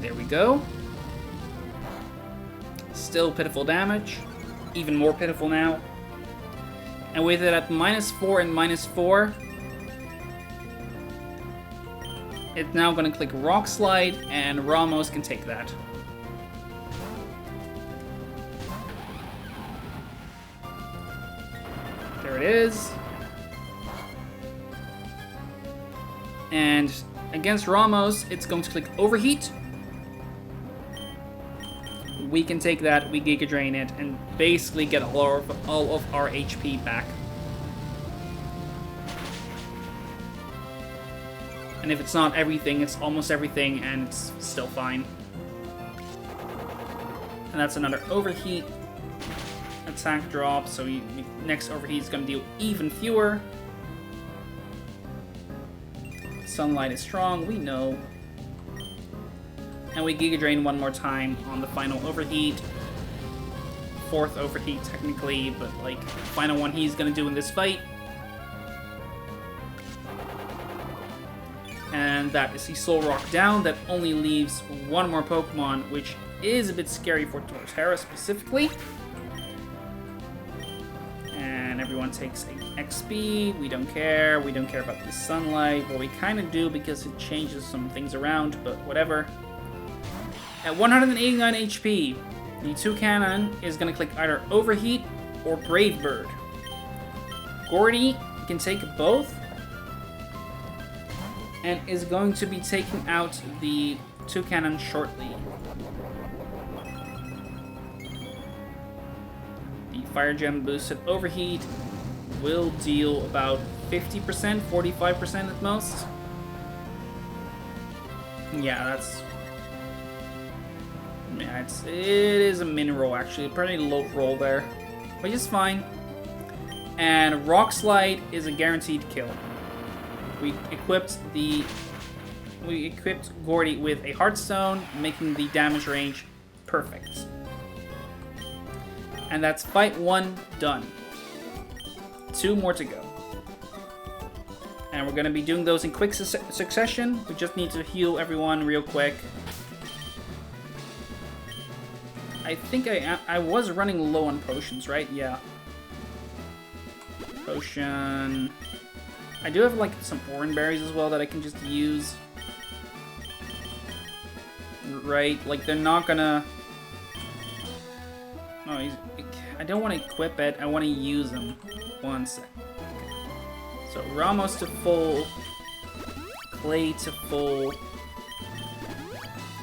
There we go. Still pitiful damage. Even more pitiful now. And with it at -4 and -4, it's now going to click Rock Slide, and Ramos can take that. There it is. And against Ramos, it's going to click Overheat. We can take that, we Giga Drain it, and basically get all of our HP back. And if it's not everything, it's almost everything, and it's still fine. And that's another Overheat attack drop, so next Overheat is going to deal even fewer. Sunlight is strong, we know. And we Giga Drain one more time on the final Overheat. 4th Overheat, technically, but, like, final one he's gonna do in this fight. And that is the Soul Rock down. That only leaves one more Pokemon, which is a bit scary for Torterra specifically. And everyone takes a XP. We don't care. We don't care about the Sunlight. Well, we kind of do because it changes some things around, but whatever. At 189 HP, the Toucannon is going to click either Overheat or Brave Bird. Gordy can take both and is going to be taking out the Toucannon shortly. The Fire Gem boosted Overheat will deal about 50%, 45% at most. Yeah, that's... Yeah, it is a min roll actually, a pretty low roll there, which is fine. And Rock Slide is a guaranteed kill. We equipped Gordy with a Heartstone, making the damage range perfect. And that's fight 1 done. 2 more to go. And we're going to be doing those in quick succession. We just need to heal everyone real quick. I think I was running low on potions, right? Yeah. Potion. I do have like some Oran berries as well that I can just use. Right? Like they're not gonna... Oh, don't want to equip it. I want to use them. One sec. Okay. So Ramos to full. Clay to full.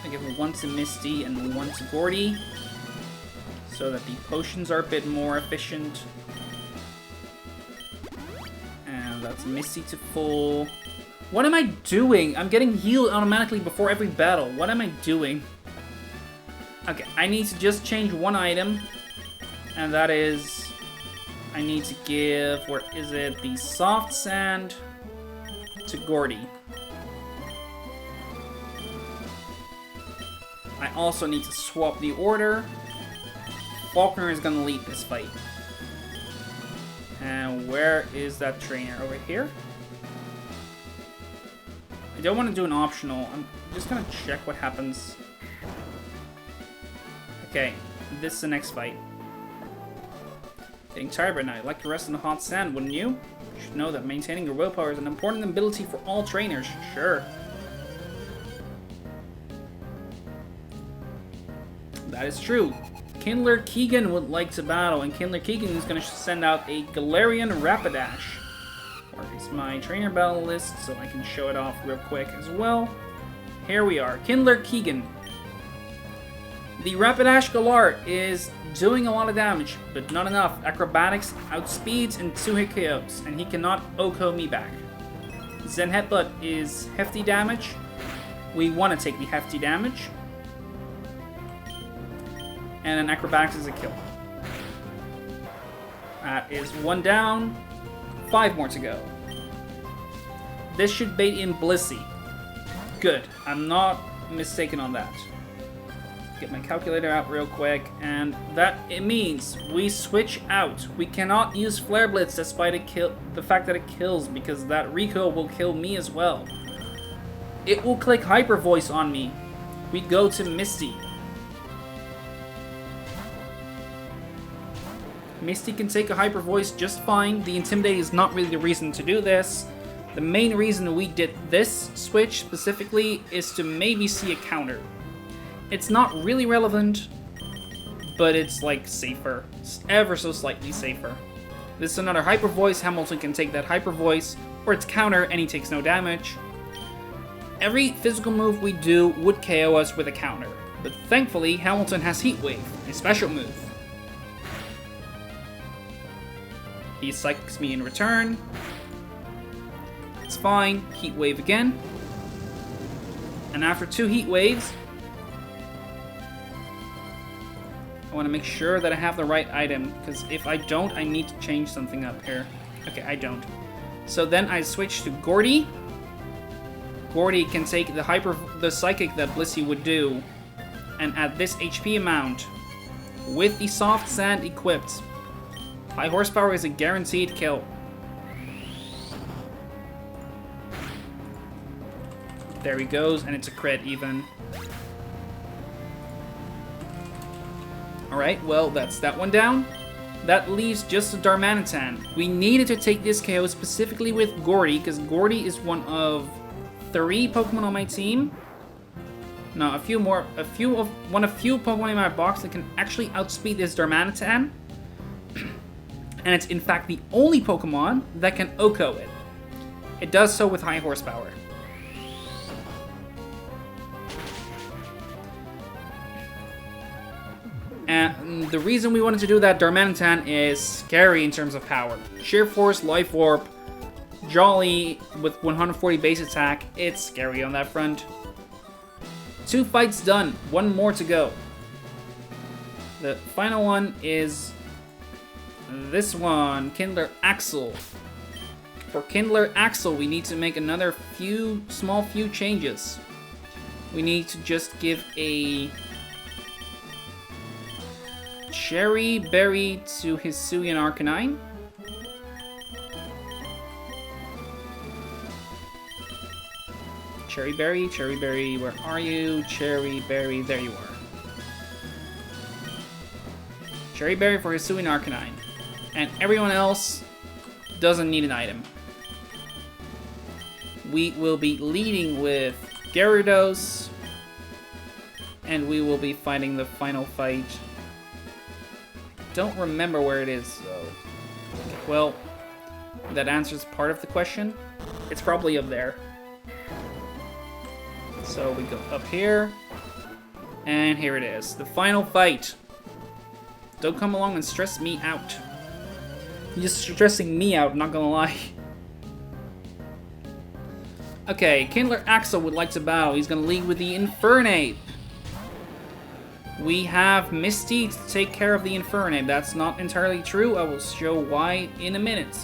I give one to Misty and one to Gordy, so that the potions are a bit more efficient. And that's Misty to full. What am I doing? I'm getting healed automatically before every battle. What am I doing? Okay, I need to just change one item, and that is, I need to give, where is it, the soft sand to Gordy. I also need to swap the order. Faulkner is going to lead this fight. And where is that trainer? Over here? I don't want to do an optional. I'm just going to check what happens. Okay, this is the next fight. Getting tired right now. You'd like to rest in the hot sand, wouldn't you? You should know that maintaining your willpower is an important ability for all trainers. Sure. That is true. Kindler Keegan would like to battle, and Kindler Keegan is going to send out a Galarian Rapidash. Or is my trainer battle list, so I can show it off real quick as well. Here we are. Kindler Keegan. The Rapidash Galar is doing a lot of damage, but not enough. Acrobatics, outspeeds, and 2-hit KOs, and he cannot OHKO me back. Zen Headbutt is hefty damage. We want to take the hefty damage. And an Acrobatics is a kill. That is 1 down, 5 more to go. This should bait in Blissey. Good, I'm not mistaken on that. Get my calculator out real quick, and it means we switch out. We cannot use Flare Blitz despite the fact that it kills, because that recoil will kill me as well. It will click Hyper Voice on me. We go to Misty. Misty can take a Hyper Voice just fine. The Intimidate is not really the reason to do this. The main reason we did this switch specifically is to maybe see a counter. It's not really relevant, but it's like safer. It's ever so slightly safer. This is another Hyper Voice. Hamilton can take that Hyper Voice, or its counter, and he takes no damage. Every physical move we do would KO us with a counter, but thankfully Hamilton has Heat Wave, a special move. He psychics me in return. It's fine. Heat Wave again. And after 2 Heat Waves, I want to make sure that I have the right item, because if I don't, I need to change something up here. Okay, I don't. So then I switch to Gordy. Gordy can take the Psychic that Blissey would do, and at this HP amount, with the Soft Sand equipped, High Horsepower is a guaranteed kill. There he goes, and it's a crit even. Alright, well, that's that one down. That leaves just a Darmanitan. We needed to take this KO specifically with Gordy, because Gordy is one of 3 Pokemon on my team. No, one of few Pokemon in my box that can actually outspeed this Darmanitan. And it's in fact the only Pokemon that can OHKO it. It does so with High Horsepower. And the reason we wanted to do that, Darmanitan is scary in terms of power. Sheer Force, Life Warp, Jolly with 140 base attack, it's scary on that front. 2 fights done, 1 more to go. The final one is this one, Kindler Axel. For Kindler Axel, we need to make another small few changes. We need to just give a Cherry Berry to Hisuian Arcanine. Cherry Berry, where are you? Cherry Berry, there you are. Cherry Berry for Hisuian Arcanine. And everyone else doesn't need an item. We will be leading with Gyarados, and we will be fighting the final fight don't remember where it is, so... Well, that answers part of the question. It's probably up there. So we go up here. And here it is. The final fight. Don't come along and stress me out. You're just stressing me out, not gonna lie. Okay, Kindler Axel would like to battle. He's gonna lead with the Infernape. We have Misty to take care of the Infernape. That's not entirely true. I will show why in a minute.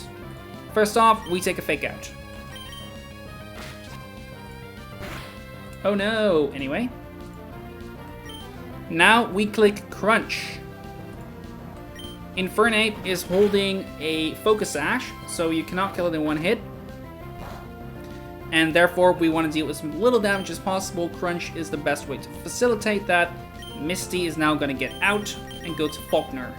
First off, we take a Fake Out. Oh no! Anyway. Now we click Crunch. Infernape is holding a Focus Sash, so you cannot kill it in one hit. And therefore, we want to deal with as little damage as possible. Crunch is the best way to facilitate that. Misty is now going to get out and go to Faulkner.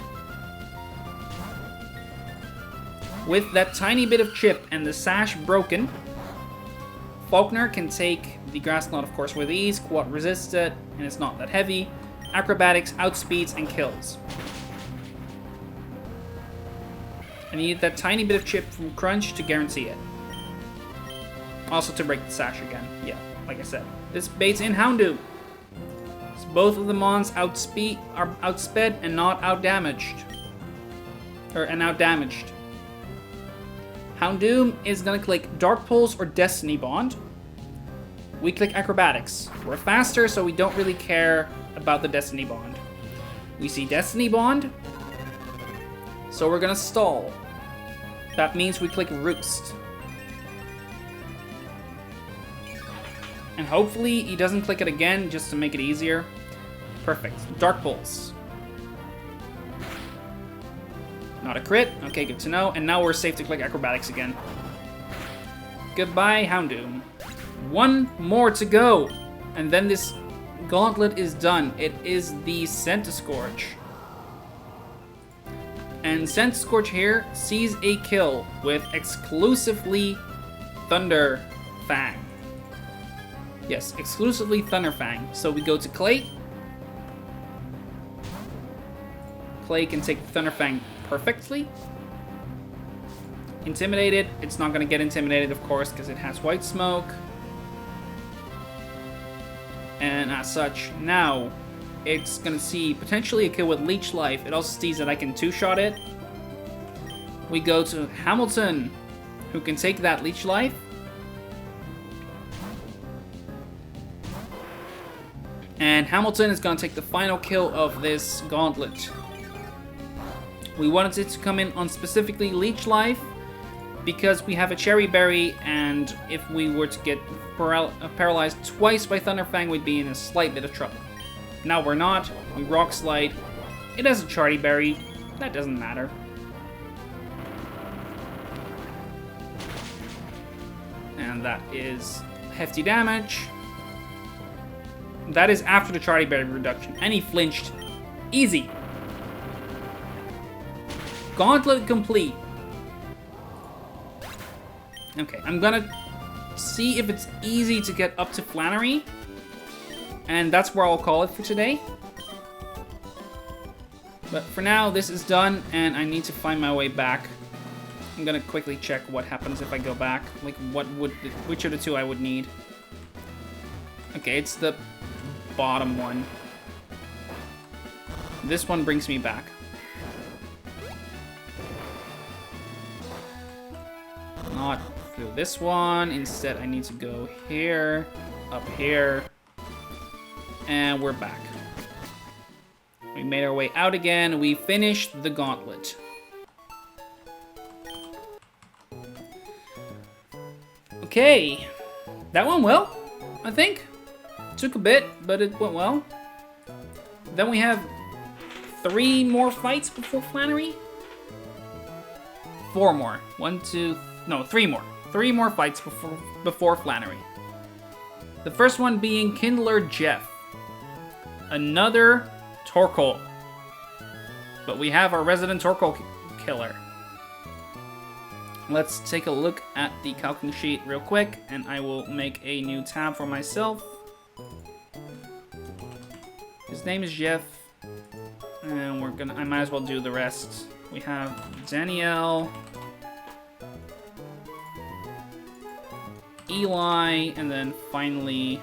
With that tiny bit of chip and the sash broken, Faulkner can take the Grass Knot, of course, with ease. Quad resists it, and it's not that heavy. Acrobatics, outspeeds, and kills. I need that tiny bit of chip from Crunch to guarantee it. Also to break the sash again. Yeah, like I said. This baits in Houndoom. So both of the mons are outsped and not outdamaged. And outdamaged. Houndoom is gonna click Dark Pulse or Destiny Bond. We click Acrobatics. We're faster, so we don't really care about the Destiny Bond. We see Destiny Bond, so we're gonna stall. That means we click Roost. And hopefully he doesn't click it again just to make it easier. Perfect. Dark Pulse. Not a crit. Okay, good to know. And now we're safe to click Acrobatics again. Goodbye, Houndoom. One more to go. And then this gauntlet is done. It is the Centiskorch. And Centiskorch here sees a kill with exclusively Thunder Fang. Yes, exclusively Thunder Fang. So we go to Clay. Clay can take Thunder Fang perfectly. Intimidated. It's not going to get intimidated, of course, because it has White Smoke. And as such, now it's going to see potentially a kill with Leech Life. It also sees that I can two-shot it. We go to Hamilton, who can take that Leech Life. And Hamilton is going to take the final kill of this gauntlet. We wanted it to come in on specifically Leech Life because we have a Cherry Berry, and if we were to get paralyzed twice by Thunderfang, we'd be in a slight bit of trouble. Now we're not. We Rock Slide. It has a Cherry Berry. That doesn't matter. And that is hefty damage. That is after the Charlie Berry reduction. And he flinched. Easy. Gauntlet complete. Okay, I'm gonna see if it's easy to get up to Flannery. And that's where I'll call it for today. But for now, this is done, and I need to find my way back. I'm gonna quickly check what happens if I go back. Like, which of the two I would need. Okay, it's the bottom one. This one brings me back. Not through this one. Instead, I need to go here, up here, and we're back. We made our way out again. We finished the gauntlet. Okay, that went well, I think. Took a bit, but it went well. Then we have 3 more fights before Flannery. 4 more. 3 more. 3 more fights before Flannery. The first one being Kindler Jeff. Another Torkoal. But we have our resident Torkoal killer. Let's take a look at the calculating sheet real quick, and I will make a new tab for myself. His name is Jeff. And I might as well do the rest. We have Danielle, Eli, and then finally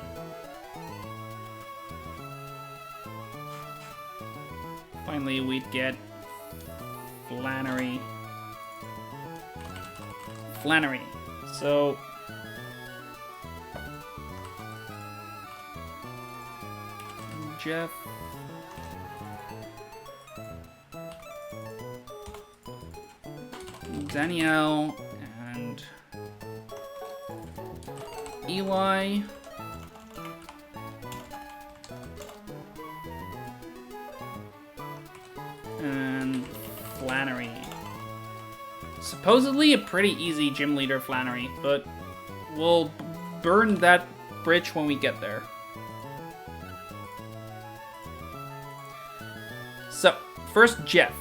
we'd get Flannery. So Jeff, Danielle, and Eli. And Flannery. Supposedly a pretty easy gym leader, Flannery, but we'll burn that bridge when we get there. So, first, Jeff.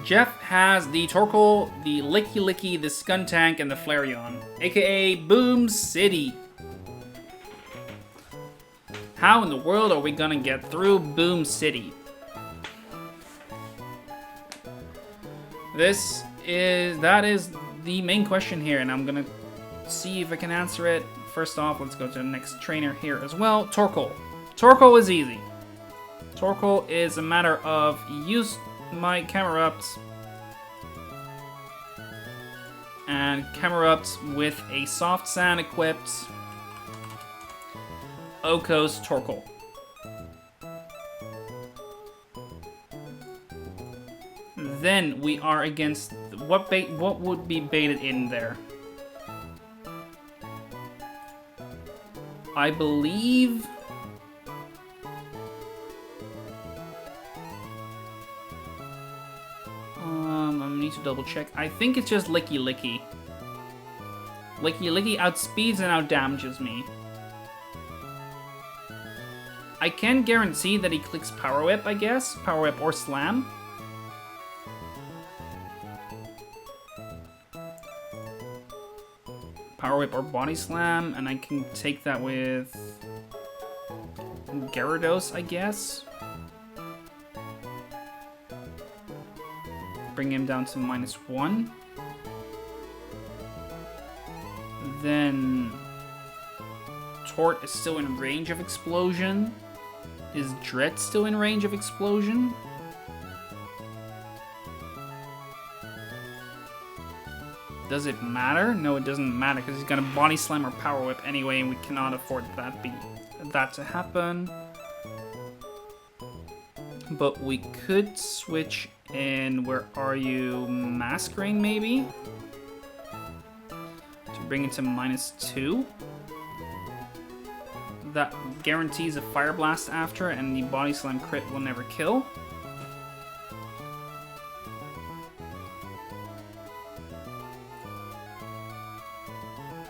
Jeff has the Torkoal, the Licky Licky, the Skuntank, and the Flareon, aka Boom City. How in the world are we gonna get through Boom City? That is the main question here, and I'm gonna see if I can answer it. First off, let's go to the next trainer here as well. Torkoal. Torkoal is easy. Torkoal is a matter of use my Camerupt and Camerupt with a Soft Sand equipped Oko's Torkoal. Then we are against what would be baited in there? I believe I need to double check. I think it's just Licky Licky. Licky Licky outspeeds and outdamages me. I can guarantee that he clicks Power Whip, I guess. Power Whip or Slam. Power Whip or Body Slam, and I can take that with Gyarados, I guess. Bring him down to -1. Then Tort is still in range of Explosion. Is Dret still in range of Explosion? Does it matter? No, it doesn't matter because he's gonna Body Slam or Power Whip anyway, and we cannot afford that to happen. But we could switch in, where are you, Masquerain maybe? To bring it to -2. That guarantees a Fire Blast after, and the Body Slam crit will never kill.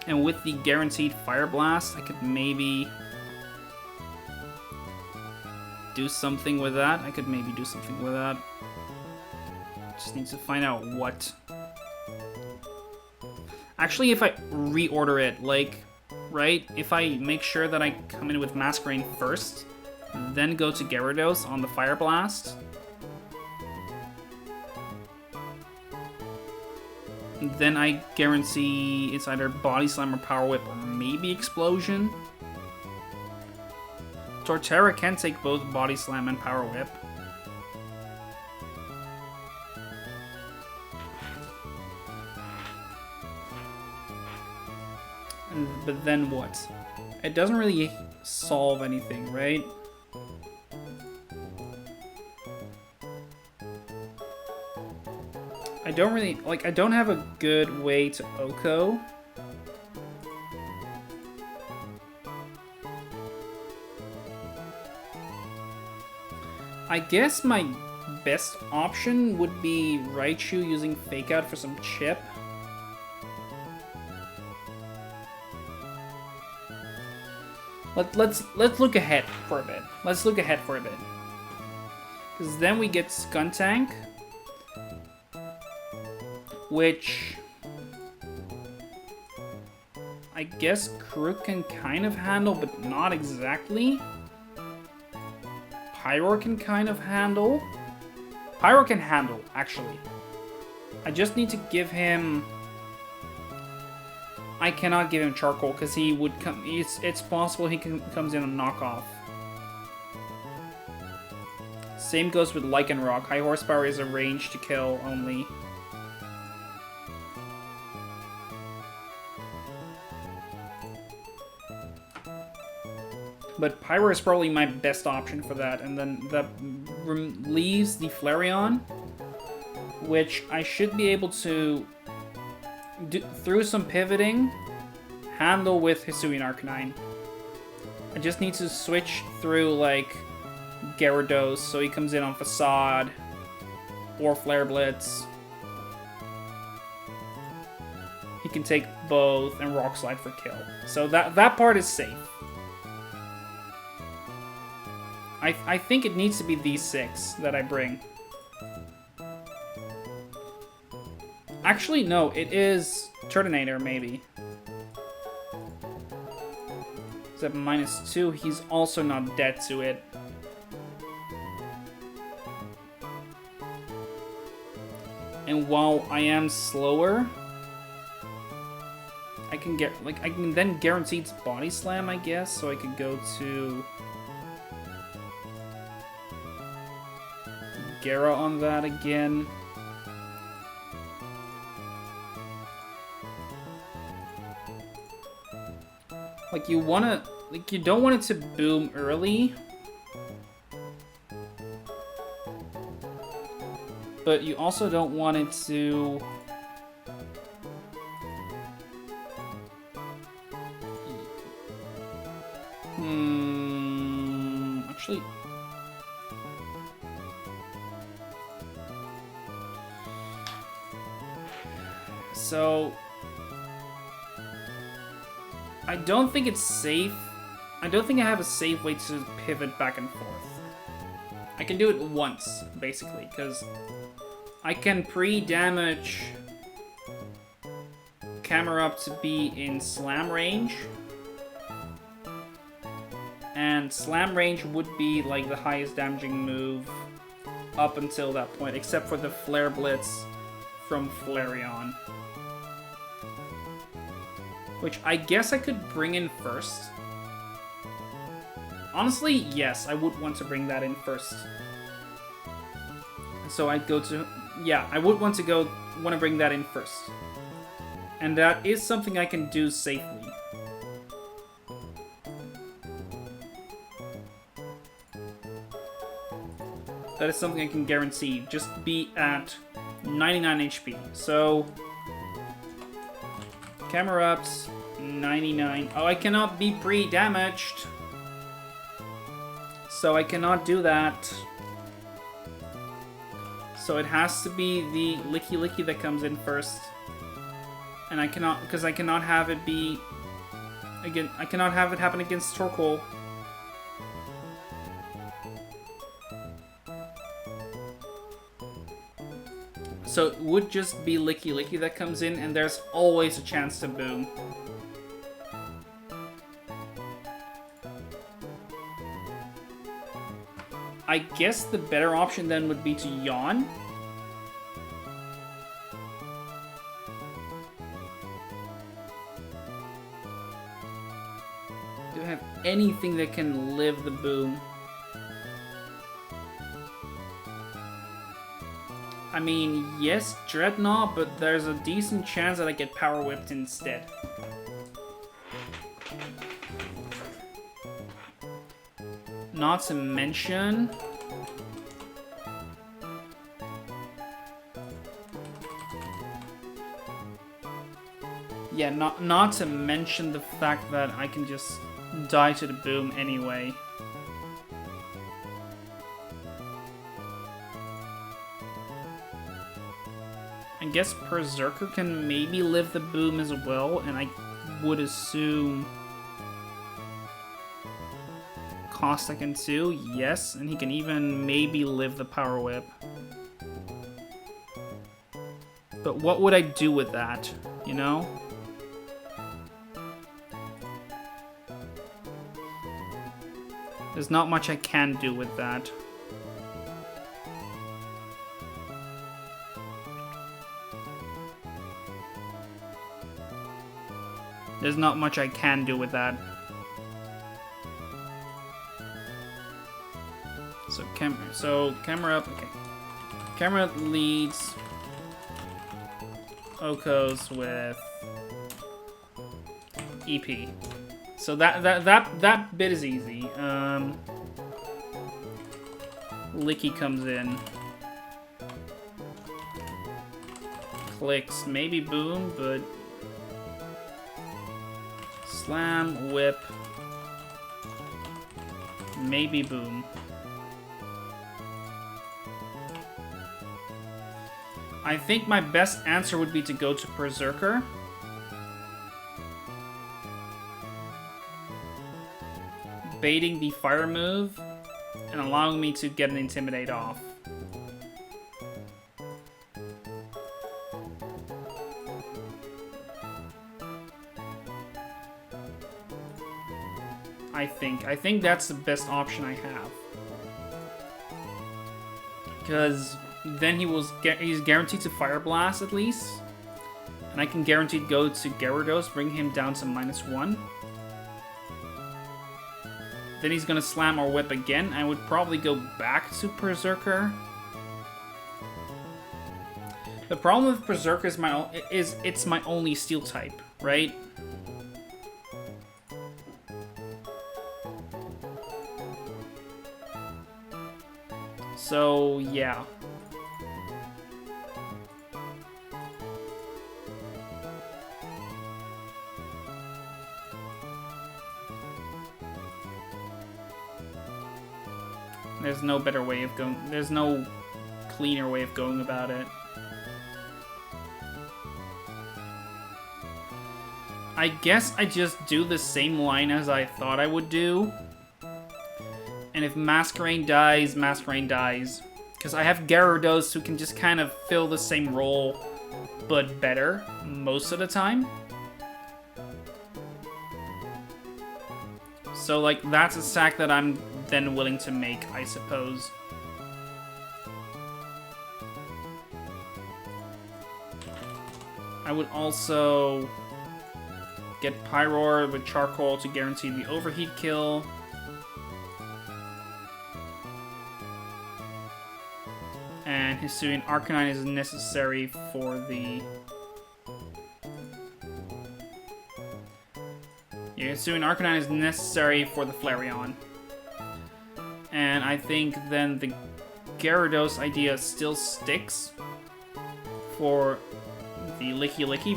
And with the guaranteed Fire Blast, I could maybe do something with that. Just need to find out what. Actually, if I reorder it, like, right? If I make sure that I come in with Masquerain first, then go to Gyarados on the Fire Blast, then I guarantee it's either Body Slam or Power Whip or maybe Explosion. Torterra can take both Body Slam and Power Whip. But then what? It doesn't really solve anything, right? I don't have a good way to Oko. I guess my best option would be Raichu using Fake Out for some chip. Let's look ahead for a bit. Because then we get Skuntank, which I guess Karuk can kind of handle, but not exactly. Pyro can kind of handle. Pyro can handle, actually. I just need to give him... I cannot give him Charcoal, because he would come... It's possible he comes in on knockoff. Same goes with Lichen Rock. High Horsepower is a range to kill only. But Pyro is probably my best option for that. And then that leaves the Flareon, which I should be able to, through some pivoting, handle with Hisuian Arcanine. I just need to switch through, like, Gyarados, so he comes in on Facade, or Flare Blitz. He can take both, and Rock Slide for kill. So that part is safe. I think it needs to be these 6 that I bring. Actually, no, it is Turtonator, maybe. He's at -2, he's also not dead to it. And while I am slower, I can get, like, I can then guarantee Body Slam, I guess, so I could go to Gyara on that again. Like, you wanna, like, you don't want it to boom early, but you also don't want it to actually, so I don't think it's safe. I don't think I have a safe way to pivot back and forth. I can do it once, basically, because I can pre-damage Camerupt to be in Slam range. And Slam range would be like the highest damaging move up until that point, except for the Flare Blitz from Flareon. Which I guess I could bring in first. Honestly, yes, I would want to bring that in first. So I'd go to... Yeah, I would want to bring that in first. And that is something I can do safely. That is something I can guarantee. Just be at 99 HP. So... Camerupt, 99. Oh, I cannot be pre-damaged. So I cannot do that. So it has to be the Licky Licky that comes in first. And I cannot, because I cannot have it be... Again, I cannot have it happen against Torkoal. So it would just be Licky Licky that comes in, and there's always a chance to boom. I guess the better option then would be to Yawn. Do I have anything that can live the boom? I mean, yes, Dreadnought, but there's a decent chance that I get Power Whipped instead. Not to mention... Yeah, not to mention the fact that I can just die to the boom anyway. I guess Berserker can maybe live the boom as well, and I would assume Caustic can too, yes, and he can even maybe live the Power Whip. But what would I do with that, you know? There's not much I can do with that. There's not much I can do with that. So camera up, okay. Camera leads Okos with EP. So that bit is easy. Licky comes in. Clicks, maybe boom, but slam, whip, maybe boom. I think my best answer would be to go to Berserker. Baiting the fire move and allowing me to get an Intimidate off. I think that's the best option I have. Because then he's guaranteed to Fire Blast at least. And I can guaranteed go to Gyarados, bring him down to -1. Then he's gonna slam or whip again. I would probably go back to Berserker. The problem with Berserker is it's my only steel type, right? So, yeah. There's no better way of going. There's no cleaner way of going about it. I guess I just do the same line as I thought I would do. And if Masquerain dies, Masquerain dies. Because I have Gyarados who can just kind of fill the same role, but better most of the time. So, like, that's a sack that I'm then willing to make, I suppose. I would also get Pyroar with Charcoal to guarantee the overheat kill. And Hisuian Arcanine is necessary for the... Yeah, Hisuian Arcanine is necessary for the Flareon. And I think then the Gyarados idea still sticks for the Licky Licky,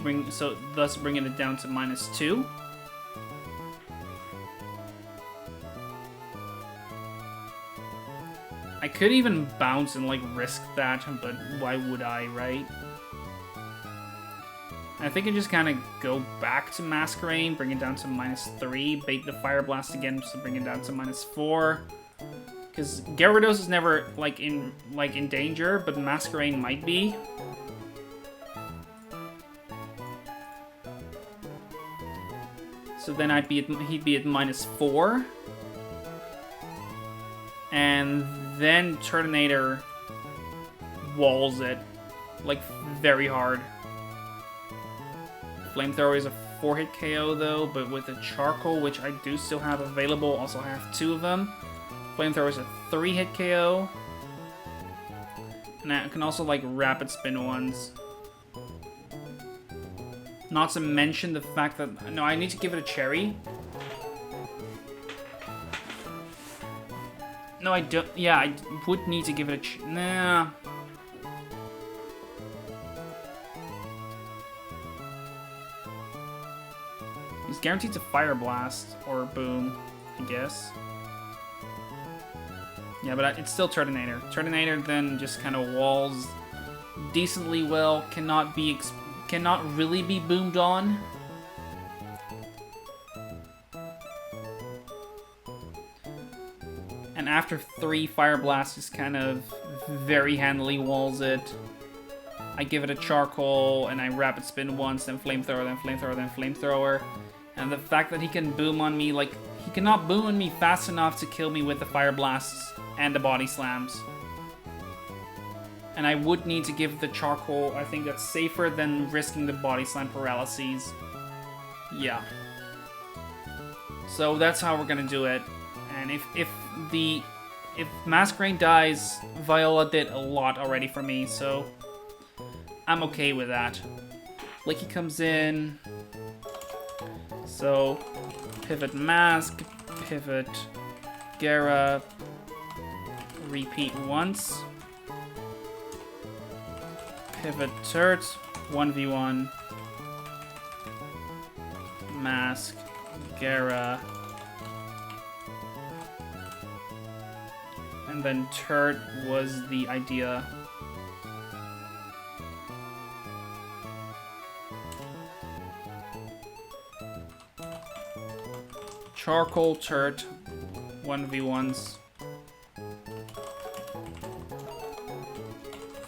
thus bringing it down to -2. I could even bounce and, like, risk that, but why would I, right? I think I just kind of go back to Masquerain, bring it down to -3, bait the Fire Blast again to bring it down to -4. Because Gyarados is never, like in danger, but Masquerain might be. So then he'd be at -4. And then Turtonator walls it, like, very hard. Flamethrower is a 4-hit KO though, but with a Charcoal, which I do still have available, also I have 2 of them. Flamethrower is a 3-hit KO. And I can also, like, Rapid Spin ones. Not to mention the fact that... No, I need to give it a Cherry. No, I don't... Yeah, I would need to give it a... Nah. He's guaranteed to Fire Blast or Boom, I guess. Yeah, but it's still Turtonator. Turtonator then just kind of walls decently well. Cannot really be boomed on. And after 3, Fire Blast just kind of very handily walls it. I give it a Charcoal, and I Rapid Spin once, then Flamethrower, then Flamethrower, then Flamethrower. And the fact that he can boom on me, like, He cannot boom me fast enough to kill me with the fire blasts and the body slams. And I would need to give the charcoal. I think that's safer than risking the body slam paralyses. Yeah. So that's how we're gonna do it. And if Masquerade dies, Viola did a lot already for me, so I'm okay with that. Licky comes in. So pivot Mask, pivot Gera, repeat once. Pivot Turret, 1v1. Mask, Gera. And then Turret was the idea. Charcoal Turret, 1v1s.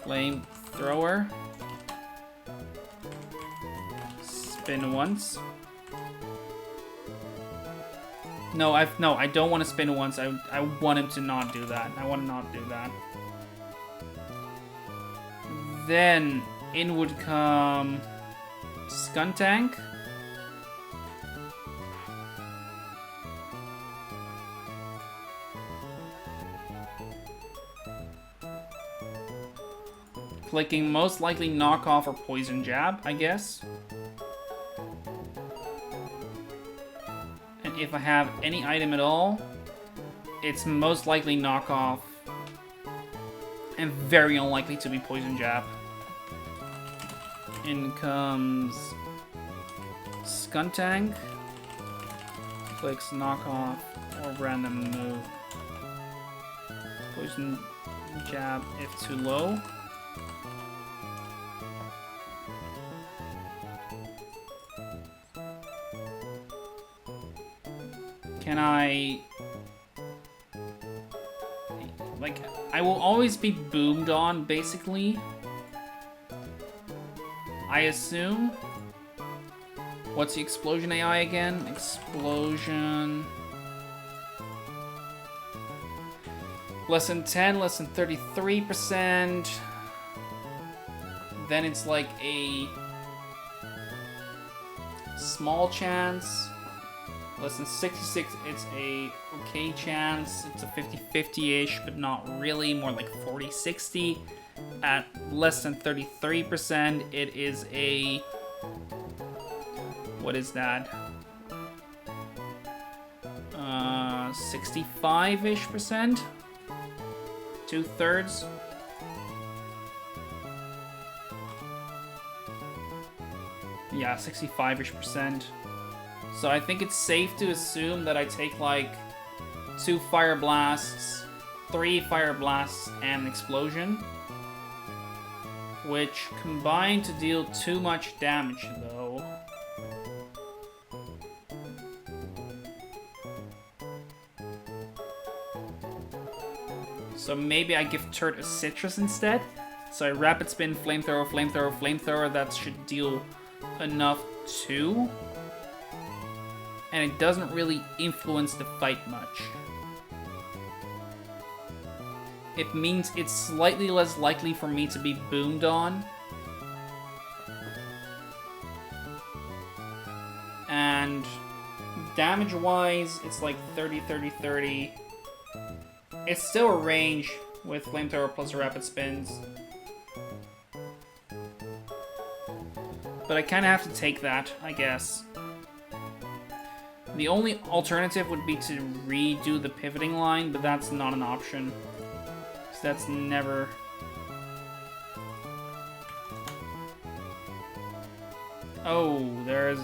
Flamethrower. Spin once. No, I don't want to spin once. I want him to not do that. I want to not do that. Then in would come Skuntank. Clicking most likely knockoff or poison jab, I guess. And if I have any item at all, it's most likely knockoff and very unlikely to be poison jab. In comes Skuntank. Clicks knockoff or random move. Poison jab if too low. Can I... Like, I will always be boomed on, basically. I assume. What's the explosion AI again? Explosion... Less than 10, less than 33%. Then it's like a... small chance. Less than 66, it's a okay chance. It's a 50-50-ish, but not really. More like 40-60. At less than 33%, it is a... What is that? 65-ish percent? 2/3? Yeah, 65-ish percent. So I think it's safe to assume that I take like 2 fire blasts, 3 fire blasts, and an explosion. Which combine to deal too much damage though. So maybe I give Turret a citrus instead. So I rapid spin, flamethrower, flamethrower, flamethrower. That should deal enough too. And it doesn't really influence the fight much. It means it's slightly less likely for me to be boomed on. And damage-wise, it's like 30, 30, 30. It's still a range with flamethrower plus rapid spins. But I kind of have to take that, I guess. The only alternative would be to redo the pivoting line, but that's not an option. So that's never... Oh, there's...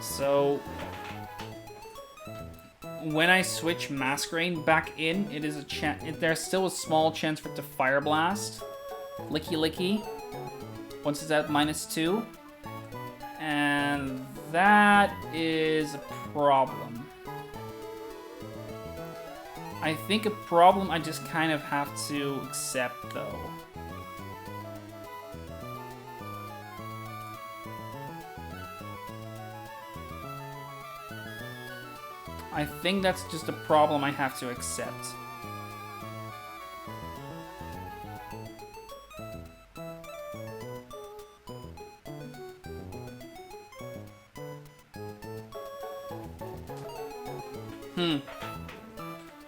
So... When I switch Masquerade back in, it is a chance. There's still a small chance for it to Fire Blast. Licky Licky. Once it's at -2. And that is a problem. I think a problem I just kind of have to accept, though. I think that's just a problem I have to accept.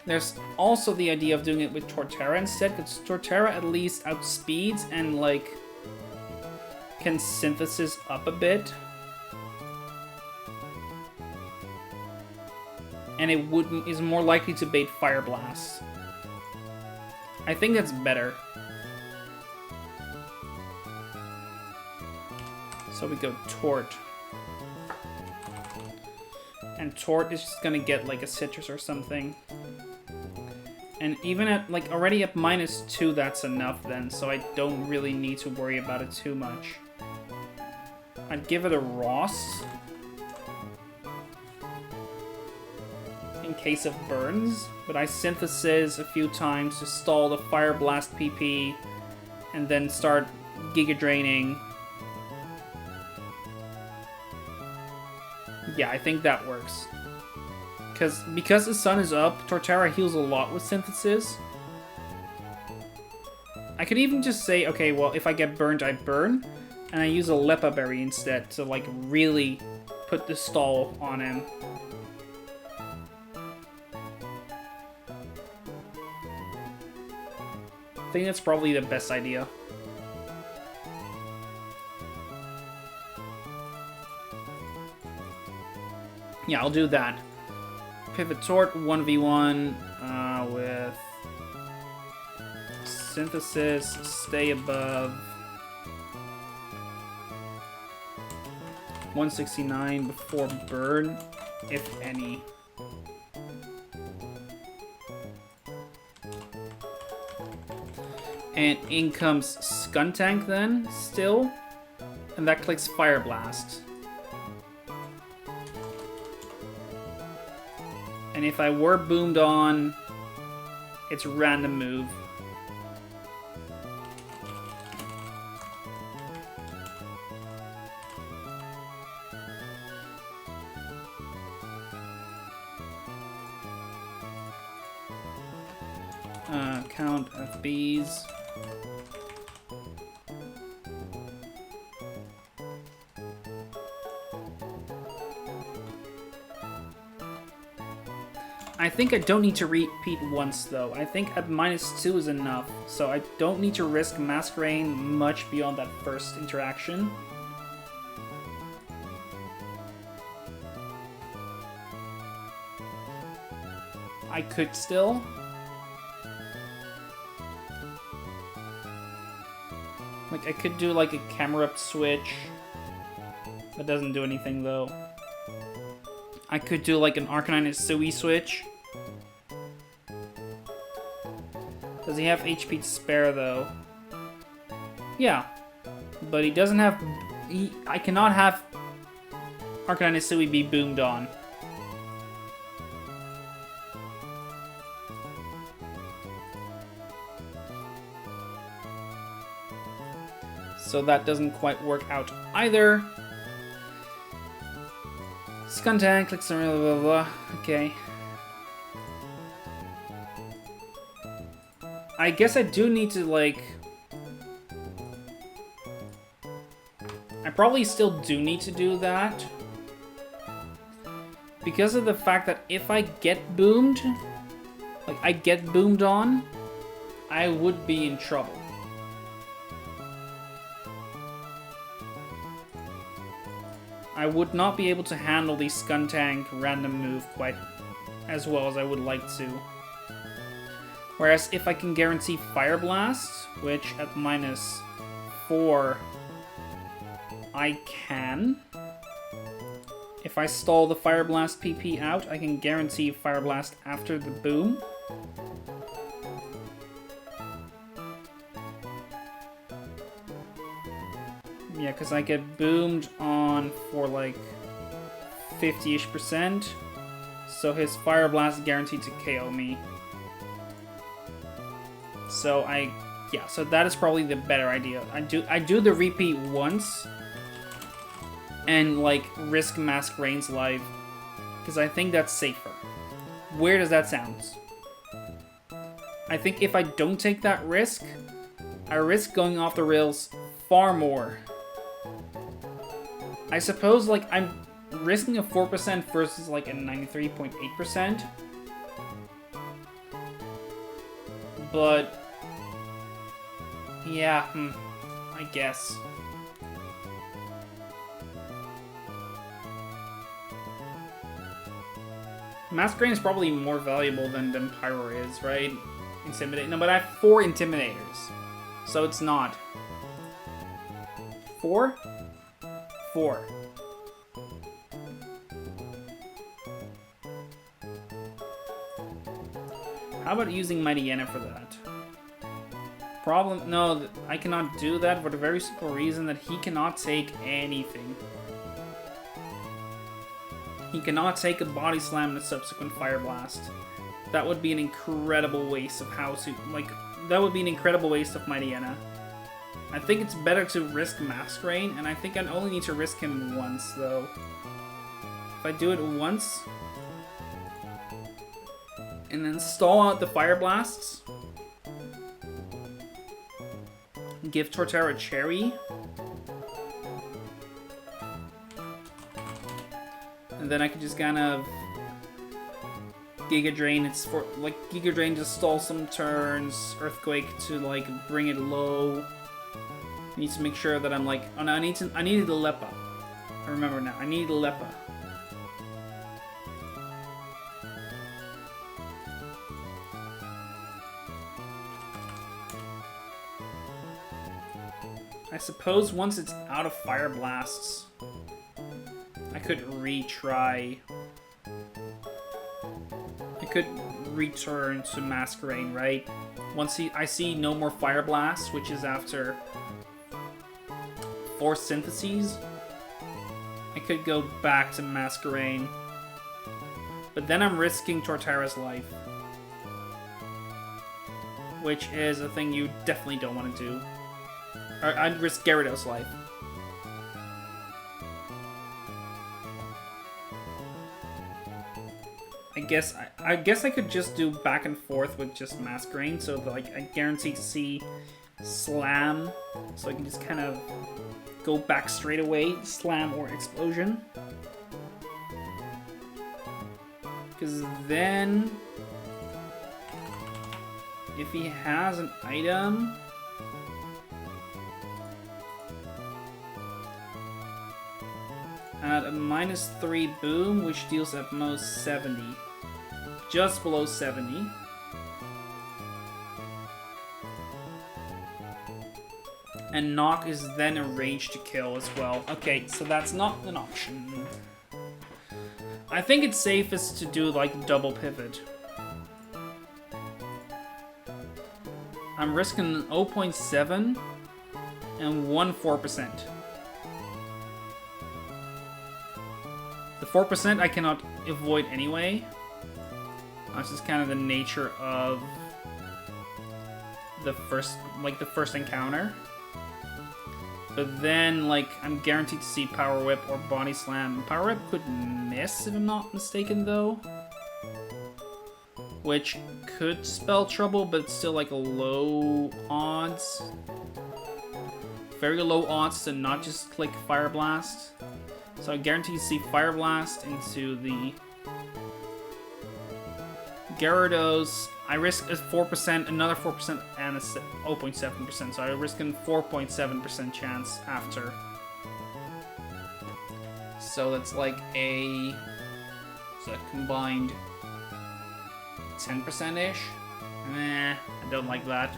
There's also the idea of doing it with Torterra instead, because Torterra at least outspeeds and, like, can synthesis up a bit. And it is more likely to bait Fire Blast. I think that's better. So we go Tort. And Tort is just gonna get like a Citrus or something. And even at, like, already at -2, that's enough then, so I don't really need to worry about it too much. I'd give it a Ross. In case of burns, but I synthesis a few times to stall the Fire Blast PP and then start Giga Draining. Yeah, I think that works. Because the sun is up, Torterra heals a lot with synthesis. I could even just say, okay, well, if I get burned, I burn, and I use a Lepa Berry instead to, like, really put the stall on him. I think that's probably the best idea. Yeah, I'll do that. Pivot Tort 1v1 with synthesis, stay above 169 before burn, if any. And in comes Skuntank then, still. And that clicks Fire Blast. And if I were boomed on, it's random move. Count FBs. I think I don't need to repeat once, though. I think at -2 is enough, so I don't need to risk Masquerain much beyond that first interaction. I could still. Like, I could do, like, a camera up switch. That doesn't do anything, though. I could do, like, an Arcanine Sui switch. Does he have HP to spare, though? Yeah. But he doesn't have... I cannot have Arcanine Sui be boomed on. So that doesn't quite work out either. Skuntank, clicks on blah blah blah. Okay. I guess I do need to, like... I probably still do need to do that. Because of the fact that if I get boomed, like, I get boomed on, I would be in trouble. I would not be able to handle the Skuntank random move quite as well as I would like to. Whereas if I can guarantee Fire Blast, which at -4 I can. If I stall the Fire Blast PP out, I can guarantee Fire Blast after the boom. Yeah, because I get boomed on for like 50-ish%. So his Fire Blast is guaranteed to KO me. So so that is probably the better idea. I do the repeat once and like risk Masquerade's life because I think that's safer. Weird as that sounds. I think if I don't take that risk, I risk going off the rails far more. I suppose like I'm risking a 4% versus like a 93.8%. But yeah, I guess. Masquerade is probably more valuable than Pyro is, right? Intimidate. No, but I have 4 Intimidators. So it's not. 4? 4. How about using Mighty Yenna for that? Problem? No, I cannot do that for the very simple reason that he cannot take anything. He cannot take a Body Slam and a subsequent Fire Blast. That would be an incredible waste of that would be an incredible waste of Mighty Yenna. I think it's better to risk Masquerade, and I think I only need to risk him once, though. If I do it once, and then stall out the Fire Blasts, give Torterra a Cherry, and then I could just kind of Giga Drain. It's for like Giga Drain to stall some turns, Earthquake to like bring it low. I need to make sure that I'm like, oh no, I needed the Leppa. I remember now. I needed the Leppa. I suppose once it's out of Fire Blasts, I could retry. I could return to Masquerade, right? Once I see no more Fire Blasts, which is after 4 Syntheses, I could go back to Masquerade. But then I'm risking Torterra's life, which is a thing you definitely don't want to do. Or I'd risk Gyarados' life. I guess I could just do back and forth with just Masquerade, so that, like I guarantee to see Slam, so I can just kind of go back straight away, Slam or Explosion. Because then, if he has an item, at a -3 boom, which deals at most 70. Just below 70. And Knock is then a range to kill as well. Okay, so that's not an option. I think it's safest to do like double pivot. I'm risking 0.7 and 1.4%. The 4% I cannot avoid anyway. That's just kind of the nature of the first encounter. But then, like, I'm guaranteed to see Power Whip or Body Slam. Power Whip could miss, if I'm not mistaken, though. Which could spell trouble, but it's still, like, a low odds. Very low odds to not just click Fire Blast. So I guarantee to see Fire Blast into the Gyarados. I risk a 4%, another 4%, and a 0.7%. So I risk a 4.7% chance after. So that's like a combined 10%-ish. Nah, I don't like that.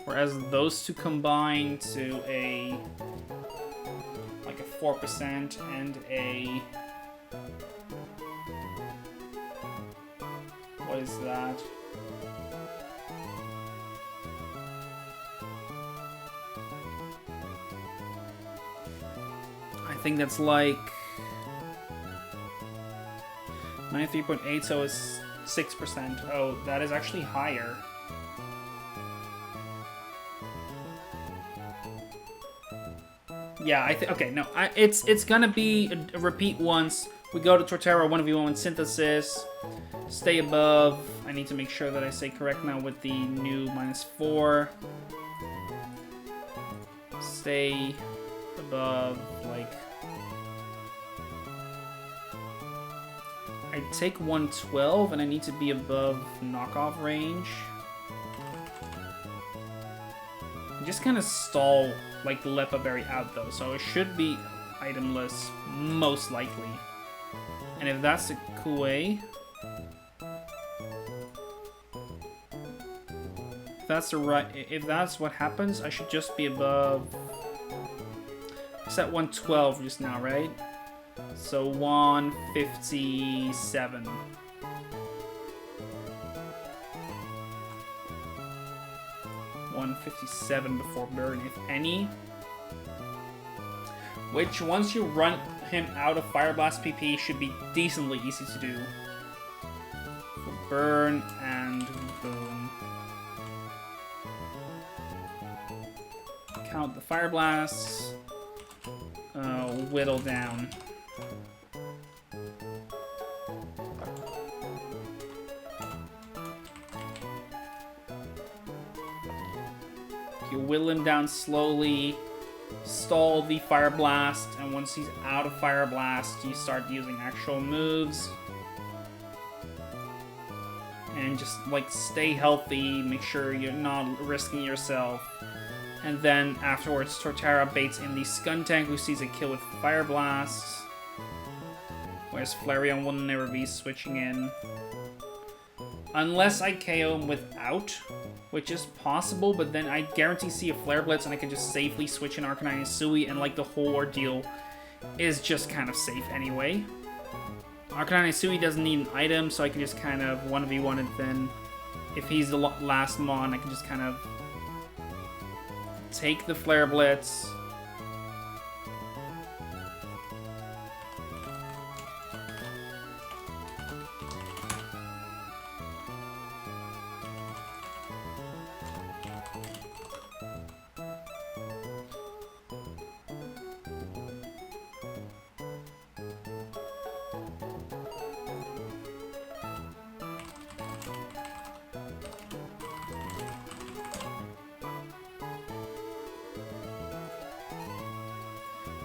Whereas those two combine to a 4% and a, what is that? I think that's like 93.8, so it's 6%. Oh, that is actually higher. Yeah, okay, no, it's gonna be a repeat once. We go to Torterra 1v1 with Synthesis. Stay above. I need to make sure that I say correct now with the new -4. Stay above, like... I take 112 and I need to be above knockoff range. Just kind of stall like the Lepa Berry out though, so it should be itemless, most likely. And if that's the Kuei, if that's what happens, I should just be above. It's at 112 just now, right? So 157. 157 before burn, if any. Which, once you run him out of Fire Blast PP, should be decently easy to do. So burn and boom. Count the Fire Blasts. Whittle down. You whittle him down slowly, stall the Fire Blast, and once he's out of Fire Blast, you start using actual moves. And just, like, stay healthy, make sure you're not risking yourself. And then afterwards, Torterra baits in the Skuntank, who sees a kill with Fire Blast. Whereas Flareon will never be switching in. Unless I KO him without, which is possible, but then I guarantee see a Flare Blitz and I can just safely switch in Arcanine and Sui, and like the whole ordeal is just kind of safe anyway. Arcanine and Sui doesn't need an item, so I can just kind of 1v1 it then. If he's the last Mon, I can just kind of take the Flare Blitz.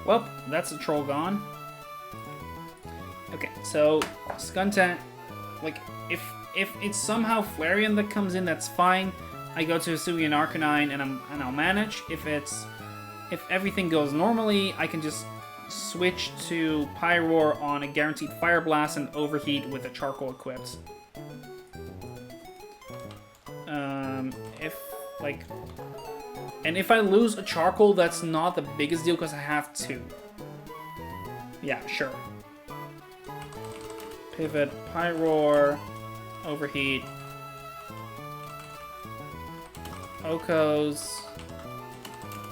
Well, that's the troll gone. Okay, so Skuntank, like if it's somehow Flareon that comes in, that's fine. I go to Sui and Arcanine and I'll manage. If everything goes normally, I can just switch to Pyroar on a guaranteed Fire Blast and Overheat with a Charcoal equipped. And if I lose a Charcoal, that's not the biggest deal because I have 2. Yeah, sure. Pivot, Pyroar, Overheat, Okos,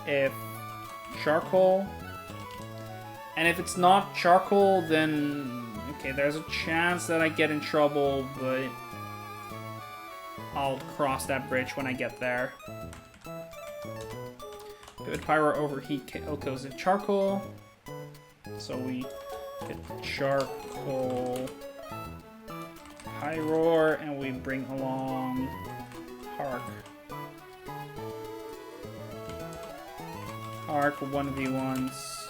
if Charcoal. And if it's not Charcoal, then okay, there's a chance that I get in trouble, but I'll cross that bridge when I get there. Pivot, Pyro, Overheat, Okos, and Charcoal. So we get Charcoal, Pyroar, and we bring along Hark. Hark 1v1s.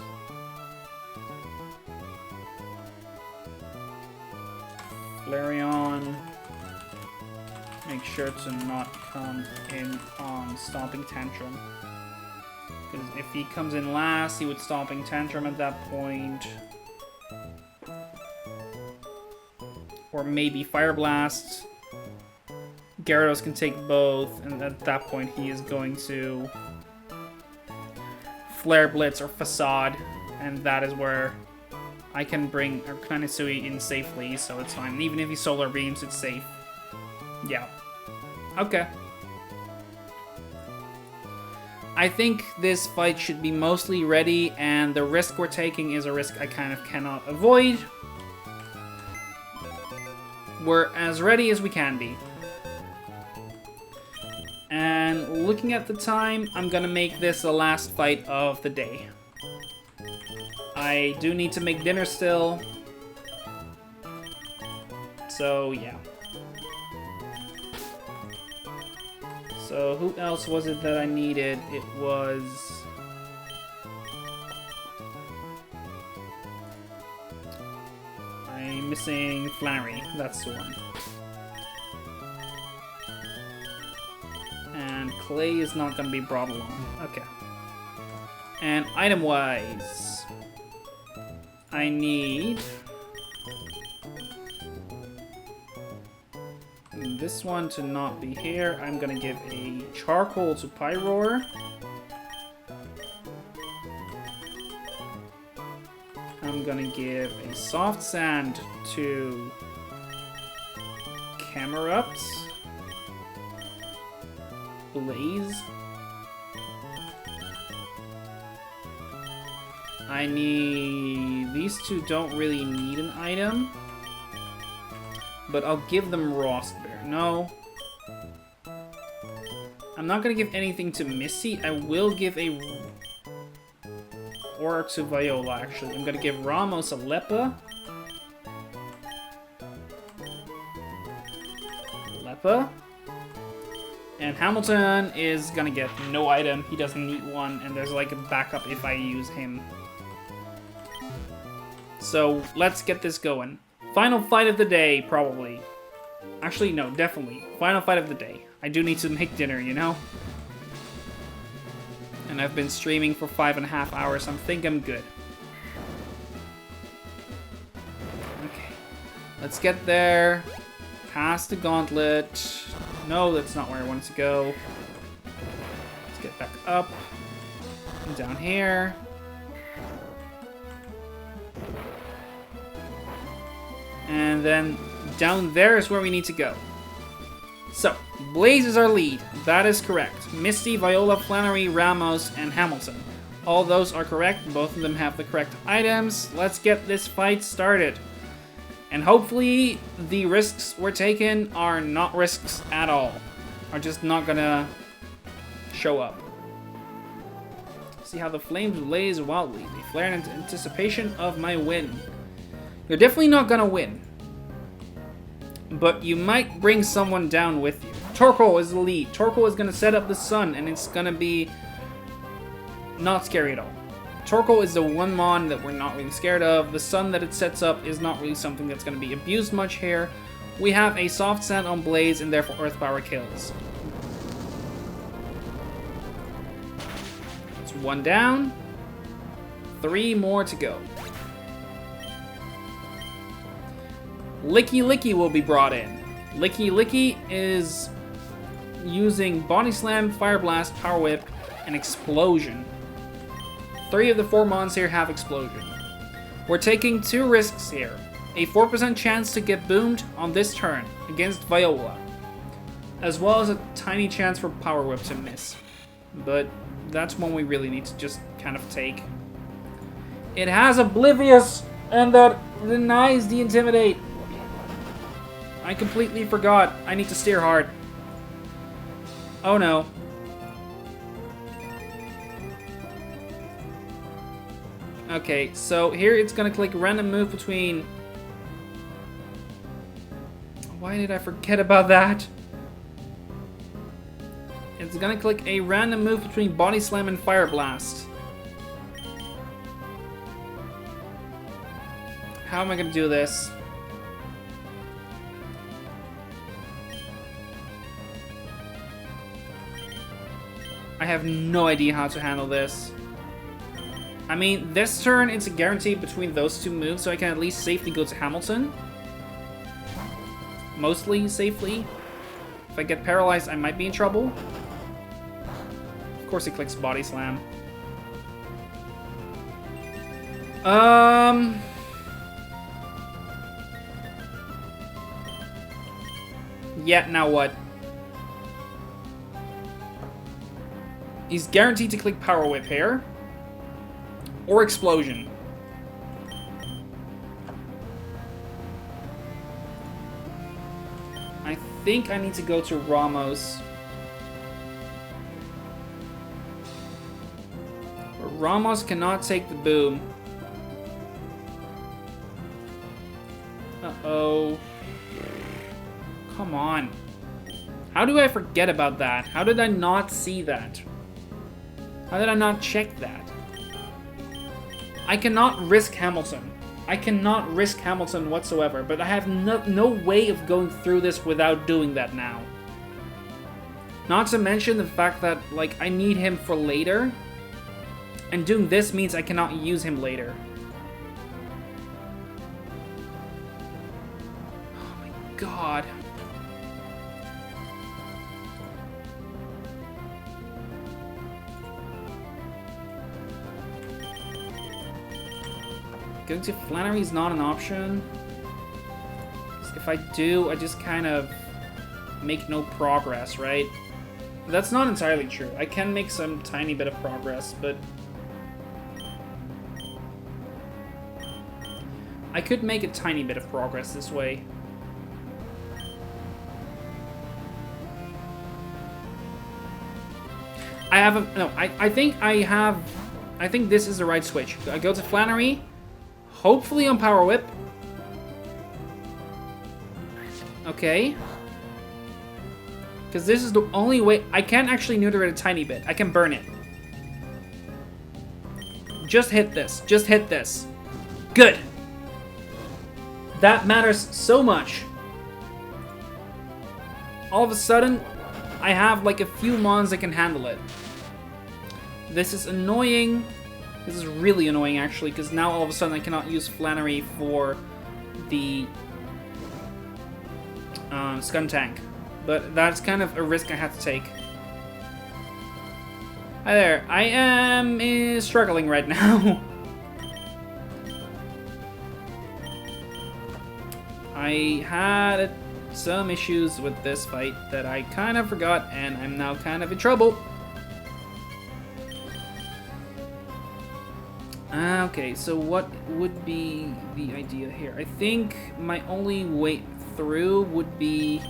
Flareon. Make sure to not come in on Stomping Tantrum. Because if he comes in last, he would Stomping Tantrum at that point. Or maybe Fire Blast. Gyarados can take both, and at that point he is going to Flare Blitz or Facade, and that is where I can bring Arcanine Sui in safely, so it's fine. And even if he Solar Beams, it's safe. Yeah. Okay. I think this fight should be mostly ready, and the risk we're taking is a risk I kind of cannot avoid. we're as ready as we can be. And looking at the time, I'm gonna make this the last fight of the day. I do need to make dinner still. So, yeah. So, who else was it that I needed? It was... I'm missing Flannery. That's the one. And Clay is not going to be brought along. Okay. And item-wise, I need this one to not be here. I'm going to give a charcoal to Pyroar. I'm going to give a soft sand to Camerupt. Blaze. I need... These two don't really need an item. But I'll give them Rostbear. No. I'm not going to give anything to Missy. I will give a... Or to Viola, actually. I'm going to give Ramos a Lepa. Lepa. And Hamilton is gonna get no item. He doesn't need one, and there's like a backup if I use him. So let's get this going. Final fight of the day, probably. Actually, no, definitely. Final fight of the day. I do need to make dinner, you know? And I've been streaming for 5.5 hours, so I think I'm good. Okay. Let's get there. Past the gauntlet. No, that's not where I wanted to go. Let's get back up. And down here. And then down there is where we need to go. So, Blaze is our lead. That is correct. Misty, Viola, Flannery, Ramos, and Hamilton. All those are correct. Both of them have the correct items. Let's get this fight started. And hopefully the risks we're taking are not risks at all. Are just not gonna show up. See how the flames blaze wildly. They flare in anticipation of my win. You're definitely not gonna win. But you might bring someone down with you. Torkoal is the lead. Torkoal is gonna set up the sun, and it's gonna be not scary at all. Torkoal is the one mon that we're not really scared of. The sun that it sets up is not really something that's going to be abused much here. We have a soft sand on Blaze, and therefore Earth Power kills. It's one down. 3 more to go. Licky Licky will be brought in. Licky Licky is using Body Slam, Fire Blast, Power Whip, and Explosion. 3 of the 4 mons here have Explosion. We're taking 2 risks here. A 4% chance to get boomed on this turn against Viola, as well as a tiny chance for Power Whip to miss. But that's one we really need to just kind of take. It has Oblivious, and that denies the Intimidate. I completely forgot. I need to steer hard. Oh no. Okay, so here it's gonna click random move between... Why did I forget about that? It's gonna click a random move between Body Slam and Fire Blast. How am I gonna do this? I have no idea how to handle this. I mean, this turn, it's a guarantee between those 2 moves, so I can at least safely go to Hamilton. Mostly safely. If I get paralyzed, I might be in trouble. Of course he clicks Body Slam. Yeah, now what? He's guaranteed to click Power Whip here. Or Explosion. think I need to go to Ramos. Ramos cannot take the boom. Uh-oh. Come on. How do I forget about that? How did I not see that? How did I not check that? I cannot risk Hamilton. I cannot risk Hamilton whatsoever, but I have no way of going through this without doing that now. Not to mention the fact that, like, I need him for later. And doing this means I cannot use him later. Oh my god. Going to Flannery is not an option. If I do, I just kind of make no progress, right? That's not entirely true. I can make some tiny bit of progress, but I could make a tiny bit of progress this way. I have a... No, I think this is the right switch. I go to Flannery, hopefully on Power Whip. Okay. Because this is the only way... I can actually neuter it a tiny bit. I can burn it. Just hit this. Just hit this. Good. That matters so much. All of a sudden, I have like a few mons that can handle it. This is annoying. This is really annoying, actually, because now all of a sudden I cannot use Flannery for the Scum Tank. But that's kind of a risk I have to take. Hi there. I am struggling right now. I had some issues with this fight that I kind of forgot, and I'm now kind of in trouble. Okay, so what would be the idea here? I think my only way through would be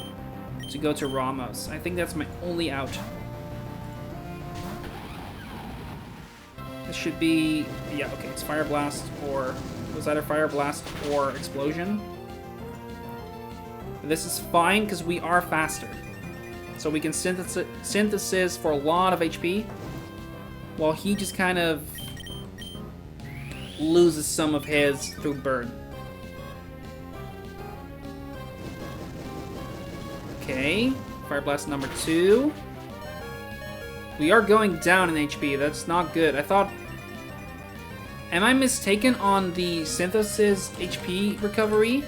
to go to Ramos. I think that's my only out. This should be... yeah, okay, it's Fire Blast, or... it was either Fire Blast or Explosion. This is fine, because we are faster. So we can synthesis for a lot of HP, while he just kind of loses some of his through burn. Okay, Fire Blast number 2. We are going down in HP, that's not good. I thought... am I mistaken on the synthesis HP recovery?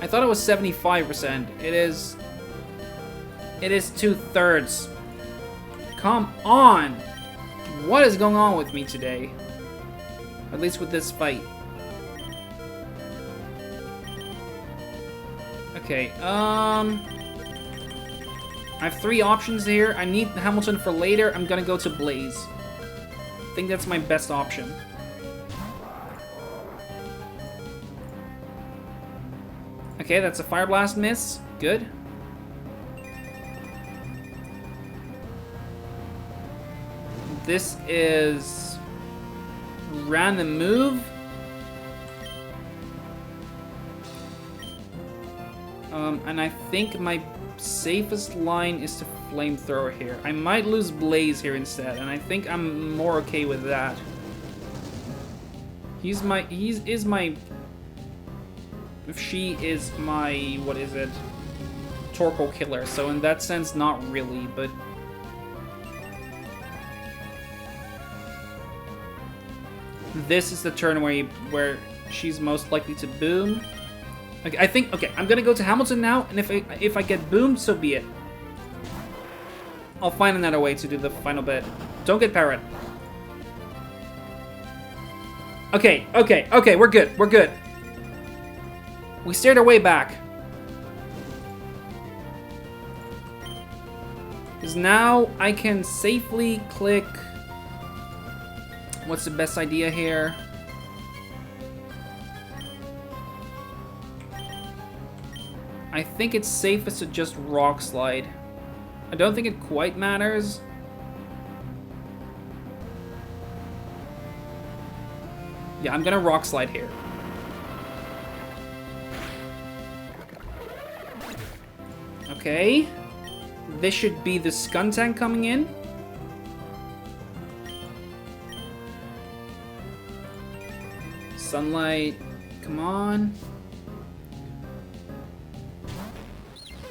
I thought it was 75%. It is 2/3. Come on! What is going on with me today? At least with this fight. Okay, I have 3 options here. I need Hamilton for later. I'm gonna go to Blaze. I think that's my best option. Okay, that's a Fire Blast miss. Good. This is random move. And I think my safest line is to Flamethrower here. I might lose Blaze here instead, and I think I'm more okay with that. He is my... if she is my, what is it? Torko killer, so in that sense, not really, but... this is the turn where she's most likely to boom. Okay, I think, okay, I'm gonna go to Hamilton now, and if I get boomed, so be it. I'll find another way to do the final bit. Don't get parried. Okay, we're good, we're good. We steered our way back. Because now I can safely click... what's the best idea here? I think it's safest to just rock slide. I don't think it quite matters. Yeah, I'm gonna rock slide here. Okay. This should be the Skun Tank coming in. Sunlight, come on.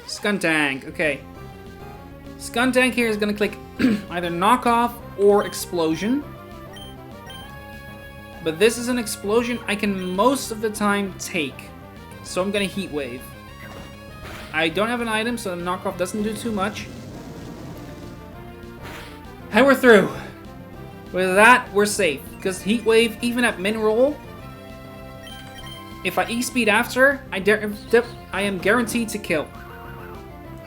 Skun Tank, okay. Skun Tank here is gonna click either knock off or explosion. But this is an explosion I can most of the time take. So I'm gonna heat wave. I don't have an item, so the knockoff doesn't do too much. And we're through. With that, we're safe. Because heat wave, even at min roll, if I E-speed after, I am guaranteed to kill.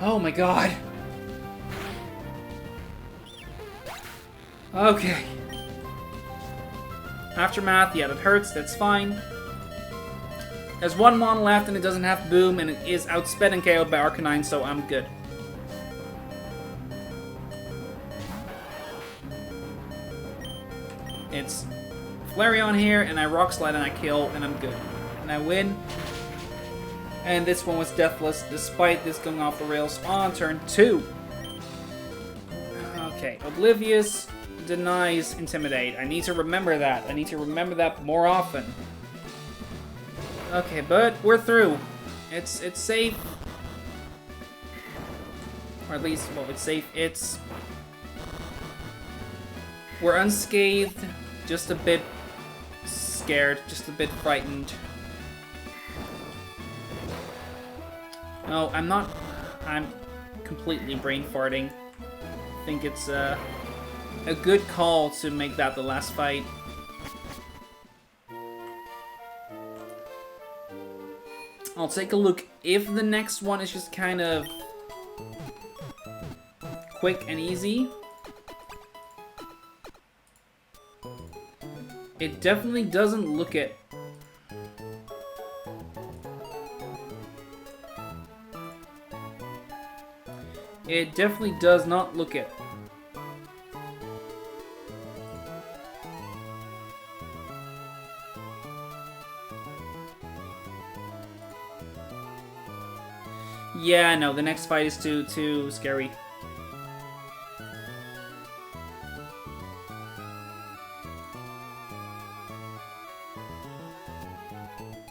Oh my god. Okay. Aftermath, yeah, that hurts, that's fine. There's one mon left and it doesn't have boom and it is outsped and KO'd by Arcanine, so I'm good. It's Flareon here and I Rock Slide and I kill and I'm good. And I win. And this one was deathless despite this going off the rails on turn 2. Okay, Oblivious denies Intimidate. I need to remember that. I need to remember that more often. Okay, but we're through. It's safe. Or at least, well, it's safe. We're unscathed. Just a bit scared. Just a bit frightened. No, I'm not. I'm completely brain farting. I think it's a good call to make that the last fight. I'll take a look if the next one is just kind of quick and easy. It definitely doesn't look it. It definitely does not look it. Yeah, no, the next fight is too scary.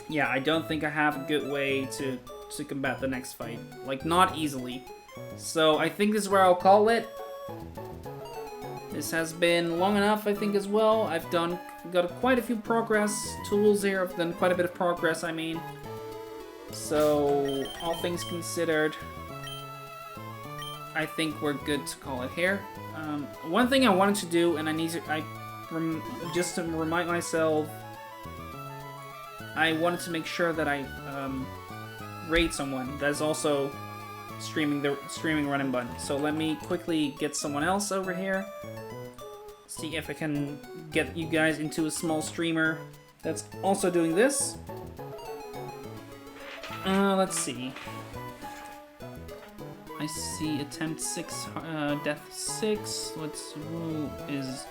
Yeah, I don't think I have a good way to combat the next fight. Like, not easily. So, I think this is where I'll call it. This has been long enough, I think, as well. I've got quite a few progress tools here. I've done quite a bit of progress, I mean. So, all things considered, I think we're good to call it here. One thing I wanted to do, and I need to, just to remind myself, I wanted to make sure that I raid someone that's also streaming RnB button. So let me quickly get someone else over here. See if I can get you guys into a small streamer that's also doing this. Let's see. I see attempt 6, death 6. Who is...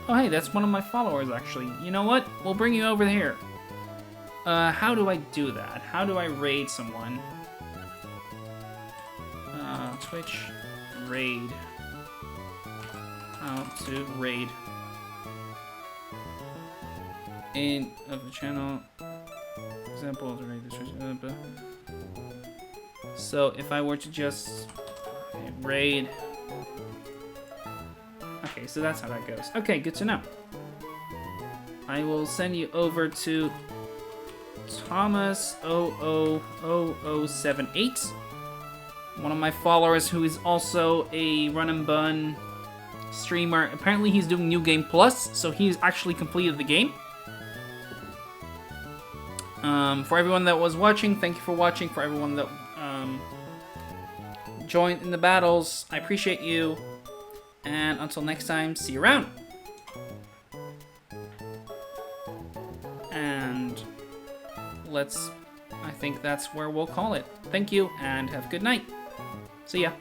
Oh, hey, that's one of my followers, actually. You know what? We'll bring you over here. How do I do that? How do I raid someone? Twitch, raid. How to raid. In of the channel. Example of the raid description. So if I were to just raid. Okay, so that's how that goes. Okay, good to know. I will send you over to Thomas 00078, one of my followers who is also a RnB streamer. Apparently he's doing New Game Plus, so he's actually completed the game. For everyone that was watching, thank you for watching. For everyone that joined in the battles, I appreciate you. And until next time, see you around. And let's I think that's where we'll call it. Thank you, and have a good night. See ya.